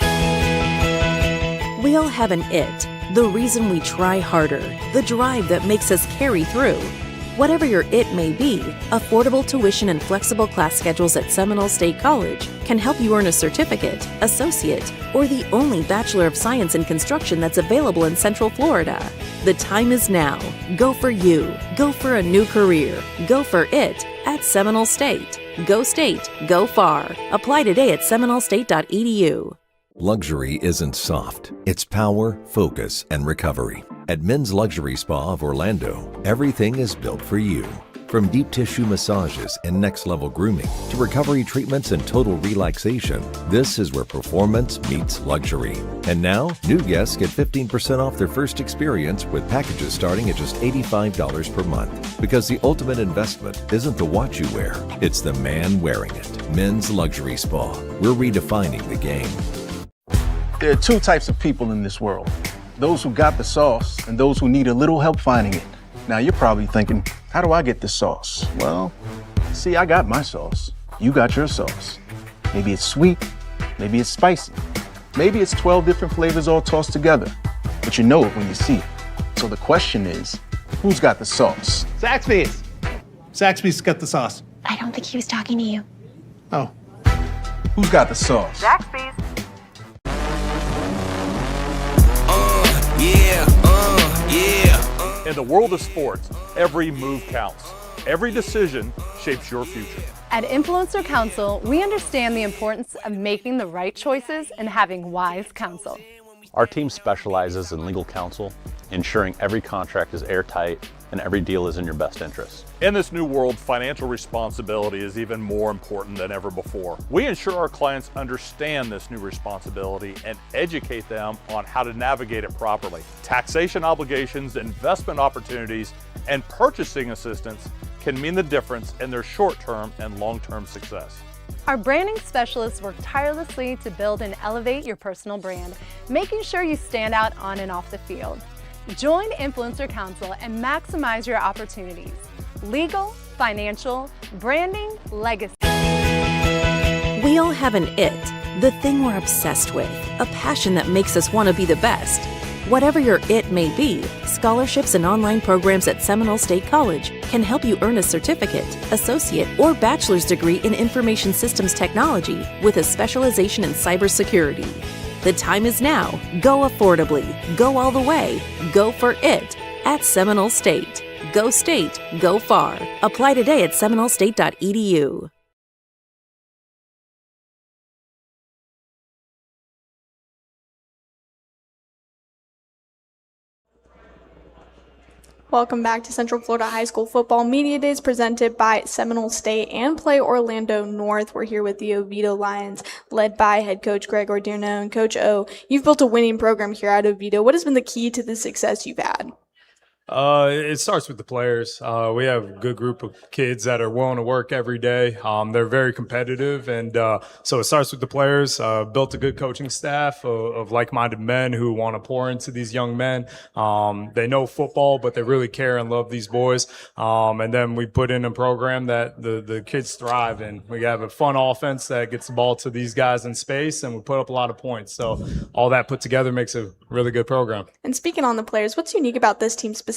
We all have an it, the reason we try harder, the drive that makes us carry through. Whatever your it may be, affordable tuition and flexible class schedules at Seminole State College can help you earn a certificate, associate, or the only Bachelor of Science in Construction that's available in Central Florida. The time is now. Go for you. Go for a new career. Go for it at Seminole State. Go state. Go far. Apply today at seminolestate.edu. Luxury isn't soft. It's power, focus, and recovery. At Men's Luxury Spa of Orlando, everything is built for you. From deep tissue massages and next-level grooming to recovery treatments and total relaxation, this is where performance meets luxury. And now, new guests get 15% off their first experience with packages starting at just $85 per month. Because the ultimate investment isn't the watch you wear, it's the man wearing it. Men's Luxury Spa. We're redefining the game. There are 2 types of people in this world. Those who got the sauce and those who need a little help finding it. Now you're probably thinking, how do I get this sauce? Well, see, I got my sauce. You got your sauce. Maybe it's sweet, maybe it's spicy. Maybe it's 12 different flavors all tossed together, but you know it when you see it. So the question is, who's got the sauce? Zaxby's. Zaxby's got the sauce. I don't think he was talking to you. Oh. Who's got the sauce? Zaxby's. In the world of sports, every move counts. Every decision shapes your future. At Influencer Counsel, we understand the importance of making the right choices and having wise counsel. Our team specializes in legal counsel, ensuring every contract is airtight and every deal is in your best interest. In this new world, financial responsibility is even more important than ever before. We ensure our clients understand this new responsibility and educate them on how to navigate it properly. Taxation obligations, investment opportunities, and purchasing assistance can mean the difference in their short-term and long-term success. Our branding specialists work tirelessly to build and elevate your personal brand, making sure you stand out on and off the field. Join Influencer Counsel and maximize your opportunities. Legal, financial, branding, legacy. We all have an it, the thing we're obsessed with, a passion that makes us want to be the best. Whatever your it may be, scholarships and online programs at Seminole State College can help you earn a certificate, associate, or bachelor's degree in information systems technology with a specialization in cybersecurity. The time is now. Go affordably. Go all the way. Go for it at Seminole State. Go State. Go far. Apply today at seminolestate.edu. Welcome back to Central Florida High School Football Media Days presented by Seminole State and Play Orlando North. We're here with the Oviedo Lions, led by head coach Greg Ordino. And Coach O, you've built a winning program here at Oviedo. What has been the key to the success you've had? It starts with the players. We have a good group of kids that are willing to work every day. They're very competitive, and so it starts with the players. Built a good coaching staff of like-minded men who want to pour into these young men. They know football, but they really care and love these boys. And then we put in a program that the kids thrive in. We have a fun offense that gets the ball to these guys in space, and we put up a lot of points. So all that put together makes a really good program. And speaking on the players, what's unique about this team specifically?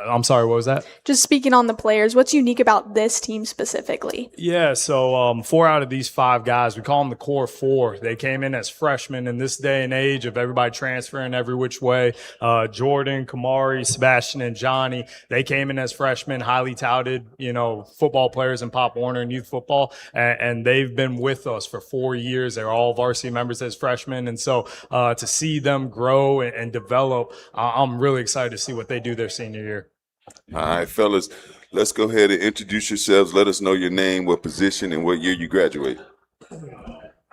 I'm sorry, what was that? Just speaking on the players, what's unique about this team specifically? Yeah, so 4 out of these 5 guys, we call them the core 4. They came in as freshmen in this day and age of everybody transferring every which way. Jordan, Kamari, Sebastian, and Johnny, they came in as freshmen, highly touted, football players in Pop Warner and youth football, and they've been with us for 4 years. They're all varsity members as freshmen, and so to see them grow and develop, I'm really excited to see what they do their senior year. All right, fellas, let's go ahead and introduce yourselves. Let us know your name, what position, and what year you graduate.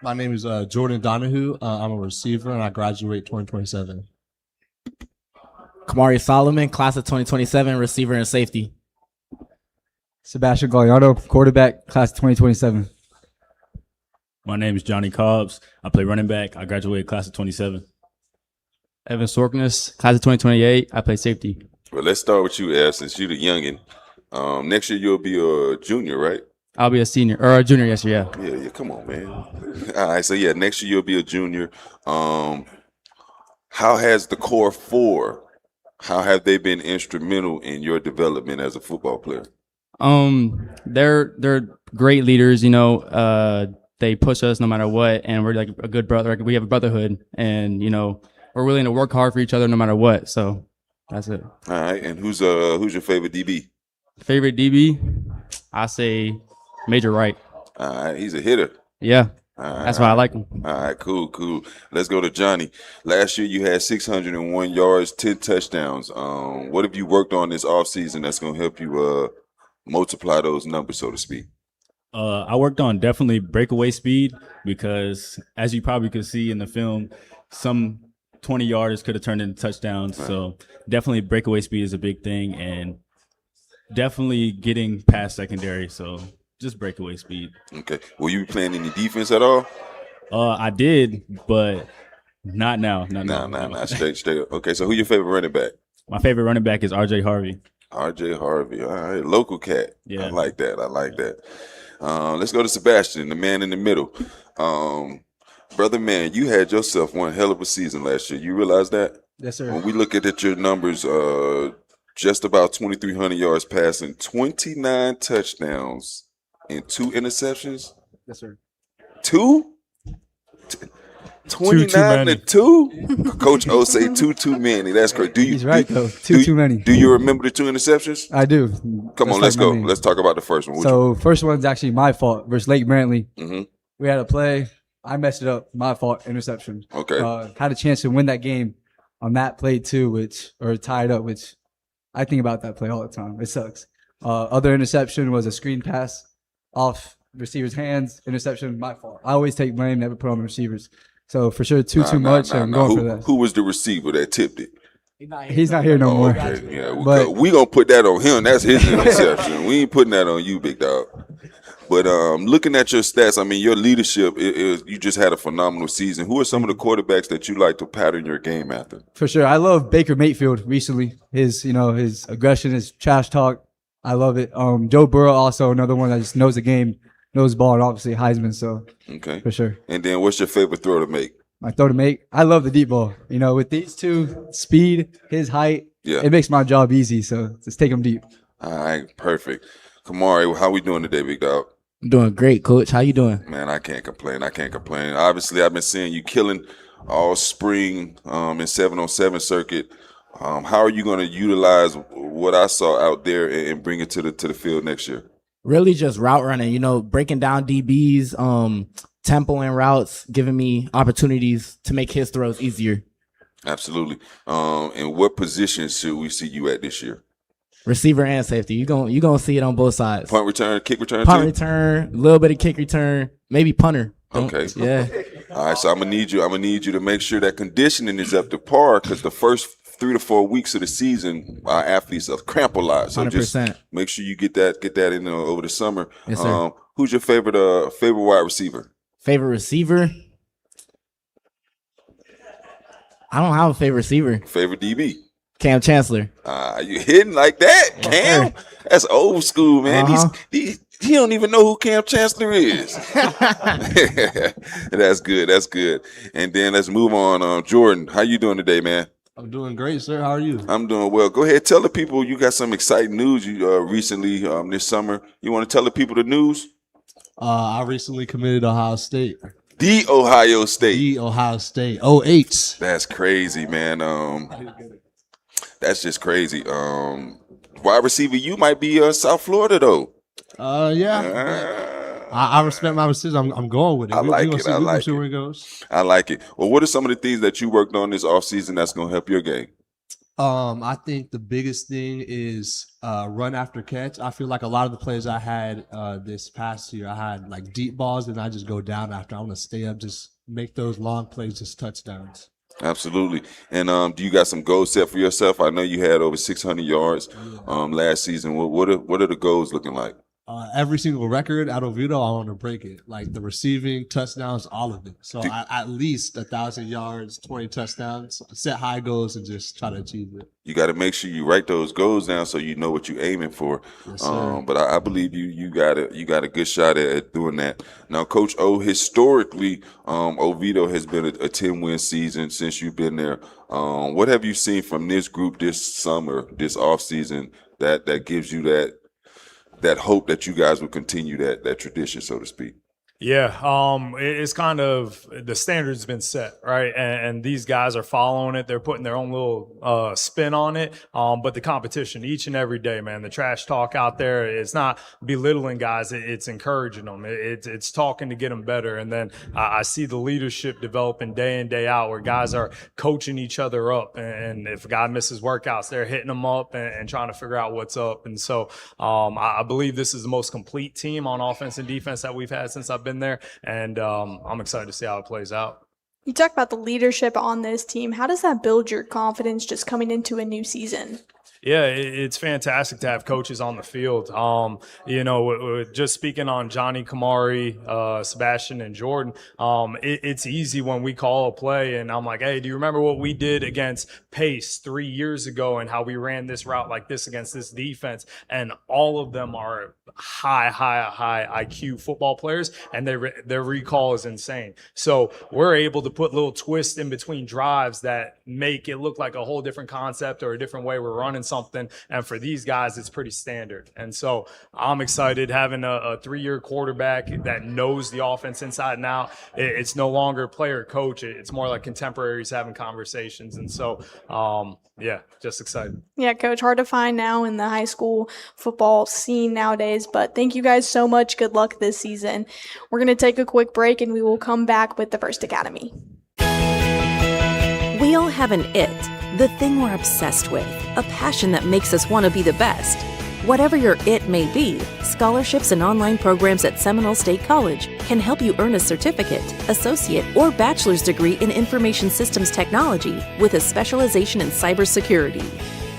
My name is Jordan Donahue. I'm a receiver, and I graduate 2027. Kamari Solomon, class of 2027, receiver and safety. Sebastian Gallardo, quarterback, class of 2027. My name is Johnny Cobbs. I play running back. I graduated class of 27. Evan Sorkness, class of 2028. I play safety. Well, let's start with you, Al, since you're the youngin'. Next year you'll be a junior, right? I'll be a senior or a junior. Yes, yeah. Yeah. Come on, man. All right. So yeah, next year you'll be a junior. How has the core 4? How have they been instrumental in your development as a football player? They're great leaders. They push us no matter what, and we're like a good brother. We have a brotherhood, and we're willing to work hard for each other no matter what. So. That's it. All right, and who's your favorite DB? Favorite DB? I say Major Wright. All right, he's a hitter. Yeah, right, that's why I like him. All right, cool. Let's go to Johnny. Last year you had 601 yards, 10 touchdowns. What have you worked on this offseason that's going to help you multiply those numbers, so to speak? I worked on definitely breakaway speed because, as you probably could see in the film, some 20 yarders could have turned into touchdowns. Right. So definitely breakaway speed is a big thing, and definitely getting past secondary. So just breakaway speed. Okay. Were you playing any defense at all? I did, but not now. Not straight. Okay. So who your favorite running back? My favorite running back is R.J. Harvey. R.J. Harvey. All right. Local cat. Yeah. I like that. Let's go to Sebastian, the man in the middle. Brother, man, you had yourself one hell of a season last year. You realize that? Yes, sir. When we look at your numbers, just about 2,300 yards passing, 29 touchdowns, and 2 interceptions. Yes, sir. 2? 29 to 2? Coach O say too many. That's great. He's right, though. Too many. Do you remember the 2 interceptions? I do. Come on, let's go. Let's talk about the first one. So first one's actually my fault versus Lake Brantley. Mm-hmm. We had a play. I messed it up. My fault. Interception. Okay. Had a chance to win that game on that play too, tied up, which I think about that play all the time. It sucks. Other interception was a screen pass off receiver's hands. Interception, my fault. I always take blame, never put on the receivers. So for sure, too much. I'm going for that. Who was the receiver that tipped it? He's not here no more. Okay. Yeah, we gonna put that on him. That's his interception. We ain't putting that on you, big dog. But looking at your stats, I mean, your leadership, you just had a phenomenal season. Who are some of the quarterbacks that you like to pattern your game after? For sure. I love Baker Mayfield recently. His aggression, his trash talk. I love it. Joe Burrow, also another one that just knows the game, knows the ball, and obviously Heisman. So, okay. For sure. And then what's your favorite throw to make? My throw to make? I love the deep ball. With these two, speed, his height, it makes my job easy. So, just take him deep. All right. Perfect. Kamari, how we doing today, big dog? I'm doing great, Coach. How you doing? Man, I can't complain. Obviously, I've been seeing you killing all spring in 7-on-7 circuit. How are you going to utilize what I saw out there and bring it to the field next year? Really just route running, breaking down DBs, tempoing routes, giving me opportunities to make his throws easier. Absolutely. And what position should we see you at this year? Receiver and safety. You gonna see it on both sides. Punt return, kick return, punt return, a little bit of kick return, maybe punter. Okay. Yeah. All right. So I'm gonna need you to make sure that conditioning is up to par, because the first 3 to 4 weeks of the season, our athletes cramp a lot. So 100%. just make sure you get that in over the summer. Yes, sir. Who's your favorite wide receiver? Favorite receiver? I don't have a favorite receiver. Favorite DB? Cam Chancellor. You hitting like that, Cam? That's old school, man. He don't even know who Cam Chancellor is. That's good. And then let's move on. Jordan, how you doing today, man? I'm doing great, sir. How are you? I'm doing well. Go ahead, tell the people you got some exciting news you recently this summer. You want to tell the people the news? I recently committed to Ohio State. The Ohio State. 08. That's crazy, man. That's just crazy. Wide receiver, you might be South Florida though. Yeah. I respect my decision. I'm going with it. I like it. We'll see where it goes. I like it. Well, what are some of the things that you worked on this offseason that's going to help your game? I think the biggest thing is run after catch. I feel like a lot of the plays I had this past year, I had like deep balls and I just go down after. I want to stay up, just make those long plays just touchdowns. Absolutely. And do you got some goals set for yourself? I know you had over 600 yards last season. What are the goals looking like? Every single record at Oviedo, I want to break it. Like the receiving, touchdowns, all of it. So at least 1,000 yards, 20 touchdowns, set high goals and just try to achieve it. You got to make sure you write those goals down so you know what you're aiming for. Yes, sir. But I believe you got a good shot at doing that. Now, Coach O, historically, Oviedo has been a 10-win season since you've been there. What have you seen from this group this summer, this offseason, that gives you that hope that you guys will continue that tradition, so to speak? Yeah, it's kind of the standard's been set, right? And these guys are following it. They're putting their own little spin on it. But the competition each and every day, man, the trash talk out there, it's not belittling guys. It's encouraging them. It's talking to get them better. And then I see the leadership developing day in, day out, where guys are coaching each other up. And if a guy misses workouts, they're hitting them up and trying to figure out what's up. And so I believe this is the most complete team on offense and defense that we've had since I've been there, and I'm excited to see how it plays out. You talk about the leadership on this team. How does that build your confidence just coming into a new season? Yeah, it's fantastic to have coaches on the field. Just speaking on Johnny, Kamari, Sebastian, and Jordan, it's easy when we call a play and I'm like, hey, do you remember what we did against Pace 3 years ago and how we ran this route like this against this defense? And all of them are high IQ football players, and their recall is insane. So we're able to put little twists in between drives that make it look like a whole different concept or a different way we're running something. And for these guys, it's pretty standard. And so I'm excited having a 3-year quarterback that knows the offense inside and out. It's no longer player coach. It's more like contemporaries having conversations. And so, just excited. Yeah, Coach, hard to find now in the high school football scene nowadays. But thank you guys so much. Good luck this season. We're going to take a quick break and we will come back with the First Academy. We all have an it, The thing we're obsessed with, a passion that makes us want to be the best. Whatever your it may be, scholarships and online programs at Seminole State College can help you earn a certificate, associate, or bachelor's degree in information systems technology with a specialization in cybersecurity.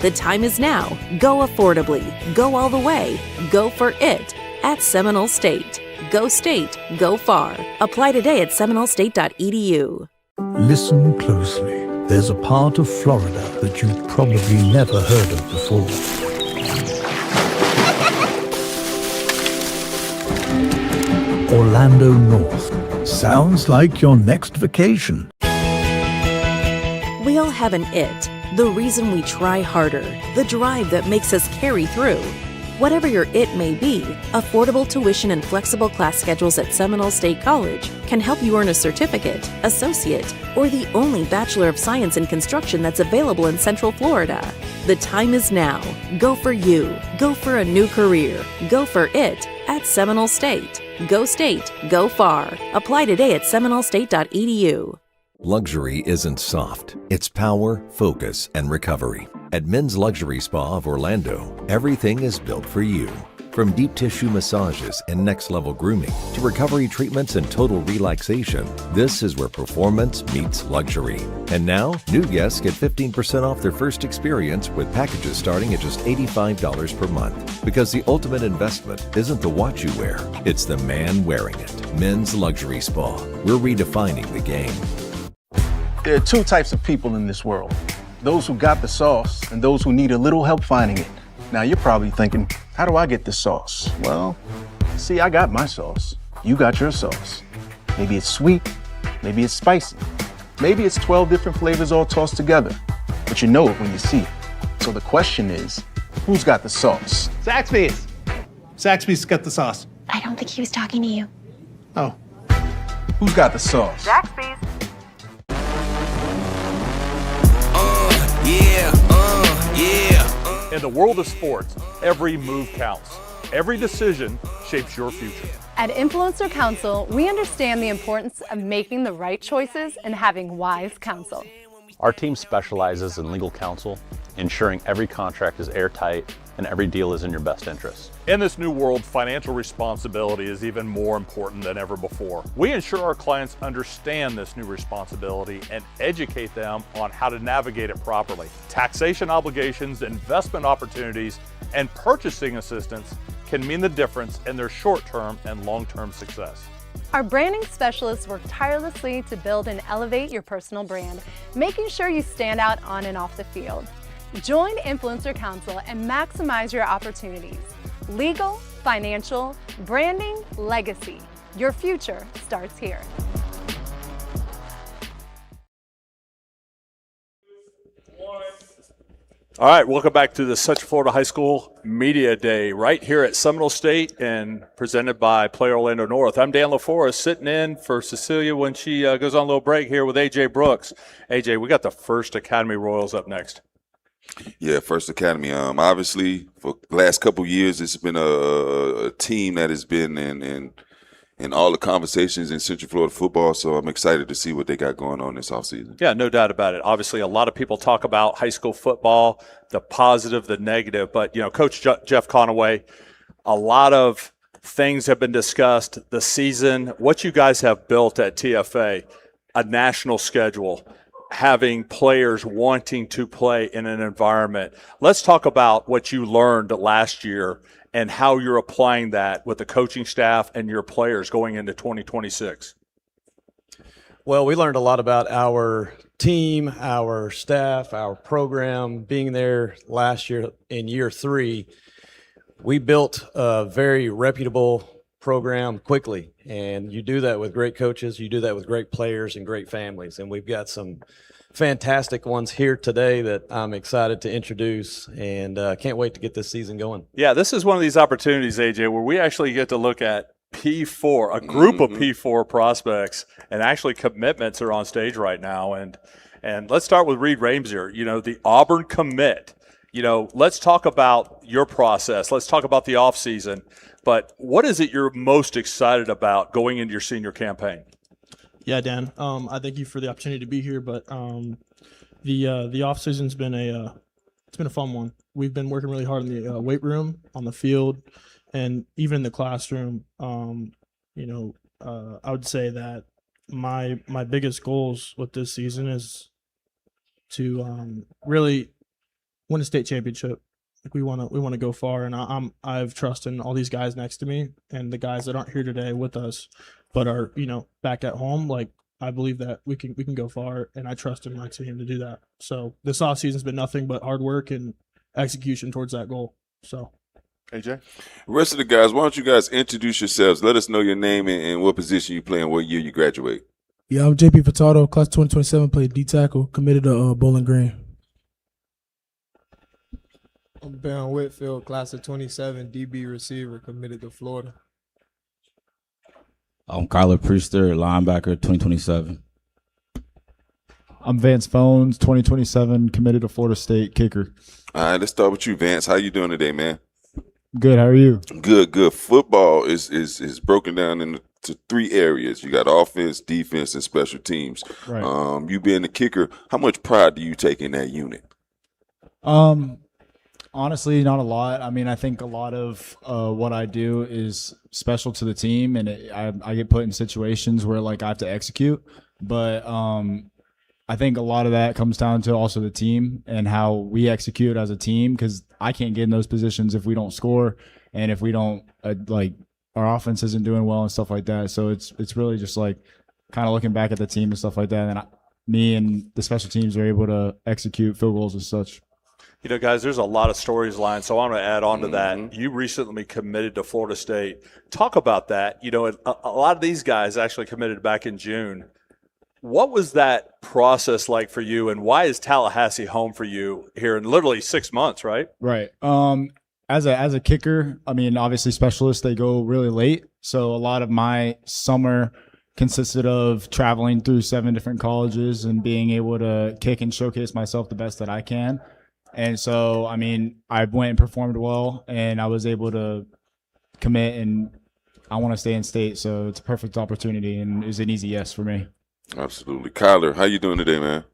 The time is now. Go affordably. Go all the way. Go for it at Seminole State. Go state. Go far. Apply today at seminolestate.edu. Listen closely. There's a part of Florida that you've probably never heard of before. Orlando North. Sounds like your next vacation. We all have an it, the reason we try harder, the drive that makes us carry through. Whatever your it may be, affordable tuition and flexible class schedules at Seminole State College can help you earn a certificate, associate, or the only Bachelor of Science in Construction that's available in Central Florida. The time is now. Go for you. Go for a new career. Go for it at Seminole State. Go state. Go far. Apply today at seminolestate.edu. Luxury isn't soft. It's power, focus, and recovery. At Men's Luxury Spa of Orlando, everything is built for you. From deep tissue massages and next-level grooming to recovery treatments and total relaxation, this is where performance meets luxury. And now, new guests get 15% off their first experience with packages starting at just $85 per month. Because the ultimate investment isn't the watch you wear, it's the man wearing it. Men's Luxury Spa. We're redefining the game. There are two types of people in this world. Those who got the sauce and those who need a little help finding it. Now you're probably thinking, how do I get this sauce? Well, see, I got my sauce. You got your sauce. Maybe it's sweet, maybe it's spicy. Maybe it's 12 different flavors all tossed together. But you know it when you see it. So the question is, who's got the sauce? Zaxby's. Zaxby's got the sauce. I don't think he was talking to you. Oh. Who's got the sauce? Zaxby's. In the world of sports, every move counts. Every decision shapes your future. At Influencer Counsel, we understand the importance of making the right choices and having wise counsel. Our team specializes in legal counsel, ensuring every contract is airtight and every deal is in your best interest. In this new world, financial responsibility is even more important than ever before. We ensure our clients understand this new responsibility and educate them on how to navigate it properly. Taxation obligations, investment opportunities, and purchasing assistance can mean the difference in their short-term and long-term success. Our branding specialists work tirelessly to build and elevate your personal brand, making sure you stand out on and off the field. Join Influencer Counsel and maximize your opportunities. Legal, financial, branding, legacy. Your future starts here. All right, welcome back to the Central Florida High School Media Day right here at Seminole State and presented by Play Orlando North. I'm Dan LaForest sitting in for Cecilia when she goes on a little break here with AJ Brooks. AJ, we got the First Academy Royals up next. Yeah, First Academy. Obviously, for the last couple of years, it's been a team that has been in all the conversations in Central Florida football, so I'm excited to see what they got going on this offseason. Yeah, no doubt about it. Obviously, a lot of people talk about high school football, the positive, the negative, but, Coach Jeff Conaway, a lot of things have been discussed this season. What you guys have built at TFA, a national schedule, having players wanting to play in an environment. Let's talk about what you learned last year and how you're applying that with the coaching staff and your players going into 2026. Well, we learned a lot about our team, our staff, our program. Being there last year in year 3, we built a very reputable program quickly, and you do that with great coaches, you do that with great players and great families, and we've got some fantastic ones here today that I'm excited to introduce, and can't wait to get this season going. Yeah, this is one of these opportunities, AJ, where we actually get to look at P4, a group of P4 prospects, and actually commitments are on stage right now. And let's start with Reed Ramesier, the Auburn commit. Let's talk about your process. Let's talk about the offseason. But what is it you're most excited about going into your senior campaign? Yeah, Dan, I thank you for the opportunity to be here. But The off season's been it's been a fun one. We've been working really hard in the weight room, on the field, and even in the classroom. I would say that my biggest goals with this season is to really win a state championship. Like we want to go far, and I have trust in all these guys next to me and the guys that aren't here today with us, but are back at home. Like I believe that we can go far, and I trust in my team to do that. So this off season's been nothing but hard work and execution towards that goal. So. AJ? Rest of the guys, why don't you guys introduce yourselves? Let us know your name and what position you play and what year you graduate. Yeah, I'm JP Furtado, class 2027, played D tackle, committed to Bowling Green. I'm Ben Whitfield, class of 27, DB receiver, committed to Florida. I'm Kyler Priester, linebacker, 2027. I'm Vance Phones, 2027, committed to Florida State, kicker. All right, let's start with you, Vance. How you doing today, man? Good, how are you? Good. Football is broken down into 3 areas. You got offense, defense, and special teams. Right. You being the kicker, how much pride do you take in that unit? Honestly, not a lot. I mean, I think a lot of what I do is special to the team, and I get put in situations where like I have to execute. But I think a lot of that comes down to also the team and how we execute as a team, because I can't get in those positions if we don't score and if we don't like our offense isn't doing well and stuff like that. So it's really just like kind of looking back at the team and stuff like that. And me and the special teams are able to execute field goals and such. Guys, there's a lot of storylines, so I want to add on to that. You recently committed to Florida State. Talk about that. A lot of these guys actually committed back in June. What was that process like for you, and why is Tallahassee home for you here in literally 6 months, right? Right. As a kicker, I mean, obviously specialists, they go really late. So a lot of my summer consisted of traveling through 7 different colleges and being able to kick and showcase myself the best that I can. And so, I mean, I went and performed well, and I was able to commit, and I want to stay in state. So it's a perfect opportunity, and it's an easy yes for me. Absolutely. Kyler, how you doing today, man?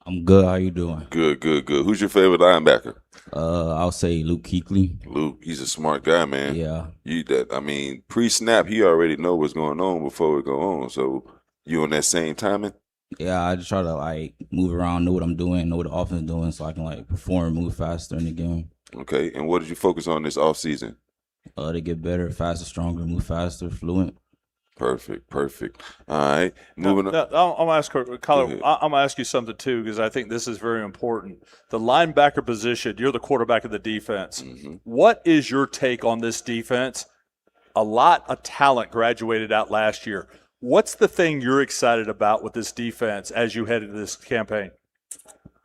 I'm good. How you doing? Good. Who's your favorite linebacker? I'll say Luke Kuechly. Luke, he's a smart guy, man. Yeah. Pre-snap, he already know what's going on before we go on. So you on that same timing? Yeah, I just try to move around, know what I'm doing, know what the offense is doing, so I can perform, move faster in the game. Okay. And what did you focus on this off season? To get better, faster, stronger, move faster, fluent. Perfect. All right, moving on. I'm gonna ask Kyler. I'm gonna ask you something too, because I think this is very important. The linebacker position. You're the quarterback of the defense. Mm-hmm. What is your take on this defense? A lot of talent graduated out last year. What's the thing you're excited about with this defense as you head into this campaign?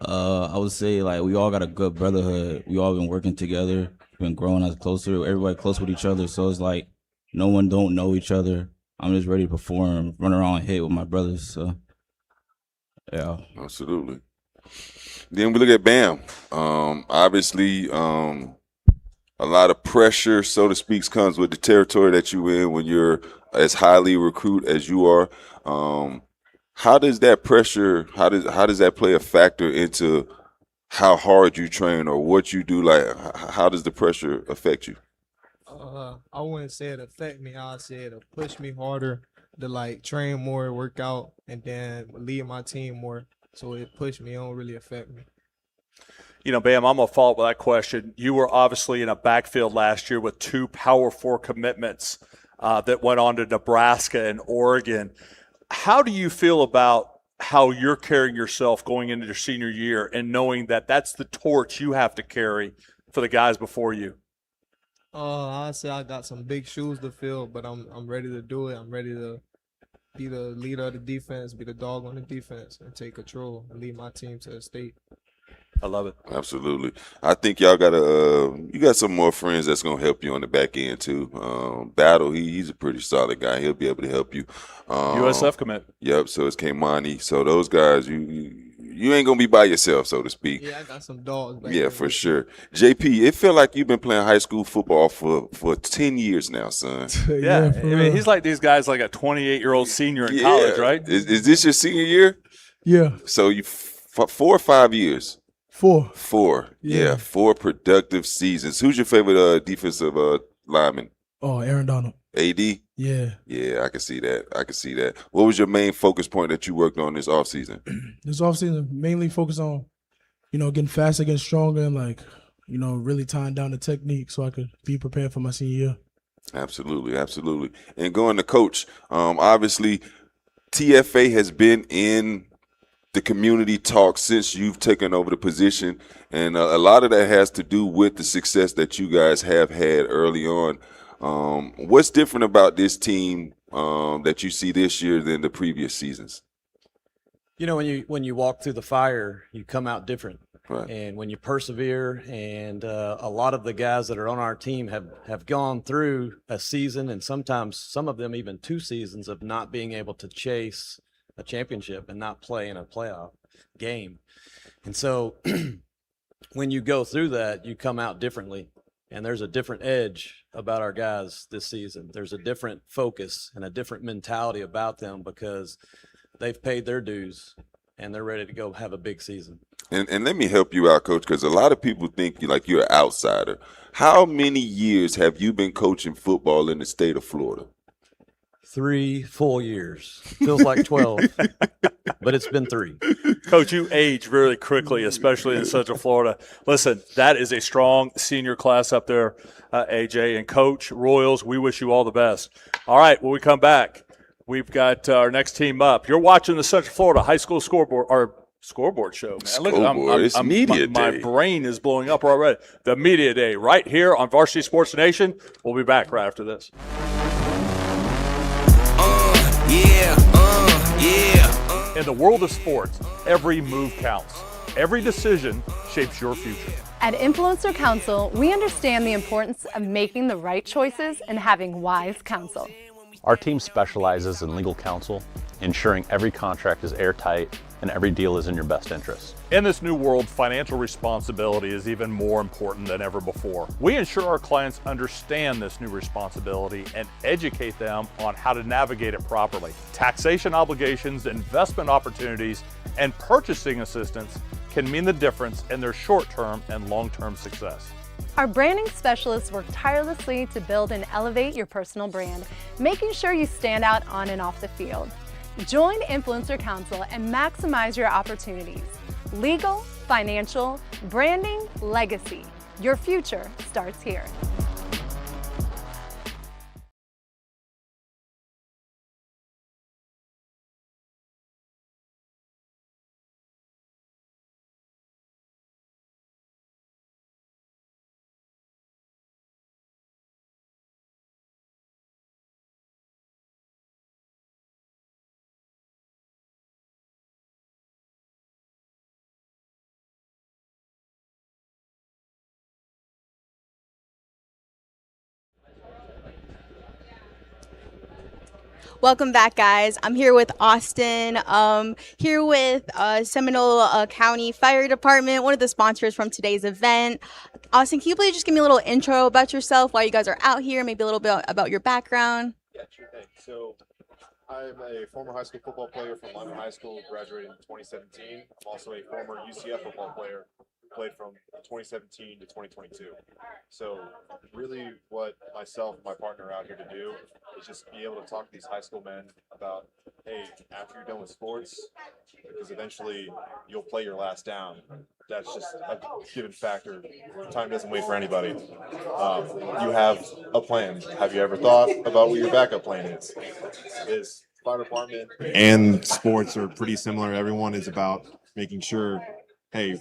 I would say we all got a good brotherhood. We all been working together, been growing us closer. Everybody close with each other. So it's no one don't know each other. I'm just ready to perform, run around and hit with my brothers. So, yeah. Absolutely. Then we look at Bam. Obviously, a lot of pressure, so to speak, comes with the territory that you're in when you're as highly recruited as you are. How does that pressure, how does that play a factor into how hard you train or what you do? How does the pressure affect you? I wouldn't say it affect me. I'd say it'll push me harder to train more, work out, and then lead my team more. So it pushed me. It don't really affect me. Bam, I'm going to follow up with that question. You were obviously in a backfield last year with 2 Power 4 commitments that went on to Nebraska and Oregon. How do you feel about how you're carrying yourself going into your senior year and knowing that that's the torch you have to carry for the guys before you? I say I got some big shoes to fill, but I'm ready to do it. I'm ready to be the leader of the defense, be the dog on the defense, and take control and lead my team to the state. I love it. Absolutely. I think y'all you got some more friends that's gonna help you on the back end too. Battle, he's a pretty solid guy. He'll be able to help you. USF commit. Yep. So it's Kamani. So those guys, you ain't gonna be by yourself, so to speak. Yeah, I got some dogs. Yeah, for sure. JP, it feel like you've been playing high school football for 10 years now, son. Yeah, I mean, he's like these guys, like a 28-year-old senior in college, right? Is this your senior year? Yeah. So you 4 or 5 years? 4. 4. Yeah, 4 productive seasons. Who's your favorite defensive lineman? Oh, Aaron Donald. AD? Yeah. Yeah, I can see that. What was your main focus point that you worked on this offseason? This offseason, mainly focus on, getting faster, getting stronger, and really tying down the technique so I could be prepared for my senior year. Absolutely. And going to coach, obviously TFA has been in the community talk since you've taken over the position, and a lot of that has to do with the success that you guys have had early on. What's different about this team that you see this year than the previous seasons? When you walk through the fire, you come out different. Right. And when you persevere, and a lot of the guys that are on our team have gone through a season, and sometimes some of them even 2 seasons of not being able to chase a championship and not play in a playoff game. And so when you go through that, you come out differently, and there's a different edge about our guys this season. There's a different focus and a different mentality about them because they've paid their dues and they're ready to go have a big season. And let me help you out, Coach, because a lot of people think you're an outsider. How many years have you been coaching football in the state of Florida? 3 full years. Feels like 12, but it's been 3. Coach, you age really quickly, especially in Central Florida. Listen, that is a strong senior class up there, AJ. And Coach, Royals, we wish you all the best. All right, when we come back, we've got our next team up. You're watching the Central Florida High School Scoreboard show, man. Look, it's media day. My brain is blowing up already. The media day right here on Varsity Sports Nation. We'll be back right after this. In the world of sports, every move counts. Every decision shapes your future. At Influencer Counsel, we understand the importance of making the right choices and having wise counsel. Our team specializes in legal counsel, ensuring every contract is airtight and every deal is in your best interest. In this new world, financial responsibility is even more important than ever before. We ensure our clients understand this new responsibility and educate them on how to navigate it properly. Taxation obligations, investment opportunities, and purchasing assistance can mean the difference in their short-term and long-term success. Our branding specialists work tirelessly to build and elevate your personal brand, making sure you stand out on and off the field. Join Influencer Counsel and maximize your opportunities. Legal, financial, branding, legacy. Your future starts here. Welcome back, guys. I'm here with Austin, here with Seminole County Fire Department, one of the sponsors from today's event. Austin, can you please just give me a little intro about yourself, why you guys are out here, maybe a little bit about your background? Yeah, sure thing. So I'm a former high school football player from Lyman High School, graduated in 2017. I'm also a former UCF football player, played from 2017 to 2022. So really what myself and my partner are out here to do is just be able to talk to these high school men about, hey, after you're done with sports, because eventually you'll play your last down. That's just a given factor. Time doesn't wait for anybody. You have a plan. Have you ever thought about what your backup plan is? This fire department and sports are pretty similar. Everyone is about making sure, hey,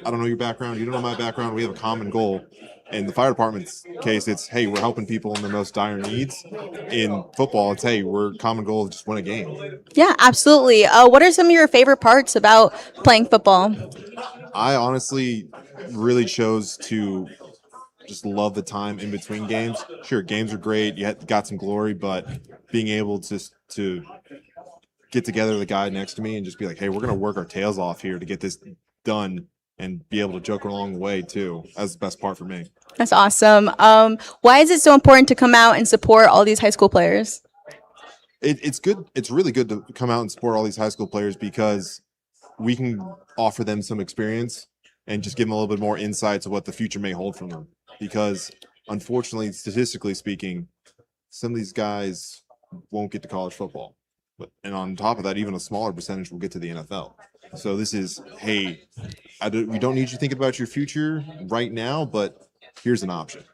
I don't know your background, you don't know my background, we have a common goal. In the fire department's case, it's, hey, we're helping people in their most dire needs. In football, it's, hey, we're common goal is just win a game. Yeah, absolutely. What are some of your favorite parts about playing football? I honestly really chose to just love the time in between games. Sure, games are great, you got some glory, but being able to get together with the guy next to me and just be like, hey, we're going to work our tails off here to get this done and be able to joke along the way too. That's the best part for me. That's awesome. Why is it so important to come out and support all these high school players? It's good. It's really good to come out and support all these high school players because we can offer them some experience and just give them a little bit more insight to what the future may hold for them. Because unfortunately, statistically speaking, some of these guys won't get to college football. And on top of that, even a smaller percentage will get to the NFL. So this is, hey, we don't need you thinking about your future right now, but here's an option.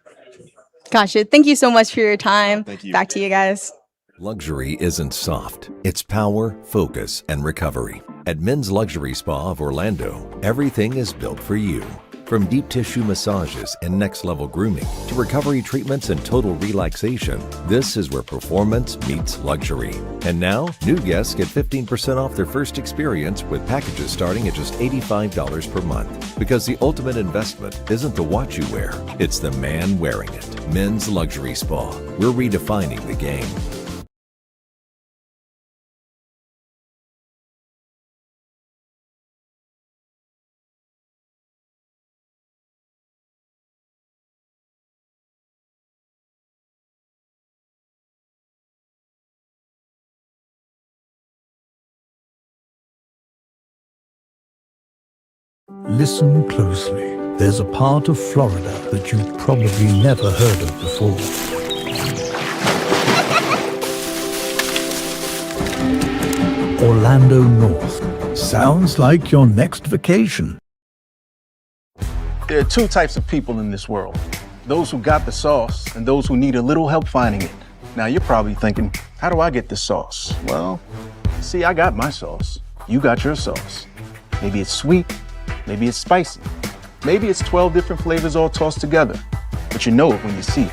Gotcha. Thank you so much for your time. Thank you. Back to you guys. Luxury isn't soft. It's power, focus, and recovery. At Men's Luxury Spa of Orlando, everything is built for you. From deep tissue massages and next-level grooming to recovery treatments and total relaxation, this is where performance meets luxury. And now, new guests get 15% off their first experience with packages starting at just $85 per month. Because the ultimate investment isn't the watch you wear, it's the man wearing it. Men's Luxury Spa. We're redefining the game. Listen closely. There's a part of Florida that you've probably never heard of before. Orlando North. Sounds like your next vacation. There are two types of people in this world. Those who got the sauce and those who need a little help finding it. Now you're probably thinking, how do I get this sauce? Well, see, I got my sauce. You got your sauce. Maybe it's sweet. Maybe it's spicy. Maybe it's 12 different flavors all tossed together. But you know it when you see it.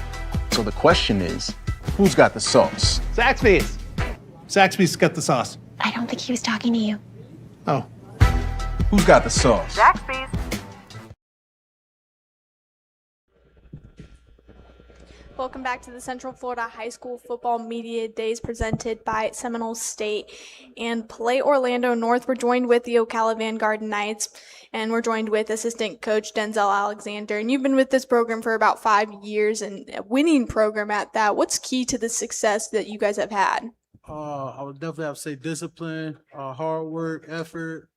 So the question is, who's got the sauce? Zaxby's. Zaxby's got the sauce. I don't think he was talking to you. Oh. Who's got the sauce? Zaxby's. Welcome back to the Central Florida High School Football Media Days presented by Seminole State and Play Orlando North. We're joined with the Ocala Vanguard Knights, and we're joined with assistant coach Denzel Alexander. And you've been with this program for about 5 years, and a winning program at that. What's key to the success that you guys have had? I would definitely have to say discipline, hard work, effort,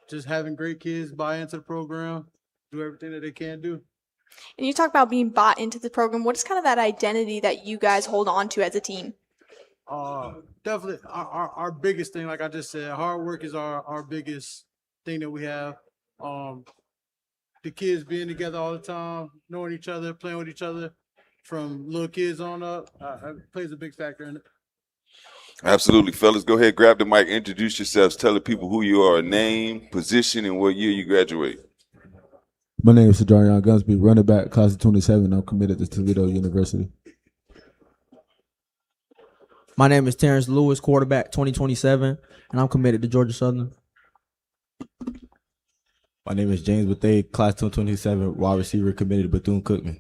just having great kids buy into the program, do everything that they can do. And you talk about being bought into the program. What is kind of that identity that you guys hold on to as a team? Definitely our biggest thing, like I just said, hard work is our biggest thing that we have. The kids being together all the time, knowing each other, playing with each other from little kids on up, plays a big factor in it. Absolutely, fellas. Go ahead, grab the mic, introduce yourselves, tell the people who you are, name, position, and what year you graduate. My name is Sadarian Gunsby, running back, class of 27. I'm committed to Toledo University. My name is Terrence Lewis, quarterback, 2027, and I'm committed to Georgia Southern. My name is James Bethea, class 2027, wide receiver, committed to Bethune-Cookman.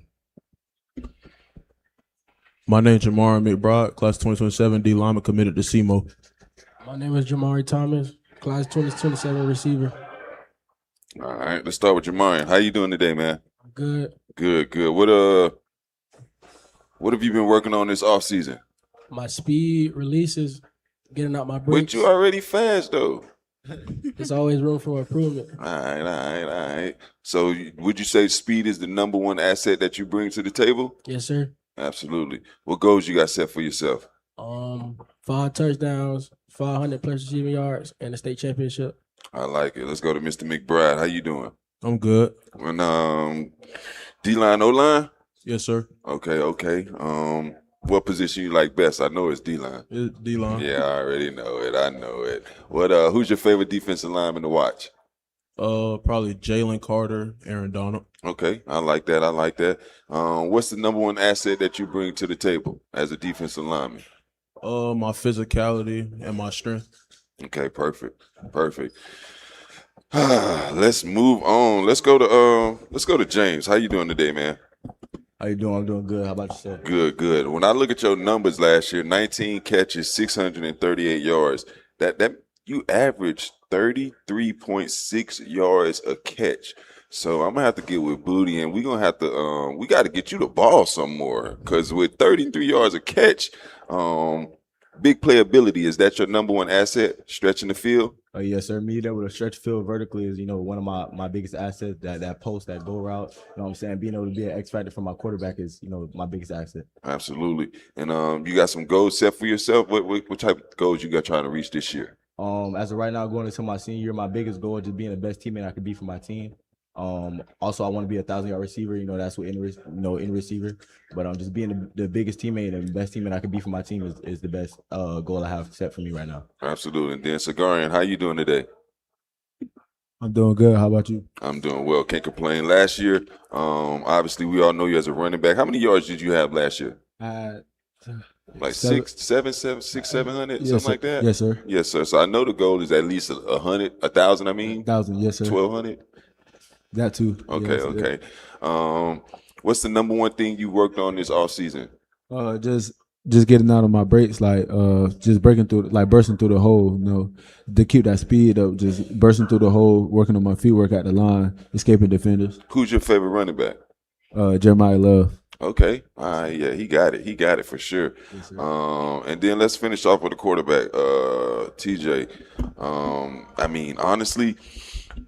My name is Jamari McBride, class 2027, D Lyman, committed to SEMO. My name is Jamari Thomas, class 2027, receiver. All right, let's start with Jamari. How you doing today, man? Good. Good. What have you been working on this off season? My speed, releases, getting out my bricks. But you already fast though. There's always room for improvement. All right. So would you say speed is the number one asset that you bring to the table? Yes, sir. Absolutely. What goals you got set for yourself? 5 touchdowns, 500 plus receiving yards, and a state championship. I like it. Let's go to Mr. McBride. How you doing? I'm good. And D-line, O-line? Yes, sir. Okay. What position you like best? I know it's D-line. It's D-line. Yeah, I already know it. I know it. Who's your favorite defensive lineman to watch? Probably Jalen Carter, Aaron Donald. Okay, I like that. What's the number one asset that you bring to the table as a defensive lineman? My physicality and my strength. Okay, perfect. Let's move on. Let's go to James. How you doing today, man? How you doing? I'm doing good. How about yourself? Good. When I look at your numbers last year, 19 catches, 638 yards. That you averaged 33.6 yards a catch. So I'm gonna have to get with Booty, and we're gonna have to we got to get you the ball some more, because with 33 yards a catch, big playability, is that your number one asset, stretching the field? Yes, sir. Me able to stretch field vertically is, one of my biggest assets. That post, that go route. You know what I'm saying? Being able to be an X factor for my quarterback is, my biggest asset. Absolutely. And you got some goals set for yourself? What type of goals you got trying to reach this year? As of right now, going into my senior year, my biggest goal is just being the best teammate I could be for my team. Also, I want to be a 1,000-yard receiver. That's what in receiver. But just being the biggest teammate and the best teammate I could be for my team is the best goal I have set for me right now. Absolutely. And then Sagarian, how you doing today? I'm doing good. How about you? I'm doing well. Can't complain. Last year, obviously, we all know you as a running back. How many yards did you have last year? Like 700, something like that? Yes, sir. Yes, sir. So I know the goal is at least 1,000, I mean. 1,000, yes, sir. 1,200? That too. Okay, yes, okay. What's the number one thing you worked on this off season? Just getting out of my breaks, just bursting through the hole, to keep that speed up, just bursting through the hole, working on my feet work at the line, escaping defenders. Who's your favorite running back? Jeremiah Love. Okay. Yeah, he got it. He got it for sure. Yes, and then let's finish off with the quarterback, TJ. I mean, honestly,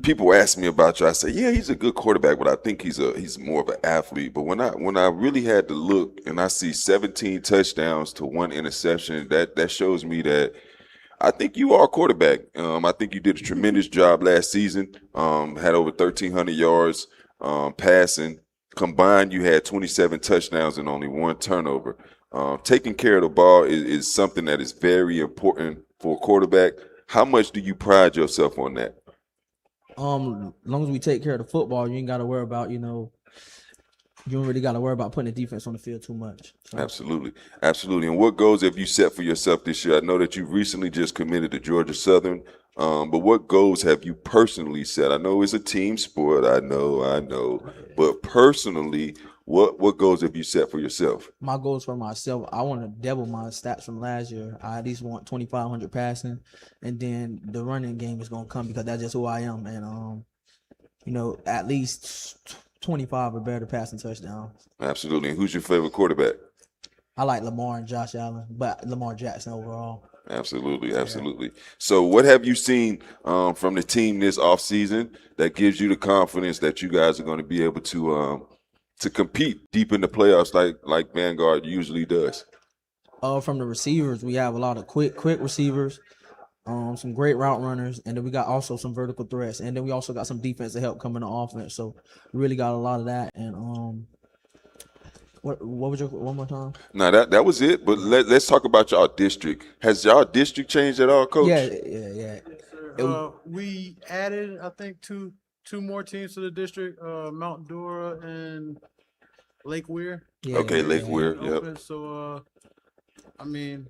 people ask me about you. I say, yeah, he's a good quarterback, but I think he's more of an athlete. But when I really had to look and I see 17 touchdowns to 1 interception, that shows me that I think you are a quarterback. I think you did a tremendous job last season. Had over 1,300 yards passing. Combined, you had 27 touchdowns and only 1 turnover. Taking care of the ball is something that is very important for a quarterback. How much do you pride yourself on that? As long as we take care of the football, you ain't got to worry about, you don't really got to worry about putting the defense on the field too much. So. Absolutely. Absolutely. And what goals have you set for yourself this year? I know that you recently just committed to Georgia Southern, but what goals have you personally set? I know it's a team sport. I know. But personally, what goals have you set for yourself? My goals for myself, I want to double my stats from last year. I at least want 2,500 passing, and then the running game is going to come because that's just who I am. And, at least 25 or better passing touchdowns. Absolutely. And who's your favorite quarterback? I like Lamar and Josh Allen, but Lamar Jackson overall. Absolutely. So what have you seen from the team this offseason that gives you the confidence that you guys are going to be able to compete deep in the playoffs like Vanguard usually does? From the receivers, we have a lot of quick receivers, some great route runners, and then we got also some vertical threats, and then we also got some defensive help coming on offense. So we really got a lot of that. And what was your one more time? No, that was it. But let's talk about y'all district. Has y'all district changed at all, Coach? Yeah. We added, I think, two more teams to the district, Mount Dora and Lake Weir. Lake Weir. Yep. So, I mean,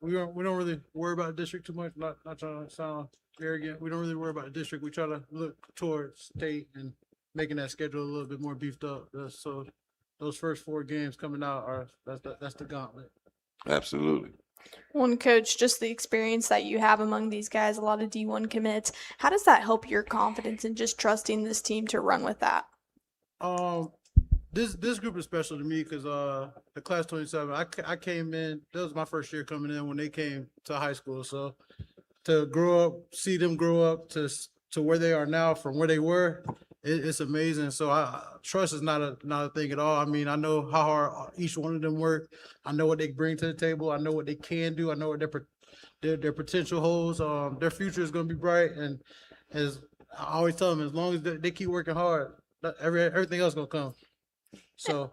we don't really worry about the district too much. Not trying to sound arrogant. We don't really worry about the district. We try to look towards state and making that schedule a little bit more beefed up. So those first 4 games coming out that's the gauntlet. Absolutely. One coach, just the experience that you have among these guys, a lot of D1 commits. How does that help your confidence in just trusting this team to run with that? This group is special to me because the class 27, I came in. That was my first year coming in when they came to high school. So to grow up, see them grow up to where they are now from where they were, it's amazing. So trust is not a thing at all. I mean, I know how hard each one of them work. I know what they bring to the table. I know what they can do. I know what their potential holds. Their future is going to be bright. And as I always tell them, as long as they keep working hard, everything else is going to come. So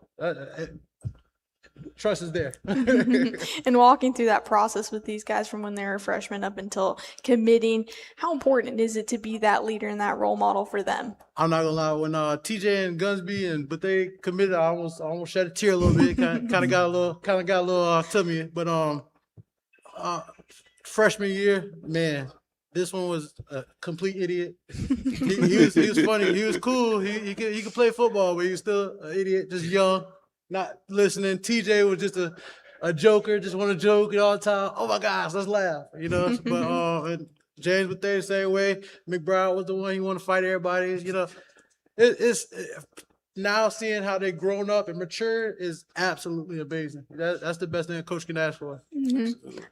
trust is there. And walking through that process with these guys from when they were freshmen up until committing, how important is it to be that leader and that role model for them? I'm not gonna lie. When TJ and Gunsby but they committed, I almost shed a tear a little bit. Kind of got a little to me. But freshman year, man, this one was a complete idiot. He was funny. He was cool. He could play football, but he was still an idiot, just young. Not listening. TJ was just a joker, just want to joke all the time. Oh my gosh, let's laugh, But and James Bethea the same way. McBride was the one he wanted to fight everybody. It's now seeing how they've grown up and matured is absolutely amazing. That's the best thing a coach can ask for.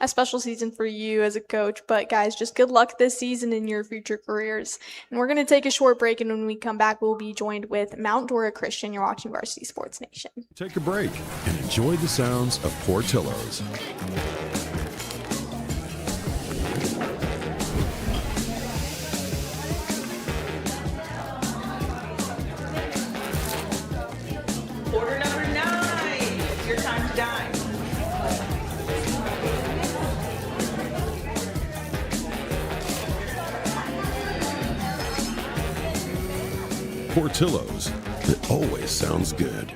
A special season for you as a coach, but guys, just good luck this season in your future careers. And we're going to take a short break, and when we come back, we'll be joined with Mount Dora Christian. You're watching Varsity Sports Nation. Take a break and enjoy the sounds of Portillo's. Order number 9. It's your time to dine. Portillo's, it always sounds good.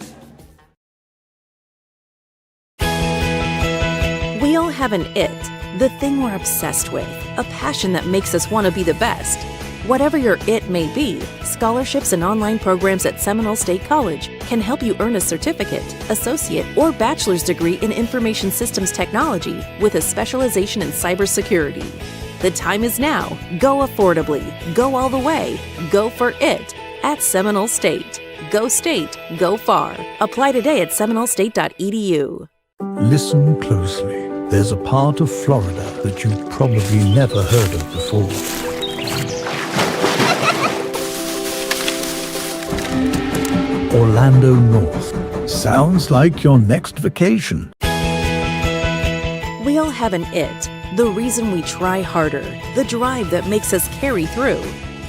We all have an it, the thing we're obsessed with, a passion that makes us want to be the best. Whatever your it may be, scholarships and online programs at Seminole State College can help you earn a certificate, associate, or bachelor's degree in information systems technology with a specialization in cybersecurity. The time is now. Go affordably. Go all the way. Go for it at Seminole State. Go state. Go far. Apply today at seminolestate.edu. Listen closely. There's a part of Florida that you've probably never heard of before. Orlando North. Sounds like your next vacation. We all have an it, the reason we try harder, the drive that makes us carry through.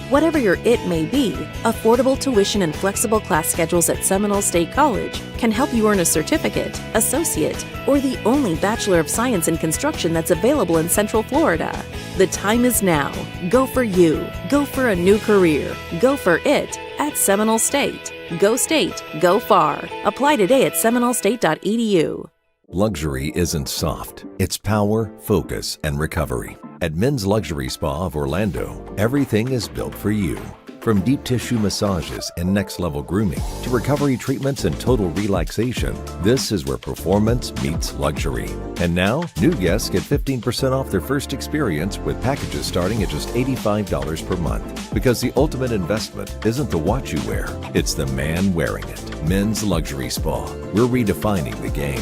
Whatever your it may be, affordable tuition and flexible class schedules at Seminole State College can help you earn a certificate, associate, or the only Bachelor of Science in Construction that's available in Central Florida. The time is now. Go for you. Go for a new career. Go for it at Seminole State. Go state. Go far. Apply today at seminolestate.edu. Luxury isn't soft. It's power, focus, and recovery. At Men's Luxury Spa of Orlando, everything is built for you. From deep tissue massages and next-level grooming to recovery treatments and total relaxation, this is where performance meets luxury. And now, new guests get 15% off their first experience with packages starting at just $85 per month. Because the ultimate investment isn't the watch you wear, it's the man wearing it. Men's Luxury Spa. We're redefining the game.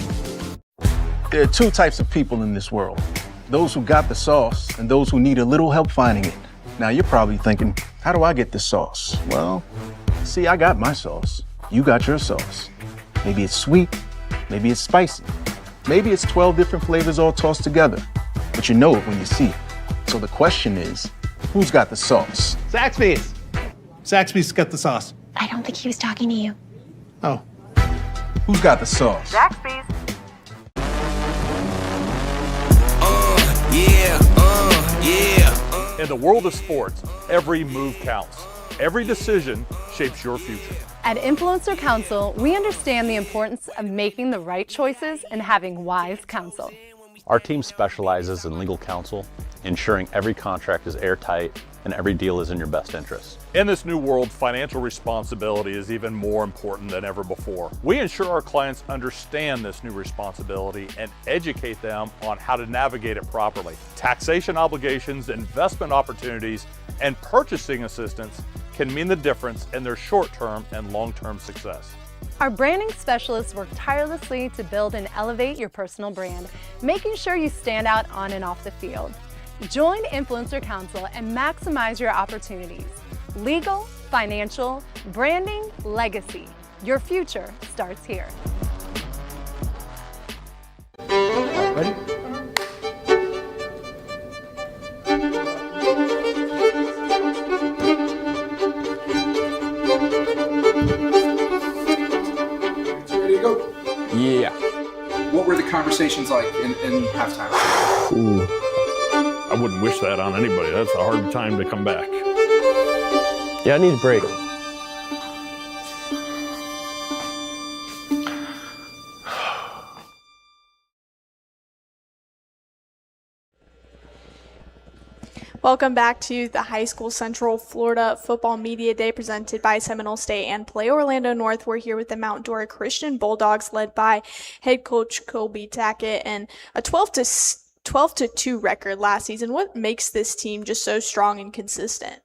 There are two types of people in this world. Those who got the sauce and those who need a little help finding it. Now you're probably thinking, how do I get this sauce? Well, see, I got my sauce. You got your sauce. Maybe it's sweet, maybe it's spicy. Maybe it's 12 different flavors all tossed together. But you know it when you see it. So the question is, who's got the sauce? Zaxby's. Zaxby's got the sauce. I don't think he was talking to you. Oh. Who's got the sauce? Zaxby's. In the world of sports, every move counts. Every decision shapes your future. At Influencer Counsel, we understand the importance of making the right choices and having wise counsel. Our team specializes in legal counsel, ensuring every contract is airtight and every deal is in your best interest. In this new world, financial responsibility is even more important than ever before. We ensure our clients understand this new responsibility and educate them on how to navigate it properly. Taxation obligations, investment opportunities, and purchasing assistance can mean the difference in their short-term and long-term success. Our branding specialists work tirelessly to build and elevate your personal brand, making sure you stand out on and off the field. Join Influencer Counsel and maximize your opportunities. Legal, financial, branding, legacy. Your future starts here. Ready? Ready to go? Yeah. What were the conversations like in halftime? Ooh. I wouldn't wish that on anybody. That's a hard time to come back. Yeah, I need a break. Welcome back to the High School Central Florida Football Media Day presented by Seminole State and Play Orlando North. We're here with the Mount Dora Christian Bulldogs led by head coach Colby Tackett and a 12-2 record last season. What makes this team just so strong and consistent?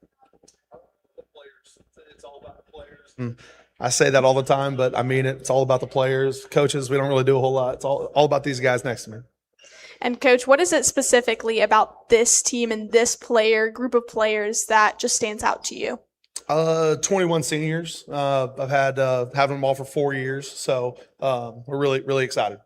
I say that all the time, but I mean it. It's all about the players. Coaches, we don't really do a whole lot. It's all about these guys next to me. And Coach, what is it specifically about this team and this group of players that just stands out to you? 21 seniors. I've had having them all for 4 years, so we're really excited.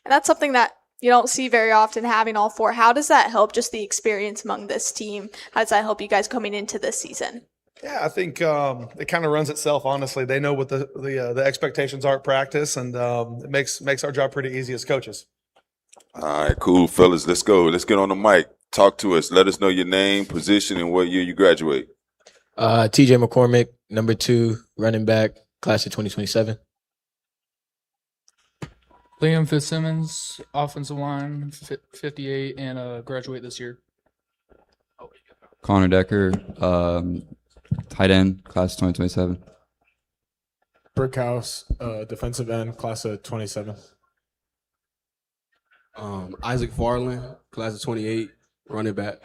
And that's something that you don't see very often, having all 4. How does that help just the experience among this team? How does that help you guys coming into this season? Yeah, I think it kind of runs itself. Honestly, they know what the expectations are at practice, and it makes our job pretty easy as coaches. All right, cool, fellas. Let's go. Let's get on the mic. Talk to us. Let us know your name, position, and what year you graduate. TJ McCormick, number 2, running back, class of 2027. Liam Fitzsimmons, offensive line, 58, and graduate this year. Connor Decker, tight end, class 2027. Brickhouse, defensive end, class of 27. Isaac Farland, class of 28, running back.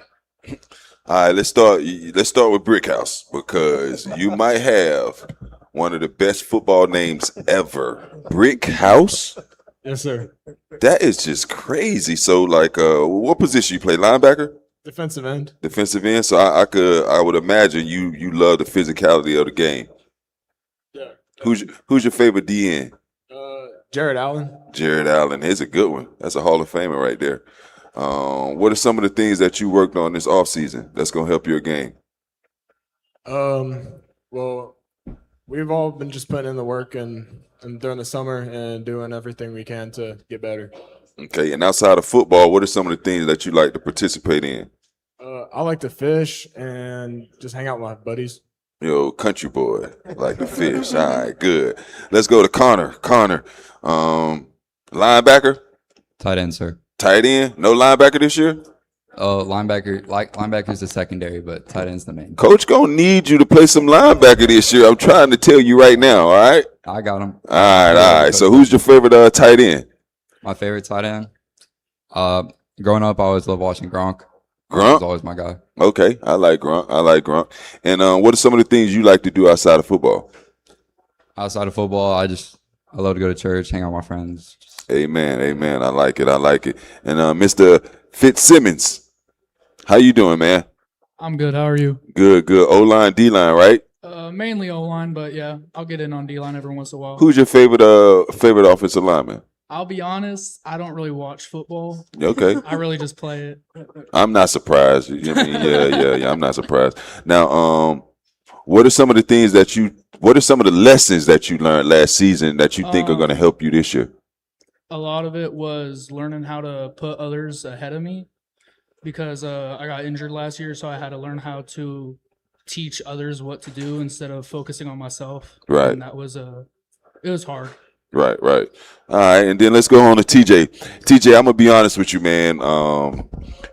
All right, let's start with Brickhouse, because you might have one of the best football names ever. Brickhouse? Yes, sir. That is just crazy. So, like, what position you play? Linebacker? Defensive end. Defensive end. So I would imagine you love the physicality of the game. Yeah. Who's your favorite DN? Jared Allen. Jared Allen is a good one. That's a Hall of Famer right there. What are some of the things that you worked on this offseason that's gonna help your game? Well, we've all been just putting in the work and during the summer and doing everything we can to get better. Okay, and outside of football, what are some of the things that you like to participate in? I like to fish and just hang out with my buddies. Yo, country boy, like to fish. All right, good. Let's go to Connor. Connor, linebacker? Tight end, sir. Tight end? No linebacker this year? Linebacker's the secondary, but tight end's the main. Coach gonna need you to play some linebacker this year. I'm trying to tell you right now, all right? I got him. All right. So who's your favorite tight end? My favorite tight end? Growing up, I always loved watching Gronk. Gronk? Was always my guy. Okay, I like Gronk. And what are some of the things you like to do outside of football? Outside of football, I love to go to church, hang out with my friends. Amen. I like it. And Mr. Fitzsimmons, how you doing, man? I'm good. How are you? Good. O-line, D-line, right? Mainly O-line, but yeah, I'll get in on D-line every once in a while. Who's your favorite offensive lineman? I'll be honest, I don't really watch football. Okay. I really just play it. I'm not surprised. I mean, yeah. I'm not surprised. Now, what are some of the lessons that you learned last season that you think are going to help you this year? A lot of it was learning how to put others ahead of me, because I got injured last year, so I had to learn how to teach others what to do instead of focusing on myself. Right. And that was it was hard. Right. All right, and then let's go on to TJ. TJ, I'm gonna be honest with you, man.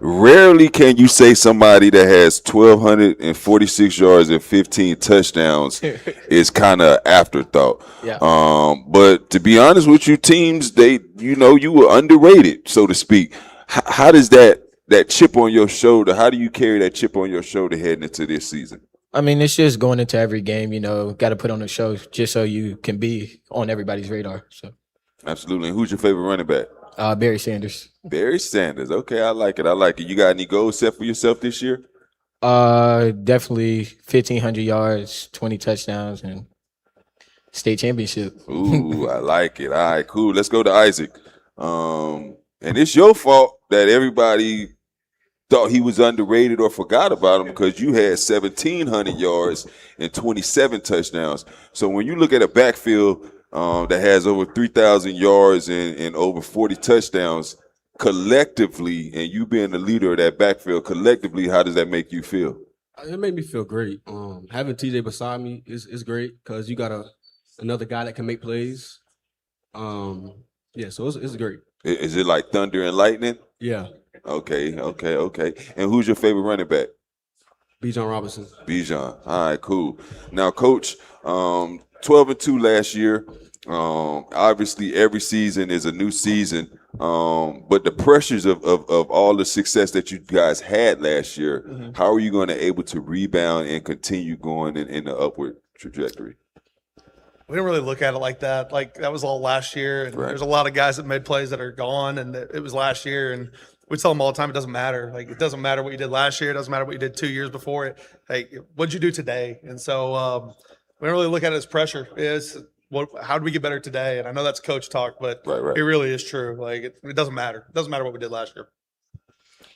Rarely can you say somebody that has 1,246 yards and 15 touchdowns is kind of afterthought. Yeah. But to be honest with you, teams, you were underrated, so to speak. How does that chip on your shoulder? How do you carry that chip on your shoulder heading into this season? I mean, it's just going into every game, got to put on a show just so you can be on everybody's radar. So, absolutely. And who's your favorite running back? Barry Sanders. Barry Sanders. Okay, I like it. You got any goals set for yourself this year? Definitely 1,500 yards, 20 touchdowns, and state championship. Ooh, I like it. All right, cool. Let's go to Isaac. And it's your fault that everybody thought he was underrated or forgot about him, because you had 1,700 yards and 27 touchdowns. So when you look at a backfield that has over 3,000 yards and over 40 touchdowns collectively, and you being the leader of that backfield collectively, how does that make you feel? It made me feel great. Having TJ beside me is great, because you got another guy that can make plays. So it's great. Is it like thunder and lightning? Yeah. Okay. And who's your favorite running back? Bijan Robinson. Bijan. All right, cool. Now, Coach, 12-2 last year. Obviously, every season is a new season. But the pressures of all the success that you guys had last year, how are you going to able to rebound and continue going in the upward trajectory? We didn't really look at it like that. Like that was all last year. And there's a lot of guys that made plays that are gone, and it was last year. And we tell them all the time, it doesn't matter. Like it doesn't matter what you did last year. It doesn't matter what you did 2 years before it. Hey, what'd you do today? And so we don't really look at it as pressure. How do we get better today? And I know that's coach talk, but it really is true. Like it doesn't matter. It doesn't matter what we did last year.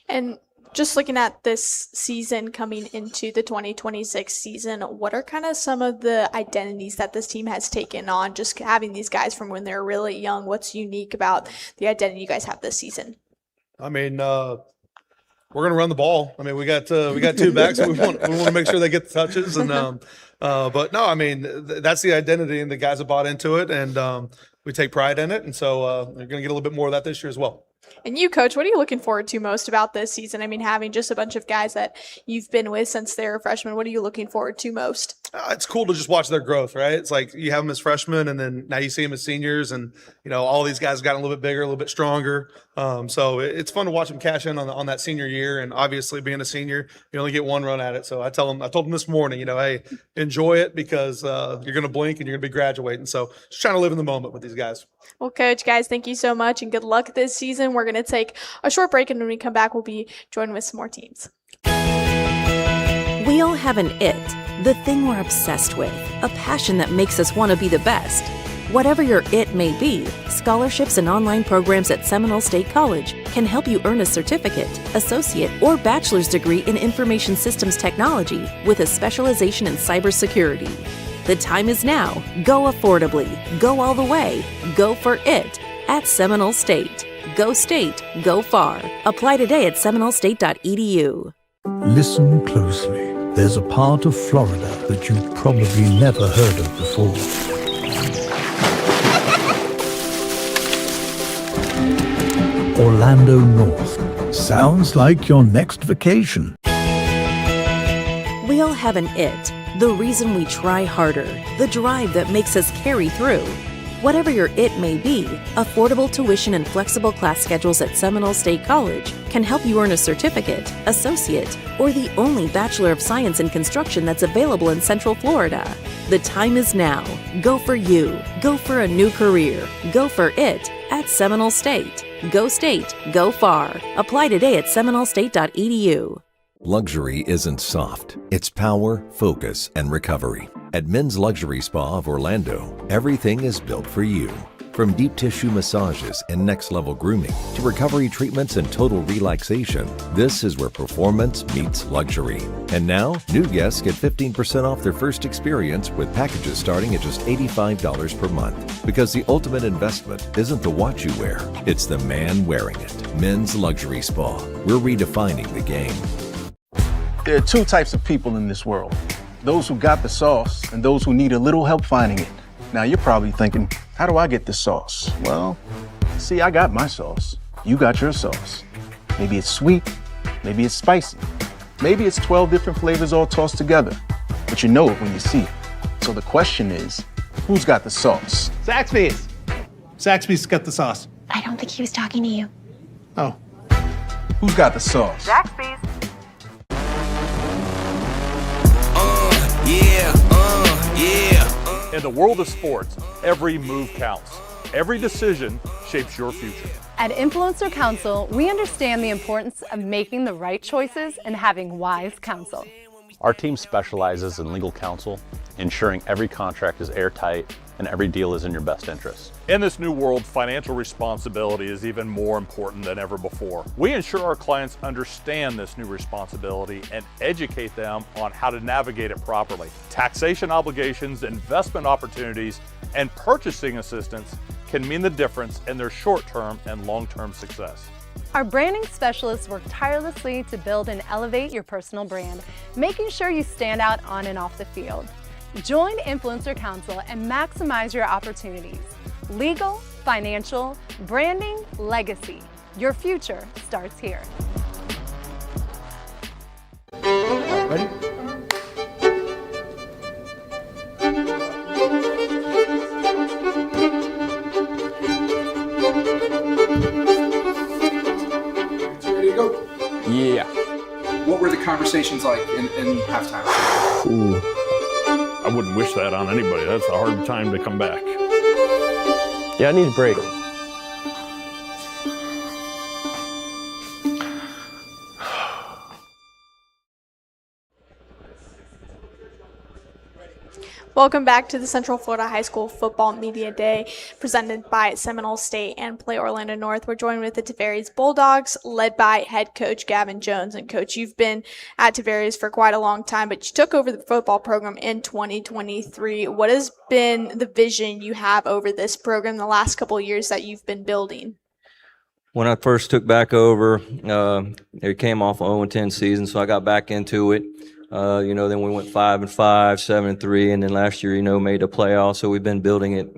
And just looking at this season coming into the 2026 season, what are kind of some of the identities that this team has taken on, just having these guys from when they're really young? What's unique about the identity you guys have this season? I mean, we're going to run the ball. I mean, we got two backs. So we want to make sure they get the touches. And but no, I mean, that's the identity, and the guys have bought into it, and we take pride in it. And so you're going to get a little bit more of that this year as well. And you, Coach, what are you looking forward to most about this season? I mean, having just a bunch of guys that you've been with since they're freshmen, what are you looking forward to most? It's cool to just watch their growth, right? It's like you have them as freshmen, and then now you see them as seniors, and all these guys got a little bit bigger, a little bit stronger. So it's fun to watch them cash in on that senior year. And obviously, being a senior, you only get one run at it. So I told them this morning, hey, enjoy it, because you're going to blink and you're going to be graduating. So just trying to live in the moment with these guys. Well, Coach, guys, thank you so much, and good luck this season. We're going to take a short break, and when we come back, we'll be joined with some more teams. We all have an it, the thing we're obsessed with, a passion that makes us want to be the best. Whatever your it may be, scholarships and online programs at Seminole State College can help you earn a certificate, associate, or bachelor's degree in information systems technology with a specialization in cybersecurity. The time is now. Go affordably. Go all the way. Go for it at Seminole State. Go state. Go far. Apply today at seminolestate.edu. Listen closely. There's a part of Florida that you've probably never heard of before. Orlando North. Sounds like your next vacation. We all have an it, the reason we try harder, the drive that makes us carry through. Whatever your it may be, affordable tuition and flexible class schedules at Seminole State College can help you earn a certificate, associate, or the only Bachelor of Science in Construction that's available in Central Florida. The time is now. Go for you. Go for a new career. Go for it at Seminole State. Go state. Go far. Apply today at seminolestate.edu. Luxury isn't soft. It's power, focus, and recovery. At Men's Luxury Spa of Orlando, everything is built for you. From deep tissue massages and next-level grooming to recovery treatments and total relaxation, this is where performance meets luxury. And now, new guests get 15% off their first experience with packages starting at just $85 per month. Because the ultimate investment isn't the watch you wear, it's the man wearing it. Men's Luxury Spa. We're redefining the game. There are two types of people in this world. Those who got the sauce and those who need a little help finding it. Now you're probably thinking, how do I get this sauce? Well, see, I got my sauce. You got your sauce. Maybe it's sweet, maybe it's spicy. Maybe it's 12 different flavors all tossed together. But you know it when you see it. So the question is, who's got the sauce? Zaxby's. Zaxby's got the sauce. I don't think he was talking to you. Oh. Who's got the sauce? Zaxby's. In the world of sports, every move counts. Every decision shapes your future. At Influencer Counsel, we understand the importance of making the right choices and having wise counsel. Our team specializes in legal counsel, ensuring every contract is airtight and every deal is in your best interest. In this new world, financial responsibility is even more important than ever before. We ensure our clients understand this new responsibility and educate them on how to navigate it properly. Taxation obligations, investment opportunities, and purchasing assistance can mean the difference in their short-term and long-term success. Our branding specialists work tirelessly to build and elevate your personal brand, making sure you stand out on and off the field. Join Influencer Counsel and maximize your opportunities. Legal, financial, branding, legacy. Your future starts here. Ready? Ready to go? Yeah. What were the conversations like in halftime? Ooh. I wouldn't wish that on anybody. That's a hard time to come back. Yeah, I need a break. Welcome back to the Central Florida High School Football Media Day presented by Seminole State and Play Orlando North. We're joined with the Tavares Bulldogs led by head coach Gavin Jones. And coach, you've been at Tavares for quite a long time, but you took over the football program in 2023. What has been the vision you have over this program the last couple of years that you've been building? When I first took back over, it came off an 0-10 season, so I got back into it. Then we went 5-5, 7-3, and then last year, made the playoffs. So we've been building it,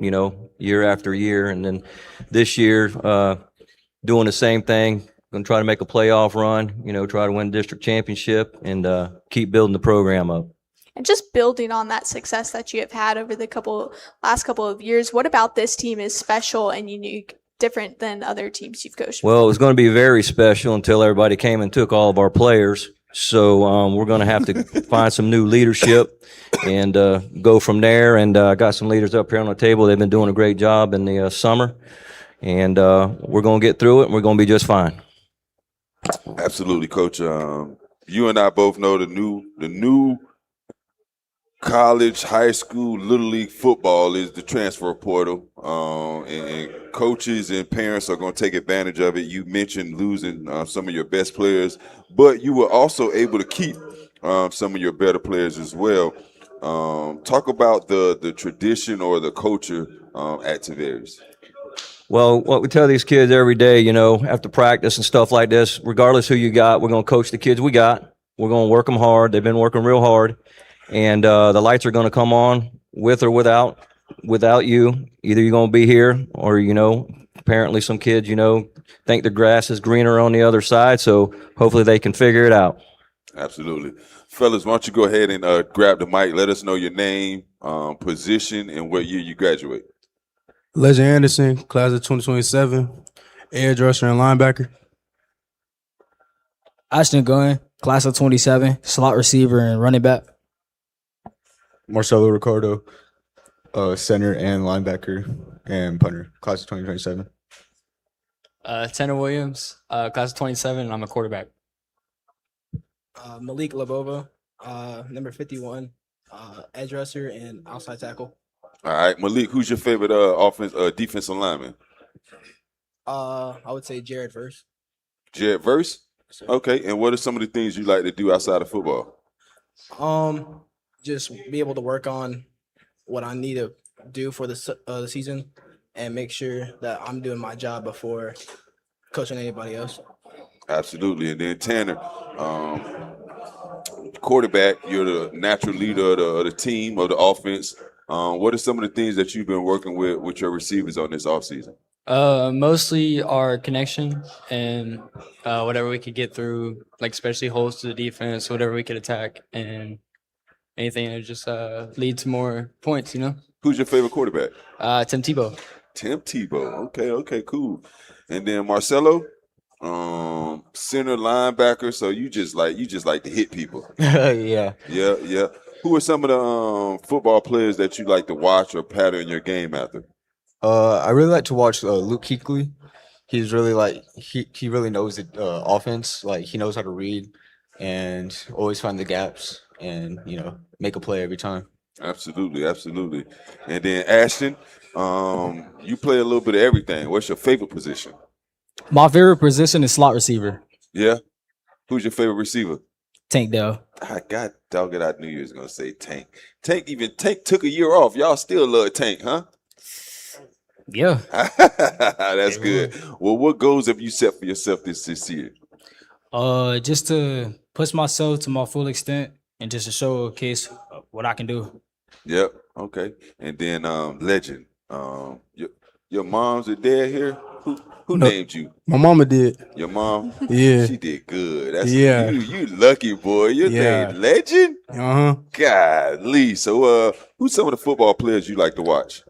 year after year. And then this year, doing the same thing, going to try to make a playoff run, try to win district championship and keep building the program up. And just building on that success that you have had over the last couple of years, what about this team is special and unique, different than other teams you've coached? Well, it was going to be very special until everybody came and took all of our players. So we're going to have to find some new leadership and go from there. And I got some leaders up here on the table. They've been doing a great job in the summer. And we're going to get through it, and we're going to be just fine. Absolutely, Coach. You and I both know the new college, high school, Little League football is the transfer portal. And coaches and parents are going to take advantage of it. You mentioned losing some of your best players, but you were also able to keep some of your better players as well. Talk about the tradition or the culture at Tavares. Well, what we tell these kids every day, after practice and stuff like this, regardless who you got, we're going to coach the kids we got. We're going to work them hard. They've been working real hard. And the lights are going to come on with or without you. Either you're going to be here or, apparently some kids, think the grass is greener on the other side. So hopefully they can figure it out. Absolutely. Fellas, why don't you go ahead and grab the mic. Let us know your name, position, and what year you graduate. Legend Anderson, class of 2027, edge rusher and linebacker. Ashton Goen, class of 27, slot receiver and running back. Marcelo Ricardo, center and linebacker and punter, class of 2027. Tanner Williams, class of 27, and I'm a quarterback. Malik Labova, number 51, edge rusher and outside tackle. All right, Malik, who's your favorite defensive lineman? I would say Jared Verse. Jared Verse? Okay, and what are some of the things you like to do outside of football? Just be able to work on what I need to do for the season and make sure that I'm doing my job before coaching anybody else. Absolutely. And then Tanner, quarterback, you're the natural leader of the team, of the offense. What are some of the things that you've been working with your receivers on this offseason? Mostly our connection and whatever we could get through, like especially holes to the defense, whatever we could attack, and anything that just lead to more points, Who's your favorite quarterback? Tim Tebow. Tim Tebow. Okay, cool. And then Marcelo, center linebacker. So you just like to hit people. Yeah. Yeah. Who are some of the football players that you like to watch or pattern your game after? I really like to watch Luke Kuechly. He's really he really knows the offense. Like he knows how to read and always find the gaps and make a play every time. Absolutely. And then Ashton, you play a little bit of everything. What's your favorite position? My favorite position is slot receiver. Yeah. Who's your favorite receiver? Tank Dell. I got dog it. I knew you was gonna say Tank. Tank took a year off. Y'all still love Tank, huh? Yeah. That's good. Well, what goals have you set for yourself this year? Just to push myself to my full extent and just to showcase what I can do. Yep. Okay. And then Legend. Your mom's or dad here? Who named you? My mama did. Your mom? Yeah. She did good. That's yeah. You lucky boy. Your name Legend? Uh-huh. Golly. So who's some of the football players you like to watch?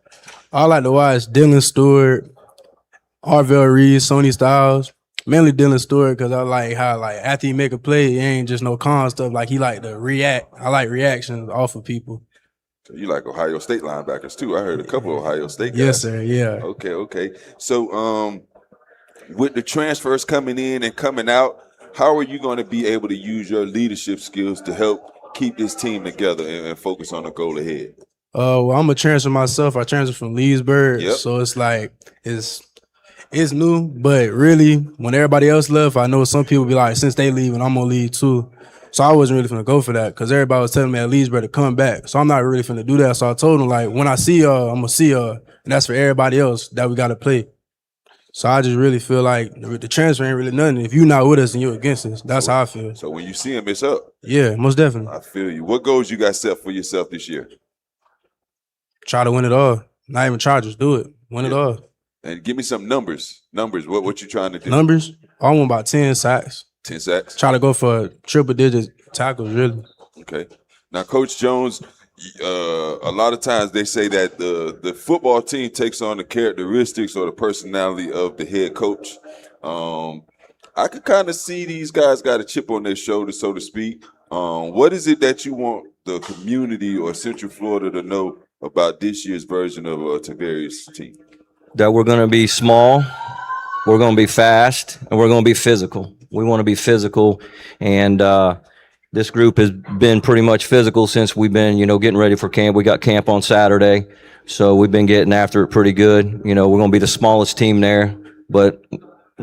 I like to watch Dylan Stewart, Arvell Reed, Sonny Styles. Mainly Dylan Stewart because I like how after he make a play, it ain't just no con stuff. Like he like to react. I like reactions off of people. So you like Ohio State linebackers too. I heard a couple of Ohio State guys. Yes, sir. Yeah. Okay. So with the transfers coming in and coming out, how are you going to be able to use your leadership skills to help keep this team together and focus on the goal ahead? Well, I'm a transfer myself. I transferred from Leesburg, Yep. so it's like it's new, but really, when everybody else left, I know some people be like, since they leaving, I'm gonna leave too. So I wasn't really finna go for that because everybody was telling me at Leesburg to come back. So I'm not really finna do that. So I told them, like, when I see y'all, I'm gonna see y'all, and that's for everybody else that we gotta play. So I just really feel like the transfer ain't really nothing. If you're not with us and you're against us, that's how I feel. So when you see them, it's up. Yeah, most definitely. I feel you. What goals you got set for yourself this year? Try to win it all. Not even try, just do it. Win it all. And give me some numbers. What you trying to do? Numbers? I want about 10 sacks. 10 sacks? Try to go for triple-digit tackles, really. Okay. Now, Coach Jones, a lot of times they say that the football team takes on the characteristics or the personality of the head coach. I could kind of see these guys got a chip on their shoulder, so to speak. What is it that you want the community or Central Florida to know about this year's version of Tavares' team? That we're going to be small, we're going to be fast, and we're going to be physical. We want to be physical, and this group has been pretty much physical since we've been, getting ready for camp. We got camp on Saturday, so we've been getting after it pretty good. We're going to be the smallest team there, but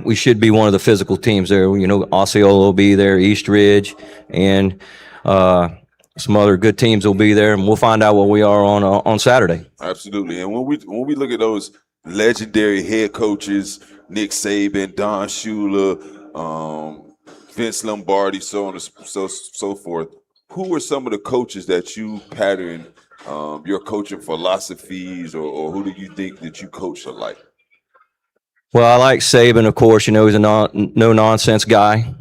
we should be one of the physical teams there. Osceola will be there, East Ridge, and some other good teams will be there, and we'll find out what we are on Saturday. Absolutely. And when we look at those legendary head coaches, Nick Saban, Don Shula, Vince Lombardi, so on and so forth, who are some of the coaches that you pattern your coaching philosophies, or who do you think that you coach alike? Well, I like Saban, of course. He's a no-nonsense guy.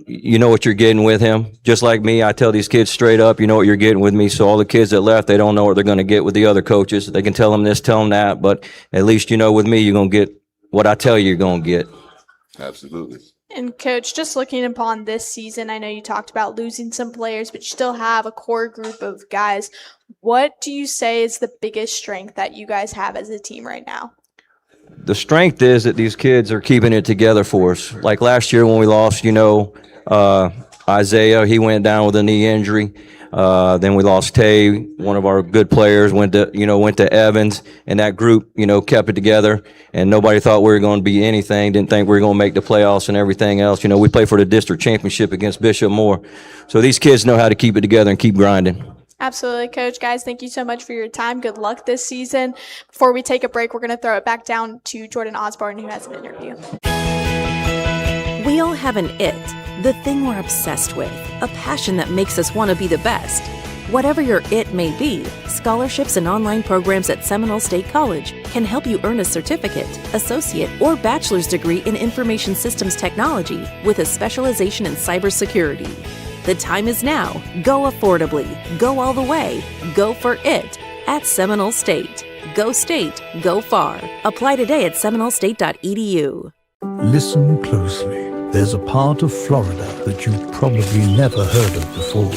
You know what you're getting with him. Just like me, I tell these kids straight up, you know what you're getting with me. So all the kids that left, they don't know what they're going to get with the other coaches. They can tell them this, tell them that, but at least with me, you're going to get what I tell you you're going to get. Absolutely. And Coach, just looking upon this season, I know you talked about losing some players, but you still have a core group of guys. What do you say is the biggest strength that you guys have as a team right now? The strength is that these kids are keeping it together for us. Like last year when we lost, Isaiah, he went down with a knee injury. Then we lost Tay, one of our good players, went to Evans, and that group, kept it together, and nobody thought we were going to be anything, didn't think we were going to make the playoffs and everything else. We play for the district championship against Bishop Moore. So these kids know how to keep it together and keep grinding. Absolutely, Coach. Guys, thank you so much for your time. Good luck this season. Before we take a break, we're going to throw it back down to Jordan Osborne, who has an interview. We all have an it, the thing we're obsessed with, a passion that makes us want to be the best. Whatever your it may be, scholarships and online programs at Seminole State College can help you earn a certificate, associate, or bachelor's degree in information systems technology with a specialization in cybersecurity. The time is now. Go affordably. Go all the way. Go for it at Seminole State. Go state. Go far. Apply today at seminolestate.edu. Listen closely. There's a part of Florida that you've probably never heard of before.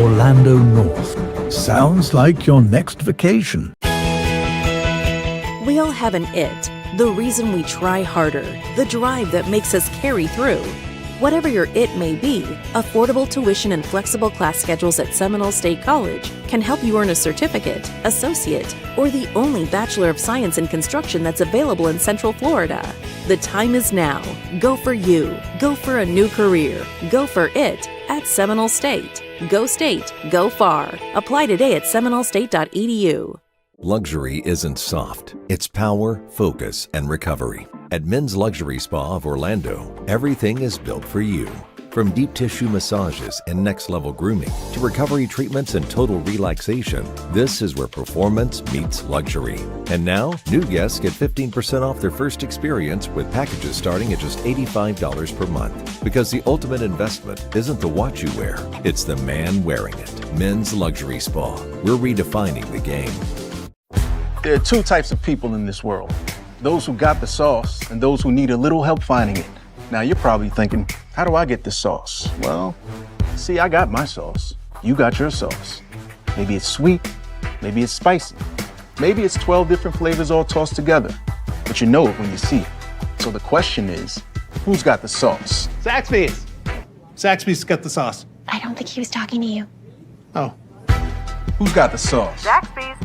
Orlando North. Sounds like your next vacation. We all have an it, the reason we try harder, the drive that makes us carry through. Whatever your it may be, affordable tuition and flexible class schedules at Seminole State College can help you earn a certificate, associate, or the only Bachelor of Science in Construction that's available in Central Florida. The time is now. Go for you. Go for a new career. Go for it at Seminole State. Go state. Go far. Apply today at seminolestate.edu. Luxury isn't soft. It's power, focus, and recovery. At Men's Luxury Spa of Orlando, everything is built for you. From deep tissue massages and next-level grooming to recovery treatments and total relaxation, this is where performance meets luxury. And now, new guests get 15% off their first experience with packages starting at just $85 per month. Because the ultimate investment isn't the watch you wear, it's the man wearing it. Men's Luxury Spa. We're redefining the game. There are two types of people in this world. Those who got the sauce and those who need a little help finding it. Now you're probably thinking, how how do I get this sauce? Well, see, I got my sauce. You got your sauce. Maybe it's sweet, maybe it's spicy. Maybe it's 12 different flavors all tossed together. But you know it when you see it. So the question is, who's got the sauce? Zaxby's. Zaxby's got the sauce. I don't think he was talking to you. Oh. Who's got the sauce? Zaxby's.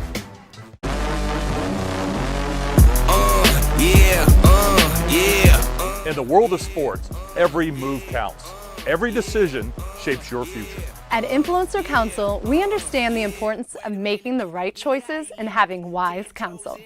In the world of sports, every move counts. Every decision shapes your future. At Influencer Counsel, we understand the importance of making the right choices and having wise counsel.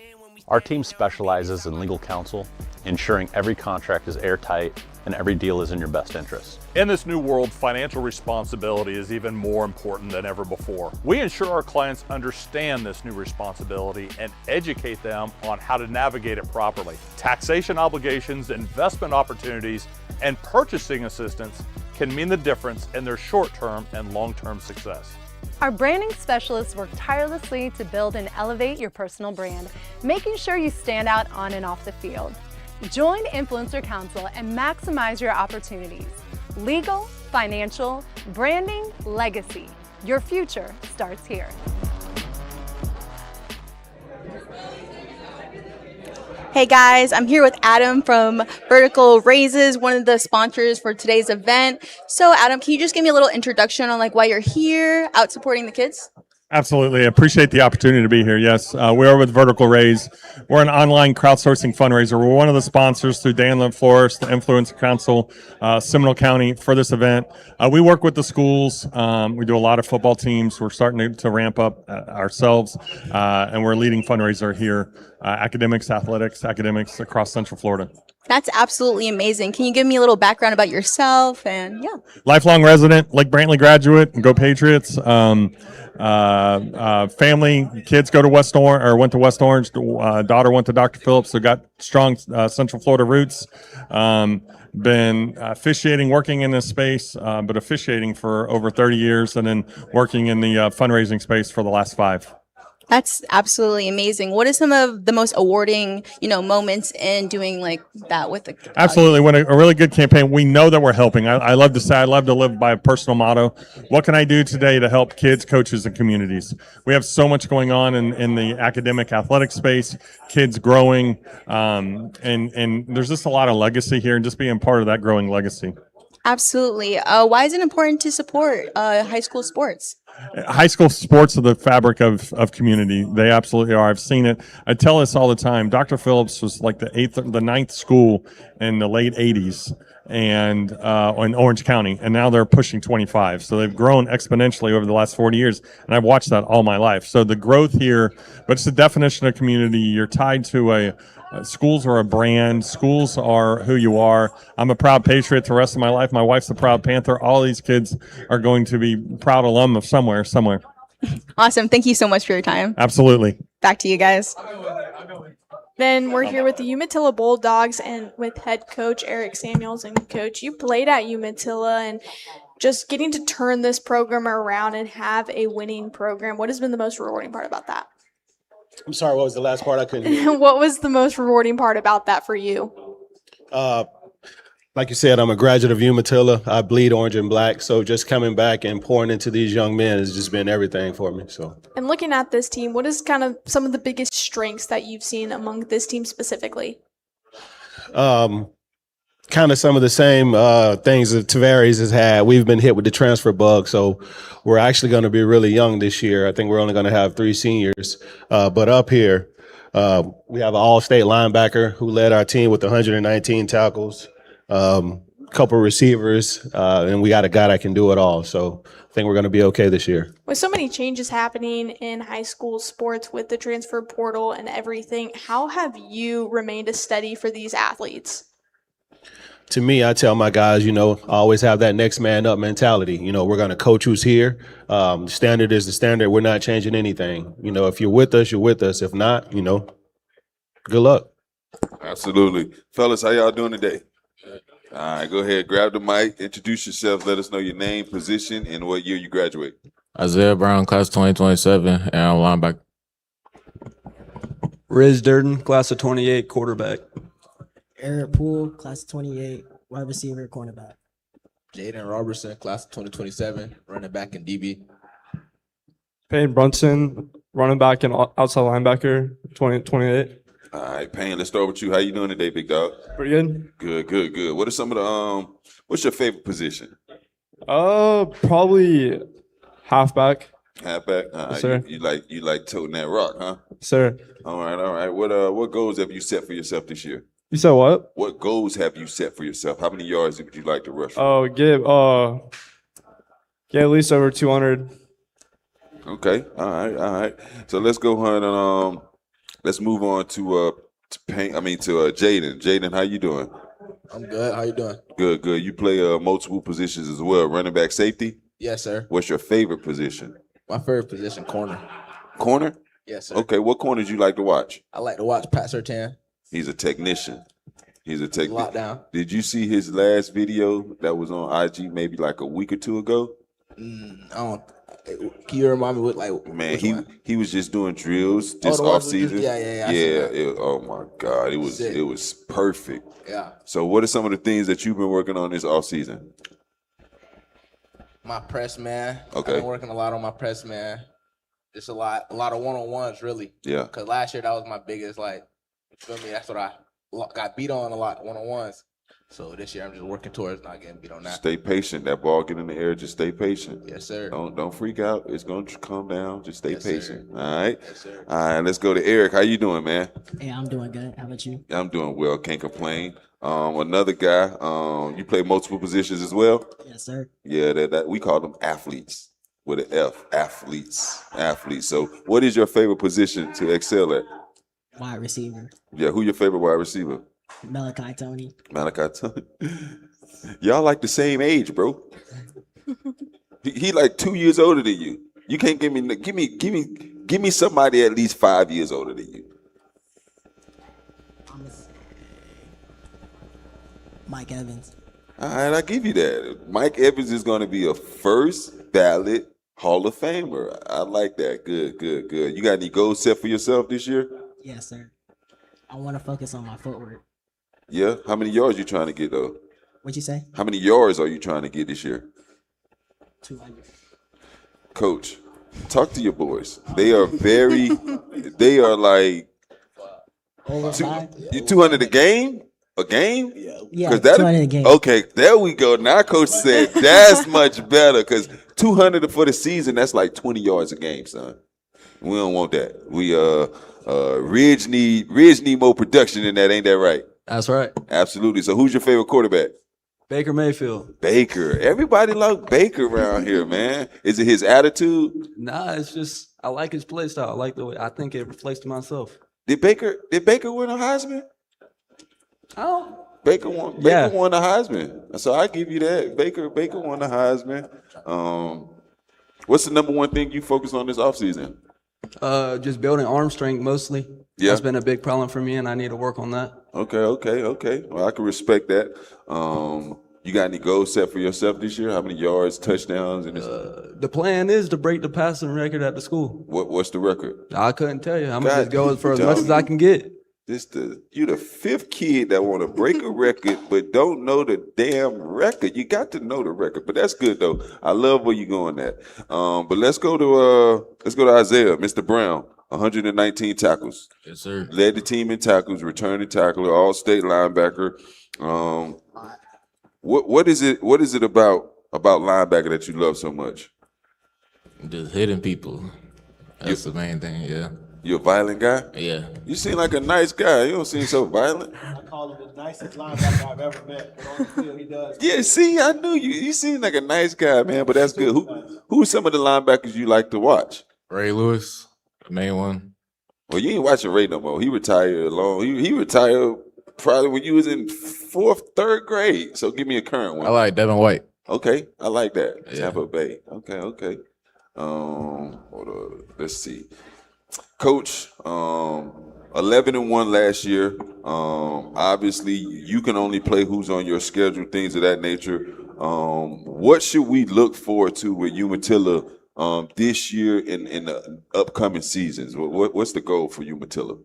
Our team specializes in legal counsel, ensuring every contract is airtight and every deal is in your best interest. In this new world, financial responsibility is even more important than ever before. We ensure our clients understand this new responsibility and educate them on how to navigate it properly. Taxation obligations, investment opportunities, and purchasing assistance can mean the difference in their short-term and long-term success. Our branding specialists work tirelessly to build and elevate your personal brand, making sure you stand out on and off the field. Join Influencer Counsel and maximize your opportunities. Legal, financial, branding, legacy. Your future starts here. Hey guys, I'm here with Adam from Vertical Raises, one of the sponsors for today's event. So Adam, can you just give me a little introduction on why you're here out supporting the kids? Absolutely. I appreciate the opportunity to be here. Yes, we are with Vertical Raise. We're an online crowdsourcing fundraiser. We're one of the sponsors through Dan Lynn Flores, the Influencer Council, Seminole County for this event. We work with the schools. We do a lot of football teams. We're starting to ramp up ourselves, and we're a leading fundraiser here. Academics across Central Florida. That's absolutely amazing. Can you give me a little background about yourself? And yeah. Lifelong resident, Lake Brantley graduate, go Patriots. Family, kids go to West Orange, or went to West Orange. Daughter went to Dr. Phillips, so got strong Central Florida roots. Been officiating, working in this space, but officiating for over 30 years, and then working in the fundraising space for the last 5. That's absolutely amazing. What are some of the most awarding, moments in doing that with the Absolutely. When a really good campaign, we know that we're helping. I love to say, I love to live by a personal motto. What can I do today to help kids, coaches, and communities? We have so much going on in the academic athletic space, kids growing, and there's just a lot of legacy here, and just being part of that growing legacy. Absolutely. Why is it important to support high school sports? High school sports are the fabric of community. They absolutely are. I've seen it. I tell this all the time. Dr. Phillips was like the ninth school in the late 80s and in Orange County, and now they're pushing 25. So they've grown exponentially over the last 40 years, and I've watched that all my life. So the growth here, but it's the definition of community. You're tied to schools are a brand. Schools are who you are. I'm a proud Patriot the rest of my life. My wife's a proud Panther. All these kids are going to be proud alum of somewhere. Awesome. Thank you so much for your time. Absolutely. Back to you guys. Then we're here with the Umatilla Bulldogs and with head coach Eric Samuels. And coach, you played at Umatilla, and just getting to turn this program around and have a winning program. What has been the most rewarding part about that? I'm sorry, what was the last part? I couldn't hear. What was the most rewarding part about that for you? Like you said, I'm a graduate of Umatilla. I bleed orange and black. So just coming back and pouring into these young men has just been everything for me. And looking at this team, what is kind of some of the biggest strengths that you've seen among this team specifically? Kind of some of the same things that Tavares has had. We've been hit with the transfer bug, so we're actually going to be really young this year. I think we're only going to have 3 seniors. But up here, we have an all-state linebacker who led our team with 119 tackles, couple receivers, and we got a guy that can do it all. So I think we're going to be okay this year. With so many changes happening in high school sports with the transfer portal and everything, how have you remained steady for these athletes? To me, I tell my guys, always have that next man up mentality. We're going to coach who's here. The standard is the standard. We're not changing anything. If you're with us, you're with us. If not, good luck. Absolutely. Fellas, how y'all doing today? All right, go ahead. Grab the mic. Introduce yourself. Let us know your name, position, and what year you graduate. Isaiah Brown, class 2027, and I'm linebacker. Riz Durden, class of 28, quarterback. Eric Poole, class of 28, wide receiver, cornerback. Jaden Robertson, class of 2027, running back and DB. Payne Brunson, running back and outside linebacker, 2028. All right, Payne, let's start with you. How you doing today, big dog? Pretty good. Good, good, good. What are some of the what's your favorite position? Probably halfback. Halfback? Yes, sir. You like toting that rock, huh? Sir. All right. What goals have you set for yourself this year? You said what? What goals have you set for yourself? How many yards would you like to rush? Get at least over 200. Okay. All right. So let's go ahead and let's move on to Jaden. Jaden, how you doing? I'm good. How you doing? Good. You play multiple positions as well. Running back, safety? Yes, sir. What's your favorite position? My favorite position, corner. Corner? Yes, sir. Okay, what corners you like to watch? I like to watch Pat Surtain. He's a technician. Lockdown. Did you see his last video that was on IG maybe like a week or two ago? I don't. Can you remind me what Man, he was just doing drills this the ones off with season. Yeah. Oh my God, it was perfect. Yeah. So what are some of the things that you've been working on this off season? My press man. Okay. I've been working a lot on my press man. Just a lot of one-on-ones really. Yeah. Because last year that was my biggest you feel me? That's what I got beat on a lot, one-on-ones. So this year I'm just working towards not getting beat on that. Stay patient. That ball get in the air. Just stay patient. Yes, sir. Don't freak out. It's gonna calm down. Just stay patient. Sir. All right. Yes, sir. All right. Let's go to Eric. How you doing, man? Hey, I'm doing good. How about you? I'm doing well. Can't complain. Another guy. You play multiple positions as well. Yes, sir. Yeah. That we call them athletes with an F. Athletes. So, what is your favorite position to excel at? Wide receiver. Yeah. Who your favorite wide receiver? Malachi Tony. Y'all like the same age, bro. he like 2 years older than you. You can't give me somebody at least 5 years older than you. Mike Evans. All right, I give you that. Mike Evans is going to be a first ballot Hall of Famer. I like that. Good. You got any goals set for yourself this year? Yes, sir. I want to focus on my footwork. Yeah. How many yards you trying to get though? What'd you say? How many yards are you trying to get this year? 200. Coach, talk to your boys. They are like over 200 a game? A game? Yeah, 200 a game. Okay, there we go. Now Coach said that's much better because 200 for the season, that's like 20 yards a game, son. We don't want that. Ridge need more production than that, ain't that right? That's right. Absolutely. So who's your favorite quarterback? Baker Mayfield. Baker. Everybody loves Baker around here, man. Is it his attitude? Nah, it's just I like his play style. I like the way I think it reflects to myself. Did Baker win a Heisman? Oh. Baker won the Heisman. So I give you that. Baker won the Heisman. What's the number one thing you focus on this offseason? Just building arm strength mostly. Yeah. That's been a big problem for me, and I need to work on that. Okay. Well, I can respect that. You got any goals set for yourself this year? How many yards, touchdowns? The plan is to break the passing record at the school. What's the record? I couldn't tell you. I'm gonna just go for as much as I can get. You the fifth kid that want to break a record but don't know the damn record. You got to know the record, but that's good though. I love where you're going at. But let's go to Isaiah, Mr. Brown. 119 tackles. Yes, sir. Led the team in tackles, returning tackler, all-state linebacker. What is it about linebacker that you love so much? Just hitting people. That's the main thing. Yeah. You a violent guy? Yeah. You seem like a nice guy. You don't seem so violent. I call him the nicest linebacker I've ever met. But on the field, he does. Yeah, see, I knew you. You seem like a nice guy, man, but that's good. Who are some of the linebackers you like to watch? Ray Lewis, the main one. Well, you ain't watching Ray no more. He retired He retired probably when you was in 4th, 3rd grade. So give me a current one. I like Devin White. Okay, I like that. Yeah. Tampa Bay. Okay. Hold on. Let's see. Coach, 11-1 last year. Obviously, you can only play who's on your schedule, things of that nature. What should we look forward to with Umatilla this year and in the upcoming seasons? What's the goal for Umatilla?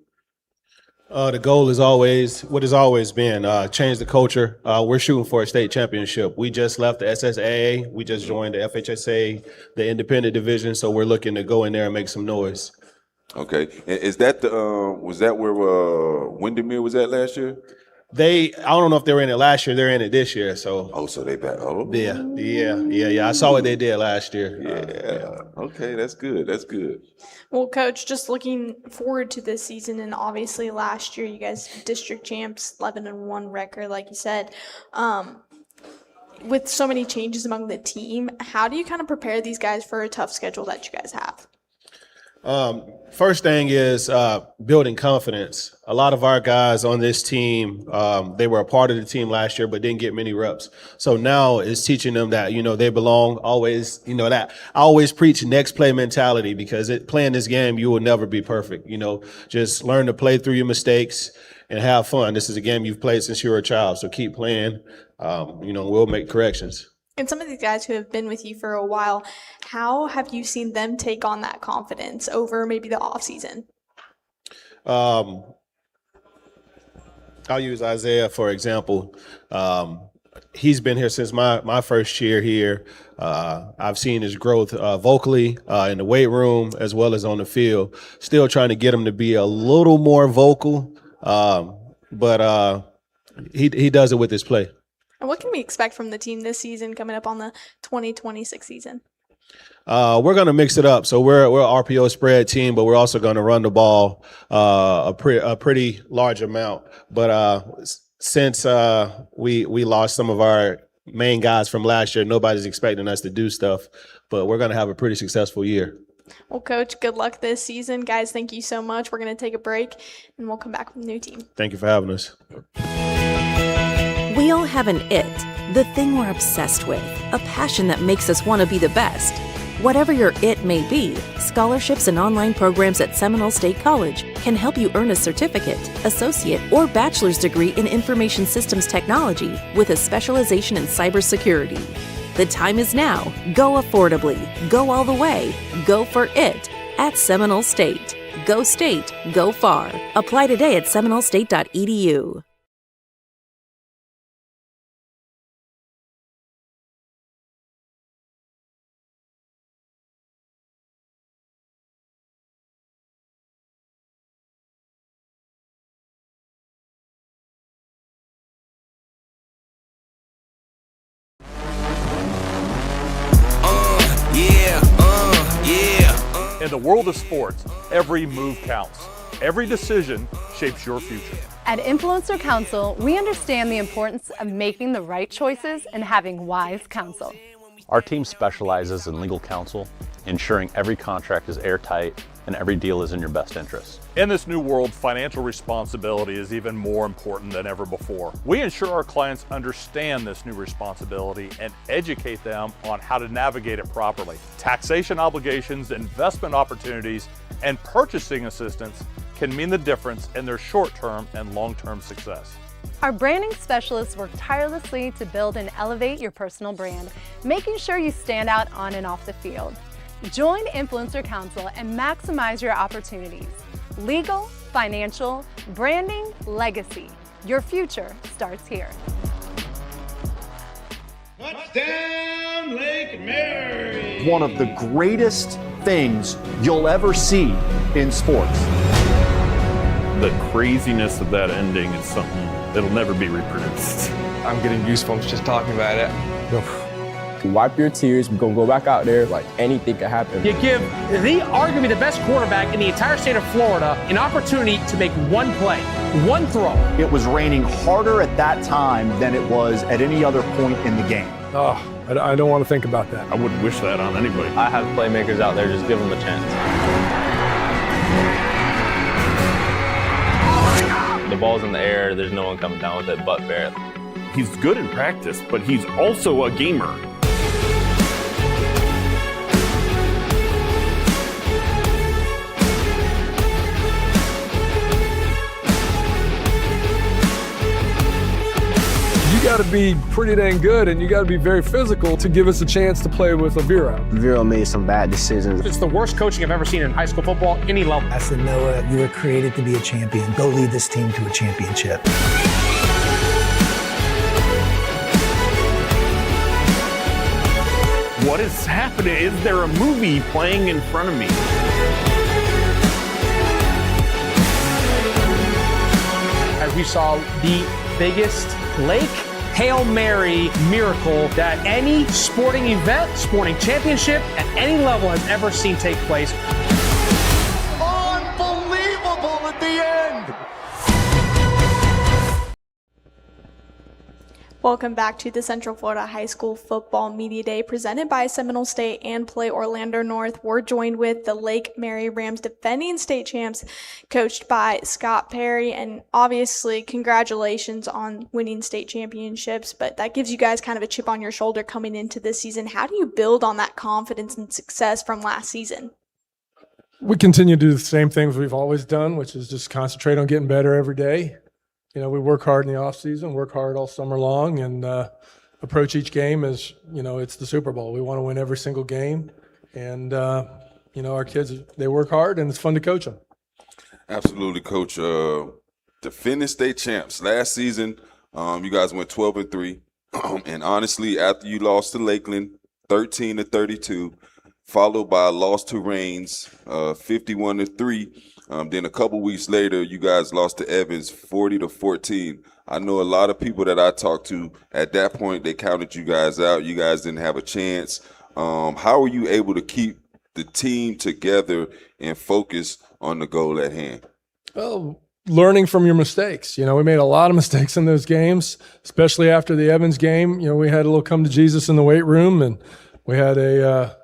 The goal is always what has always been change the culture. We're shooting for a state championship. We just left the SSAA. We just joined the FHSA, the independent division. So we're looking to go in there and make some noise. Okay, and is that the was that where Windermere was at last year? I don't know if they were in it last year. They're in it this year. So so they back. Oh, yeah. I saw what they did last year. Okay, that's good. That's good. Well, Coach, just looking forward to this season, and obviously last year you guys district champs, 11-1 record, like you said. With so many changes among the team, how do you kind of prepare these guys for a tough schedule that you guys have? First thing is building confidence. A lot of our guys on this team, they were a part of the team last year, but didn't get many reps. So now it's teaching them that, they belong always, that I always preach next play mentality, because playing this game, you will never be perfect. Just learn to play through your mistakes and have fun. This is a game you've played since you were a child. So keep playing. We'll make corrections. And some of these guys who have been with you for a while, how have you seen them take on that confidence over maybe the off season? I'll use Isaiah, for example. He's been here since my first year here. I've seen his growth vocally in the weight room as well as on the field. Still trying to get him to be a little more vocal, but he does it with his play. And what can we expect from the team this season coming up on the 2026 season? We're going to mix it up. So we're an RPO spread team, but we're also going to run the ball a pretty large amount. But since we lost some of our main guys from last year, nobody's expecting us to do stuff. But we're going to have a pretty successful year. Well, Coach, good luck this season. Guys, thank you so much. We're going to take a break, and we'll come back with a new team. Thank you for having us. We all have an it, the thing we're obsessed with, a passion that makes us want to be the best. Whatever your it may be, scholarships and online programs at Seminole State College can help you earn a certificate, associate, or bachelor's degree in information systems technology with a specialization in cybersecurity. The time is now. Go affordably. Go all the way. Go for it at Seminole State. Go state. Go far. Apply today at seminolestate.edu. In the world of sports, every move counts. Every decision shapes your future. At Influencer Counsel, we understand the importance of making the right choices and having wise counsel. Our team specializes in legal counsel, ensuring every contract is airtight and every deal is in your best interest. In this new world, financial responsibility is even more important than ever before. We ensure our clients understand this new responsibility and educate them on how to navigate it properly. Taxation obligations, investment opportunities, and purchasing assistance can mean the difference in their short-term and long-term success. Our branding specialists work tirelessly to build and elevate your personal brand, making sure you stand out on and off the field. Join Influencer Counsel and maximize your opportunities. Legal, financial, branding, legacy. Your future starts here. Touchdown, Lake Mary! One of the greatest things you'll ever see in sports. The craziness of that ending is something that'll never be reproduced. I'm getting goosebumps just talking about it. Wipe your tears. We're going to go back out there like anything could happen. You give the arguably the best quarterback in the entire state of Florida an opportunity to make one play, one throw. It was raining harder at that time than it was at any other point in the game. Oh, I don't want to think about that. I wouldn't wish that on anybody. I have playmakers out there, just give them a chance. The ball's in the air, there's no one coming down with it but Barrett. He's good in practice, but he's also a gamer. You got to be pretty dang good, and you got to be very physical to give us a chance to play with Oviedo. Oviedo made some bad decisions. It's the worst coaching I've ever seen in high school football, any level. I said, Noah, you were created to be a champion. Go lead this team to a championship. What is happening? Is there a movie playing in front of me? As we saw the biggest Lake Hail Mary miracle that any sporting event, sporting championship at any level has ever seen take place. Unbelievable at the end. Welcome back to the Central Florida High School Football Media Day presented by Seminole State and Play Orlando North. We're joined with the Lake Mary Rams defending state champs, coached by Scott Perry. And obviously, congratulations on winning state championships, but that gives you guys kind of a chip on your shoulder coming into this season. How do you build on that confidence and success from last season? We continue to do the same things we've always done, which is just concentrate on getting better every day. You know, we work hard in the off season, work hard all summer long, and approach each game as, you know, it's the Super Bowl. We want to win every single game. And, you know, our kids, they work hard, and it's fun to coach them. Absolutely, Coach. Defending state champs. Last season, you guys went 12-3. And honestly, after you lost to Lakeland, 13-32, followed by a loss to Rains, 51-3. Then a couple weeks later, you guys lost to Evans, 40-14. I know a lot of people that I talked to at that point, they counted you guys out. You guys didn't have a chance. How were you able to keep the team together and focus on the goal at hand? Well, learning from your mistakes. You know, we made a lot of mistakes in those games, especially after the Evans game. You know, we had a little come to Jesus in the weight room, and we had a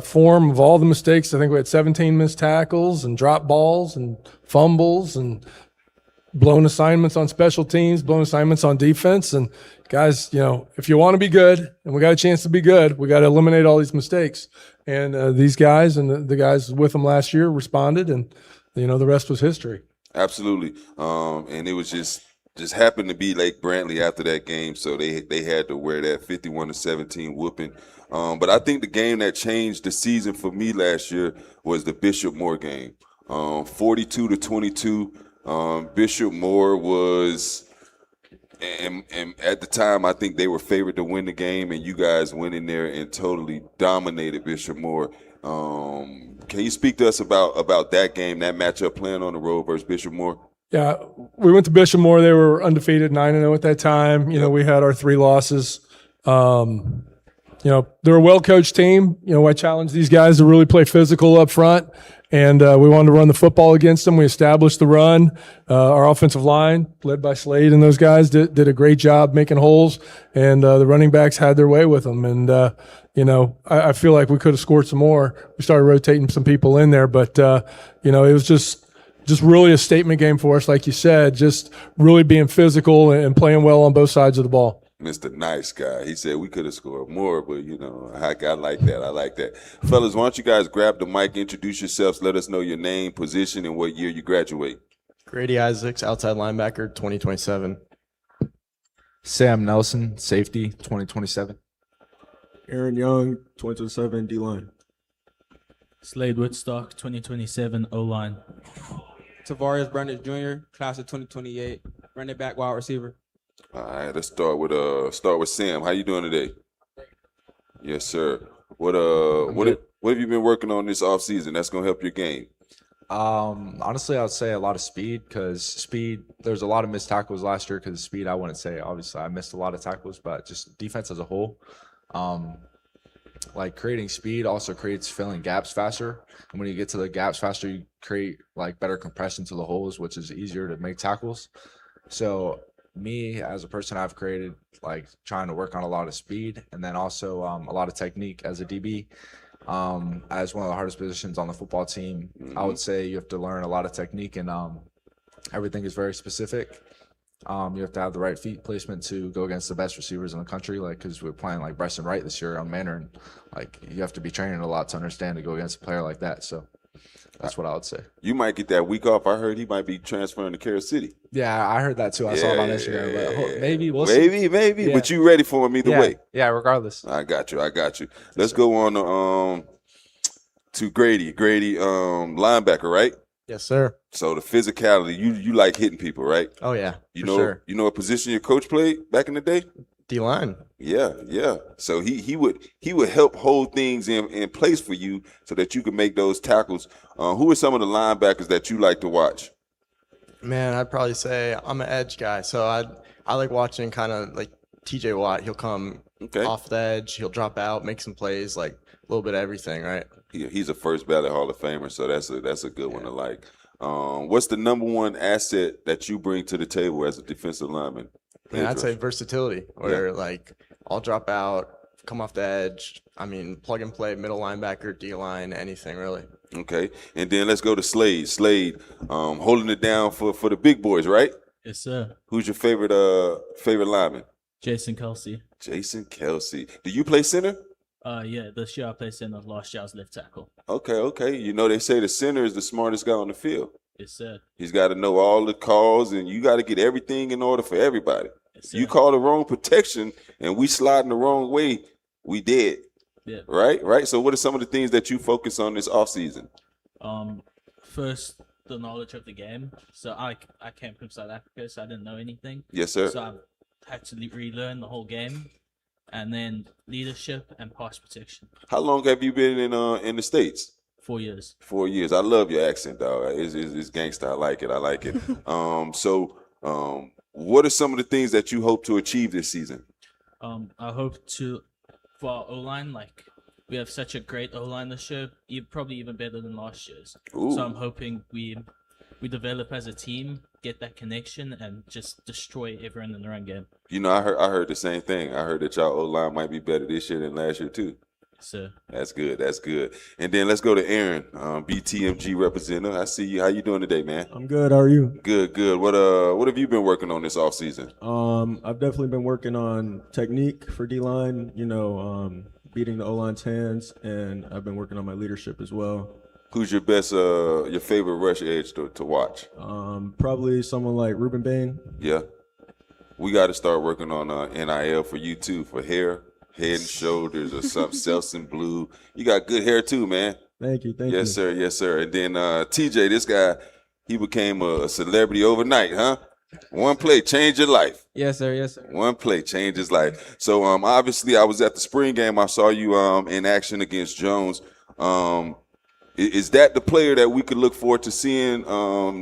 form of all the mistakes. I think we had 17 missed tackles and drop balls and fumbles and blown assignments on special teams, blown assignments on defense. And guys, you know, if you want to be good, and we got a chance to be good, we got to eliminate all these mistakes. And these guys and the guys with them last year responded, and, you know, the rest was history. Absolutely. And it was just happened to be Lake Brantley after that game, so they had to wear that 51-17 whooping. But I think the game that changed the season for me last year was the Bishop Moore game. 42-22. Bishop Moore was, and at the time, I think they were favored to win the game, and you guys went in there and totally dominated Bishop Moore. Can you speak to us about that game, that matchup, playing on the road versus Bishop Moore? Yeah, we went to Bishop Moore. They were undefeated, 9-0 at that time. You know, we had our 3 losses. You know, they're a well-coached team. You know, I challenged these guys to really play physical up front, and we wanted to run the football against them. We established the run. Our offensive line, led by Slade and those guys, did a great job making holes, and the running backs had their way with them. And, you know, I feel like we could have scored some more. We started rotating some people in there, but, you know, it was just really a statement game for us, like you said, just really being physical and playing well on both sides of the ball. Mr. Nice Guy. He said we could have scored more, but, you know, I like that. I like that. Fellas, why don't you guys grab the mic, introduce yourselves, let us know your name, position, and what year you graduate. Grady Isaacs, outside linebacker, 2027. Sam Nelson, safety, 2027. Aaron Young, 2027, D-line. Slade Woodstock, 2027, O-line. Tavares Brandon Jr., class of 2028, running back, wide receiver. All right, let's start with Sam. How you doing today? Yes, sir. What have you been working on this off season that's gonna help your game? Honestly, I would say a lot of speed, because speed, there's a lot of missed tackles last year because of speed. I wouldn't say, obviously, I missed a lot of tackles, but just defense as a whole. Like creating speed also creates filling gaps faster. And when you get to the gaps faster, you create like better compression to the holes, which is easier to make tackles. So me as a person, I've created like trying to work on a lot of speed, and then also a lot of technique as a DB. As one of the hardest positions on the football team, I would say you have to learn a lot of technique, and everything is very specific. You have to have the right feet placement to go against the best receivers in the country, like because we're playing like Bryson Wright this year on Manor, and like you have to be training a lot to understand to go against a player like that. So That's what I would say. You might get that week off. I heard he might be transferring to Kerry City. Yeah, I heard that too. I saw it on Instagram. But maybe we'll see. see. Maybe. Yeah. But you ready for him either way. Yeah, regardless. I got you. Let's go on to Grady. Grady, linebacker, right? Yes, sir. So the physicality, you like hitting people, right? Oh yeah, You for know, sure. you know what position your coach played back in the day? D-line. Yeah. So he would help hold things in place for you so that you can make those tackles. Who are some of the linebackers that you like to watch? Man, I'd probably say I'm an edge guy, so I like watching kind of like TJ Watt. He'll come off the edge, he'll drop out, make some plays, like a little bit of everything, right? He's a first ballot Hall of Famer, so that's a good one to like. What's the number one asset that you bring to the table as a defensive lineman? Man, I'd say versatility, where like I'll drop out, come off the edge. I mean, plug and play, middle linebacker, D-line, anything really. Okay, and then let's go to Slade. Slade, holding it down for the big boys, right? Yes, sir. Who's your favorite lineman? Jason Kelsey. Jason Kelsey. Do you play center? Yeah, this year I played center, last year I was left tackle. Okay. You know they say the center is the smartest guy on the field. Yes, sir. He's got to know all the calls, and you got to get everything in order for everybody. Yes, sir. You call the wrong protection, and we sliding the wrong way, we dead. Yeah. Right. So what are some of the things that you focus on this offseason? First, the knowledge of the game. So I came from South Africa, so I didn't know anything. Yes, sir. So I had to relearn the whole game, and then leadership and pass protection. How long have you been in the States? 4 years. 4 years. I love your accent, dog. It's gangsta. I like it. What are some of the things that you hope to achieve this season? I hope to, for our O-line, like we have such a great O-line this year, probably even better than last year's. Ooh. So I'm hoping we develop as a team, get that connection, and just destroy everyone in the run game. You know, I heard the same thing. I heard that y'all O-line might be better this year than last year too. So That's good. And then let's go to Aaron, BTMG representative. I see you. How you doing today, man? I'm good. How are you? Good. What have you been working on this offseason? I've definitely been working on technique for D-line, beating the O-line's hands, and I've been working on my leadership as well. Who's your best, your favorite rush edge to watch? Probably someone like Ruben Bain. Yeah. We got to start working on NIL for you too, for hair, head and shoulders, or something, Selsun Blue. You got good hair too, man. Thank you. Yes, sir. And then TJ, this guy, he became a celebrity overnight, huh? One play changed your life. Yes, sir. One play changed his life. So obviously, I was at the spring game. I saw you in action against Jones. Is that the player that we could look forward to seeing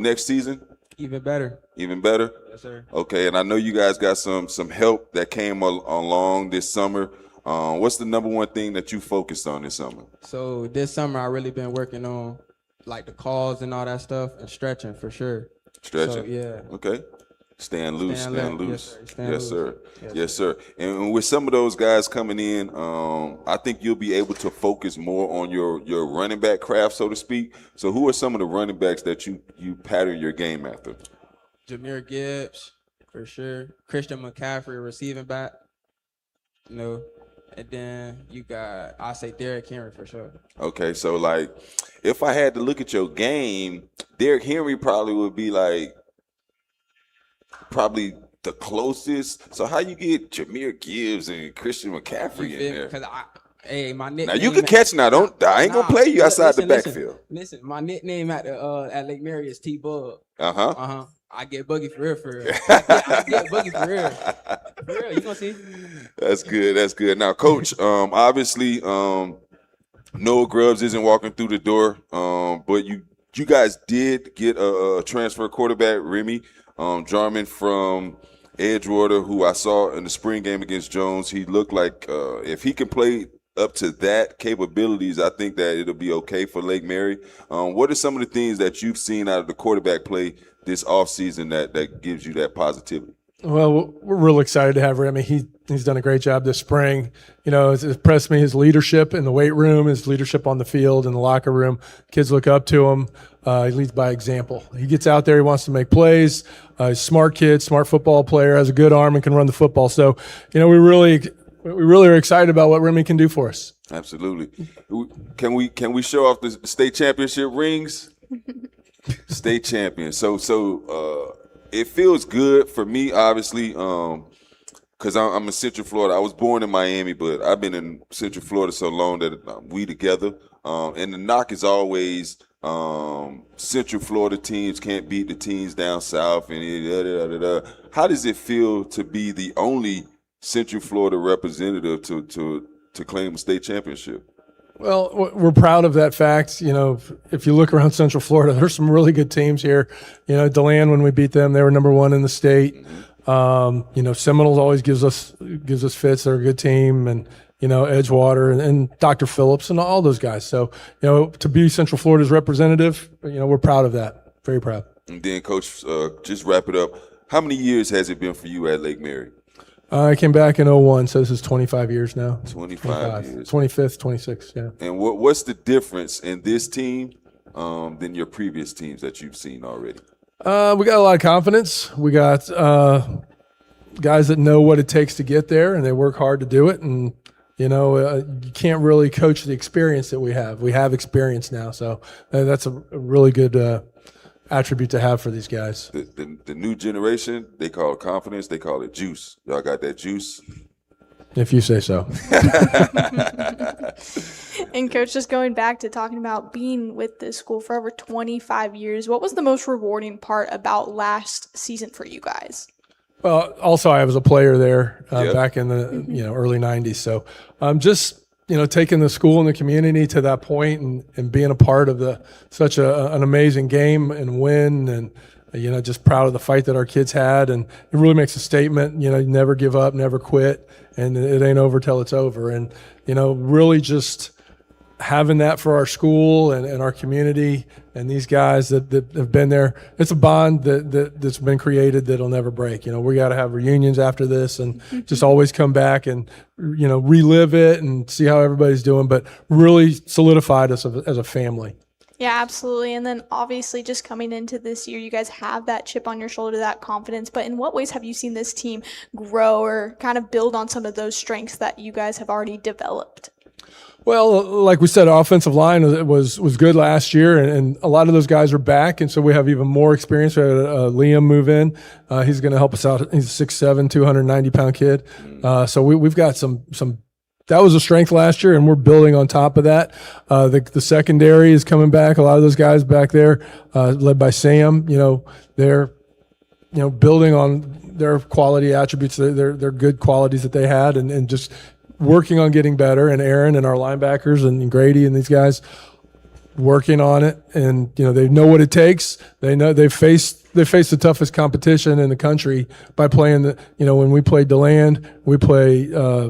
next season? Even better. Even better? Yes, sir. Okay, and I know you guys got some help that came along this summer. What's the number one thing that you focused on this summer? So this summer I really been working on like the calls and all that stuff and stretching for sure. Stretching? So, yeah. Okay. Stand loose. Yes, sir. And with some of those guys coming in, I think you'll be able to focus more on your running back craft, so to speak. So who are some of the running backs that you pattern your game after? Jahmyr Gibbs, for sure. Christian McCaffrey, receiving back. And then you got, I say Derrick Henry for sure. Okay, so like, if I had to look at your game, Derrick Henry probably would be like, probably the closest. So how you get Jahmyr Gibbs and Christian McCaffrey in there? Because my nickname. Now you can catch. Now I ain't gonna play you outside the backfield. Listen, my nickname at Lake Mary is T-Bug. I get buggy for real. I get buggy for real. For real, you gonna see? That's good. Now, Coach, obviously, Noah Grubbs isn't walking through the door, but you guys did get a transfer quarterback, Remy Jarman from Edgewater, who I saw in the spring game against Jones. He looked like if he can play up to that capabilities, I think that it'll be okay for Lake Mary. What are some of the things that you've seen out of the quarterback play this offseason that gives you that positivity? Well, we're real excited to have Remy. He's done a great job this spring. It's impressed me, his leadership in the weight room, his leadership on the field, in the locker room. Kids look up to him. He leads by example. He gets out there, he wants to make plays. He's a smart kid, smart football player, has a good arm and can run the football. So, we're we really are excited about what Remy can do for us. Absolutely. Can we show off the state championship rings? State champion. So it feels good for me, obviously, because I'm in Central Florida. I was born in Miami, but I've been in Central Florida so long that we together. And the knock is always Central Florida teams can't beat the teams down south. And how does it feel to be the only Central Florida representative to claim a state championship? Well, we're proud of that fact. You know, if you look around Central Florida, there's some really good teams here. You know, DeLand, when we beat them, they were number 1 in the state. You know, Seminole always gives us fits. They're a good team, and you know, Edgewater and Dr. Phillips and all those guys. So, you know, to be Central Florida's representative, you know, we're proud of that. Very proud. And then, Coach, just wrap it up. How many years has it been for you at Lake Mary? I came back in 01, so this is 25 years now. 25 years. 25th, 26, yeah. And what's the difference in this team than your previous teams that you've seen already? We got a lot of confidence. We got guys that know what it takes to get there, and they work hard to do it. And, you know, you can't really coach the experience that we have. We have experience now, so that's a really good attribute to have for these guys. The new generation, they call it confidence. They call it juice. Y'all got that juice? If you say so. And Coach, just going back to talking about being with this school for over 25 years, what was the most rewarding part about last season for you guys? Well, also I was a player there back in the early 90s. So just taking the school and the community to that point and being a part of such an amazing game and win, and just proud of the fight that our kids had, and it really makes a statement. You never give up, never quit, and it ain't over till it's over. And really just having that for our school and our community and these guys that have been there, it's a bond that's been created that'll never break. We got to have reunions after this and just always come back and relive it and see how everybody's doing, but really solidified us as a family. Yeah, absolutely. And then obviously just coming into this year, you guys have that chip on your shoulder, that confidence. But in what ways have you seen this team grow or kind of build on some of those strengths that you guys have already developed? Well, like we said, our offensive line was good last year, and a lot of those guys are back, and so we have even more experience. We had Liam move in. He's going to help us out. He's a 6'7", 290-pound kid. So we've got some. That was a strength last year, and we're building on top of that. The secondary is coming back. A lot of those guys back there, led by Sam, they're building on their quality attributes, their good qualities that they had, and just working on getting better. And Aaron and our linebackers and Grady and these guys working on it, and they know what it takes. They know they faced the toughest competition in the country by playing when we played DeLand, we play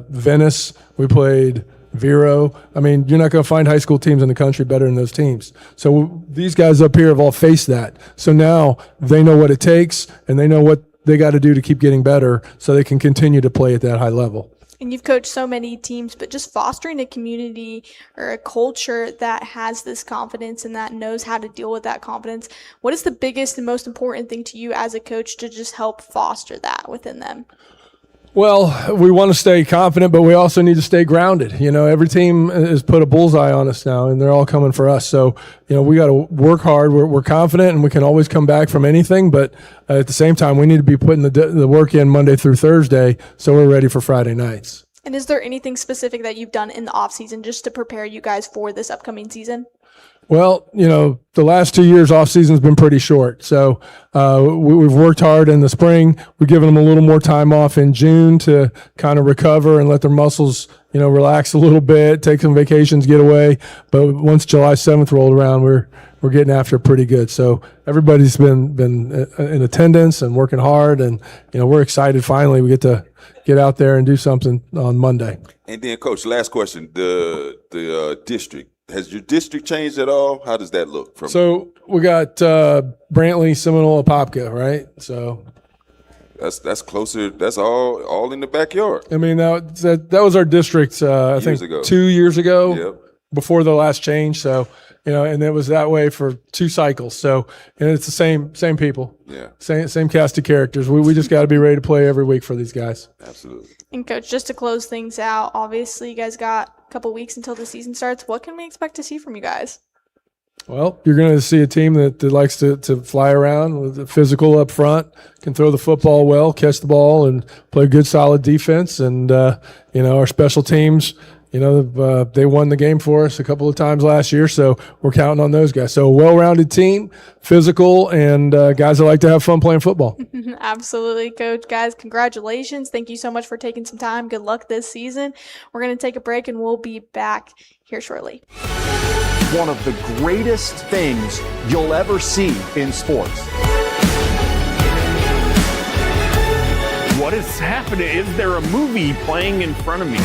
Venice, we played Vero. I mean, you're not going to find high school teams in the country better than those teams. So these guys up here have all faced that. So now they know what it takes, and they know what they got to do to keep getting better so they can continue to play at that high level. And you've coached so many teams, but just fostering a community or a culture that has this confidence and that knows how to deal with that confidence. What is the biggest and most important thing to you as a coach to just help foster that within them? Well, we want to stay confident, but we also need to stay grounded. Every team has put a bullseye on us now, and they're all coming for us. So, we got to work hard. We're confident, and we can always come back from anything. But at the same time, we need to be putting the work in Monday through Thursday, so we're ready for Friday nights. And is there anything specific that you've done in the off season just to prepare you guys for this upcoming season? Well, the last 2 years off season's been pretty short. So we've worked hard in the spring. We've given them a little more time off in June to kind of recover and let their muscles, relax a little bit, take some vacations, get away. But once July 7th rolled around, we're getting after it pretty good. So everybody's been in attendance and working hard, and we're excited. Finally, we get to get out there and do something on Monday. And then, Coach, last question: the district. Has your district changed at all? How does that look? So we got Brantley, Seminole, Apopka, right? So that's closer. That's all in the backyard. I mean, that was our district. I think 2 years ago. Yep. Before the last change. So and it was that way for 2 cycles. So, and it's the same people. Yeah. Same cast of characters. We just got to be ready to play every week for these guys. Absolutely. And Coach, just to close things out, obviously you guys got a couple weeks until the season starts. What can we expect to see from you guys? Well, you're going to see a team that likes to fly around with the physical up front, can throw the football well, catch the ball, and play good, solid defense. And, our special teams, they won the game for us a couple of times last year, so we're counting on those guys. So a well-rounded team, physical, and guys that like to have fun playing football. Absolutely, Coach. Guys, congratulations. Thank you so much for taking some time. Good luck this season. We're going to take a break, and we'll be back here shortly. One of the greatest things you'll ever see in sports. What is happening? Is there a movie playing in front of me?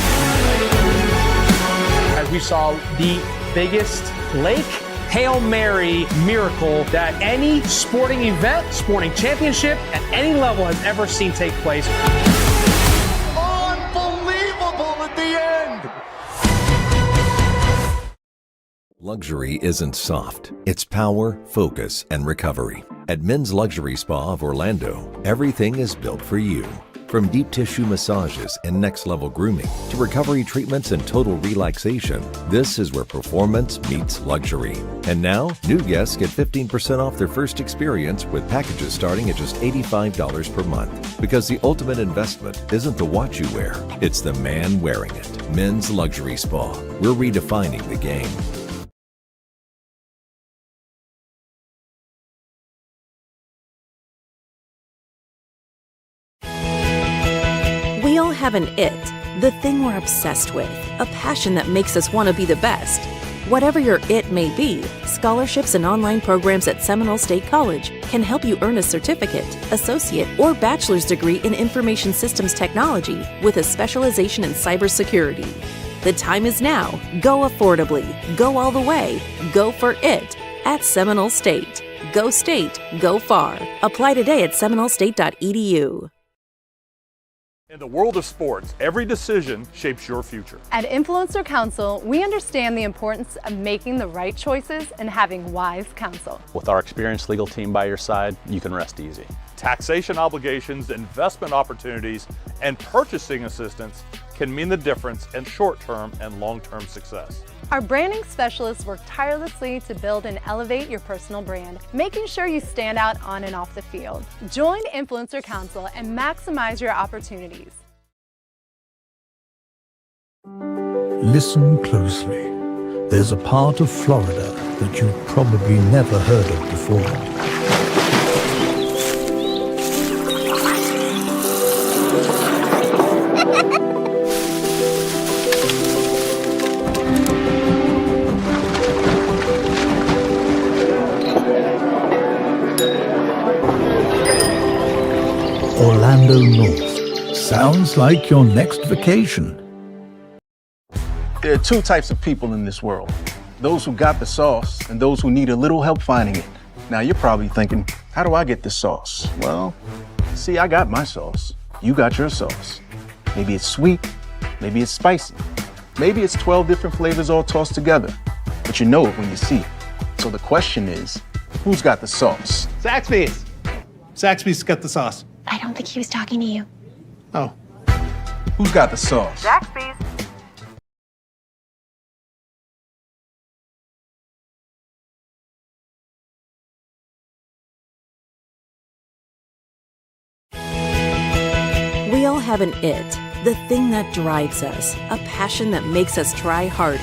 As we saw the biggest Lake Hail Mary miracle that any sporting event, sporting championship at any level has ever seen take place. Unbelievable at the end. Luxury isn't soft. It's power, focus, and recovery. At Men's Luxury Spa of Orlando, everything is built for you. From deep tissue massages and next-level grooming to recovery treatments and total relaxation, this is where performance meets luxury. And now, new guests get 15% off their first experience with packages starting at just $85 per month. Because the ultimate investment isn't the watch you wear, it's the man wearing it. Men's Luxury Spa. We're redefining the game. We all have an it, the thing we're obsessed with, a passion that makes us want to be the best. Whatever your it may be, scholarships and online programs at Seminole State College can help you earn a certificate, associate, or bachelor's degree in information systems technology with a specialization in cybersecurity. The time is now. Go affordably. Go all the way. Go for it at Seminole State. Go state. Go far. Apply today at seminolestate.edu. In the world of sports, every decision shapes your future. At Influencer Counsel, we understand the importance of making the right choices and having wise counsel. With our experienced legal team by your side, you can rest easy. Taxation obligations, investment opportunities, and purchasing assistance can mean the difference in short-term and long-term success. Our branding specialists work tirelessly to build and elevate your personal brand, making sure you stand out on and off the field. Join Influencer Counsel and maximize your opportunities. Listen closely. There's a part of Florida that you've probably never heard of before. Orlando North. Sounds like your next vacation. There are 2 types of people in this world. Those who got the sauce and those who need a little help finding it. Now you're probably thinking, how do I get the sauce? Well, see, I got my sauce. You got your sauce. Maybe it's sweet, maybe it's spicy. Maybe it's 12 different flavors all tossed together. But you know it when you see it. So the question is, who's got the sauce? Zaxby's. Zaxby's got the sauce. I don't think he was talking to you. Oh. Who's got the sauce? Zaxby's. We all have an it, the thing that drives us, a passion that makes us try harder.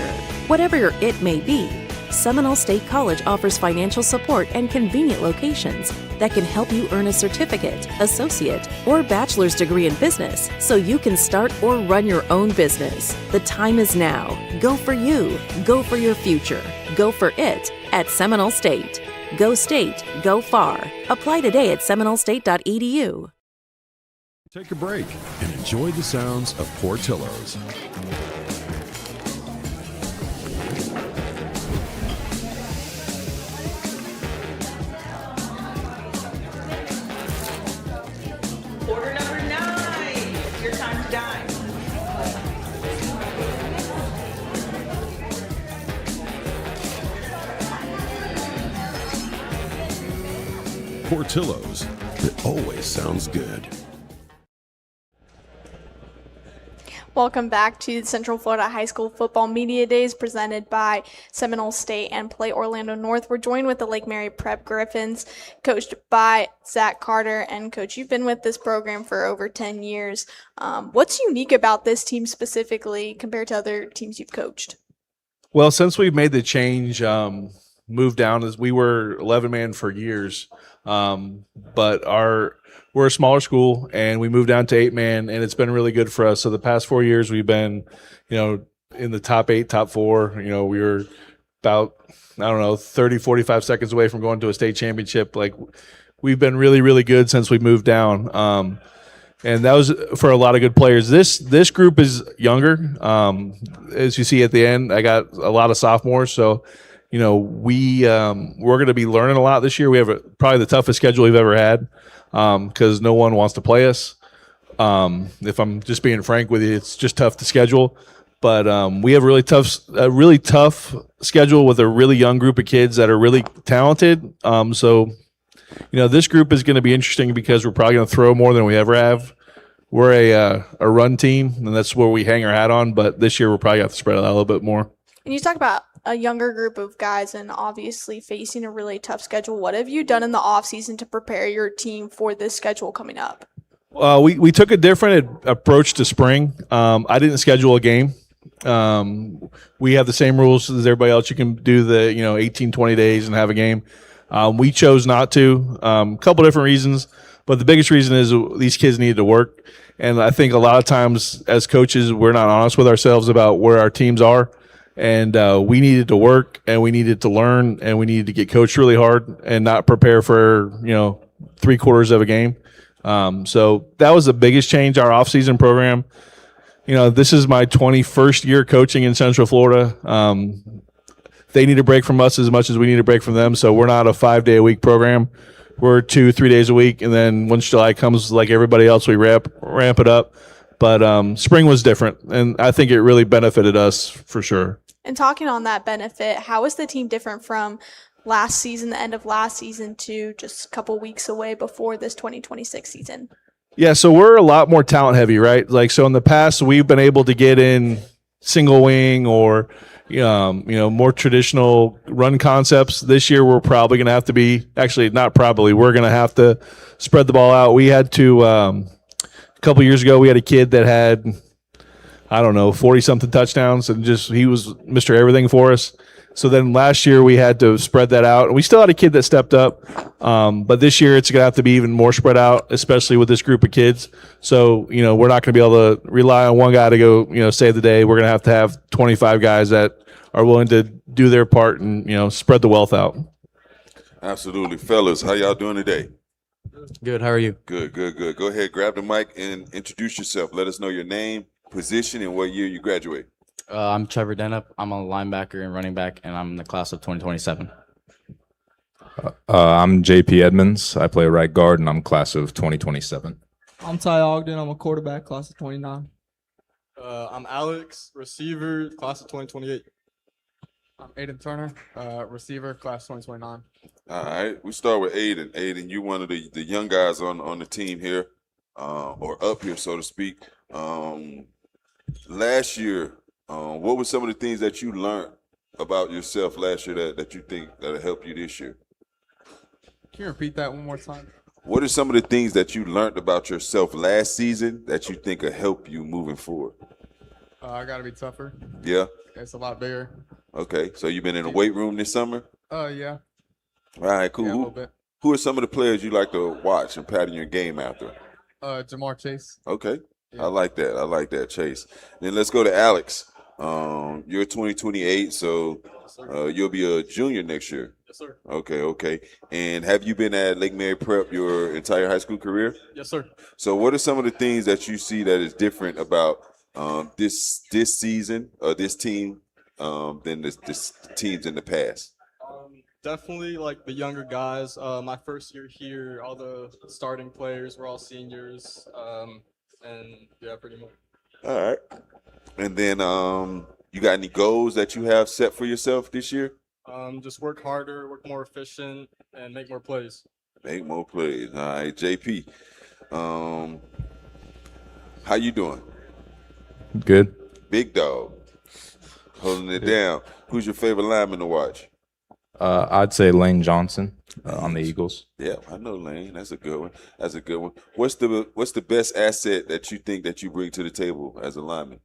Whatever your it may be, Seminole State College offers financial support and convenient locations that can help you earn a certificate, associate, or bachelor's degree in business so you can start or run your own business. The time is now. Go for you. Go for your future. Go for it at Seminole State. Go state. Go far. Apply today at seminolestate.edu. Take a break and enjoy the sounds of Portillo's. Order number 9. It's your time to dine. Portillo's. It always sounds good. Welcome back to the Central Florida High School Football Media Days presented by Seminole State and Play Orlando North. We're joined with the Lake Mary Prep Griffins, coached by Zach Carter. And Coach, you've been with this program for over 10 years. What's unique about this team specifically compared to other teams you've coached? Well, since we've made the change, moved down, as we were 11-man for years, but we're a smaller school, and we moved down to 8-man, and it's been really good for us. So the past 4 years, we've been, in the top 8, top 4. We were about, 30, 45 seconds away from going to a state championship. Like, we've been really, really good since we moved down. And that was for a lot of good players. This group is younger. As you see at the end, I got a lot of sophomores. So, we're going to be learning a lot this year. We have probably the toughest schedule we've ever had. Because no one wants to play us. If I'm just being frank with you, it's just tough to schedule. But we have a really tough schedule with a really young group of kids that are really talented. So, this group is going to be interesting because we're probably going to throw more than we ever have. We're a run team, and that's where we hang our hat on. But this year, we're probably going to have to spread it out a little bit more. And you talk about a younger group of guys and obviously facing a really tough schedule. What have you done in the offseason to prepare your team for this schedule coming up? We took a different approach to spring. I didn't schedule a game. We have the same rules as everybody else. You can do the 18, 20 days and have a game. We chose not to. A couple different reasons, but the biggest reason is these kids needed to work. And I think a lot of times as coaches, we're not honest with ourselves about where our teams are. And we needed to work, and we needed to learn, and we needed to get coached really hard and not prepare for, 3/4 of a game. So that was the biggest change, our off-season program. This is my 21st year coaching in Central Florida. They need a break from us as much as we need a break from them. So we're not a 5-day-a-week program. We're 2-3 days a week. And then once July comes, like everybody else, we ramp it up. But spring was different, and I think it really benefited us for sure. And talking on that benefit, how is the team different from last season, the end of last season, to just a couple weeks away before this 2026 season? Yeah, so we're a lot more talent heavy, right? Like, so in the past, we've been able to get in single wing or, more traditional run concepts. This year, we're probably going to have to be, actually not probably, we're going to have to spread the ball out. We had to, a couple years ago, we had a kid that had, 40-something touchdowns, and he was Mr. Everything for us. So then last year we had to spread that out. And we still had a kid that stepped up, but this year it's going to have to be even more spread out, especially with this group of kids. So, we're not going to be able to rely on one guy to go, save the day. We're going to have 25 guys that are willing to do their part and, spread the wealth out. Absolutely. Fellas, how y'all doing today? Good. How are you? Good. Go ahead, grab the mic and introduce yourself. Let us know your name, position, and what year you graduate. I'm Trevor Denup. I'm a linebacker and running back, and I'm in the class of 2027. I'm JP Edmonds. I play right guard, and I'm class of 2027. I'm Ty Ogden. I'm a quarterback, class of 29. I'm Alex, receiver, class of 2028. I'm Aiden Turner, receiver, class 2029. All right, we start with Aiden. Aiden, you're one of the young guys on the team here, or up here, so to speak. Last year, what were some of the things that you learned about yourself last year that you think that'll help you this year? Can you repeat that one more time? What are some of the things that you learned about yourself last season that you think will help you moving forward? I got to be tougher. Yeah? It's a lot bigger. Okay, so you've been in the weight room this summer? Yeah. All right, cool. Yeah, a little bit. Who are some of the players you like to watch and pattern your game after? Jamar Chase. Okay. Yeah. I like that, Chase. Then let's go to Alex. You're 2028, so you'll be a junior next year. Yes, sir. Okay. And have you been at Lake Mary Prep your entire high school career? Yes, sir. So what are some of the things that you see that is different about this season or this team than this teams in the past? Definitely like the younger guys. My first year here, all the starting players were all seniors. And yeah, pretty much. All right. And then you got any goals that you have set for yourself this year? Just work harder, work more efficient, and make more plays. Make more plays. All right, JP. How you doing? Good. Big dog. Holding it down. Who's your favorite lineman to watch? I'd say Lane Johnson on the Eagles. Yeah, I know Lane. That's a good one. That's a good one. What's the best asset that you think that you bring to the table as a lineman?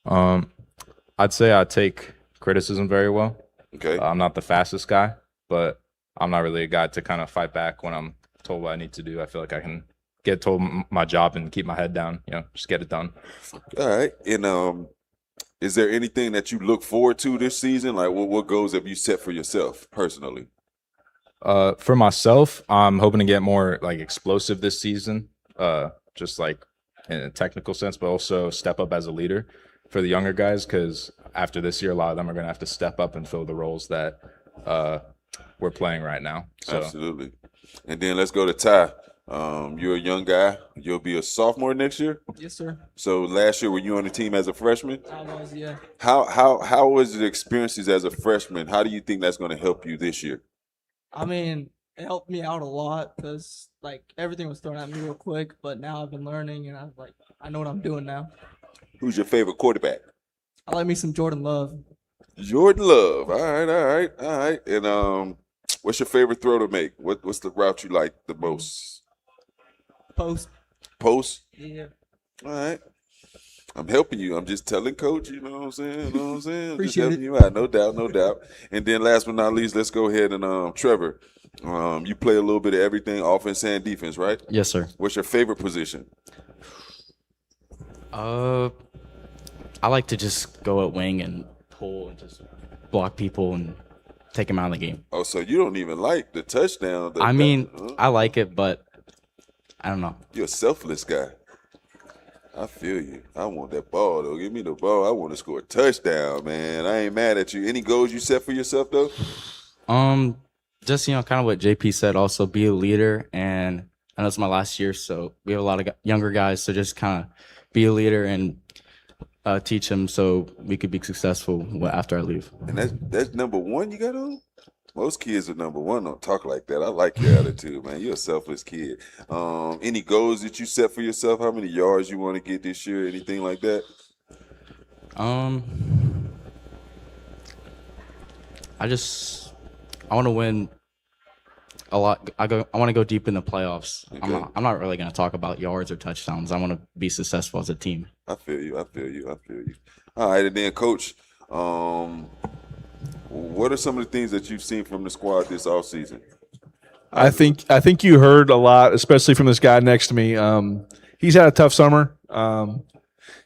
I'd say I take criticism very well. Okay. I'm not the fastest guy, but I'm not really a guy to kind of fight back when I'm told what I need to do. I feel like I can get told my job and keep my head down, just get it done. All right. And is there anything that you look forward to this season? Like what goals have you set for yourself personally? For myself, I'm hoping to get more like explosive this season, just like in a technical sense, but also step up as a leader for the younger guys, because after this year, a lot of them are going to have to step up and fill the roles that we're playing right now. So. Absolutely. And then let's go to Ty. You're a young guy. You'll be a sophomore next year? Yes, sir. So last year, were you on the team as a freshman? I was, yeah. How was the experiences as a freshman? How do you think that's going to help you this year? I mean, it helped me out a lot because, like, everything was thrown at me real quick, but now I've been learning, and I know what I'm doing now. Who's your favorite quarterback? I like me some Jordan Love. Jordan Love. All right. And what's your favorite throw to make? What's the route you like the most? Post. Post? Yeah. All right. I'm helping you. I'm just telling Coach, you know what I'm saying? Appreciate just helping it. you out, no doubt. And then last but not least, let's go ahead and Trevor, you play a little bit of everything, offense and defense, right? Yes, sir. What's your favorite position? I like to just go at wing and pull and just block people and take them out of the game. Oh, so you don't even like the touchdown? I like it, but I don't know. You're a selfless guy. I feel you. I want that ball, though. Give me the ball. I want to score a touchdown, man. I ain't mad at you. Any goals you set for yourself, though? Just, kind of what JP said, also be a leader. And I know it's my last year, so we have a lot of younger guys. So just kind of be a leader and teach them so we could be successful after I leave. And that's number one you got on? Most kids are number one. Don't talk like that. I like your attitude, man. You're a selfless kid. Any goals that you set for yourself? How many yards you want to get this year? Anything like that? I want to win a lot. I want to go deep in the playoffs. Okay. I'm not really going to talk about yards or touchdowns. I want to be successful as a team. I feel you. All right, and then Coach, what are some of the things that you've seen from the squad this offseason? I think you heard a lot, especially from this guy next to me. He's had a tough summer.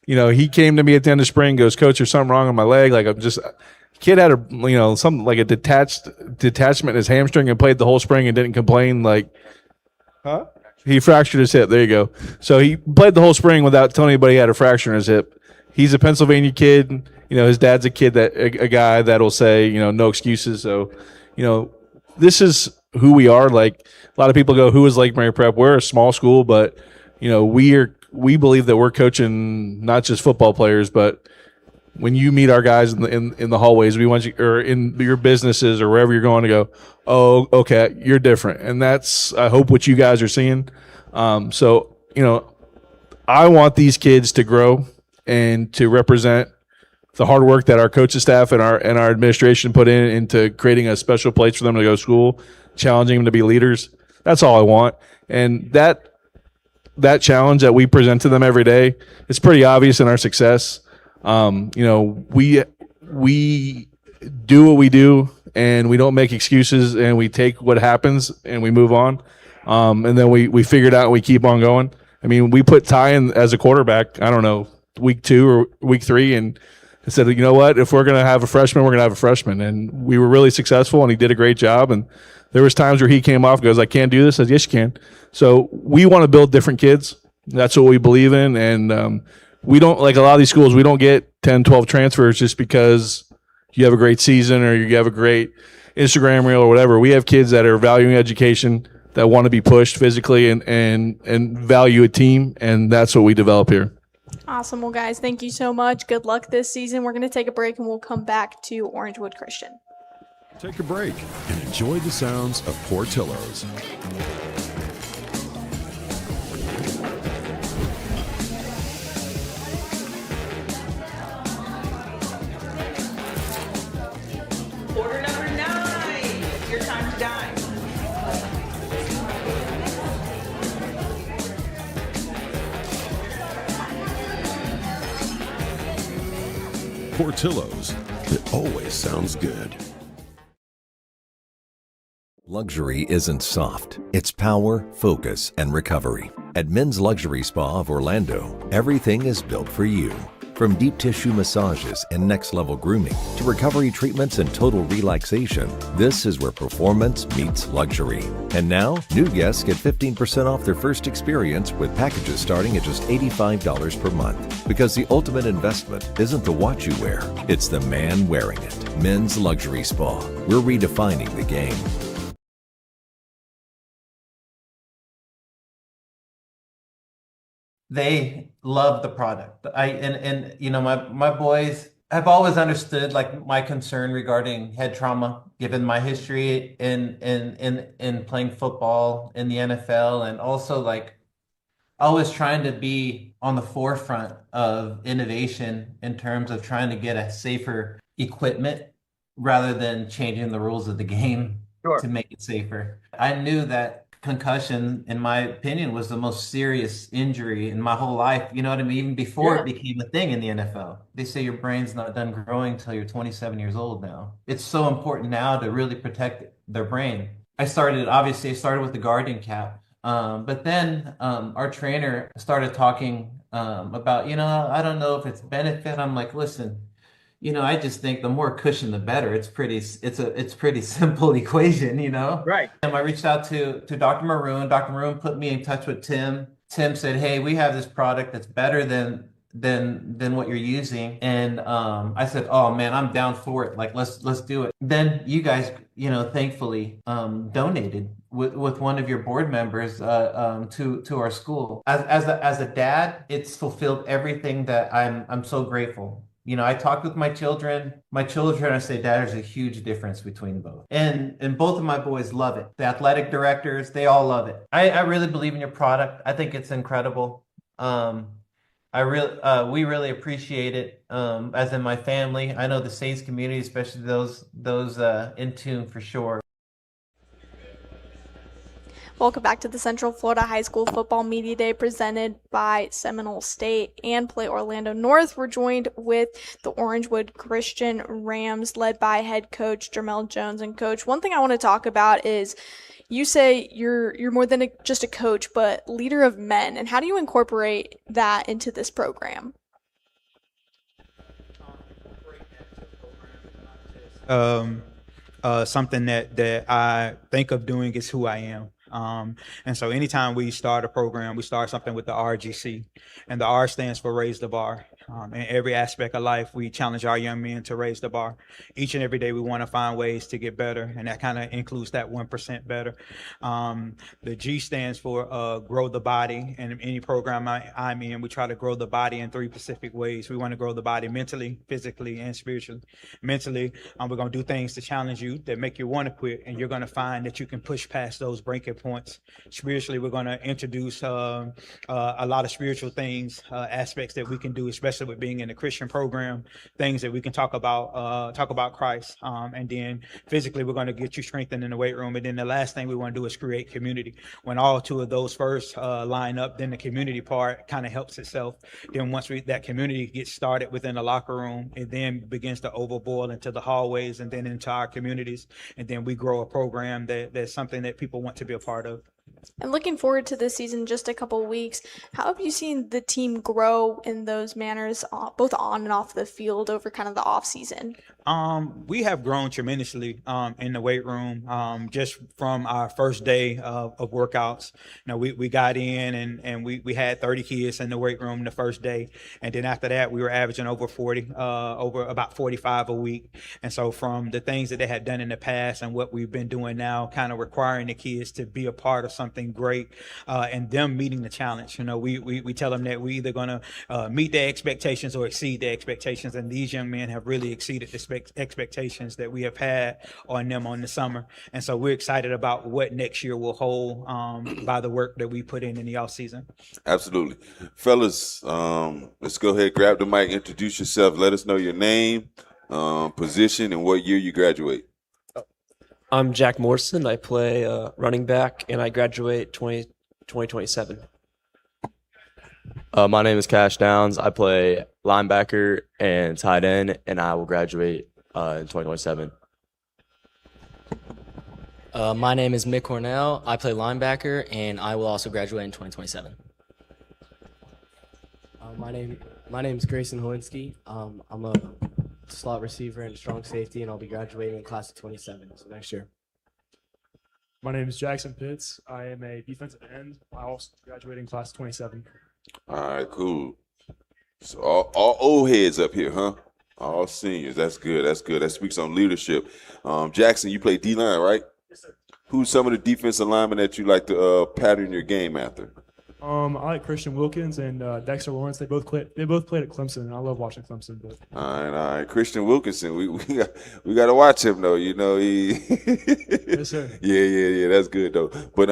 He came to me at the end of spring, goes, "Coach, there's something wrong with my leg. Like kid had something like a detachment in his hamstring and played the whole spring and didn't complain. Like, huh? He fractured his hip. There you go. So he played the whole spring without telling anybody he had a fracture in his hip. He's a Pennsylvania kid. His dad's a kid a guy that'll say, no excuses. So, this is who we are. Like a lot of people go, who is Lake Mary Prep? We're a small school, but we believe that we're coaching not just football players, but when you meet our guys in the hallways, we want you, or in your businesses or wherever you're going, to go, oh, okay, you're different. And that's, I hope, what you guys are seeing. So, I want these kids to grow and to represent the hard work that our coaching staff and our administration put into creating a special place for them to go to school, challenging them to be leaders. That's all I want. And that challenge that we present to them every day, it's pretty obvious in our success. We do what we do, and we don't make excuses, and we take what happens and we move on. And then we figure it out and we keep on going. I mean, we put Ty in as a quarterback, I don't know, week 2 or week 3, and said, you know what, if we're going to have a freshman, we're going to have a freshman. And we were really successful, and he did a great job. And there was times where he came off, goes, I can't do this. I said, yes, you can. So we want to build different kids. That's what we believe in. And we don't, like a lot of these schools, we don't get 10, 12 transfers just because you have a great season or you have a great Instagram reel or whatever. We have kids that are valuing education, that want to be pushed physically and value a team, and that's what we develop here. Awesome. Well, guys, thank you so much. Good luck this season. We're going to take a break, and we'll come back to Orangewood Christian. Take a break and enjoy the sounds of Portillo's. Quarter number 9. It's your time to dine. Portillo's, it always sounds good. Luxury isn't soft. It's power, focus, and recovery. At Men's Luxury Spa of Orlando, everything is built for you. From deep tissue massages and next-level grooming to recovery treatments and total relaxation, this is where performance meets luxury. And now, new guests get 15% off their first experience with packages starting at just $85 per month. Because the ultimate investment isn't the watch you wear, it's the man wearing it. Men's Luxury Spa. We're redefining the game. They love the product. And you know, my boys have always understood like my concern regarding head trauma, given my history in playing football in the NFL, and also like always trying to be on the forefront of innovation in terms of trying to get a safer equipment rather than changing the rules of the game to make it safer. I knew that concussion, in my opinion, was the most serious injury in my whole life. You know what I mean? Even before it became a thing in the NFL. They say your brain's not done growing until you're 27 years old now. It's so important now to really protect their brain. I started with the Guardian cap. But then our trainer started talking about, you know, I don't know if it's benefit. I'm like, listen, you know, I just think the more cushion, the better. It's pretty simple equation, you know? Right. And I reached out to Dr. Maroon. Dr. Maroon put me in touch with Tim. Tim said, hey, we have this product that's better than what you're using. And I said, oh man, I'm down for it. Like, let's do it. Then you guys, you know, thankfully donated with one of your board members to our school. As a dad, it's fulfilled everything that I'm so grateful. You know, I talked with my children. I say, Dad, there's a huge difference between both. And both of my boys love it. The athletic directors, they all love it. I really believe in your product. I think it's incredible. We really appreciate it. As in my family, I know the Saints community, especially those in tune for sure. Welcome back to the Central Florida High School Football Media Day presented by Seminole State and Play Orlando North. We're joined with the Orangewood Christian Rams led by head coach Jermel Jones. And coach, one thing I want to talk about is you say you're more than just a coach, but leader of men. And how do you incorporate that into this program? Something that I think of doing is who I am. And so anytime we start a program, we start something with the RGC, and the R stands for Raise the Bar. In every aspect of life, we challenge our young men to raise the bar. Each and every day, we want to find ways to get better, and that kind of includes that 1% better. The G stands for grow the body, and in any program I'm in, we try to grow the body in 3 specific ways. We want to grow the body mentally, physically, and spiritually. Mentally, we're going to do things to challenge you that make you want to quit, and you're going to find that you can push past those breaking points. Spiritually, we're going to introduce a lot of spiritual things, aspects that we can do, especially with being in a Christian program, things that we can talk about Christ. And then physically, we're going to get you strengthened in the weight room. And then the last thing we want to do is create community. When all 2 of those first line up, then the community part kind of helps itself. Then once that community gets started within the locker room, it then begins to overboil into the hallways and then into our communities. And then we grow a program that's something that people want to be a part of. And looking forward to this season, just a couple weeks, how have you seen the team grow in those manners, both on and off the field over kind of the off season? We have grown tremendously in the weight room just from our first day of workouts. You know, we got in and we had 30 kids in the weight room the first day. And then after that, we were averaging over 40, over about 45 a week. And so from the things that they had done in the past and what we've been doing now, kind of requiring the kids to be a part of something great and them meeting the challenge. You know, we tell them that we either going to meet their expectations or exceed their expectations. And these young men have really exceeded the expectations that we have had on them on the summer. And so we're excited about what next year will hold by the work that we put in the off season. Absolutely. Fellas, let's go ahead, grab the mic, introduce yourself. Let us know your name, position, and what year you graduate. I'm Jack Morrison. I play running back, and I graduate 2027. My name is Cash Downs. I play linebacker and tight end, and I will graduate in 2027. My name is Mick Cornell. I play linebacker, and I will also graduate in 2027. My name is Grayson Holinsky. I'm a slot receiver and strong safety, and I'll be graduating in class of 27, so next year. My name is Jackson Pitts. I am a defensive end. I also graduating class of 27. All right, cool. So all old heads up here, huh? All seniors. That's good. That's good. That speaks on leadership. Jackson, you play D-line, right? Yes, sir. Who's some of the defensive linemen that you like to pattern your game after? I like Christian Wilkins and Dexter Lawrence. They both played at Clemson, and I love watching Clemson. But. All right. Christian Wilkinson, we got to watch him though. You know he. Yes, sir. Yeah. That's good though. But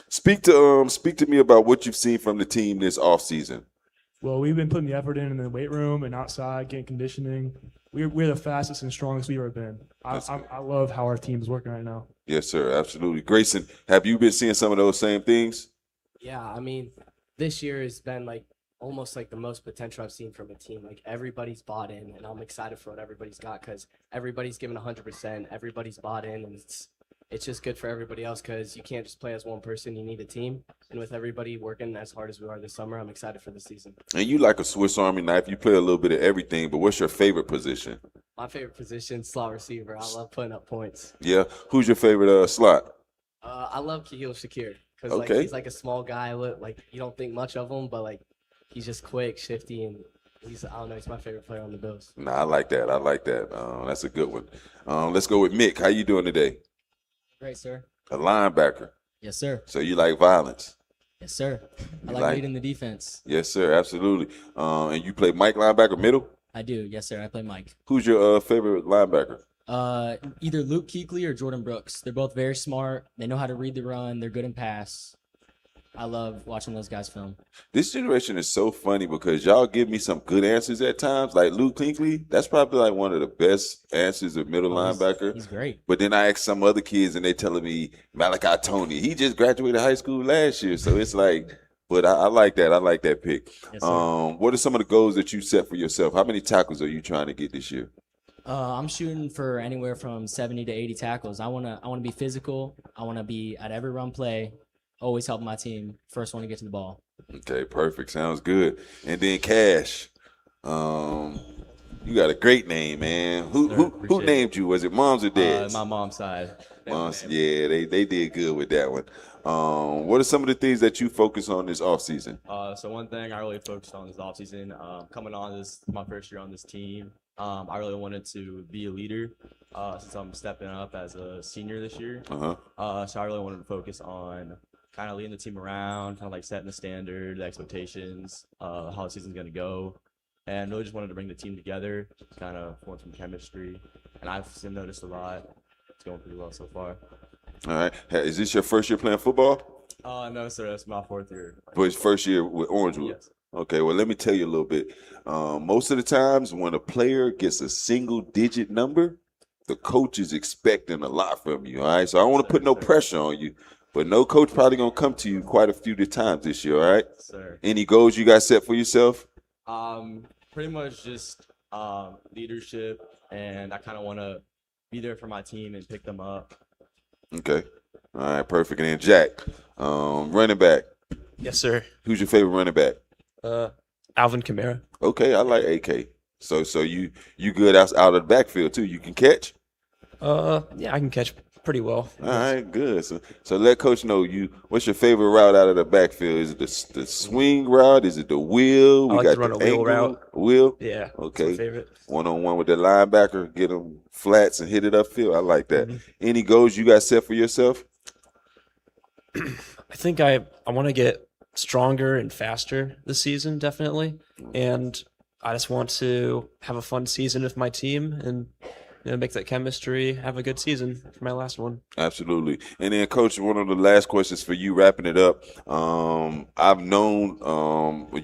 speak to me about what you've seen from the team this off season. Well, we've been putting the effort in the weight room and outside, getting conditioning. We're the fastest and strongest we've ever been. I love how our team is working right now. Yes, sir. Absolutely. Grayson, have you been seeing some of those same things? Yeah, I mean, this year has been almost the most potential I've seen from a team. Everybody's bought in, and I'm excited for what everybody's got because everybody's given 100%. Everybody's bought in, and it's just good for everybody else because you can't just play as one person. You need a team, and with everybody working as hard as we are this summer, I'm excited for the season. And you like a Swiss Army knife. You play a little bit of everything, but what's your favorite position? My favorite position, slot receiver. I love putting up points. Yeah. Who's your favorite slot? I love Kihil Shakir. Because he's a small guy, you don't think much of him, but he's just quick, shifty, and he's my favorite player on the Bills. Nah, I like that. That's a good one. Let's go with Mick. How you doing today? Great, sir. A linebacker. Yes, sir. So you like violence? Yes, sir. I like leading the defense. Yes, sir. Absolutely. And you play Mike linebacker middle? I do. Yes, sir. I play Mike. Who's your favorite linebacker? Either Luke Kuechly or Jordan Brooks. They're both very smart. They know how to read the run. They're good in pass. I love watching those guys film. This generation is so funny because y'all give me some good answers at times. Like Luke Kuechly, that's probably one of the best answers of middle linebacker. He's great. But then I ask some other kids and they telling me Malachi Tony. He just graduated high school last year, so it's but I like that. I like that pick. Yes, sir. What are some of the goals that you set for yourself? How many tackles are you trying to get this year? I'm shooting for anywhere from 70 to 80 tackles. I wanna be physical. I wanna be at every run play, always helping my team. First one to get to the ball. Okay, perfect. Sounds good. And then Cash, you got a great name, man. Who named you? Was it moms or dads? My mom's side. Moms, yeah, they did good with that one. What are some of the things that you focus on this offseason? So one thing I really focused on this offseason, coming on my first year on this team, I really wanted to be a leader since I'm stepping up as a senior this year. So I really wanted to focus on kind of leading the team around, kind of setting the standard, the expectations, how the season's going to go. And really just wanted to bring the team together, kind of form some chemistry. And I've noticed a lot. It's going pretty well so far. All right. Is this your first year playing football? No, sir. That's my fourth year. But it's first year with Orangewood? Yes. Okay, well, let me tell you a little bit. Most of the times when a player gets a single-digit number, the coach is expecting a lot from you, all right? So I don't want to put no pressure on you, but no coach probably going to come to you quite a few times this year, all right? Sir. Any goals you got set for yourself? Pretty much just leadership, and I kind of want to be there for my team and pick them up. Okay. All right, perfect. And then Jack, running back. Yes, sir. Who's your favorite running back? Alvin Kamara. Okay, I like AK. So you good out of the backfield too. You can catch? Yeah, I can catch pretty well. All right, good. So let coach know what's your favorite route out of the backfield? Is it the swing route? Is it the wheel? I like to run a wheel route. Wheel? Yeah. Okay. That's my favorite. One-on-one with the linebacker, get them flats and hit it upfield. I like that. Mm-hmm. Any goals you got set for yourself? I think I want to get stronger and faster this season, definitely. And I just want to have a fun season with my team and make that chemistry, have a good season for my last one. Absolutely. And then, Coach, one of the last questions for you, wrapping it up. I've known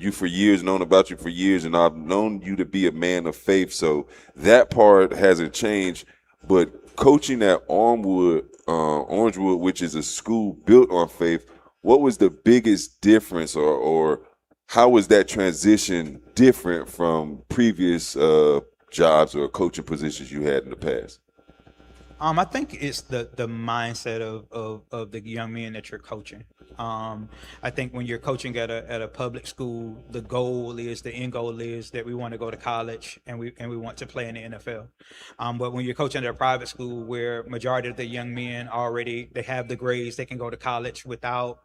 you for years, known about you for years, and I've known you to be a man of faith. So that part hasn't changed. But coaching at Orangewood, which is a school built on faith, what was the biggest difference, or how was that transition different from previous jobs or coaching positions you had in the past? I think it's the mindset of the young men that you're coaching. I think when you're coaching at a public school, the end goal is that we want to go to college and we want to play in the NFL. But when you're coaching at a private school where majority of the young men they have the grades, they can go to college without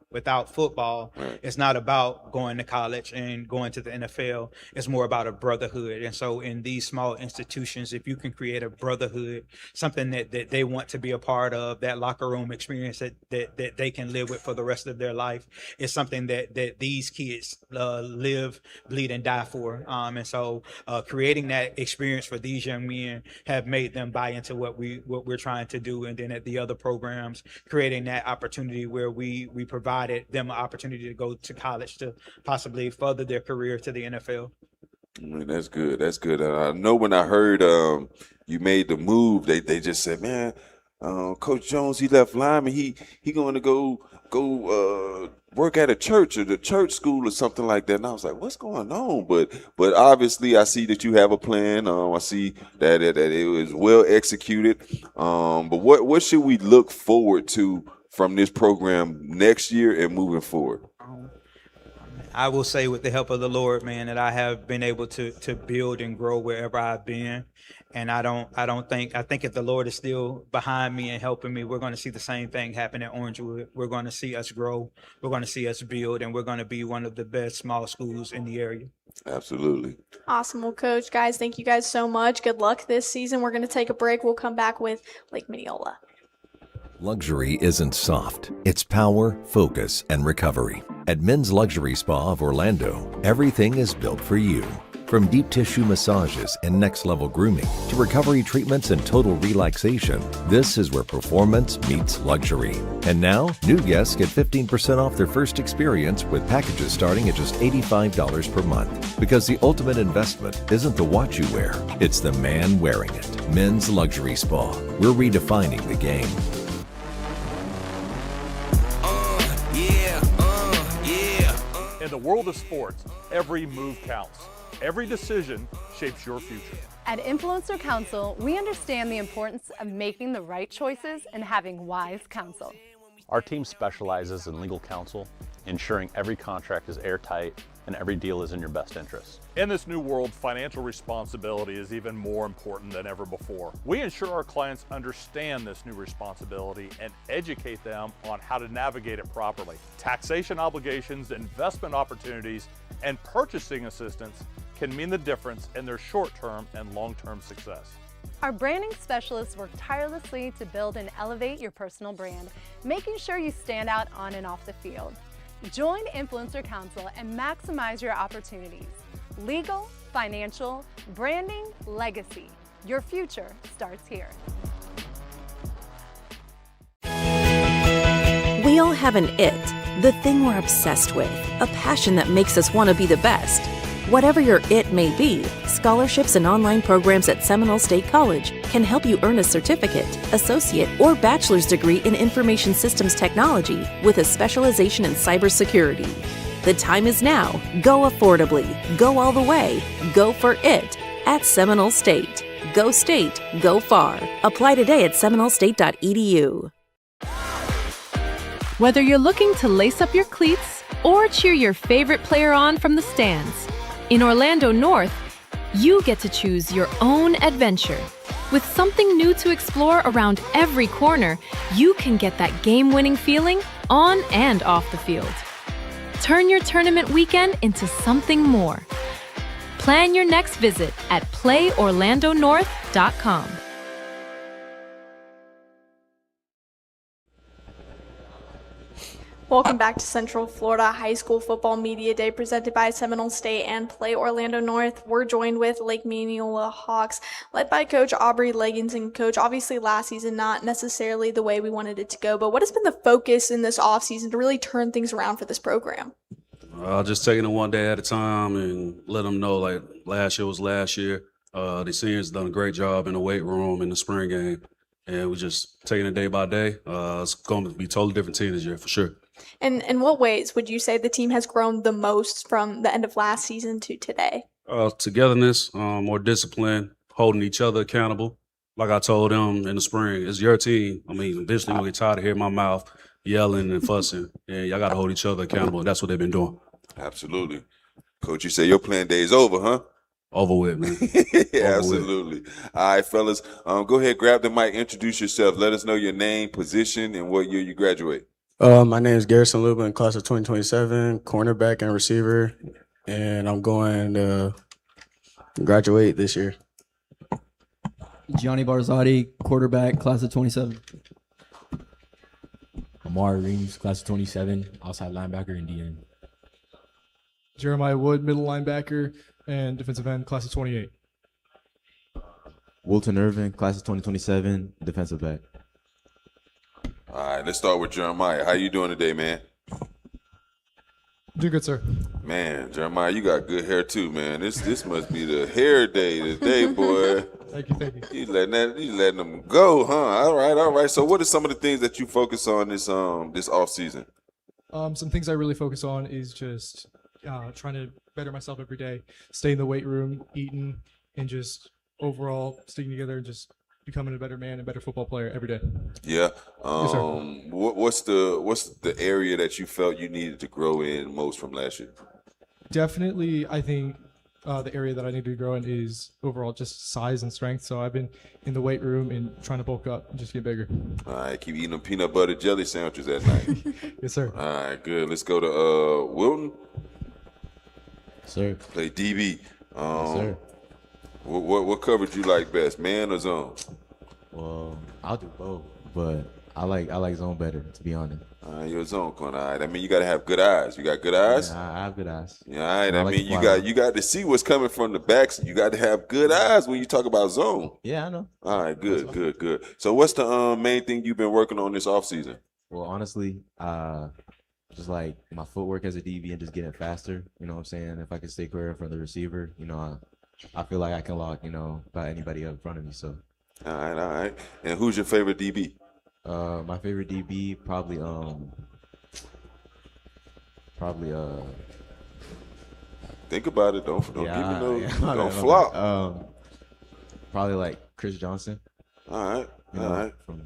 football. Right. It's not about going to college and going to the NFL. It's more about a brotherhood. And so in these small institutions, if you can create a brotherhood, something that they want to be a part of, that locker room experience that they can live with for the rest of their life, is something that these kids live, bleed, and die for. And so creating that experience for these young men have made them buy into what we're trying to do. And then at the other programs, creating that opportunity where we provided them an opportunity to go to college to possibly further their career to the NFL. I mean, that's good. That's good. I know when I heard you made the move, they just said, man, Coach Jones, he left Lyman. He going to go work at a church or the church school or something like that. And I was like, what's going on? But obviously I see that you have a plan. I see that it was well executed. But what should we look forward to from this program next year and moving forward? I will say, with the help of the Lord, man, that I have been able to build and grow wherever I've been. And I think if the Lord is still behind me and helping me, we're going to see the same thing happen at Orangewood. We're going to see us grow. We're going to see us build, and we're going to be one of the best small schools in the area. Absolutely. Awesome. Well, Coach, guys, thank you guys so much. Good luck this season. We're going to take a break. We'll come back with Lake Minneola. Luxury isn't soft. It's power, focus, and recovery. At Men's Luxury Spa of Orlando, everything is built for you. From deep tissue massages and next-level grooming to recovery treatments and total relaxation, this is where performance meets luxury. And now, new guests get 15% off their first experience with packages starting at just $85 per month. Because the ultimate investment isn't the watch you wear, it's the man wearing it. Men's Luxury Spa. We're redefining the game. In the world of sports, every move counts. Every decision shapes your future. At Influencer Counsel, we understand the importance of making the right choices and having wise counsel. Our team specializes in legal counsel, ensuring every contract is airtight and every deal is in your best interest. In this new world, financial responsibility is even more important than ever before. We ensure our clients understand this new responsibility and educate them on how to navigate it properly. Taxation obligations, investment opportunities, and purchasing assistance can mean the difference in their short-term and long-term success. Our branding specialists work tirelessly to build and elevate your personal brand, making sure you stand out on and off the field. Join Influencer Counsel and maximize your opportunities. Legal, financial, branding, legacy. Your future starts here. We all have an it, the thing we're obsessed with, a passion that makes us want to be the best. Whatever your it may be, scholarships and online programs at Seminole State College can help you earn a certificate, associate, or bachelor's degree in information systems technology with a specialization in cybersecurity. The time is now. Go affordably. Go all the way. Go for it at Seminole State. Go state. Go far. Apply today at seminolestate.edu. Whether you're looking to lace up your cleats or cheer your favorite player on from the stands, in Orlando North, you get to choose your own adventure. With something new to explore around every corner, you can get that game-winning feeling on and off the field. Turn your tournament weekend into something more. Plan your next visit at playorlandonorth.com. Welcome back to Central Florida High School Football Media Day presented by Seminole State and Play Orlando North. We're joined with Lake Minneola Hawks, led by Coach Aubrey Leggins. And Coach, obviously last season not necessarily the way we wanted it to go, but what has been the focus in this offseason to really turn things around for this program? Just taking it one day at a time and let them know, like, last year was last year. The seniors done a great job in the weight room in the spring game, and we're just taking it day by day. It's going to be a totally different team this year for sure. And in what ways would you say the team has grown the most from the end of last season to today? Togetherness, more discipline, holding each other accountable. Like I told them in the spring, it's your team. I mean, eventually you'll get tired of hearing my mouth yelling and fussing, and y'all got to hold each other accountable. That's what they've been doing. Absolutely. Coach, you say your playing day is over, huh? Over with, man. Yeah, absolutely. All right, fellas, go ahead, grab the mic, introduce yourself. Let us know your name, position, and what year you graduate. My name is Garrison Lubin, class of 2027, cornerback and receiver, and I'm going to graduate this year. Gianni Barzati, quarterback, class of 27. Amari Reeves, class of 27, outside linebacker and DN. Jeremiah Wood, middle linebacker and defensive end, class of 28. Wilton Irvin, class of 2027, defensive back. All right, let's start with Jeremiah. How you doing today, man? Doing good, sir. Man, Jeremiah, you got good hair too, man. This must be the hair day today, boy. Thank you. You letting them go, huh? All right. So, what are some of the things that you focus on this off season? Some things I really focus on is just trying to better myself every day, stay in the weight room, eating, and just overall sticking together and just becoming a better man and better football player every day. Yeah. Yes, sir. What's the area that you felt you needed to grow in most from last year? Definitely, I think the area that I need to grow in is overall just size and strength. So I've been in the weight room and trying to bulk up and just get bigger. All right, keep eating them peanut butter jelly sandwiches at night. Yes, sir. All right, good. Let's go to Wilton. Sir. Play DB. Yes, sir. What coverage you like best, man or zone? Well, I'll do both, but I like zone better, to be honest. You're a zone corner. All right. I mean, you got to have good eyes. You got good eyes? Yeah, I have good eyes. Yeah, all right. I I like mean, to you fly got to see what's coming from the backs. You got to have good eyes when you talk about zone. Yeah, I know. All right, good. So what's the main thing you've been working on this offseason? Well, honestly, just like my footwork as a DB and just getting faster. You know what I'm saying? If I can stay clear from the receiver, I feel like I can lock, about anybody up in front of me. So. All right. And who's your favorite DB? My favorite DB probably think about it. Don't give me no. Yeah, don't flop. Probably like Chris Johnson. All right. From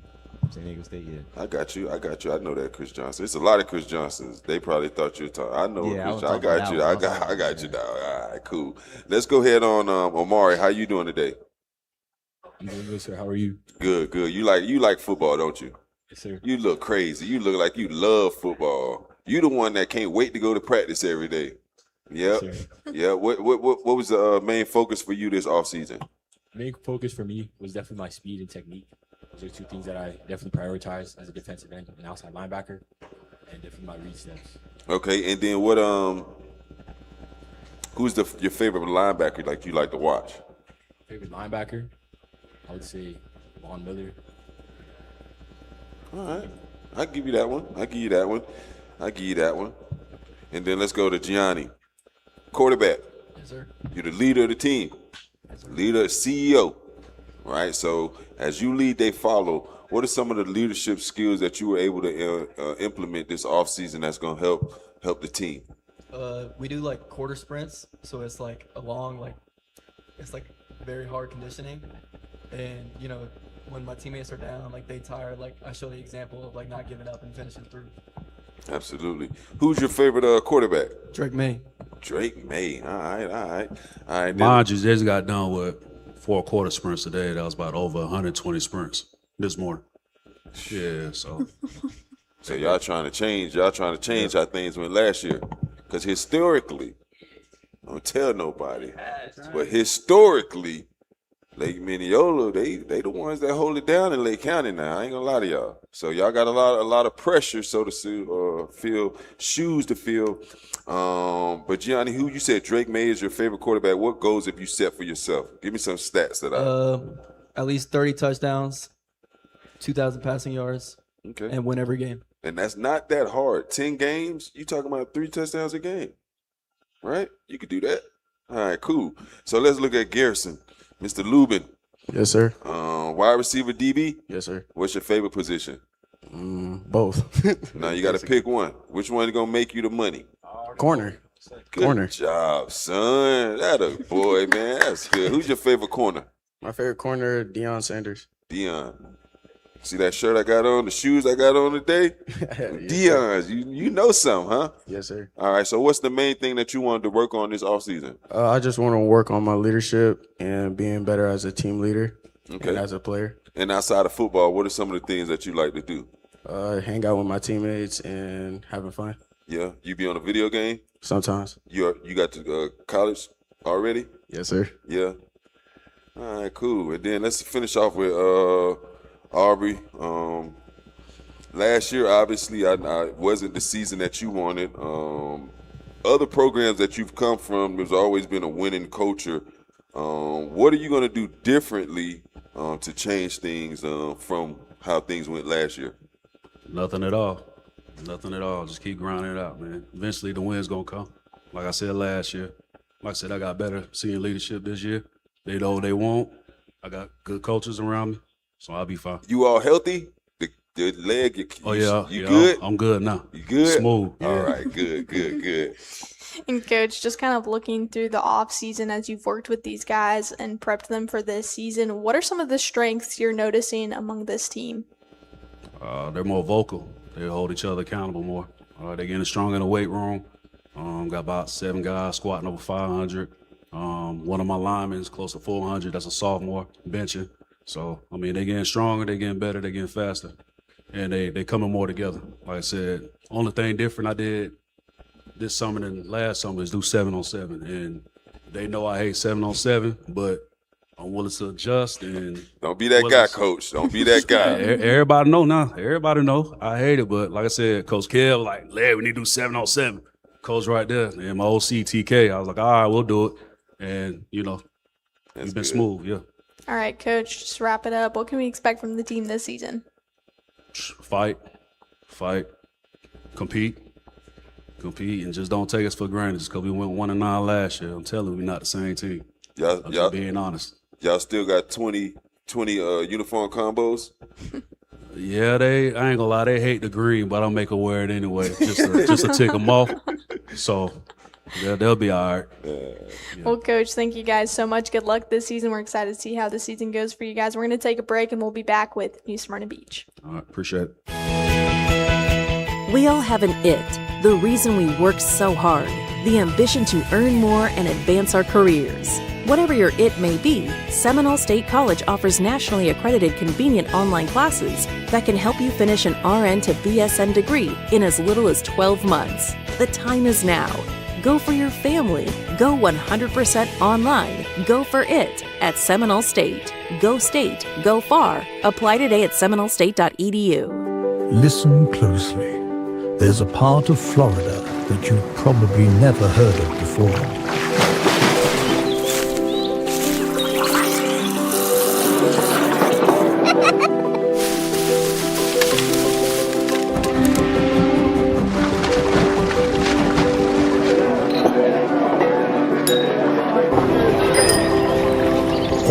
San Diego State. Yeah. I got you. I know that Chris Johnson. It's a lot of Chris Johnsons. They probably thought you were talking. I know. Yeah, Chris, I got you. I got you now. All right, cool. Let's go ahead on Omari. How you doing today? I'm doing good, sir. How are you? Good. You like football, don't you? Yes, sir. You look crazy. You look like you love football. You the one that can't wait to go to practice every day. Yep. Yes, sir. Yeah. What was the main focus for you this offseason? Main focus for me was definitely my speed and technique. Those are two things that I definitely prioritize as a defensive end and outside linebacker, and definitely my read steps. Okay, and then what? Who's your favorite linebacker? Like you like to watch? Favorite linebacker? I would say Von Miller. All right, I'll give you that one. And then let's go to Gianni, quarterback. Yes, sir. You're the leader of the team, leader, CEO, right? So as you lead, they follow. What are some of the leadership skills that you were able to implement this offseason that's going to help the team? We do like quarter sprints, so it's like a long, it's like very hard conditioning. And, when my teammates are down, they tired, I show the example of not giving up and finishing through. Absolutely. Who's your favorite quarterback? Drake May. All right. Mine just got done with 4 quarter sprints today. That was about over 120 sprints this morning. Yeah, so. So y'all trying to change how things went last year. Because historically, don't tell nobody, but historically, Lake Minneola, they the ones that hold it down in Lake County now. I ain't gonna lie to y'all. So y'all got a lot of pressure, so to say, feel shoes to fill. But Gianni, who you said Drake May is your favorite quarterback? What goals have you set for yourself? Give me some stats At least 30 touchdowns, 2,000 passing yards, and win every game. And that's not that hard. 10 games, you talking about 3 touchdowns a game, right? You could do that. All right, cool. So let's look at Garrison, Mr. Lubin. Yes, sir. Wide receiver, DB. Yes, sir. What's your favorite position? Both. Now you got to pick one. Which one is gonna make you the money? Corner. Good Corner. job, son. That a boy, man. That's good. Who's your favorite corner? My favorite corner, Deion Sanders. Deion. See that shirt I got on, the shoes I got on today? Deion's. You know something, huh? Yes, sir. All right, so what's the main thing that you wanted to work on this offseason? I just want to work on my leadership and being better as a team leader and as a player. And outside of football, what are some of the things that you like to do? Hang out with my teammates and having fun. Yeah, you be on a video game? Sometimes. You got to college already? Yes, sir. Yeah. All right, cool. And then let's finish off with Aubrey. Last year, obviously, I wasn't the season that you wanted. Other programs that you've come from, there's always been a winning culture. What are you going to do differently to change things from how things went last year? Nothing at all. Nothing at all. Just keep grinding it out, man. Eventually, the win's going to come. Like I said last year. Like I said, I got better senior leadership this year. They know what they want. I got good coaches around me, so I'll be fine. You all healthy? The leg, you good? I'm good now. You good? Smooth. All right, good. And Coach, just kind of looking through the off season as you've worked with these guys and prepped them for this season, what are some of the strengths you're noticing among this team? They're more vocal. They hold each other accountable more. They're getting stronger in the weight room. Got about 7 guys squatting over 500. One of my linemen is close to 400. That's a sophomore benching. So, I mean, they're getting stronger, they're getting better, they're getting faster. And they coming more together. Like I said, only thing different I did this summer than last summer is do 7-on-7. And they know I hate 7-on-7, but I'm willing to adjust. And don't be that guy, Coach. Don't be that guy. Everybody know now. Everybody know. I hate it, but like I said, Coach Kev, like, Larry, we need to do 7-on-7. Coach right there. And my OC, TK, I was like, all right, we'll do it. And, it's been smooth, yeah. All right, Coach, just wrap it up. What can we expect from the team this season? Fight, compete, and just don't take us for granted just because we went 1-9 last year. I'm telling you, we're not the same team. Y'all being honest. Y'all still got 20 uniform combos? Yeah, I ain't gonna lie, they hate the green, but I'll make them wear it anyway, just to tick them off. So they'll be all right. Yeah. Well, Coach, thank you guys so much. Good luck this season. We're excited to see how the season goes for you guys. We're going to take a break, and we'll be back with New Smyrna Beach. All right, appreciate it. We all have an it, the reason we work so hard, the ambition to earn more and advance our careers. Whatever your it may be, Seminole State College offers nationally accredited convenient online classes that can help you finish an RN to BSN degree in as little as 12 months. The time is now. Go for your family. Go 100% online. Go for it at Seminole State. Go State. Go far. Apply today at seminolestate.edu. Listen closely. There's a part of Florida that you've probably never heard of before.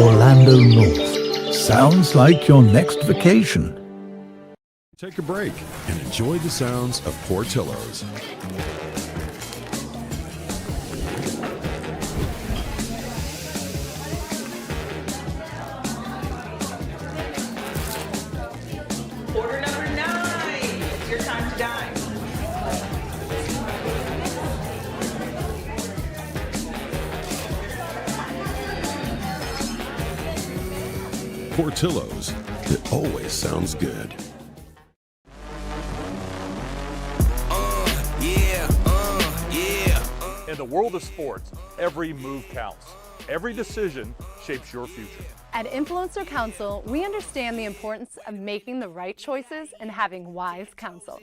Orlando North. Sounds like your next vacation. Take a break and enjoy the sounds of Portillo's. Order number 9. It's your time to dine. Portillo's. It always sounds good. In the world of sports, every move counts. Every decision shapes your future. At Influencer Counsel, we understand the importance of making the right choices and having wise counsel.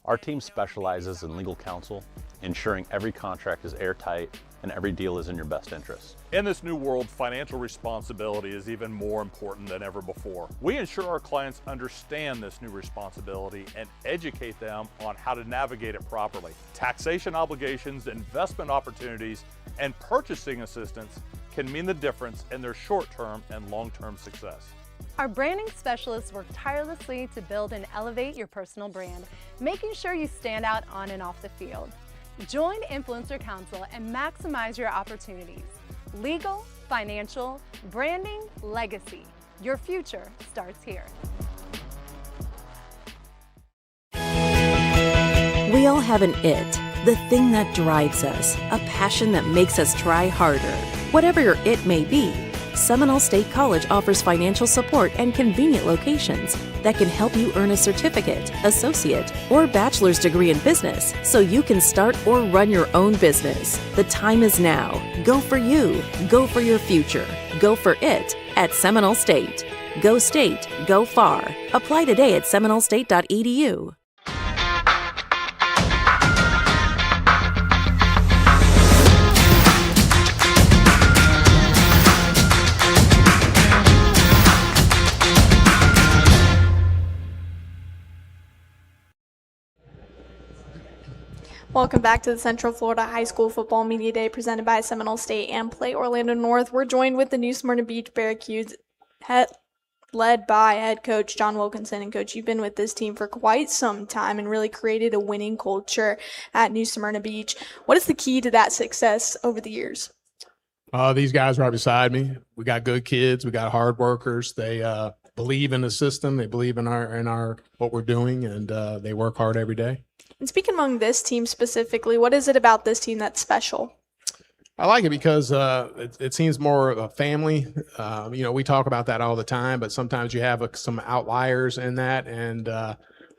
Our team specializes in legal counsel, ensuring every contract is airtight and every deal is in your best interest. In this new world, financial responsibility is even more important than ever before. We ensure our clients understand this new responsibility and educate them on how to navigate it properly. Taxation obligations, investment opportunities, and purchasing assistance can mean the difference in their short-term and long-term success. Our branding specialists work tirelessly to build and elevate your personal brand, making sure you stand out on and off the field. Join Influencer Counsel and maximize your opportunities. Legal, financial, branding, legacy. Your future starts here. We all have an it, the thing that drives us, a passion that makes us try harder. Whatever your it may be, Seminole State College offers financial support and convenient locations that can help you earn a certificate, associate, or bachelor's degree in business so you can start or run your own business. The time is now. Go for you. Go for your future. Go for it at Seminole State. Go State. Go far. Apply today at seminolestate.edu. Welcome back to the Central Florida High School Football Media Day presented by Seminole State and Play Orlando North. We're joined with the new Smyrna Beach Barracudas, led by head coach John Wilkinson. And coach, you've been with this team for quite some time and really created a winning culture at New Smyrna Beach. What is the key to that success over the years? These guys right beside me. We got good kids. We got hard workers. They believe in the system. They believe in our what we're doing, and they work hard every day. And speaking among this team specifically, what is it about this team that's special? I like it because it seems more of a family. We talk about that all the time, but sometimes you have some outliers in that, and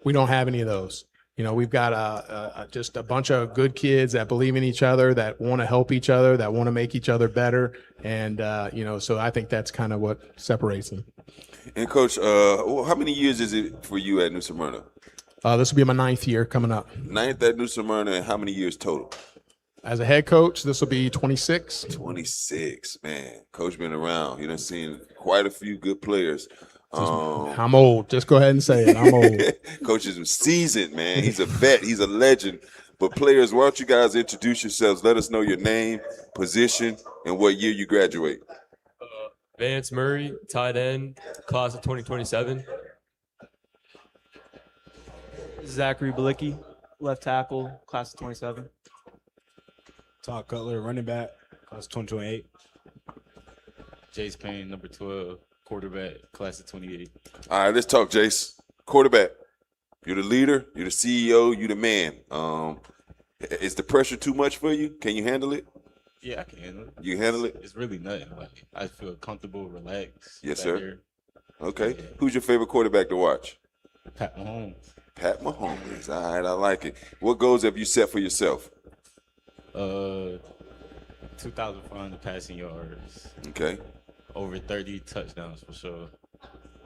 we don't have any of those. We've got just a bunch of good kids that believe in each other, that want to help each other, that want to make each other better, and so I think that's kind of what separates them. And Coach, how many years is it for you at New Smyrna? This will be my 9th year coming up. 9th at New Smyrna, and how many years total? As a head coach, this will be 26. 26, man. Coach been around. Seen quite a few good players. I'm old. Just go ahead and say it. I'm old. Coach is seasoned, man. He's a vet. He's a legend. But players, why don't you guys introduce yourselves? Let us know your name, position, and what year you graduate. Vance Murray, tight end, class of 2027. Zachary Balicki, left tackle, class of 27. Todd Cutler, running back, class of 2028. Jace Payne, number 12, quarterback, class of 28. All right, let's talk, Jace. Quarterback, you're the leader, you're the CEO, you're the man. Is the pressure too much for you? Can you handle it? Yeah, I can handle it. You handle it? It's really nothing. Like, I feel comfortable, relaxed. Yes, sir. Here. Okay. Yeah. Who's your favorite quarterback to watch? Pat Mahomes. Pat Mahomes. All right, I like it. What goals have you set for yourself? 2,500 passing yards. Okay. Over 30 touchdowns for sure.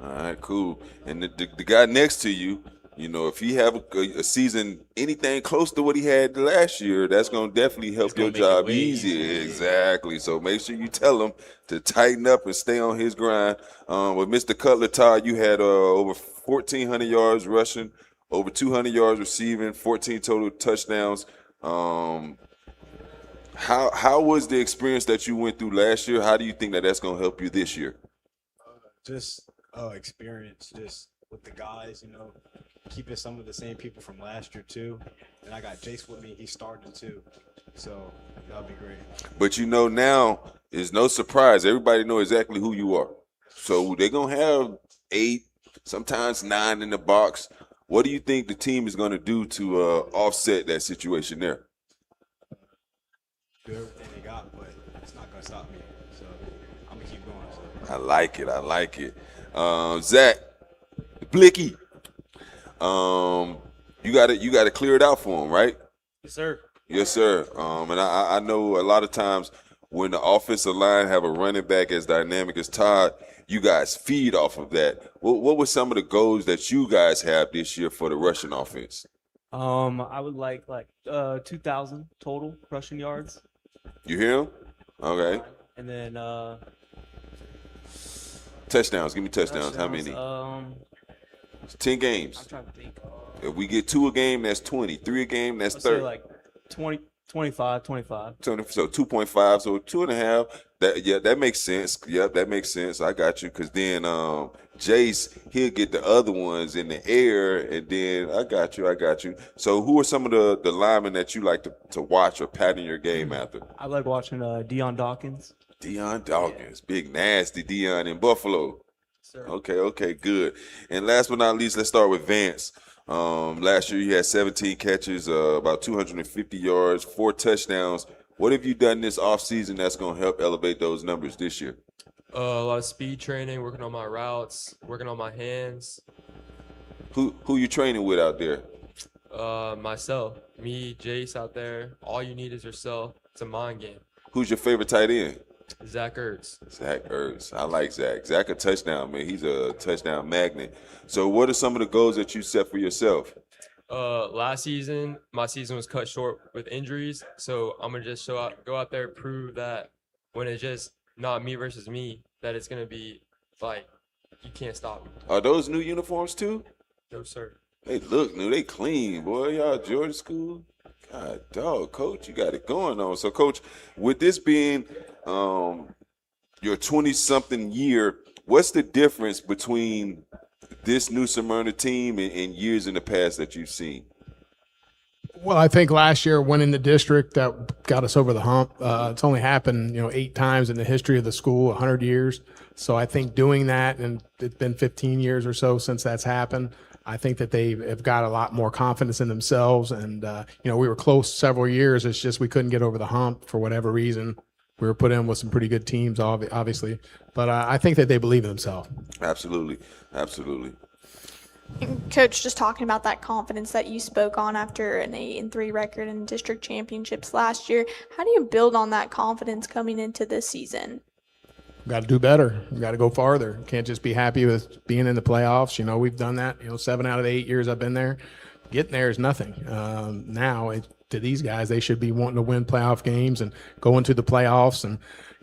All right, cool. And the guy next to you, if he have a season anything close to what he had last year, that's going to definitely help your job easier. Exactly. So make sure you tell him to tighten up and stay on his grind. With Mr. Cutler, Todd, you had over 1,400 yards rushing, over 200 yards receiving, 14 total touchdowns. How was the experience that you went through last year? How do you think that's going to help you this year? Just experience, just with the guys, keeping some of the same people from last year too. And I got Jace with me. He started too. So that'll be great. But now it's no surprise. Everybody know exactly who you are. So they're going to have 8, sometimes 9 in the box. What do you think the team is going to do to offset that situation there? Do everything they got, but it's not going to stop me. So I'm going to keep going. So. I like it. Zach, Blicky, you got to clear it out for him, right? Yes, sir. Yes, sir. And I know a lot of times when the offensive line have a running back as dynamic as Todd, you guys feed off of that. What were some of the goals that you guys have this year for the rushing offense? I would like 2,000 total rushing yards. You hear him? Okay. And then Touchdowns. Give me touchdowns. How many? 10 games. I'm trying to think. If we get 2 a game, that's 20. 3 a game, that's Let's 30. say like 20, 25. So 2.5, so 2.5. That makes sense. Yep, that makes sense. I got you. Because then Jace, he'll get the other ones in the air, and then I got you. So who are some of the linemen that you like to watch or pattern your game after? I like watching Deion Dawkins. Deion Dawkins, big nasty Deion in Buffalo. Sir. Okay, good. And last but not least, let's start with Vance. Last year you had 17 catches, about 250 yards, 4 touchdowns. What have you done this offseason that's going to help elevate those numbers this year? A lot of speed training, working on my routes, working on my hands. Who you training with out there? Myself, me, Jace out there. All you need is yourself. It's a mind game. Who's your favorite tight end? Zach Ertz. Zach Ertz. I like Zach. Zach a touchdown, man. He's a touchdown magnet. So what are some of the goals that you set for yourself? Last season, my season was cut short with injuries. So I'm going to just go out there, prove that when it's just not me versus me, that it's going to be like, you can't stop me. Are those new uniforms too? No, sir. They look new. They clean, boy. Y'all Georgia school. God, dog, Coach, you got it going on. So, Coach, with this being your 20-something year, what's the difference between this new Smyrna team and years in the past that you've seen? Well, I think last year winning the district that got us over the hump. It's only happened, 8 times in the history of the school, 100 years. So I think doing that, and it's been 15 years or so since that's happened, I think that they have got a lot more confidence in themselves. And, we were close several years. It's just we couldn't get over the hump for whatever reason. We were put in with some pretty good teams, obviously. But I think that they believe in themselves. Absolutely. Coach, just talking about that confidence that you spoke on after an 8-3 record in district championships last year, how do you build on that confidence coming into this season? Got to do better. Got to go farther. Can't just be happy with being in the playoffs. We've done that. 7 out of the 8 years I've been there. Getting there is nothing. To these guys, they should be wanting to win playoff games and go into the playoffs. And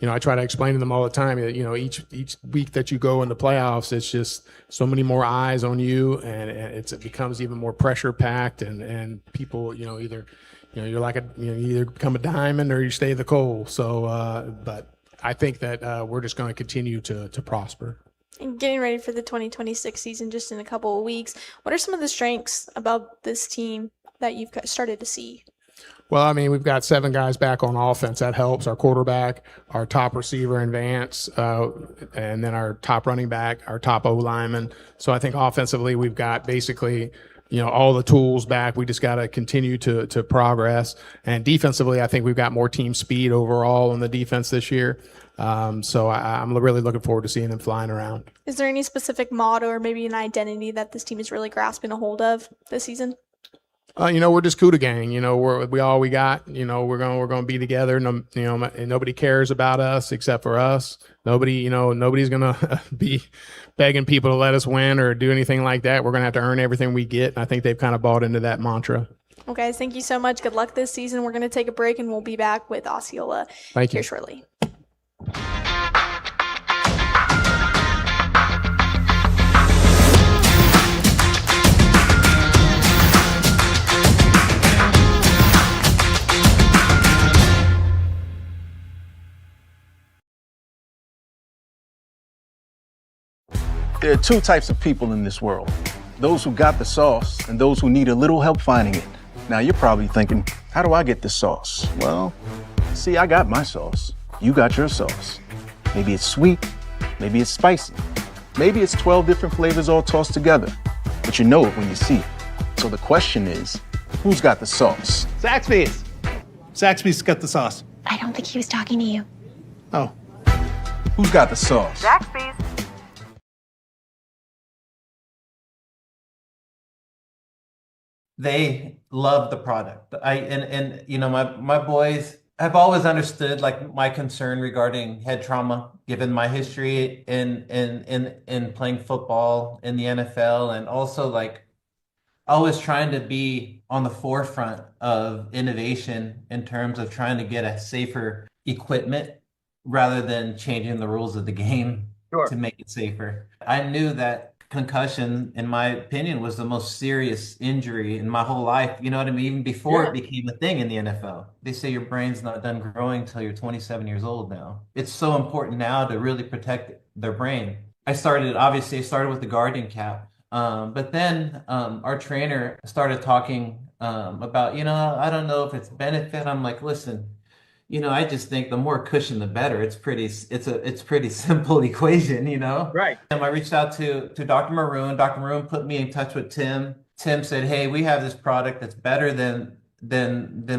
I try to explain to them all the time that each week that you go in the playoffs, it's just so many more eyes on you, and it becomes even more pressure packed. And people, either you're like you either become a diamond or you stay the coal. So, but I think that we're just going to continue to prosper. And getting ready for the 2026 season just in a couple of weeks, what are some of the strengths about this team that you've started to see? Well, we've got 7 guys back on offense. That helps. Our quarterback, our top receiver in Vance, and then our top running back, our top O-lineman. So I think offensively we've got basically all the tools back. We just got to continue to progress. And defensively, I think we've got more team speed overall on the defense this year. So I'm really looking forward to seeing them flying around. Is there any specific motto or maybe an identity that this team is really grasping a hold of this season? We're just Cuda gang. We all we got. We're going to be together. And nobody cares about us except for us. Nobody's going to be begging people to let us win or do anything like that. We're going to have to earn everything we get. And I think they've kind of bought into that mantra. Well, guys, thank you so much. Good luck this season. We're going to take a break and we'll be back with Osceola here shortly. There are 2 types of people in this world. Those who got the sauce and those who need a little help finding it. Now you're probably thinking, how do I get the sauce? Well, see, I got my sauce. You got your sauce. Maybe it's sweet, maybe it's spicy. Maybe it's 12 different flavors all tossed together. But you know it when you see it. So the question is, who's got the sauce? Zaxby's. Zaxby's got the sauce. I don't think he was talking to you. Oh. Who's got the sauce? Zaxby's. They love the product. My boys have always understood like my concern regarding head trauma, given my history in playing football in the NFL, and also like always trying to be on the forefront of innovation in terms of trying to get a safer equipment rather than changing the rules of the game to make it safer. I knew that concussion, in my opinion, was the most serious injury in my whole life. You know what I mean? Even before it became a thing in the NFL. They say your brain's not done growing until you're 27 years old now. It's so important now to really protect their brain. I started with the Guardian cap. But then our trainer started talking about, I don't know if it's benefit. I'm like, listen, I just think the more cushion, the better. It's pretty simple equation, Right. And I reached out to Dr. Maroon. Dr. Maroon put me in touch with Tim. Tim said, hey, we have this product that's better than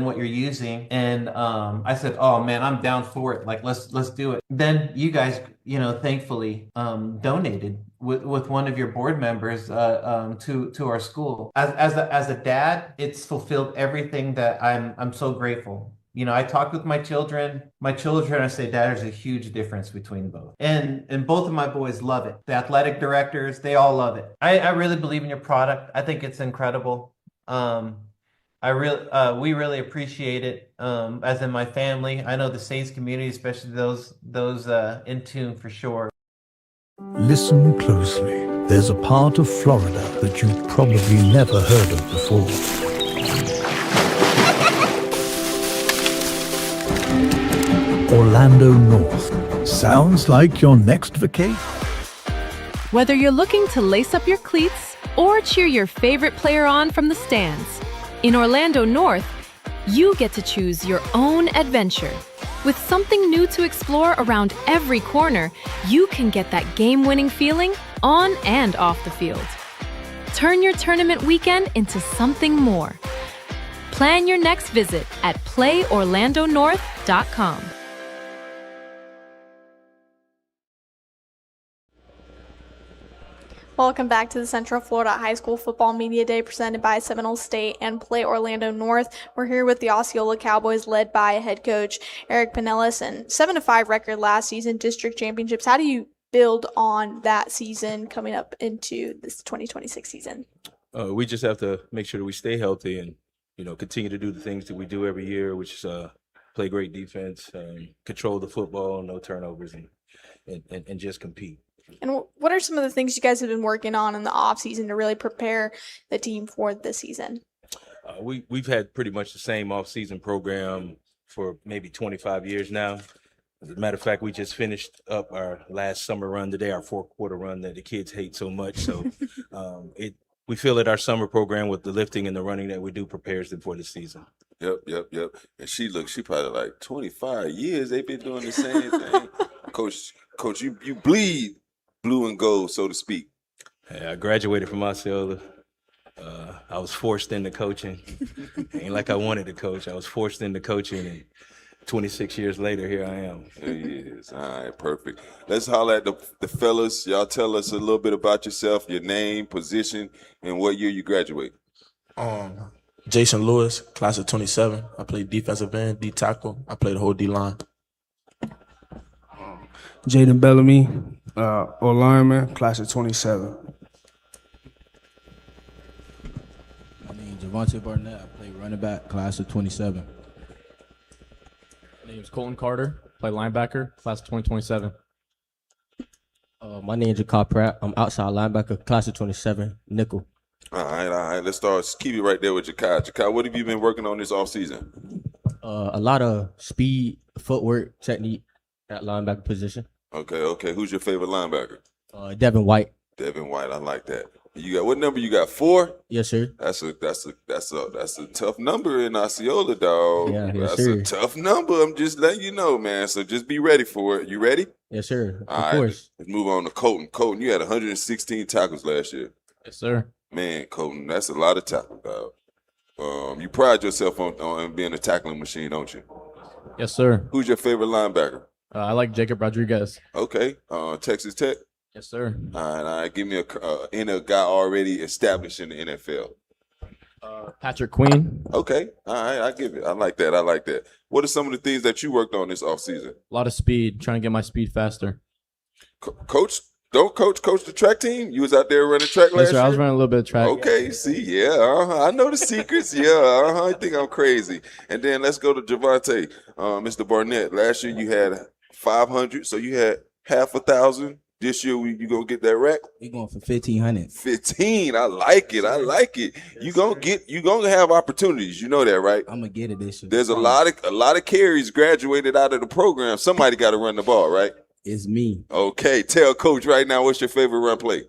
what you're using. And I said, oh man, I'm down for it. Like, let's do it. Then you guys, thankfully donated with one of your board members to our school. As a dad, it's fulfilled everything that I'm so grateful. I talked with my children. I say, Dad, there's a huge difference between both. And both of my boys love it. The athletic directors, they all love it. I really believe in your product. I think it's incredible. We really appreciate it, as in my family. I know the Saints community, especially those in tune for sure. Listen closely. There's a part of Florida that you've probably never heard of before. Orlando North. Sounds like your next vacation. Whether you're looking to lace up your cleats or cheer your favorite player on from the stands, in Orlando North, you get to choose your own adventure. With something new to explore around every corner, you can get that game-winning feeling on and off the field. Turn your tournament weekend into something more. Plan your next visit at playorlandonorth.com. Welcome back to the Central Florida High School Football Media Day presented by Seminole State and Play Orlando North. We're here with the Osceola Cowboys led by head coach Eric Pinellas, and 7-5 record last season, district championships. How do you build on that season coming up into this 2026 season? We just have to make sure that we stay healthy and, continue to do the things that we do every year, which is play great defense, control the football, no turnovers, and just compete. And what are some of the things you guys have been working on in the offseason to really prepare the team for this season? We've had pretty much the same off-season program for maybe 25 years now. As a matter of fact, we just finished up our last summer run today, our fourth-quarter run that the kids hate so much. So we feel that our summer program with the lifting and the running that we do prepares them for the season. Yep. And she probably like 25 years they've been doing the same thing. Coach, you bleed blue and gold, so to speak. Hey, I graduated from Osceola. I was forced into coaching. Ain't like I wanted to coach. I was forced into coaching, and 26 years later, here I am. Yes. All right, perfect. Let's holler at the fellas. Y'all tell us a little bit about yourself, your name, position, and what year you graduate. Jason Lewis, class of 27. I played defensive end, D tackle. I played the whole D line. Jaden Bellamy, or Lyman, class of 27. My name is Javante Barnett. I play running back, class of 27. My name is Colton Carter. Play linebacker, class of 2027. My name is Jakai Pratt. I'm outside linebacker, class of 27, nickel. All right. Let's start. Keep it right there with Jakai. Jakai, what have you been working on this offseason? A lot of speed, footwork, technique at linebacker position. Okay. Who's your favorite linebacker? Devin White. Devin White. I like that. You got what number? You got 4? Yes, sir. That's a tough number in Osceola, dog. Yeah, yes, that's sir. a tough number. I'm just letting you know, man. So just be ready for it. You ready? Yes, sir. All of right, course. let's move on to Colton. Colton, you had 116 tackles last year. Yes, sir. Man, Colton, that's a lot of tackles, dog. You pride yourself on being a tackling machine, don't you? Yes, sir. Who's your favorite linebacker? I like Jacob Rodriguez. Okay. Texas Tech? Yes, sir. All right. Give me a guy already established in the NFL. Patrick Queen. Okay, all right, I give it. I like that. I like that. What are some of the things that you worked on this offseason? A lot of speed, trying to get my speed faster. Coach the track team? You was out there running track last Yes, sir. year? I was running a little bit of track. Okay, see, yeah, I know the secrets. Yeah, I think I'm crazy. And then let's go to Javante, Mr. Barnett. Last year you had 500, so you had half 1,000. This year you gonna get that rack? We going for 1,500. 15. I like it. I like it. You gonna have opportunities. You know that, right? I'm gonna get it this year. There's a lot of carries graduated out of the program. Somebody got to run the ball, right? It's me. Okay, tell Coach right now what's your favorite run play.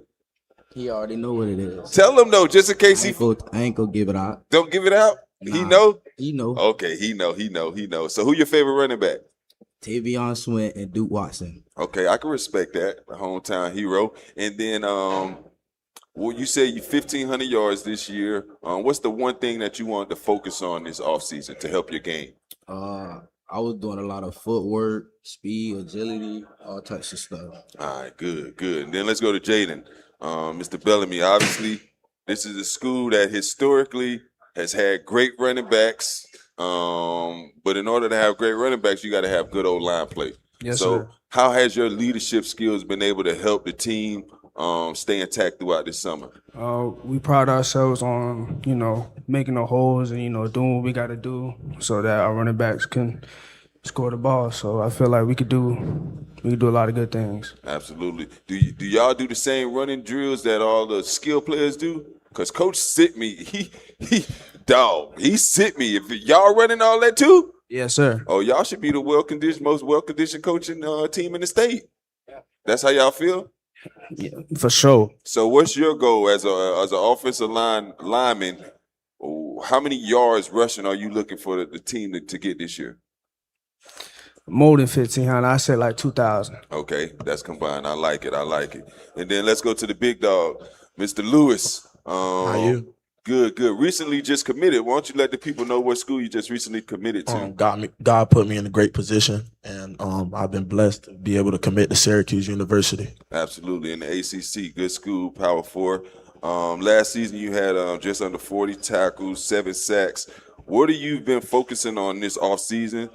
He already know what it is. Tell him though, just in case I ain't gonna give it out. Don't give it out. Nah, he know. He know. Okay, he know. So who your favorite running back? Tavion Swint and Duke Watson. Okay, I can respect that. The hometown hero. And then, well, you said you 1,500 yards this year. What's the one thing that you wanted to focus on this offseason to help your game? I was doing a lot of footwork, speed, agility, all types of stuff. All right, good. And then let's go to Jaden. Mr. Bellamy, obviously, this is a school that historically has had great running backs. But in order to have great running backs, you got to have good old line play. Yes, so sir. How has your leadership skills been able to help the team stay intact throughout this summer? We pride ourselves on, making the holes and, doing what we got to do so that our running backs can score the ball. So I feel like we could do a lot of good things. Absolutely. Do y'all do the same running drills that all the skill players do? Because Coach sit me, he sit me. If y'all running all that too? Yes, sir. Oh, y'all should be the most well-conditioned coaching team in the state. That's how y'all feel? Yeah, for sure. So what's your goal as an offensive lineman? How many yards rushing are you looking for the team to get this year? More than 1,500. I said like 2,000. Okay, that's combined. I like it. And then let's go to the big dog, Mr. Lewis. How you? Good. Recently just committed. Why don't you let the people know what school you just recently committed to? God put me in a great position, and I've been blessed to be able to commit to Syracuse University. Absolutely. In the ACC, good school, Power 4. Last season you had just under 40 tackles, 7 sacks. What have you been focusing on this offseason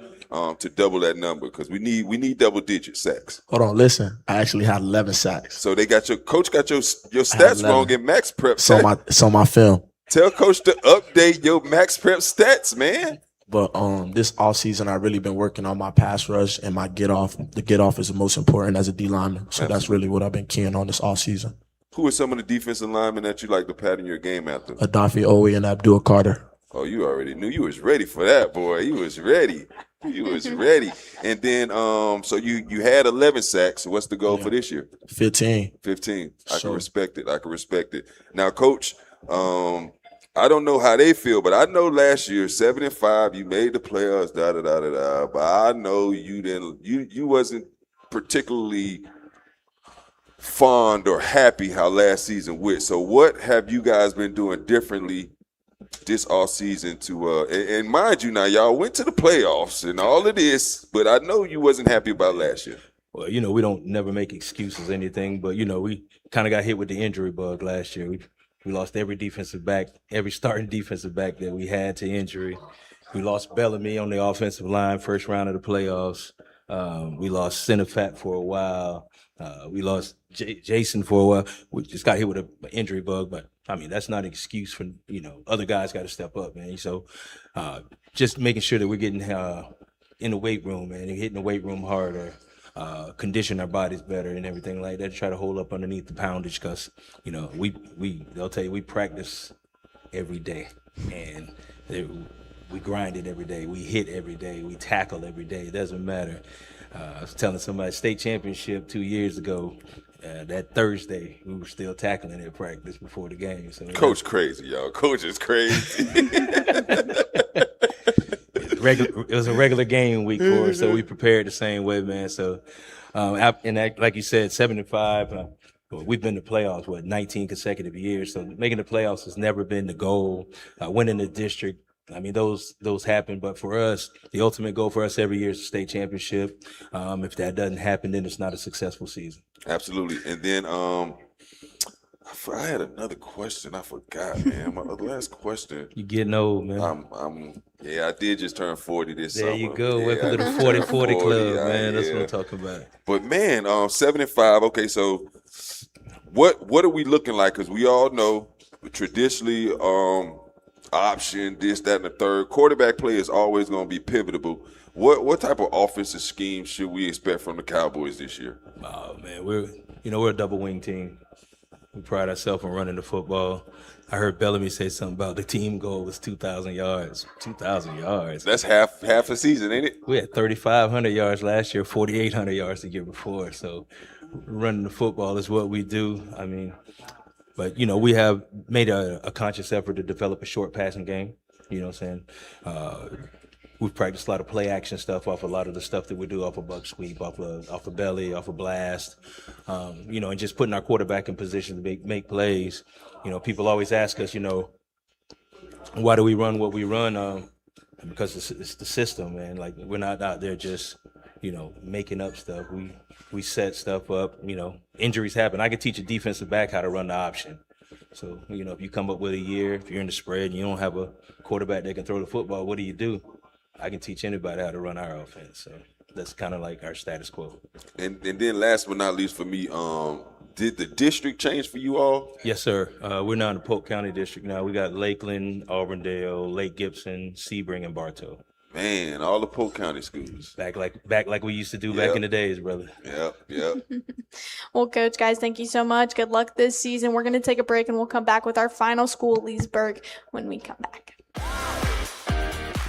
to double that number? Because we need double-digit sacks. Hold on, listen. I actually had 11 sacks. So coach got your stats wrong in Max Prep. It's on my film. Tell Coach to update your Max Prep stats, man. But this offseason, I've really been working on my pass rush and my get off. The get off is the most important as a D lineman. So that's really what I've been keying on this offseason. Who are some of the defensive linemen that you like to pattern your game after? Adafi Owe and Abdul Carter. Oh, you already knew. You was ready for that, boy. You was ready. And then, so you had 11 sacks. What's the goal for this year? 15. I can respect it. Now, Coach, I don't know how they feel, but I know last year, 7-5, you made the playoffs, But I know you wasn't particularly fond or happy how last season went. So what have you guys been doing differently this offseason to and mind you now, y'all went to the playoffs and all of this, but I know you wasn't happy about last year. Well, we don't never make excuses or anything, but we kind of got hit with the injury bug last year. We lost every starting defensive back that we had to injury. We lost Bellamy on the offensive line first round of the playoffs. We lost Cinefat for a while. We lost Jason for a while. We just got hit with an injury bug, but I mean, that's not an excuse for, other guys got to step up, man. So just making sure that we're getting in the weight room, man, and hitting the weight room harder, condition our bodies better and everything like that to try to hold up underneath the poundage because, they'll tell you we practice every day and we grind it every day. We hit every day. We tackle every day. It doesn't matter. I was telling somebody state championship 2 years ago, that Thursday, we were still tackling at practice before the game. So Coach crazy, y'all. Coach is crazy. It was a regular game week for us, so we prepared the same way, man. So, like you said, 7-5. We've been to playoffs, 19 consecutive years. So making the playoffs has never been the goal. Winning the district, I mean, those happen. But for us, the ultimate goal for us every year is the state championship. If that doesn't happen, then it's not a successful season. Absolutely. And then I had another question. I forgot, man. My last question. You getting old, man. Yeah, I did just turn 40 this summer. There you go. Yeah, Welcome to the 40-40 club, man. That's what I'm talking about. But man, 7-5. Okay, so what are we looking like? Because we all know traditionally, option this, that, and the third. Quarterback play is always going to be pivotal. What type of offensive scheme should we expect from the Cowboys this year? Oh man, we're a double wing team. We pride ourselves on running the football. I heard Bellamy say something about the team goal was 2,000 yards. 2,000 yards. That's half a season, ain't it? We had 3,500 yards last year, 4,800 yards the year before. So running the football is what we do. I mean, but, we have made a conscious effort to develop a short passing game. You know what I'm saying? We've practiced a lot of play action stuff off a lot of the stuff that we do off a buck sweep, off a belly, off a blast, and just putting our quarterback in position to make plays. People always ask us, why do we run what we run? Because it's the system, man. Like, we're not out there just, making up stuff. We set stuff up, injuries happen. I could teach a defensive back how to run the option. So, if you come up with a year, if you're in the spread and you don't have a quarterback that can throw the football, what do? I can teach anybody how to run our offense. So that's kind of like our status quo. And then last but not least for me, did the district change for you all? Yes, sir. We're now in the Polk County district now. We got Lakeland, Auburndale, Lake Gibson, Sebring, and Bartow. Man, all the Polk County schools. Back like we used to do back in the days, brother. Yep. Well, Coach, guys, thank you so much. Good luck this season. We're going to take a break, and we'll come back with our final school, Leesburg, when we come back.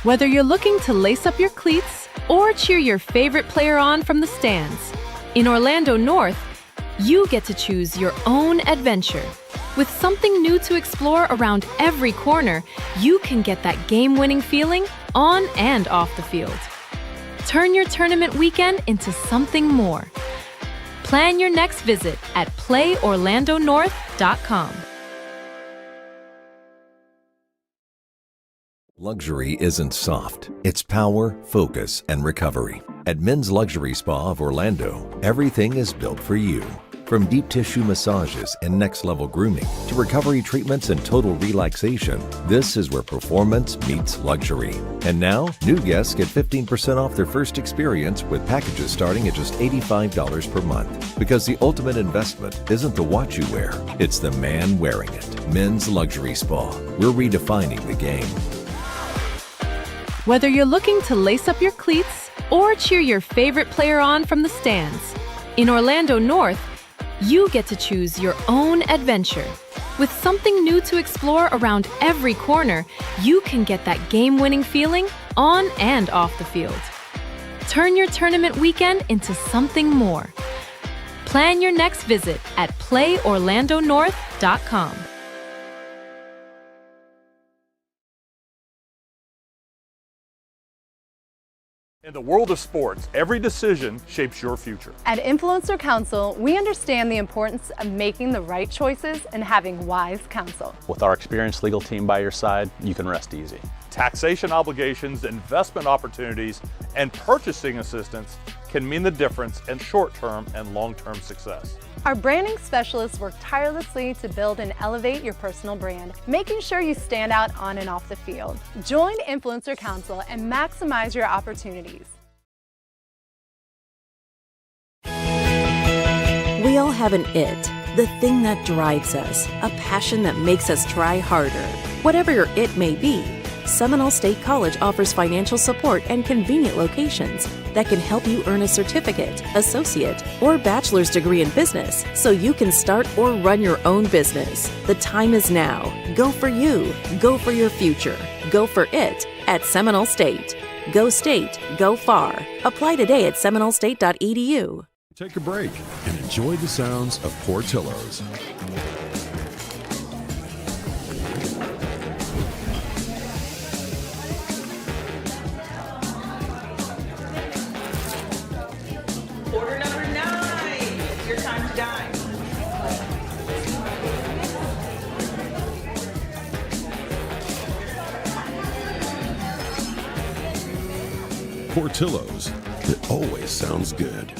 Whether you're looking to lace up your cleats or cheer your favorite player on from the stands, in Orlando North, you get to choose your own adventure. With something new to explore around every corner, you can get that game-winning feeling on and off the field. Turn your tournament weekend into something more. Plan your next visit at playorlandonorth.com. Luxury isn't soft. It's power, focus, and recovery. At Men's Luxury Spa of Orlando, everything is built for you. From deep tissue massages and next-level grooming to recovery treatments and total relaxation, this is where performance meets luxury. And now, new guests get 15% off their first experience with packages starting at just $85 per month. Because the ultimate investment isn't the watch you wear, it's the man wearing it. Men's Luxury Spa. We're redefining the game. Whether you're looking to lace up your cleats or cheer your favorite player on from the stands, in Orlando North, you get to choose your own adventure. With something new to explore around every corner, you can get that game-winning feeling on and off the field. Turn your tournament weekend into something more. Plan your next visit at playorlandonorth.com. In the world of sports, every decision shapes your future. At Influencer Counsel, we understand the importance of making the right choices and having wise counsel. With our experienced legal team by your side, you can rest easy. Taxation obligations, investment opportunities, and purchasing assistance can mean the difference in short-term and long-term success. Our branding specialists work tirelessly to build and elevate your personal brand, making sure you stand out on and off the field. Join Influencer Counsel and maximize your opportunities. We all have an it, the thing that drives us, a passion that makes us try harder. Whatever your it may be, Seminole State College offers financial support and convenient locations that can help you earn a certificate, associate, or bachelor's degree in business so you can start or run your own business. The time is now. Go for you. Go for your future. Go for it at Seminole State. Go State. Go far. Apply today at seminolestate.edu. Take a break and enjoy the sounds of Portillo's. Order number 9. It's your time to dine. Portillo's. It always sounds good.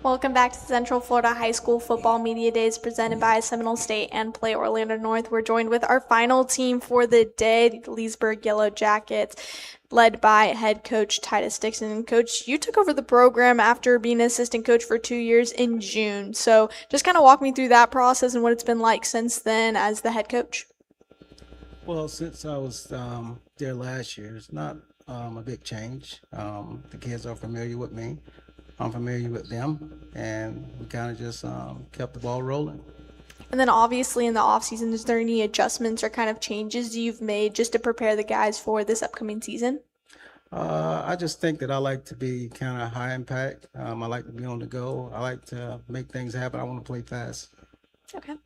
Welcome back to Central Florida High School Football Media Days presented by Seminole State and Play Orlando North. We're joined with our final team for the day, the Leesburg Yellow Jackets, led by head coach Titus Dixon. Coach, you took over the program after being an assistant coach for 2 years in June. So just kind of walk me through that process and what it's been like since then as the head coach. Well, since I was there last year, it's not a big change. The kids are familiar with me. I'm familiar with them, and we kind of just kept the ball rolling. And then obviously in the offseason, is there any adjustments or kind of changes you've made just to prepare the guys for this upcoming season? I just think that I like to be kind of high impact. I like to be on the go. I like to make things happen. I want to play fast. Okay.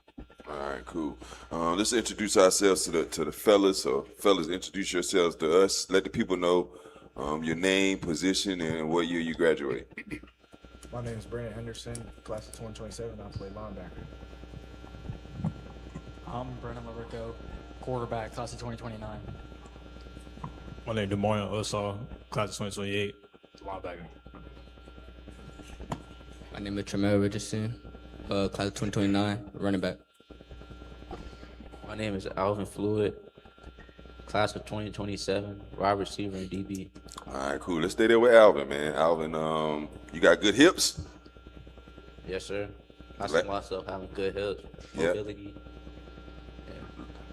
All right, cool. Let's introduce ourselves to the fellas. So, fellas, introduce yourselves to us. Let the people know your name, position, and what year you graduate. My name is Brandon Henderson, class of 2027. I play linebacker. I'm Brennan Larico, quarterback, class of 2029. My name is DeMarion Osceola, class of 2028, linebacker. My name is Tremere Richardson, class of 2029, running back. My name is Alvin Fluid, class of 2027, wide receiver and DB. All right, cool. Let's stay there with Alvin, man. Alvin, you got good hips? Yes, sir. I see myself having good hips, mobility.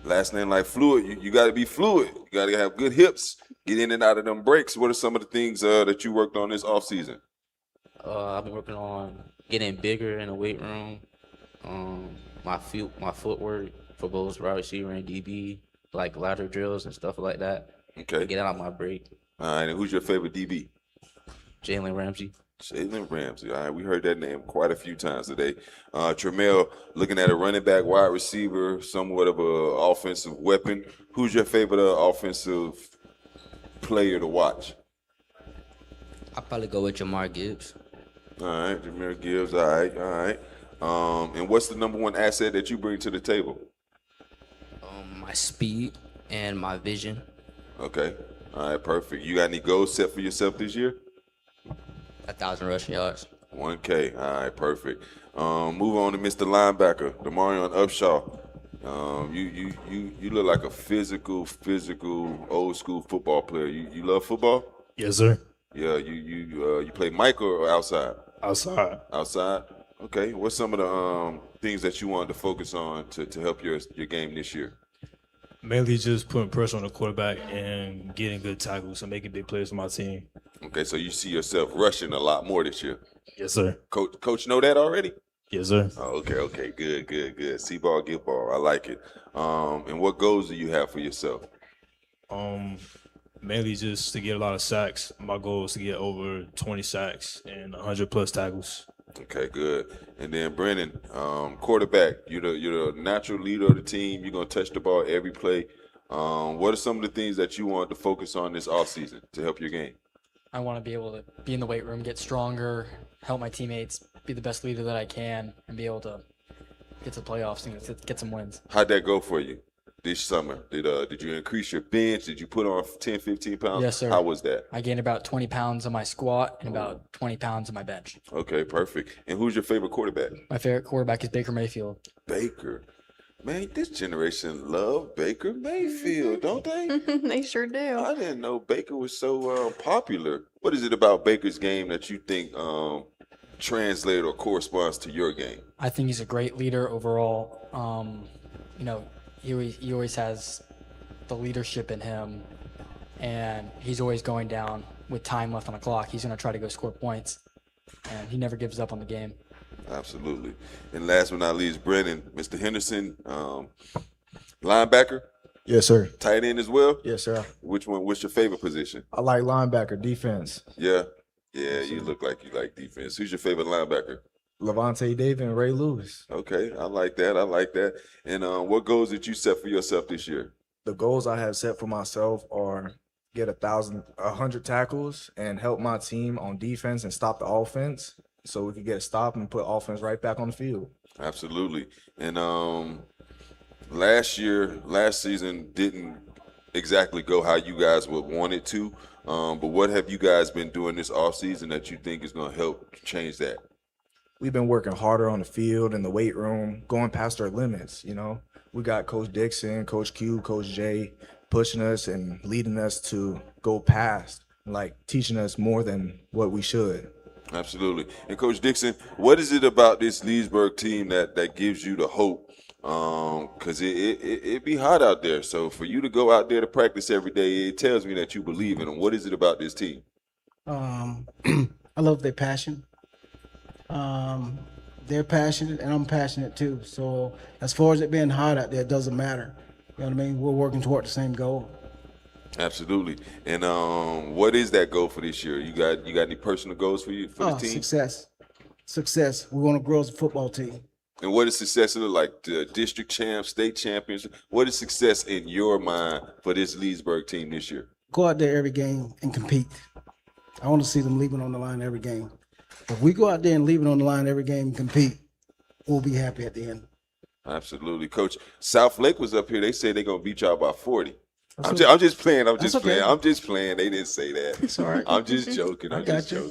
Last name like Fluid, you got to be fluid. You got to have good hips, get in and out of them breaks. What are some of the things that you worked on this offseason? I've been working on getting bigger in the weight room, my footwork for both wide receiver and DB, like ladder drills and stuff like that. Okay. Get out of my break. All right, and who's your favorite DB? Jalen Ramsey. Jalen Ramsey. All right, we heard that name quite a few times today. Tremel, looking at a running back, wide receiver, somewhat of an offensive weapon. Who's your favorite offensive player to watch? I'll probably go with Jamar Gibbs. All right, Jamar Gibbs. All right. And what's the number one asset that you bring to the table? My speed and my vision. Okay. All right, perfect. You got any goals set for yourself this year? 1,000 rushing yards. 1K. All right, perfect. Move on to Mr. Linebacker, DeMarion Upshaw. You look like a physical, old school football player. You love football? Yes, sir. Yeah. You play Mike or outside? Outside. Outside. Okay. What's some of the things that you wanted to focus on to help your game this year? Mainly just putting pressure on the quarterback and getting good tackles and making big plays for my team. Okay, so you see yourself rushing a lot more this year. Yes, sir. Coach know that already? Yes, sir. Oh, okay, good. See ball, get ball. I like it. And what goals do you have for yourself? Mainly just to get a lot of sacks. My goal is to get over 20 sacks and 100+ tackles. Okay, good. And then Brennan, quarterback, you're the natural leader of the team. You're gonna touch the ball every play. What are some of the things that you want to focus on this offseason to help your game? I want to be able to be in the weight room, get stronger, help my teammates, be the best leader that I can, and be able to get to the playoffs and get some wins. How'd that go for you this summer? Did you increase your bench? Did you put on 10, 15 pounds? Yes, sir. How was that? I gained about 20 pounds on my squat and about 20 pounds on my bench. Okay, perfect. And who's your favorite quarterback? My favorite quarterback is Baker Mayfield. Baker. Man, this generation love Baker Mayfield, don't they? They sure do. I didn't know Baker was so popular. What is it about Baker's game that you think translates or corresponds to your game? I think he's a great leader overall. He always has the leadership in him, and he's always going down with time left on the clock. He's going to try to go score points, and he never gives up on the game. Absolutely. And last but not least, Brennan, Mr. Henderson, linebacker? Yes, sir. Tight end as well? Yes, sir. Which one? What's your favorite position? I like linebacker, defense. Yeah. Yeah, you look like you like defense. Who's your favorite linebacker? Levante David and Ray Lewis. Okay, I like that. And what goals did you set for yourself this year? The goals I have set for myself are get 100 tackles and help my team on defense and stop the offense so we could get a stop and put offense right back on the field. Absolutely. And last season didn't exactly go how you guys would want it to. But what have you guys been doing this offseason that you think is going to help change that? we've been working harder on the field in the weight room, going past our limits. You know, we got Coach Dixon, Coach Q, Coach J pushing us and leading us to go past, like teaching us more than what we should. Absolutely. And Coach Dixon, what is it about this Leesburg team that gives you the hope? Because it be hot out there. So for you to go out there to practice every day, it tells me that you believe in them. What is it about this team? I love their passion. They're passionate, and I'm passionate too. So as far as it being hot out there, it doesn't matter. You know what I mean? We're working toward the same goal. Absolutely. And what is that goal for this year? You got any personal goals for the team? Success. We want to grow as a football team. And what does success look like? The district champs, state champions? What is success in your mind for this Leesburg team this year? Go out there every game and compete. I want to see them leaving on the line every game. If we go out there and leave it on the line every game and compete, we'll be happy at the end. Absolutely. Coach, South Lake was up here. They said they're going to beat y'all by 40. I'm just playing. I'm just playing. They didn't say that. It's all right. I'm just joking. I got you.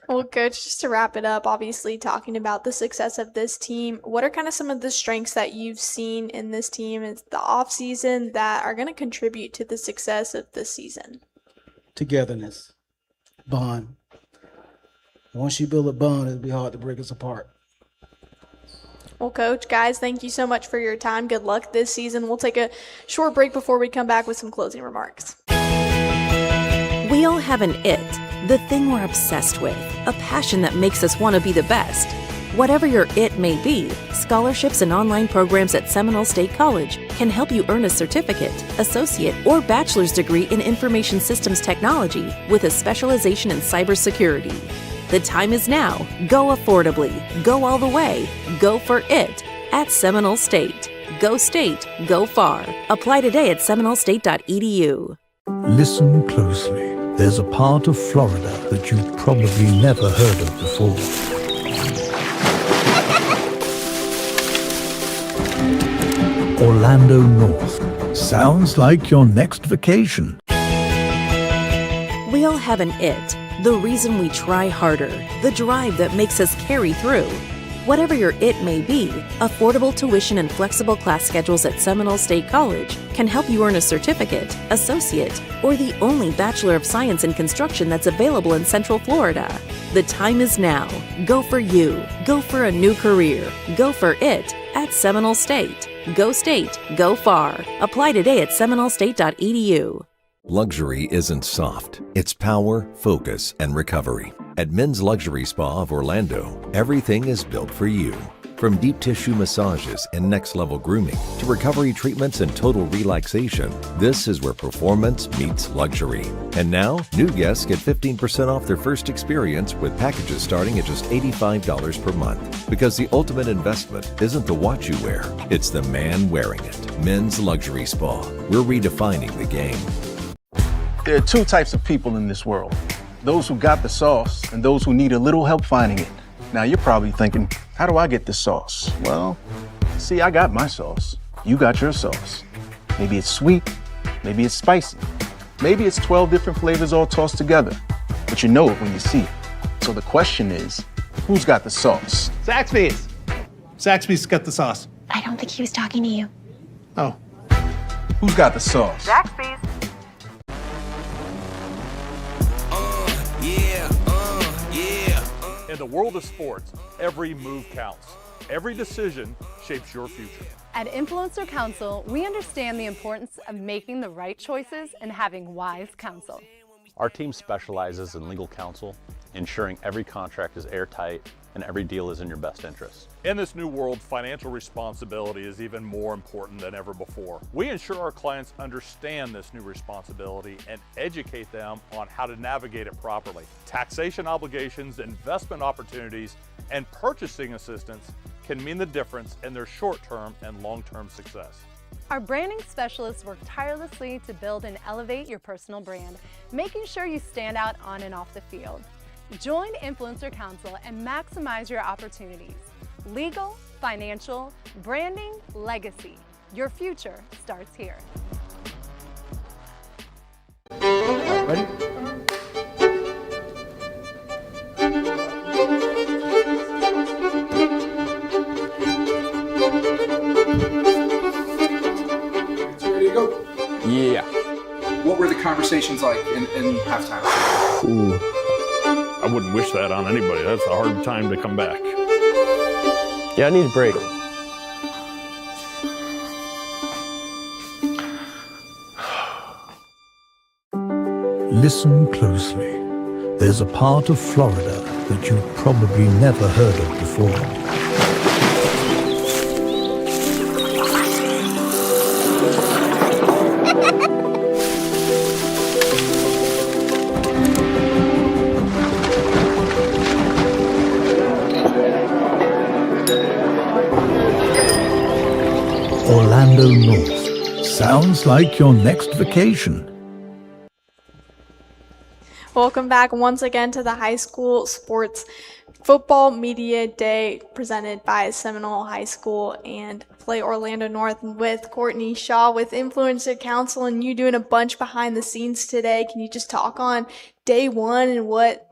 Well, Coach, just to wrap it up, obviously talking about the success of this team, what are kind of some of the strengths that you've seen in this team in the off season that are going to contribute to the success of this season? Togetherness, bond. Once you build a bond, it'll be hard to break us apart. Well, Coach, guys, thank you so much for your time. Good luck this season. We'll take a short break before we come back with some closing remarks. We all have an it, the thing we're obsessed with, a passion that makes us want to be the best. Whatever your it may be, scholarships and online programs at Seminole State College can help you earn a certificate, associate, or bachelor's degree in information systems technology with a specialization in cybersecurity. The time is now. Go affordably. Go all the way. Go for it at Seminole State. Go state. Go far. Apply today at seminolestate.edu. Listen closely. There's a part of Florida that you've probably never heard of before. Orlando North. Sounds like your next vacation. We all have an it, the reason we try harder, the drive that makes us carry through. Whatever your it may be, affordable tuition and flexible class schedules at Seminole State College can help you earn a certificate, associate, or the only Bachelor of Science in Construction that's available in Central Florida. The time is now. Go for you. Go for a new career. Go for it at Seminole State. Go state. Go far. Apply today at seminolestate.edu. Luxury isn't soft. It's power, focus, and recovery. At Men's Luxury Spa of Orlando, everything is built for you. From deep tissue massages and next-level grooming to recovery treatments and total relaxation, this is where performance meets luxury. And now, new guests get 15% off their first experience with packages starting at just $85 per month. Because the ultimate investment isn't the watch you wear, it's the man wearing it. Men's Luxury Spa. We're redefining the game. There are two types of people in this world. Those who got the sauce and those who need a little help finding it. Now you're probably thinking, how do I get this sauce? Well, see, I got my sauce. You got your sauce. Maybe it's sweet, maybe it's spicy. Maybe it's 12 different flavors all tossed together. But you know it when you see it. So the question is, who's got the sauce? Zaxby's. Zaxby's got the sauce. I don't think he was talking to you. Oh. Who's got the sauce? Zaxby's. In the world of sports, every move counts. Every decision shapes your future. At Influencer Counsel, we understand the importance of making the right choices and having wise counsel. Our team specializes in legal counsel, ensuring every contract is airtight and every deal is in your best interest. In this new world, financial responsibility is even more important than ever before. We ensure our clients understand this new responsibility and educate them on how to navigate it properly. Taxation obligations, investment opportunities, and purchasing assistance can mean the difference in their short-term and long-term success. Our branding specialists work tirelessly to build and elevate your personal brand, making sure you stand out on and off the field. Join Influencer Counsel and maximize your opportunities. Legal, financial, branding, legacy. Your future starts here. Ready? Yeah. What were the conversations like in halftime? Ooh. I wouldn't wish that on anybody. That's a hard time to come back. Yeah, I need a break. Listen closely. There's a part of Florida that you've probably never heard of before. Orlando North. Sounds like your next vacation. Welcome back once again to the High School Sports Football Media Day presented by Seminole High School and Play Orlando North with Courtney Shaw with Influencer Counsel, and you doing a bunch behind the scenes today. Can you just talk on day one and what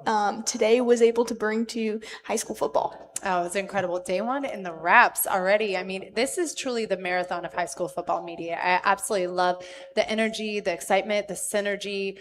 today was able to bring to high school football? Oh, it's incredible. Day one in the wraps already. I mean, this is truly the marathon of high school football media. I absolutely love the energy, the excitement, the synergy.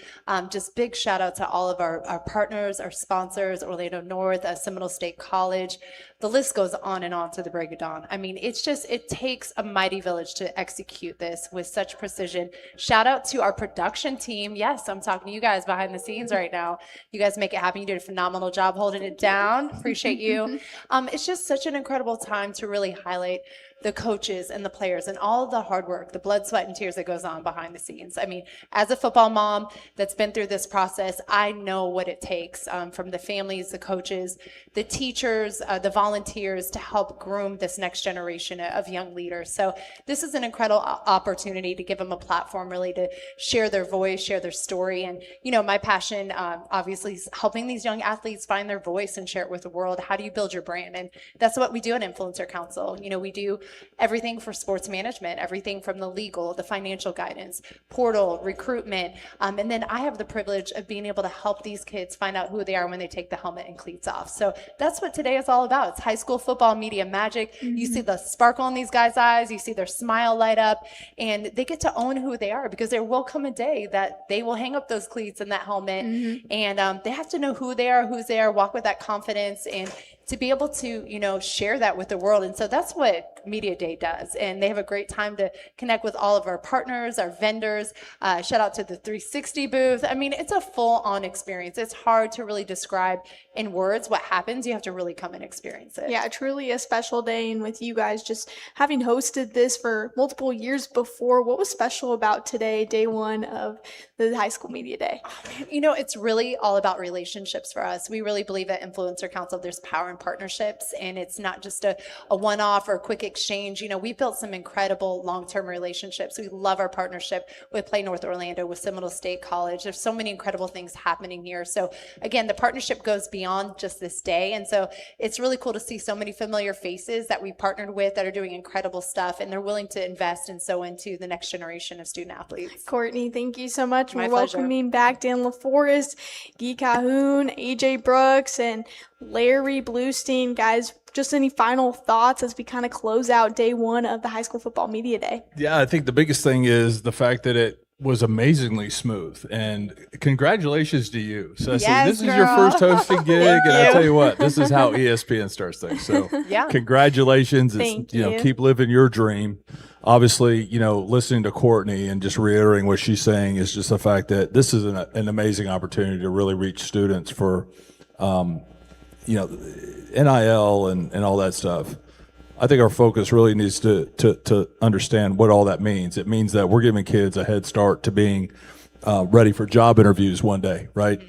Just big shout out to all of our partners, our sponsors, Orlando North, Seminole State College. The list goes on and on to the break of dawn. I mean, it takes a mighty village to execute this with such precision. Shout out to our production team. Yes, I'm talking to you guys behind the scenes right now. You guys make it happen. You did a phenomenal job holding it down. Appreciate you. It's just such an incredible time to really highlight the coaches and the players and all of the hard work, the blood, sweat, and tears that goes on behind the scenes. I mean, as a football mom that's been through this process, I know what it takes from the families, the coaches, the teachers, the volunteers to help groom this next generation of young leaders. So this is an incredible opportunity to give them a platform really to share their voice, share their story. And, you know, my passion obviously is helping these young athletes find their voice and share it with the world. How do you build your brand? And that's what we do at Influencer Counsel. You know, we do everything for sports management, everything from the legal, the financial guidance, portal, recruitment. And then I have the privilege of being able to help these kids find out who they are when they take the helmet and cleats off. So that's what today is all about. It's high school football media magic. Mm-hmm. You see the sparkle in these guys' eyes, you see their smile light up, and they get to own who they are, because there will come a day that they will hang up those cleats and that helmet, mm-hmm. and they have to know who they are, who's there, walk with that confidence, and to be able to, you know, share that with the world. And so that's what Media Day does. And they have a great time to connect with all of our partners, our vendors. Shout out to the 360 booth. I mean, it's a full-on experience. It's hard to really describe in words what happens. You have to really come and experience it. Yeah, truly a special day. And with you guys just having hosted this for multiple years before, what was special about today, day one of the High School Media Day? You know, it's really all about relationships for us. We really believe at Influencer Counsel there's power in partnerships, and it's not just a one-off or a quick exchange. You know, we've built some incredible long-term relationships. We love our partnership with Play North Orlando, with Seminole State College. There's so many incredible things happening here. So again, the partnership goes beyond just this day. And so it's really cool to see so many familiar faces that we partnered with that are doing incredible stuff, and they're willing to invest and so into the next generation of student athletes. Courtney, thank you so much. My We're pleasure. welcoming back Dan LaForest, Gui Cunha, AJ Brooks, and Larry Bluestein. Guys, just any final thoughts as we kind of close out day one of the High School Football Media Day? Yeah, I think the biggest thing is the fact that it was amazingly smooth, and congratulations to you, Cecily. Yes, this is girl. your first hosting gig, and I tell you what, this is how ESPN starts things. So Yeah. Congratulations. Thank You know, you. keep living your dream. Obviously, you know, listening to Courtney and just reiterating what she's saying is just the fact that this is an amazing opportunity to really reach students for, you know, NIL and all that stuff. I think our focus really needs to understand what all that means. It means that we're giving kids a head start to being ready for job interviews one day, right?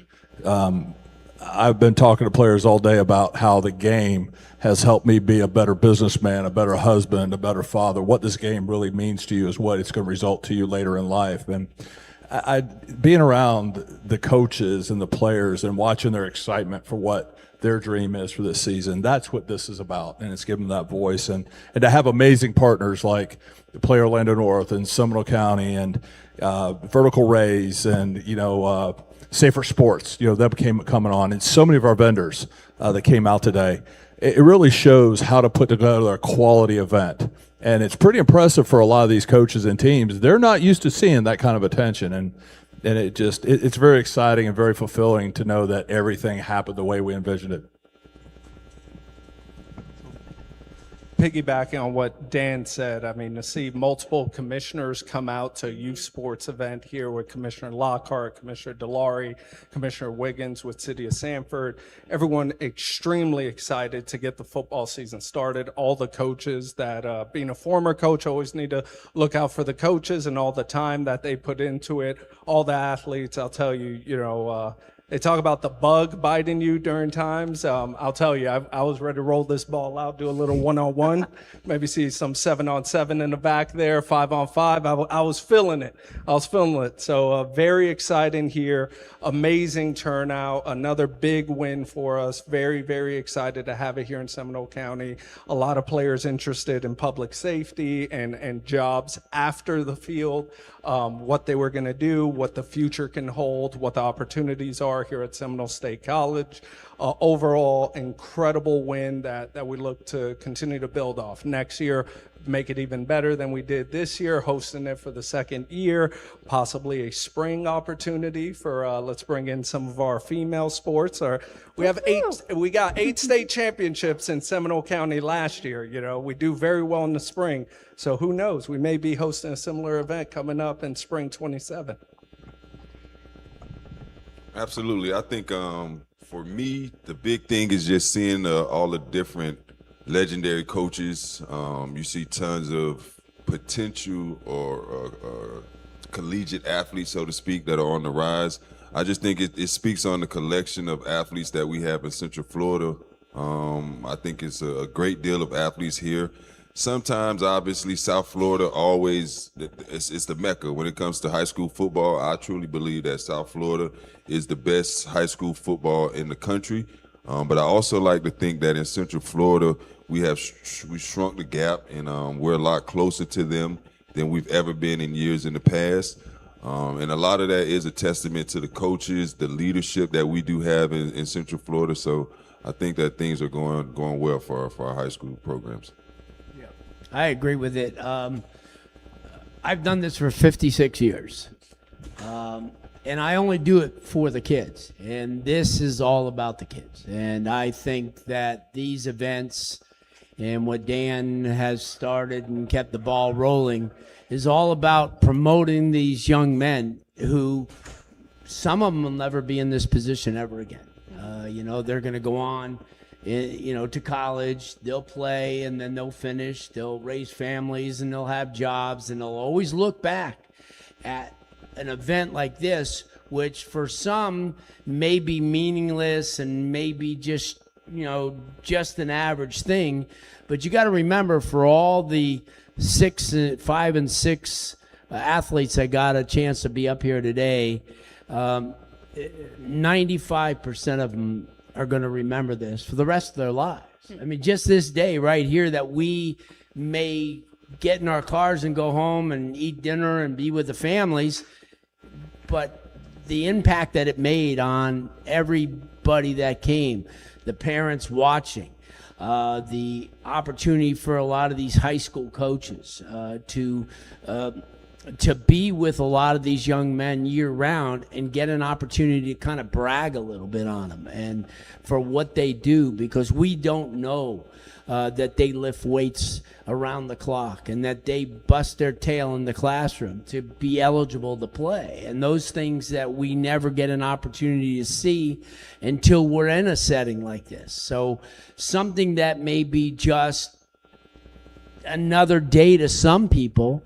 I've been talking to players all day about how the game has helped me be a better businessman, a better husband, a better father. What this game really means to you is what it's going to result to you later in life. And I being around the coaches and the players and watching their excitement for what their dream is for this season, that's what this is about, and it's giving them that voice. And to have amazing partners like Play Orlando North and Seminole County and Vertical Rays and, you know, Safer Sports, you know, that became coming on, and so many of our vendors that came out today. It really shows how to put together a quality event And it's pretty impressive for a lot of these coaches and teams. They're not used to seeing that kind of attention. And it's very exciting and very fulfilling to know that everything happened the way we envisioned it. Piggybacking on what Dan said, I mean, to see multiple commissioners come out to a youth sports event here with Commissioner Lockhart, Commissioner DeLaurie, Commissioner Wiggins with City of Sanford, everyone extremely excited to get the football season started. All the coaches that, being a former coach, always need to look out for the coaches and all the time that they put into it. All the athletes, I'll tell you, they talk about the bug biting you during times. I'll tell you, I was ready to roll this ball out, do a little one-on-one, maybe see some 7-on-7 in the back there, 5-on-5. I was feeling it. So very exciting here. Amazing turnout. Another big win for us. Very, very excited to have it here in Seminole County. A lot of players interested in public safety and jobs after the field, what they were going to do, what the future can hold, what the opportunities are here at Seminole State College. Overall, incredible win that we look to continue to build off. Next year, make it even better than we did this year, hosting it for the second year, possibly a spring opportunity for, let's bring in some of our female sports. We got 8 state championships in Seminole County last year. We do very well in the spring. So who knows? We may be hosting a similar event coming up in spring 27. Absolutely. I think for me, the big thing is just seeing all the different legendary coaches. You see tons of potential or collegiate athletes, so to speak, that are on the rise. I just think it speaks on the collection of athletes that we have in Central Florida. I think it's a great deal of athletes here. Sometimes, obviously, South Florida always, it's the mecca when it comes to high school football. I truly believe that South Florida is the best high school football in the country. But I also like to think that in Central Florida, we shrunk the gap, and we're a lot closer to them than we've ever been in years in the past. And a lot of that is a testament to the coaches, the leadership that we do have in Central Florida. So I think that things are going well for our high school programs. I agree with it. I've done this for 56 years, and I only do it for the kids, and this is all about the kids. And I think that these events and what Dan has started and kept the ball rolling is all about promoting these young men who, some of them will never be in this position ever again. They're going to go on to college, they'll play, and then they'll finish, they'll raise families, and they'll have jobs, and they'll always look back at an event like this, which for some may be meaningless and maybe just an average thing. But you got to remember, for all the 5 and 6 athletes that got a chance to be up here today, 95% of them are going to remember this for the rest of their lives. I mean, just this day right here that we may get in our cars and go home and eat dinner and be with the families, but the impact that it made on everybody that came, the parents watching, the opportunity for a lot of these high school coaches to be with a lot of these young men year round and get an opportunity to kind of brag a little bit on them and for what they do, because we don't know that they lift weights around the clock and that they bust their tail in the classroom to be eligible to play. And those things that we never get an opportunity to see until we're in a setting like this. So something that may be just another day to some people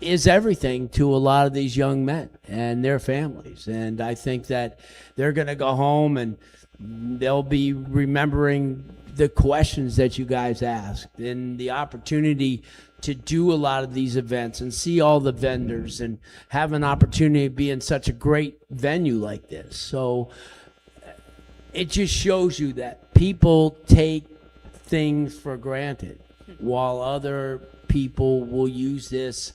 is everything to a lot of these young men and their families. And I think that they're going to go home and they'll be remembering the questions that you guys asked and the opportunity to do a lot of these events and see all the vendors and have an opportunity to be in such a great venue like this. So it just shows you that people take things for granted while other people will use this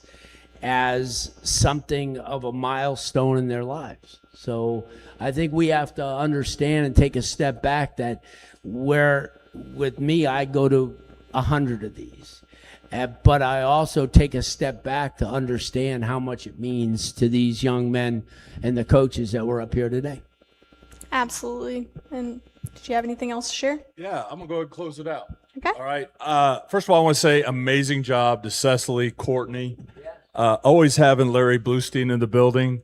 as something of a milestone in their lives. So I think we have to understand and take a step back that where with me, I go to 100 of these. But I also take a step back to understand how much it means to these young men and the coaches that were up here today. Absolutely. And did you have anything else to share? Yeah, I'm going to go ahead and close it out. Okay. All right. First of all, I want to say amazing job to Cecily, Courtney. Always having Larry Bluestein in the building.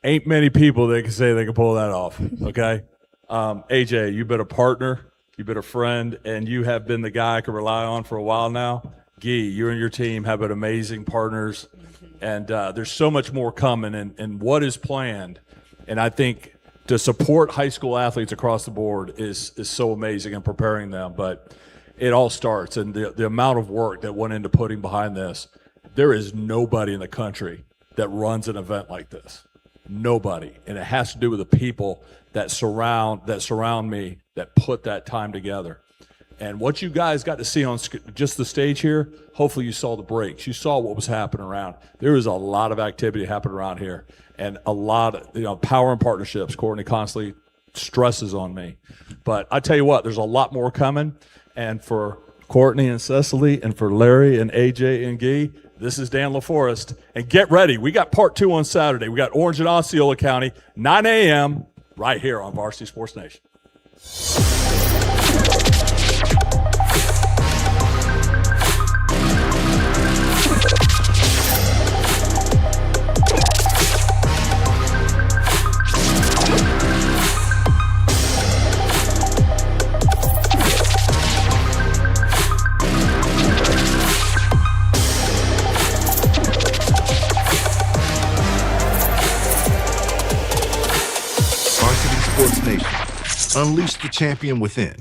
Ain't many people that can say they can pull that off, okay? AJ, you've been a partner, you've been a friend, and you have been the guy I can rely on for a while now. Guy, you and your team have been amazing partners, and there's so much more coming, and what is planned. And I think to support high school athletes across the board is so amazing in preparing them. But it all starts, and the amount of work that went into putting behind this. There is nobody in the country that runs an event like this. Nobody. And it has to do with the people that surround me that put that time together. And what you guys got to see on just the stage here, hopefully you saw the breaks. You saw what was happening around. There is a lot of activity happening around here, and a lot of power and partnerships. Courtney constantly stresses on me. But I tell you what, there's a lot more coming. And for Courtney and Cecily, and for Larry and AJ and Guy, this is Dan LaForest. And get ready. We got part 2 on Saturday. We got Orange and Osceola County, 9 a.m. right here on Varsity Sports Nation. Varsity Sports Nation. Unleash the champion within.